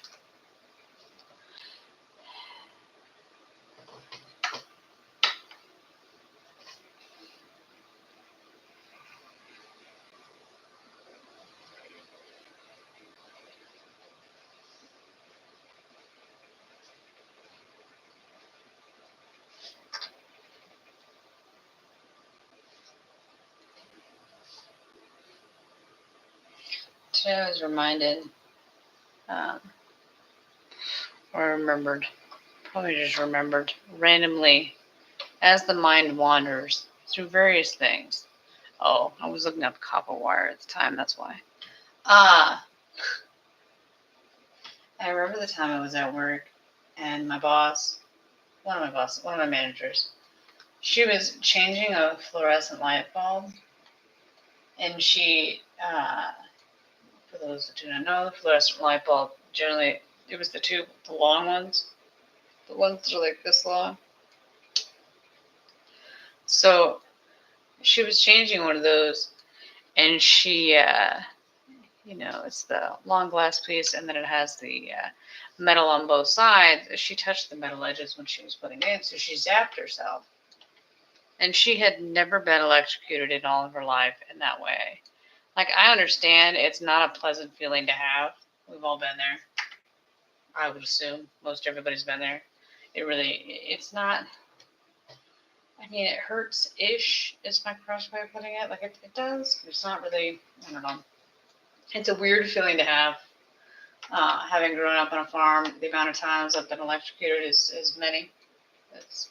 Today I was reminded, or remembered, probably just remembered, randomly, as the mind wanders through various things. Oh, I was looking up copper wire at the time, that's why. I remember the time I was at work, and my boss, one of my managers, she was changing a fluorescent light bulb, and she, for those that do not know, the fluorescent light bulb, generally, it was the long ones, the ones that are like this long. So she was changing one of those, and she, it's the long glass piece, and then it has the metal on both sides. She touched the metal edges when she was putting it in, so she zapped herself. And she had never been electrocuted in all of her life in that way. Like, I understand it's not a pleasant feeling to have. We've all been there. I would assume most everybody's been there. It's not, I mean, it hurts-ish is my correct way of putting it. Like, it does. It's not really, I don't know. It's a weird feeling to have. Having grown up on a farm, the amount of times I've been electrocuted is many. It's,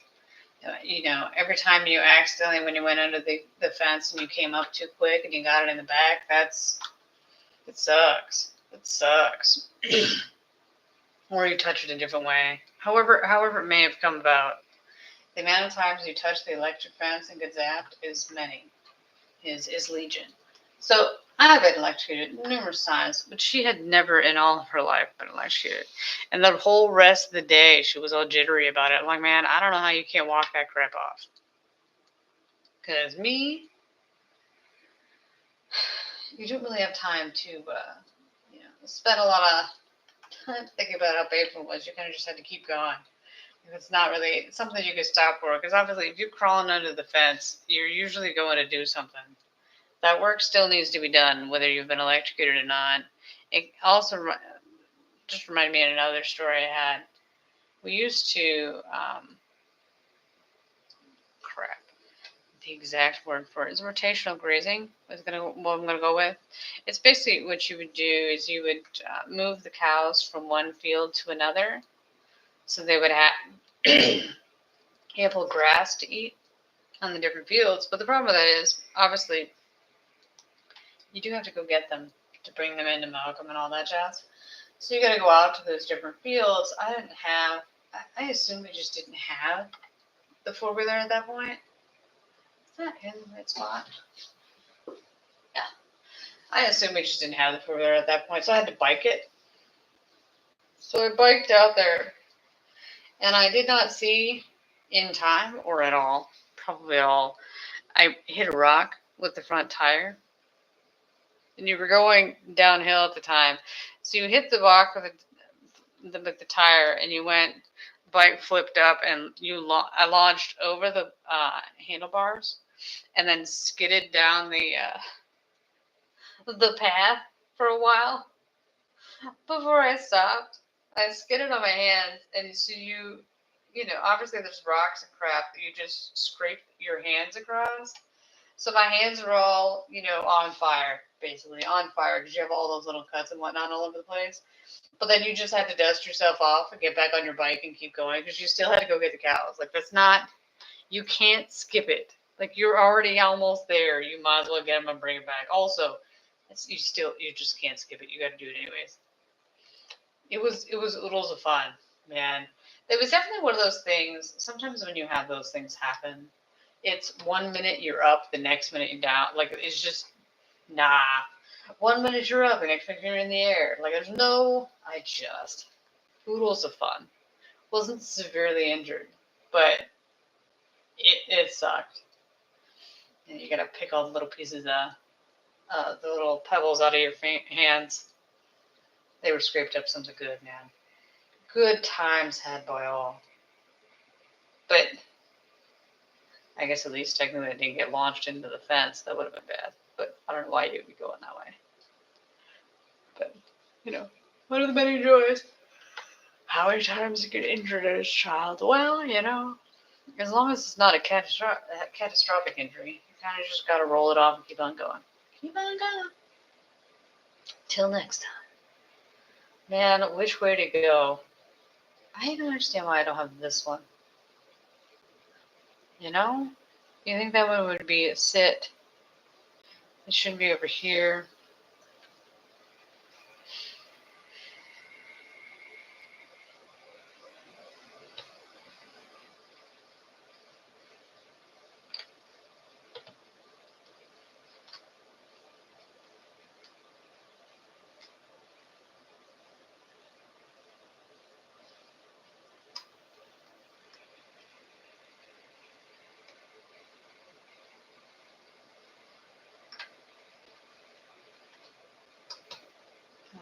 every time you accidentally, when you went under the fence and you came up too quick and you got it in the back, it sucks. It sucks. Or you touch it a different way. However it may have come about, The amount of times you touch the electric fence and get zapped is legion. So I've been electrocuted numerous times, but she had never in all of her life been electrocuted. And the whole rest of the day, she was all jittery about it. I'm like, man, I don't know how you can't walk that crap off. Because me, you don't really have time to, spend a lot of time thinking about how painful it was. You kind of just had to keep going. It's not really something you can stop for. Because obviously, if you're crawling under the fence, you're usually going to do something. That work still needs to be done, whether you've been electrocuted or not. It also just reminded me of another story I had. We used to, the exact word for it is rotational grazing. What I'm going to go with. It's basically what you would do is you would move the cows from one field to another, so they would have ample grass to eat on the different fields. But the problem with that is, obviously, you do have to go get them to bring them in to milk them and all that jazz. So you got to go out to those different fields. I assume we just didn't have the four-wheeler at that point. Is that in the right spot? Yeah. I assume we just didn't have the four-wheeler at that point, so I had to bike it. So I biked out there, and I did not see in time or at all, probably at all, I hit a rock with the front tire. And you were going downhill at the time. So you hit the rock with the tire, and you went, bike flipped up, and I launched over the handlebars, and then skidded down the path for a while. Before I stopped, I skidded on my hands, and so obviously there's rocks and crap that you just scrape your hands across. So my hands are all, on fire, basically on fire, because you have all those little cuts and whatnot all over the place. But then you just had to dust yourself off and get back on your bike and keep going, because you still had to go get the cows. Like, you can't skip it. Like, you're already almost there. You might as well get them and bring it back. Also, you just can't skip it. You got to do it anyways. It was oodles of fun, man. It was definitely one of those things. Sometimes when you have those things happen, it's 1 minute you're up, the next minute you're down. Like, it's just, nah. 1 minute you're up, the next minute you're in the air. Like, oodles of fun. Wasn't severely injured, but it sucked. And you gotta pick all the little pieces of the little pebbles out of your hands. They were scraped up something good, man. Good times had by all. But I guess at least technically it didn't get launched into the fence. That would have been bad. But I don't know why you'd be going that way. But, what are the many joys? How many times you get injured as a child? Well, as long as it's not a catastrophic injury, you kind of just got to roll it off and keep on going. Keep on going. Till next time. Man, which way to go? I don't understand why I don't have this one. You think that one would be a sit? It shouldn't be over here.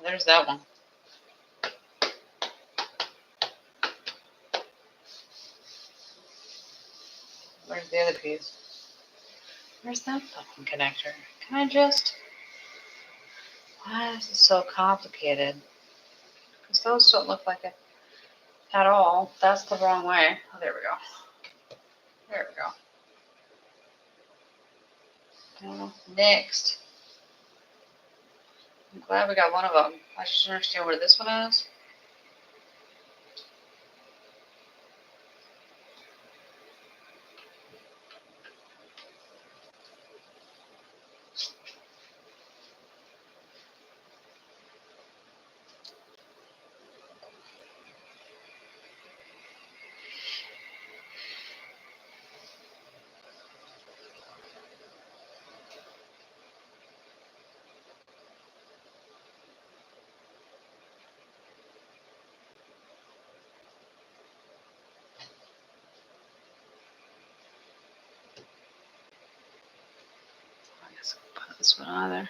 There's that one. Where's the other piece? Where's that fucking connector? Can I just... Why is it so complicated? Because those don't look like it at all. That's the wrong way. Oh, there we go. There we go. Next. I'm glad we got one of them. I just don't understand where this one is. this one either.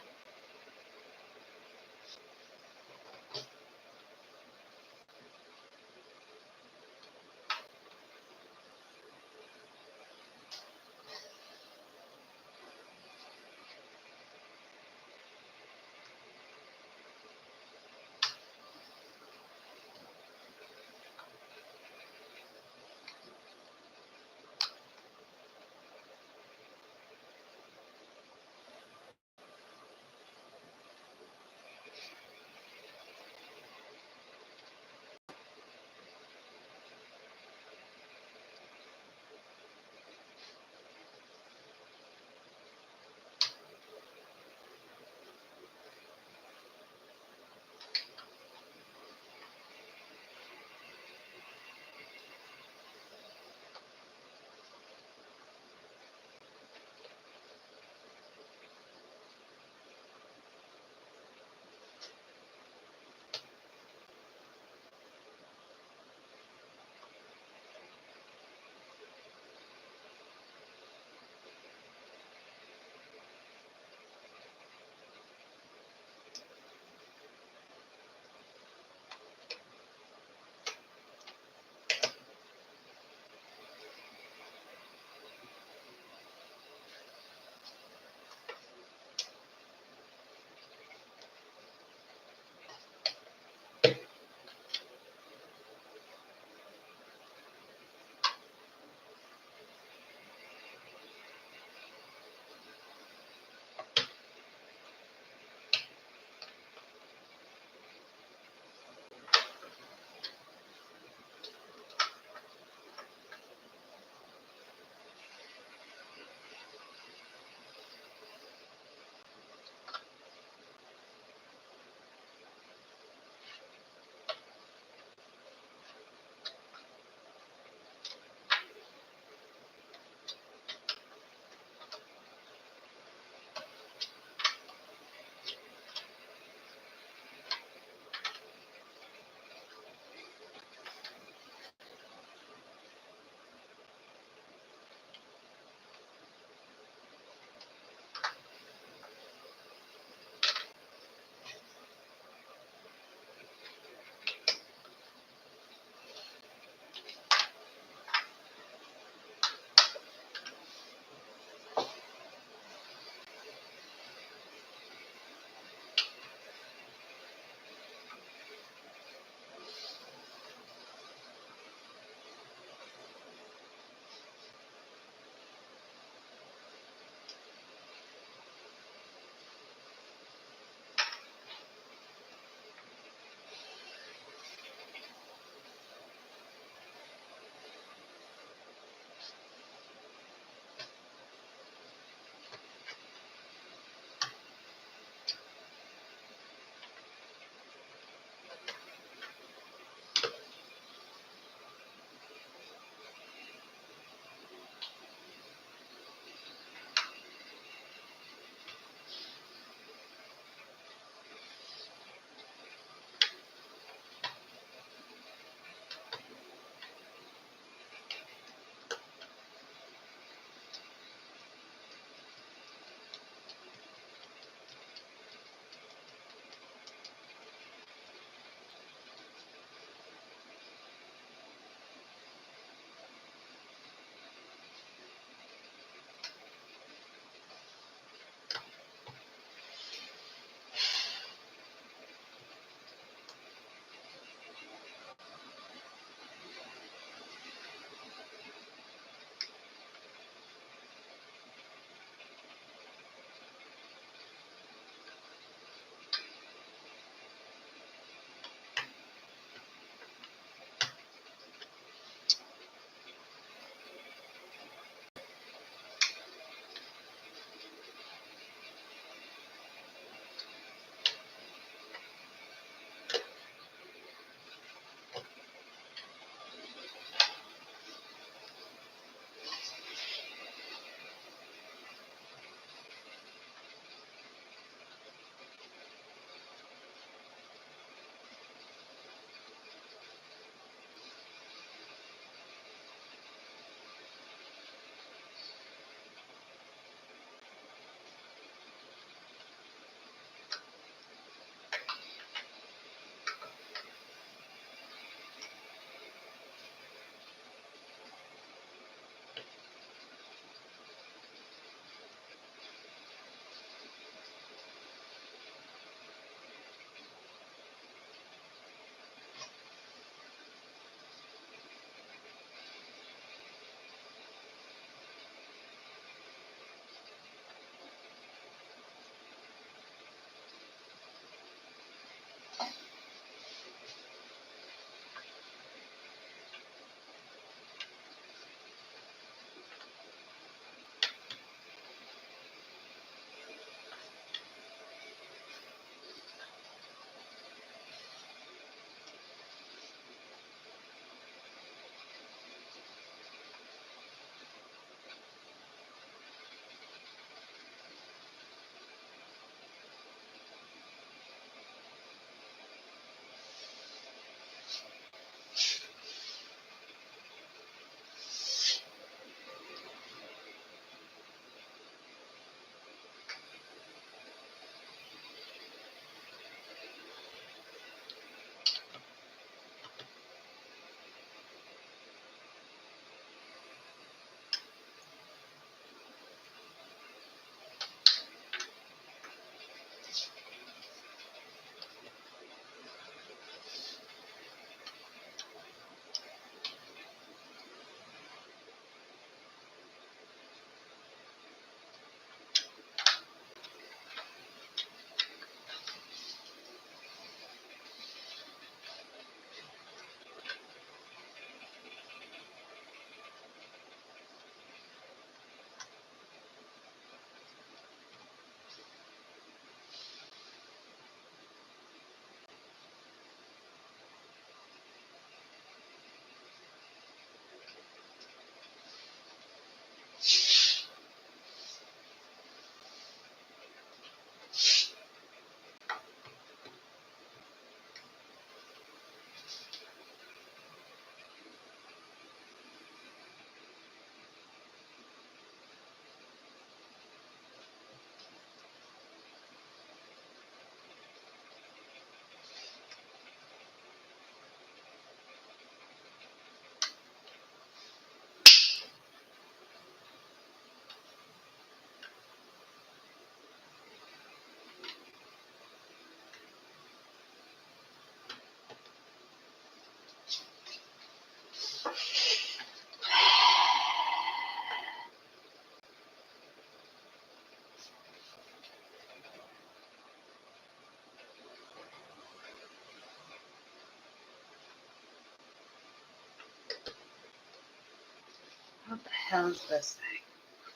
hell is this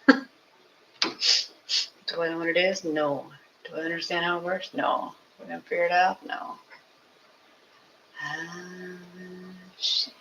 thing? Do I know what it is? No. Do I understand how it works? No. We're gonna figure it out? No. Shit.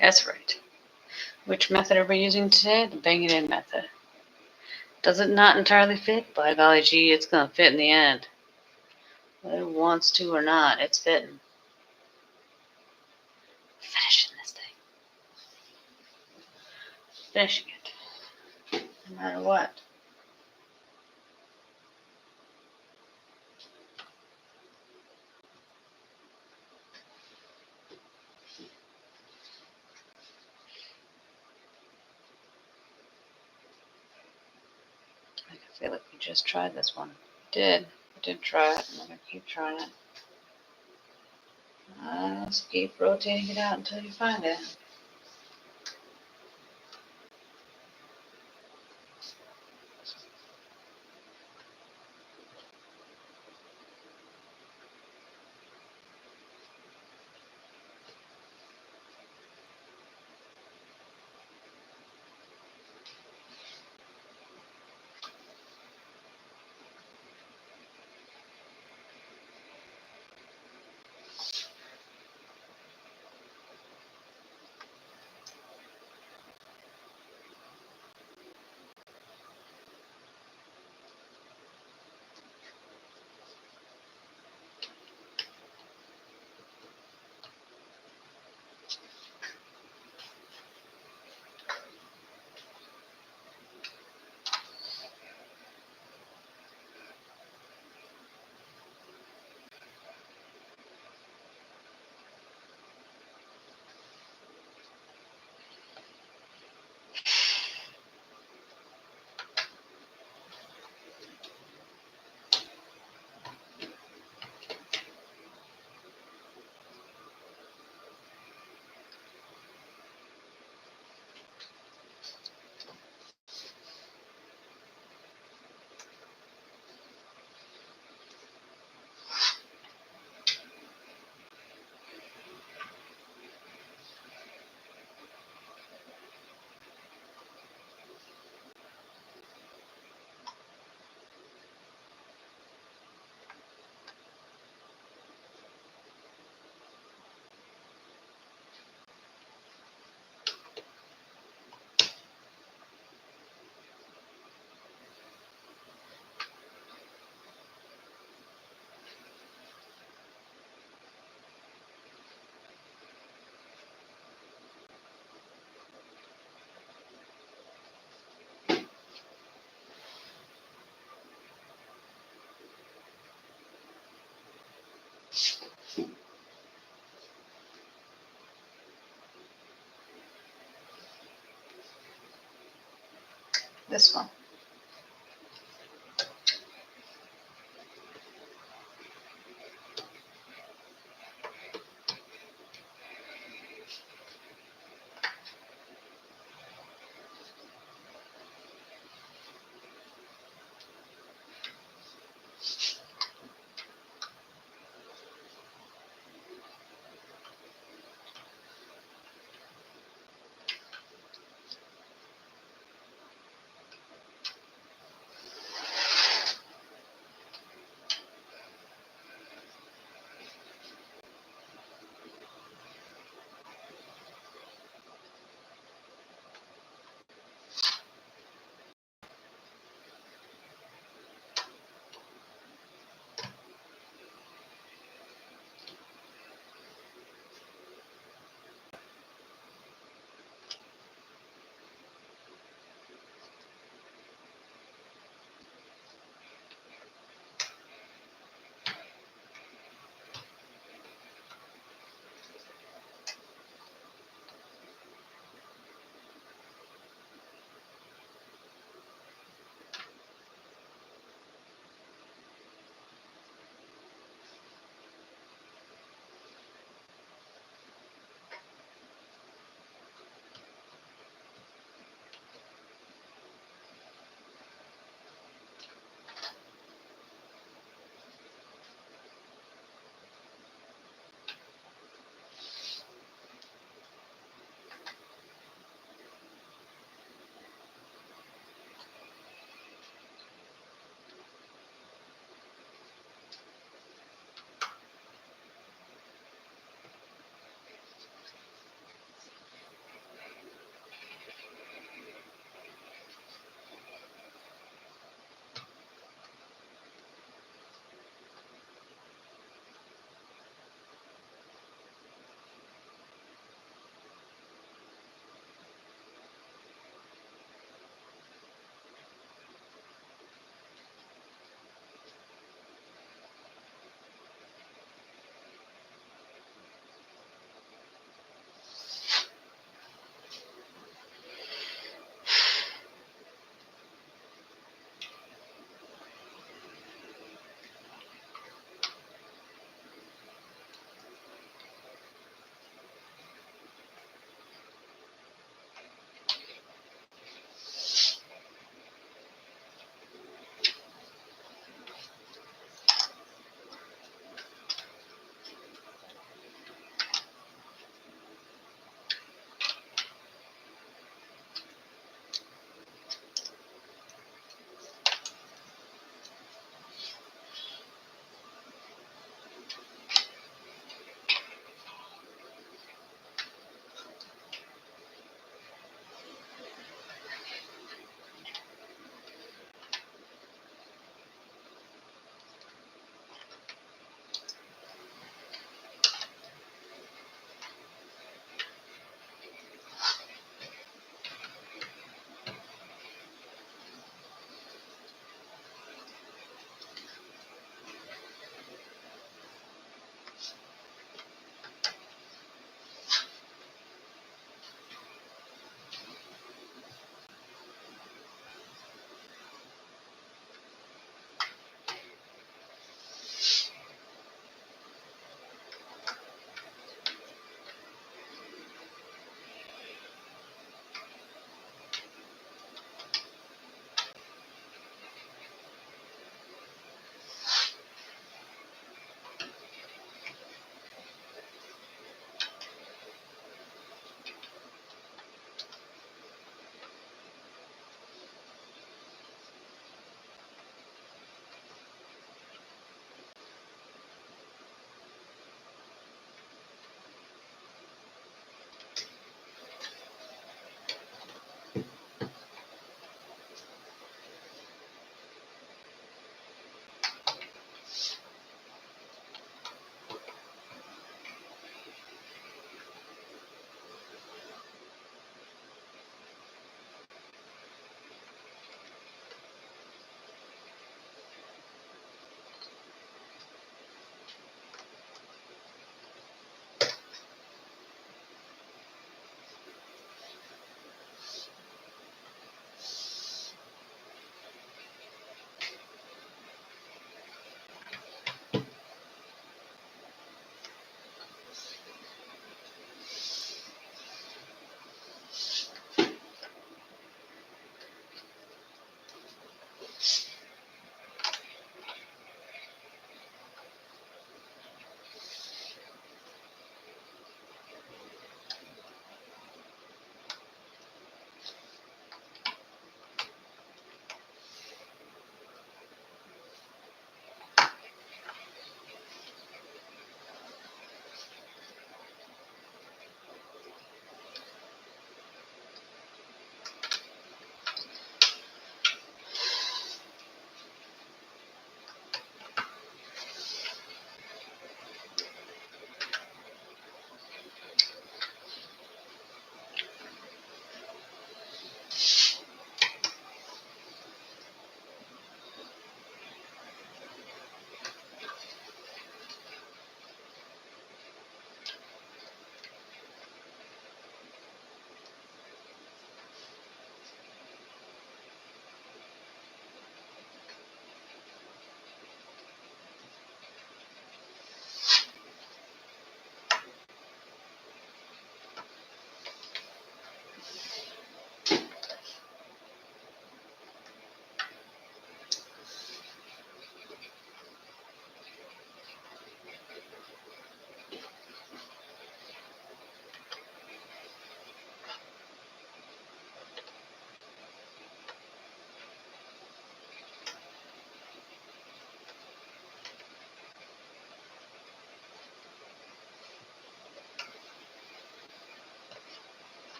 That's right. Which method are we using today? The bang it in method. Does it not entirely fit? By golly gee, it's gonna fit in the end. Whether it wants to or not, it's fitting. Finishing this thing. Finishing it. No matter what. I feel like we just tried this one. We did try it, and we're gonna keep trying it. Let's keep rotating it out until you find it. This one.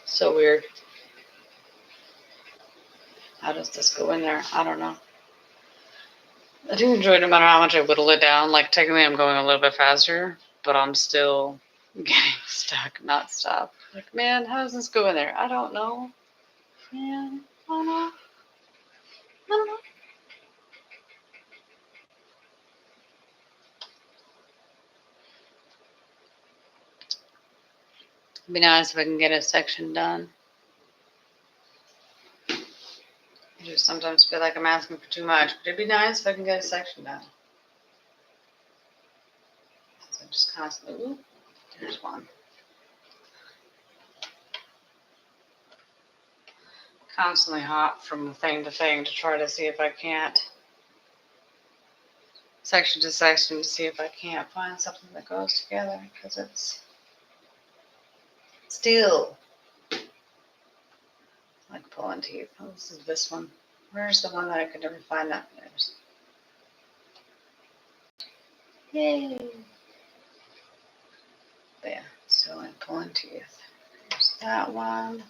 So weird. How does this go in there? I don't know. I do enjoy no matter how much I whittle it down. Like, technically, I'm going a little bit faster, but I'm still getting stuck, not stop. Like, man, how does this go in there? I don't know. Man, I don't know. I don't know. It'd be nice if I can get a section done. I just sometimes feel like I'm asking for too much, but it'd be nice if I can get a section done. So I'm just constantly, ooh, there's one. Constantly hop from thing to thing to try to see if I can't, section to section, to see if I can't find something that goes together, because it's still like pulling teeth. Oh, this is this one. Where's the one that I could never find that? There's. Yay! But yeah, still like pulling teeth. There's that one.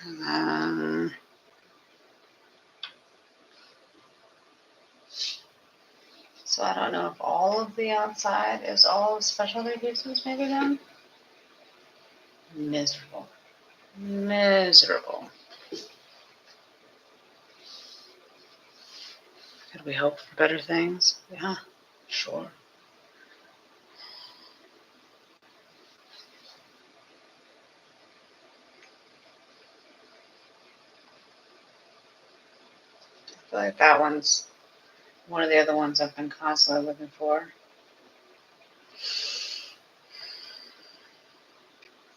And then so I don't know if all of the outside is all specialty pieces maybe then. Miserable. Miserable. Could we hope for better things? Yeah, sure. I feel like that one's one of the other ones I've been constantly looking for.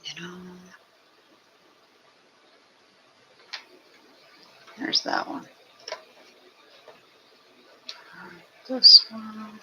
You know, there's that one. This one.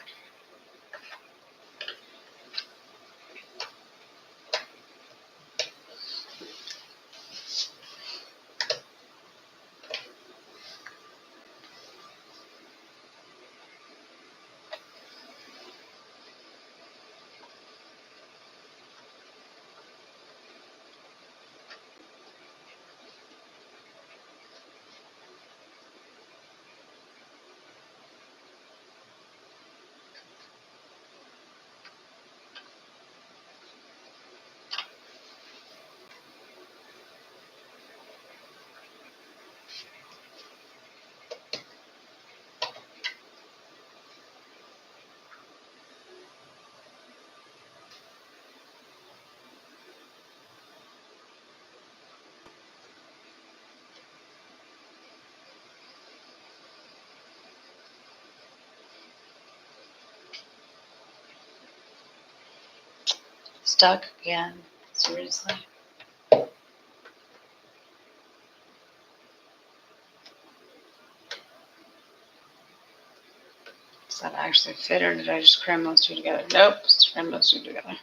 Stuck again. Seriously. Does that actually fit, or did I just cram those two together? Nope, just cram those two together.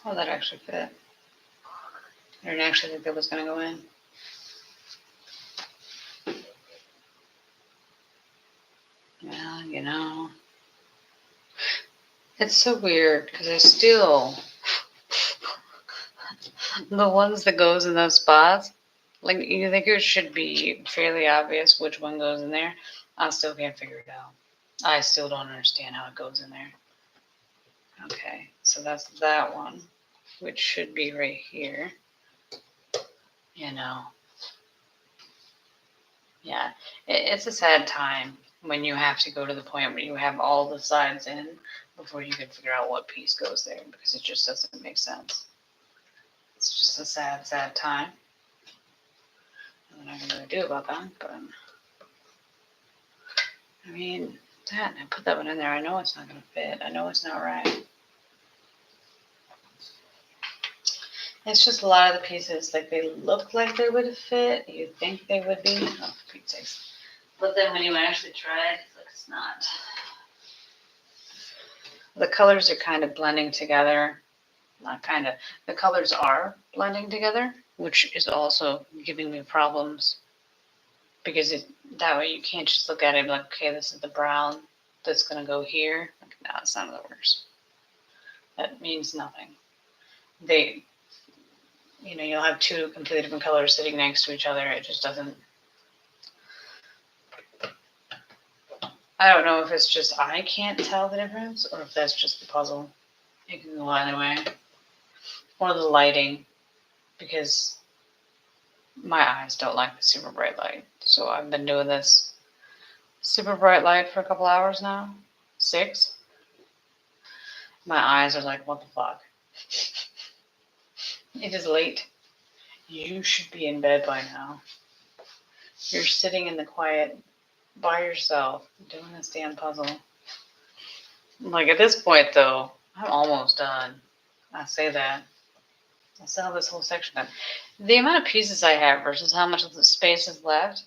Oh, that actually fit. I didn't actually think that was going to go in. Well, you know, it's so weird because I still, the ones that goes in those spots, like you think it should be fairly obvious which one goes in there. I still can't figure it out. I still don't understand how it goes in there. Okay, so that's that one, which should be right here. You know, yeah, it's a sad time when you have to go to the point where you have all the sides in before you can figure out what piece goes there because it just doesn't make sense. It's just a sad, sad time. Nothing I can really do about that, but I mean, that I put that one in there. I know it's not going to fit. I know it's not right. It's just a lot of the pieces, like they look like they would fit. You think they would be. Oh, for Pete's sakes. But then when you actually try it, it's not. The colors are kind of blending together. Not kind of. The colors are blending together, which is also giving me problems. Because that way you can't just look at it and be like, okay, this is the brown that's going to go here. Like, no, it's not how that works. That means nothing. You'll have two completely different colors sitting next to each other. It just doesn't. I don't know if it's just I can't tell the difference or if that's just the puzzle. It can go either way. Or the lighting, because my eyes don't like the super bright light. So I've been doing this super bright light for a couple hours now. 6. My eyes are like, what the fuck? It is late. You should be in bed by now. You're sitting in the quiet by yourself doing this damn puzzle. Like at this point, though, I'm almost done. I say that. I still have this whole section done. The amount of pieces I have versus how much of the space is left.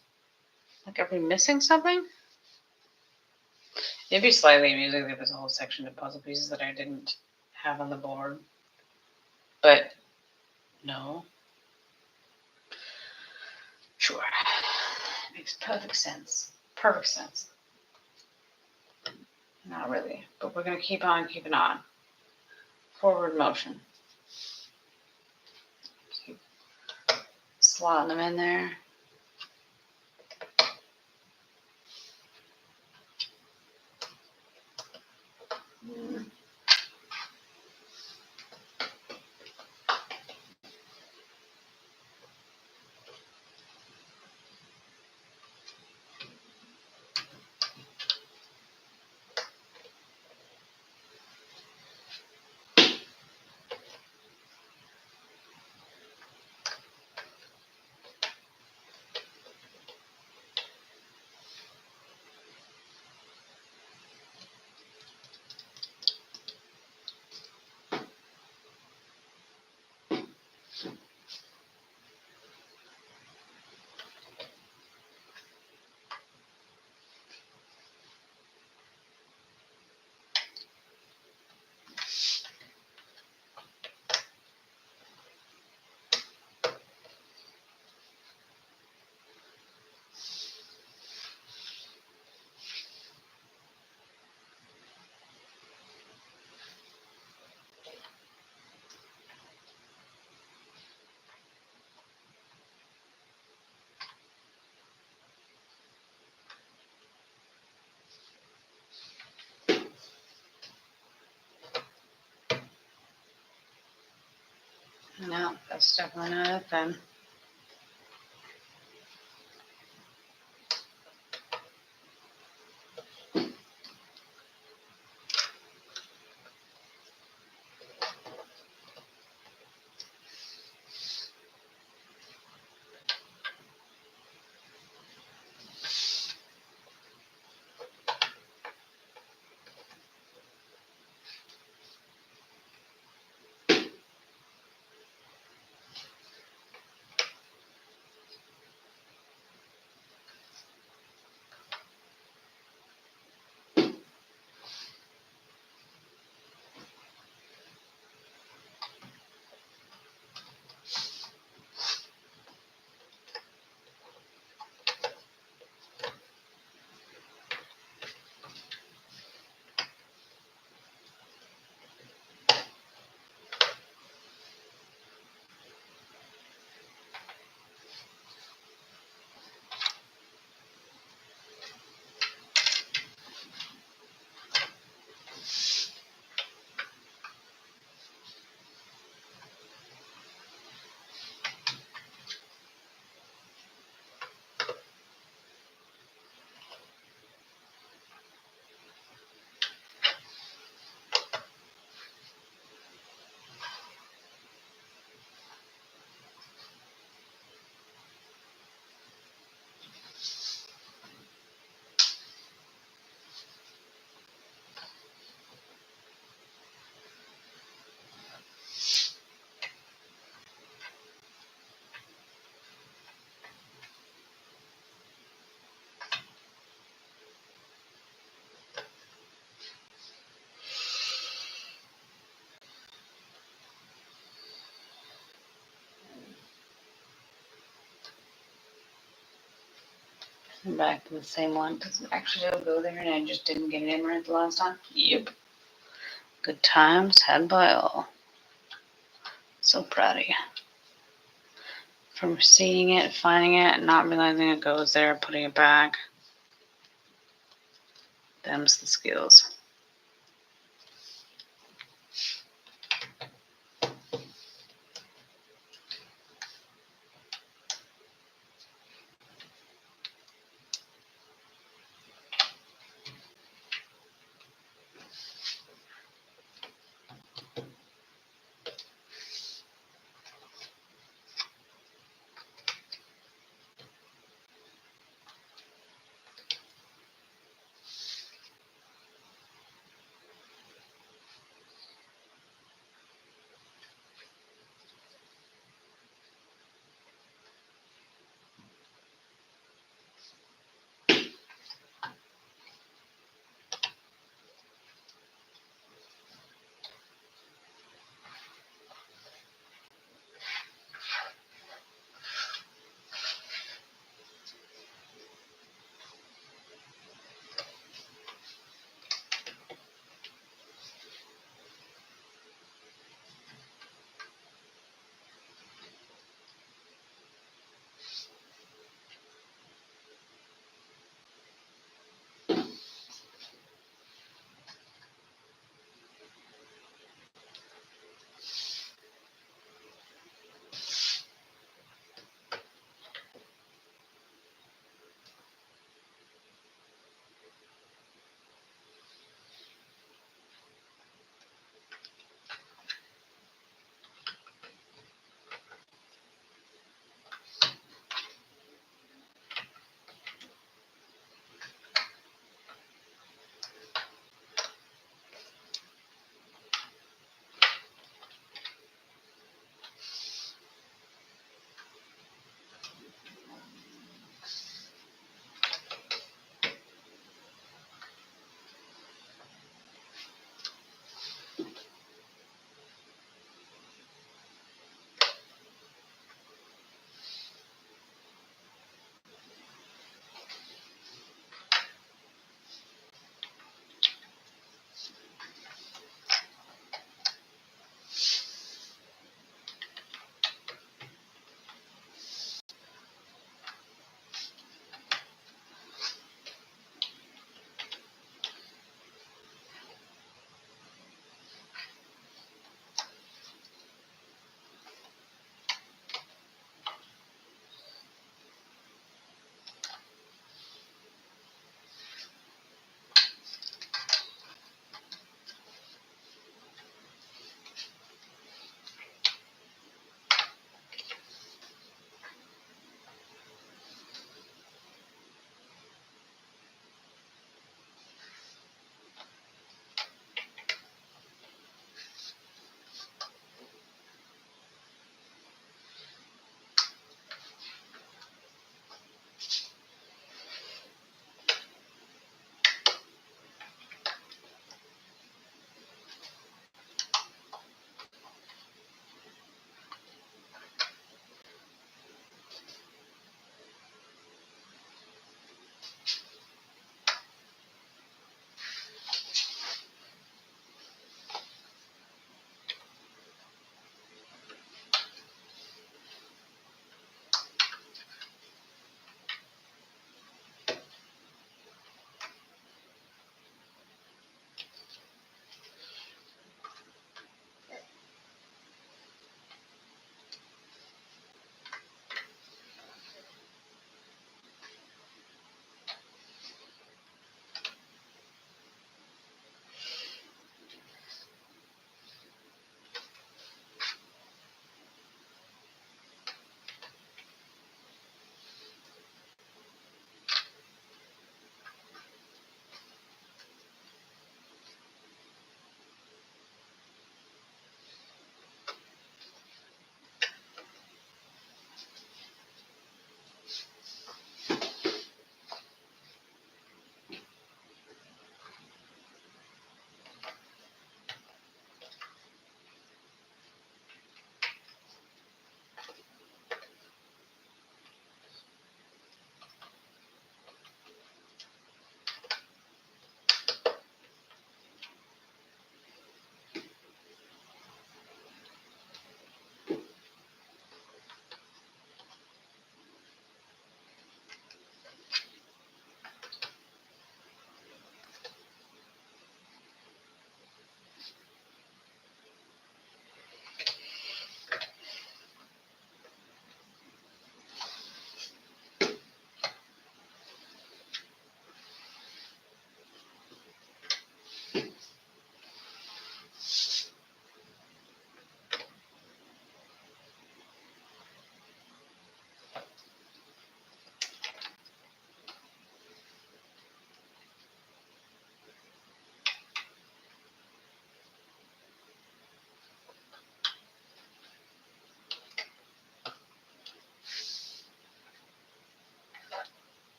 Like, are we missing something? It'd be slightly amusing if there was a whole section of puzzle pieces that I didn't have on the board. But no. Sure. Makes perfect sense. Perfect sense. Not really, but we're going to keep on keeping on. Forward motion. Keep slotting them in there. No, that's definitely not it then. I'm back to the same one. Does it actually go there and I just didn't get it in right the last time? Yep. Good times had by all. So proud of you. From seeing it, finding it, not realizing it goes there, putting it back. Them's the skills.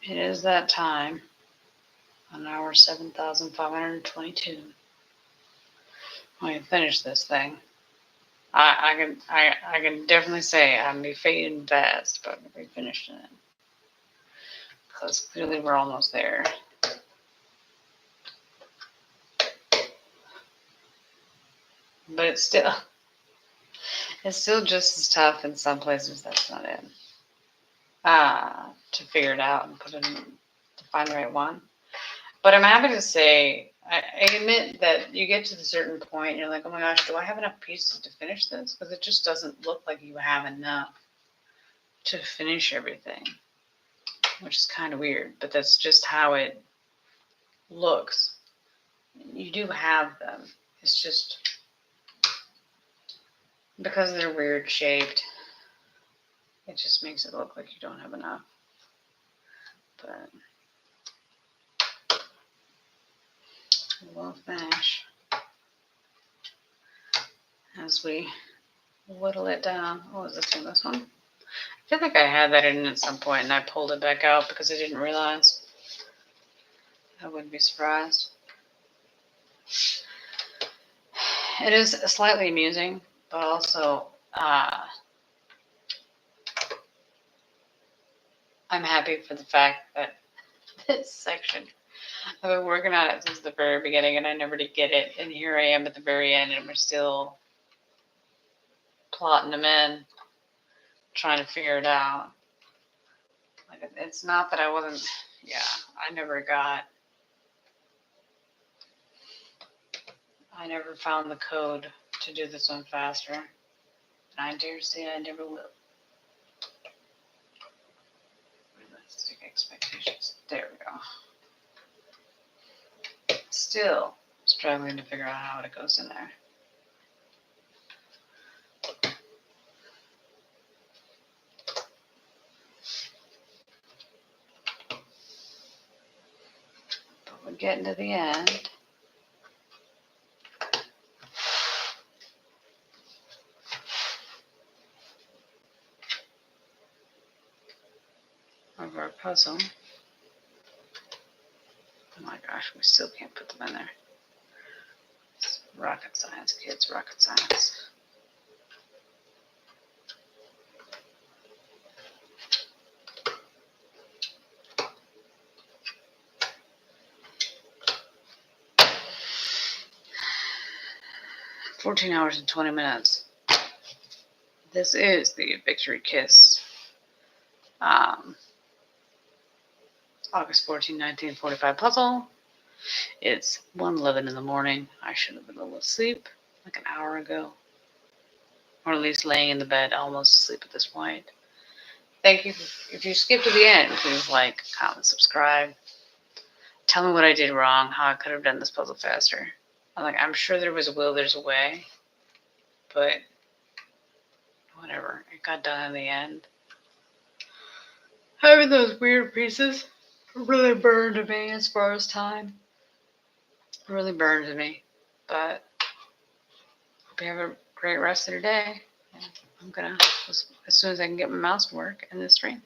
It is that time. On hour 7,522. I can finish this thing. I can definitely say I'm be fading fast, but we finished it. Because clearly we're almost there. But it's still just as tough in some places that's not it. To figure it out and to find the right one. But I'm happy to say, I admit that you get to the certain point and you're like, oh my gosh, do I have enough pieces to finish this? Because it just doesn't look like you have enough to finish everything, which is kind of weird, but that's just how it looks. You do have them. It's just because they're weird shaped, it just makes it look like you don't have enough. But we'll finish as we whittle it down. Oh, is this one? I feel like I had that in at some point and I pulled it back out because I didn't realize. I wouldn't be surprised. It is slightly amusing, but also I'm happy for the fact that this section, I've been working on it since the very beginning and I never did get it. And here I am at the very end and we're still plotting them in, trying to figure it out. Like, it's not that I wasn't, I never found the code to do this one faster. And I dare say I never will. Realistic expectations. There we go. Still struggling to figure out how it goes in there. But we're getting to the end. Of our puzzle. Oh my gosh, we still can't put them in there. It's rocket science, kids, rocket science. $14 hours and 20 minutes. This is the Victory Kiss. August 14, 1945 puzzle. It's 1:11 in the morning. I should have been a little asleep like an hour ago. Or at least laying in the bed, almost asleep at this point. Thank you. If you skip to the end, please like, comment, subscribe. Tell me what I did wrong, how I could have done this puzzle faster. I'm sure there was a will, there's a way. But whatever. It got done in the end. Having those weird pieces really burned me as far as time. Really burned me. But hope you have a great rest of your day. I'm gonna, as soon as I can get my mouse to work, end this stream.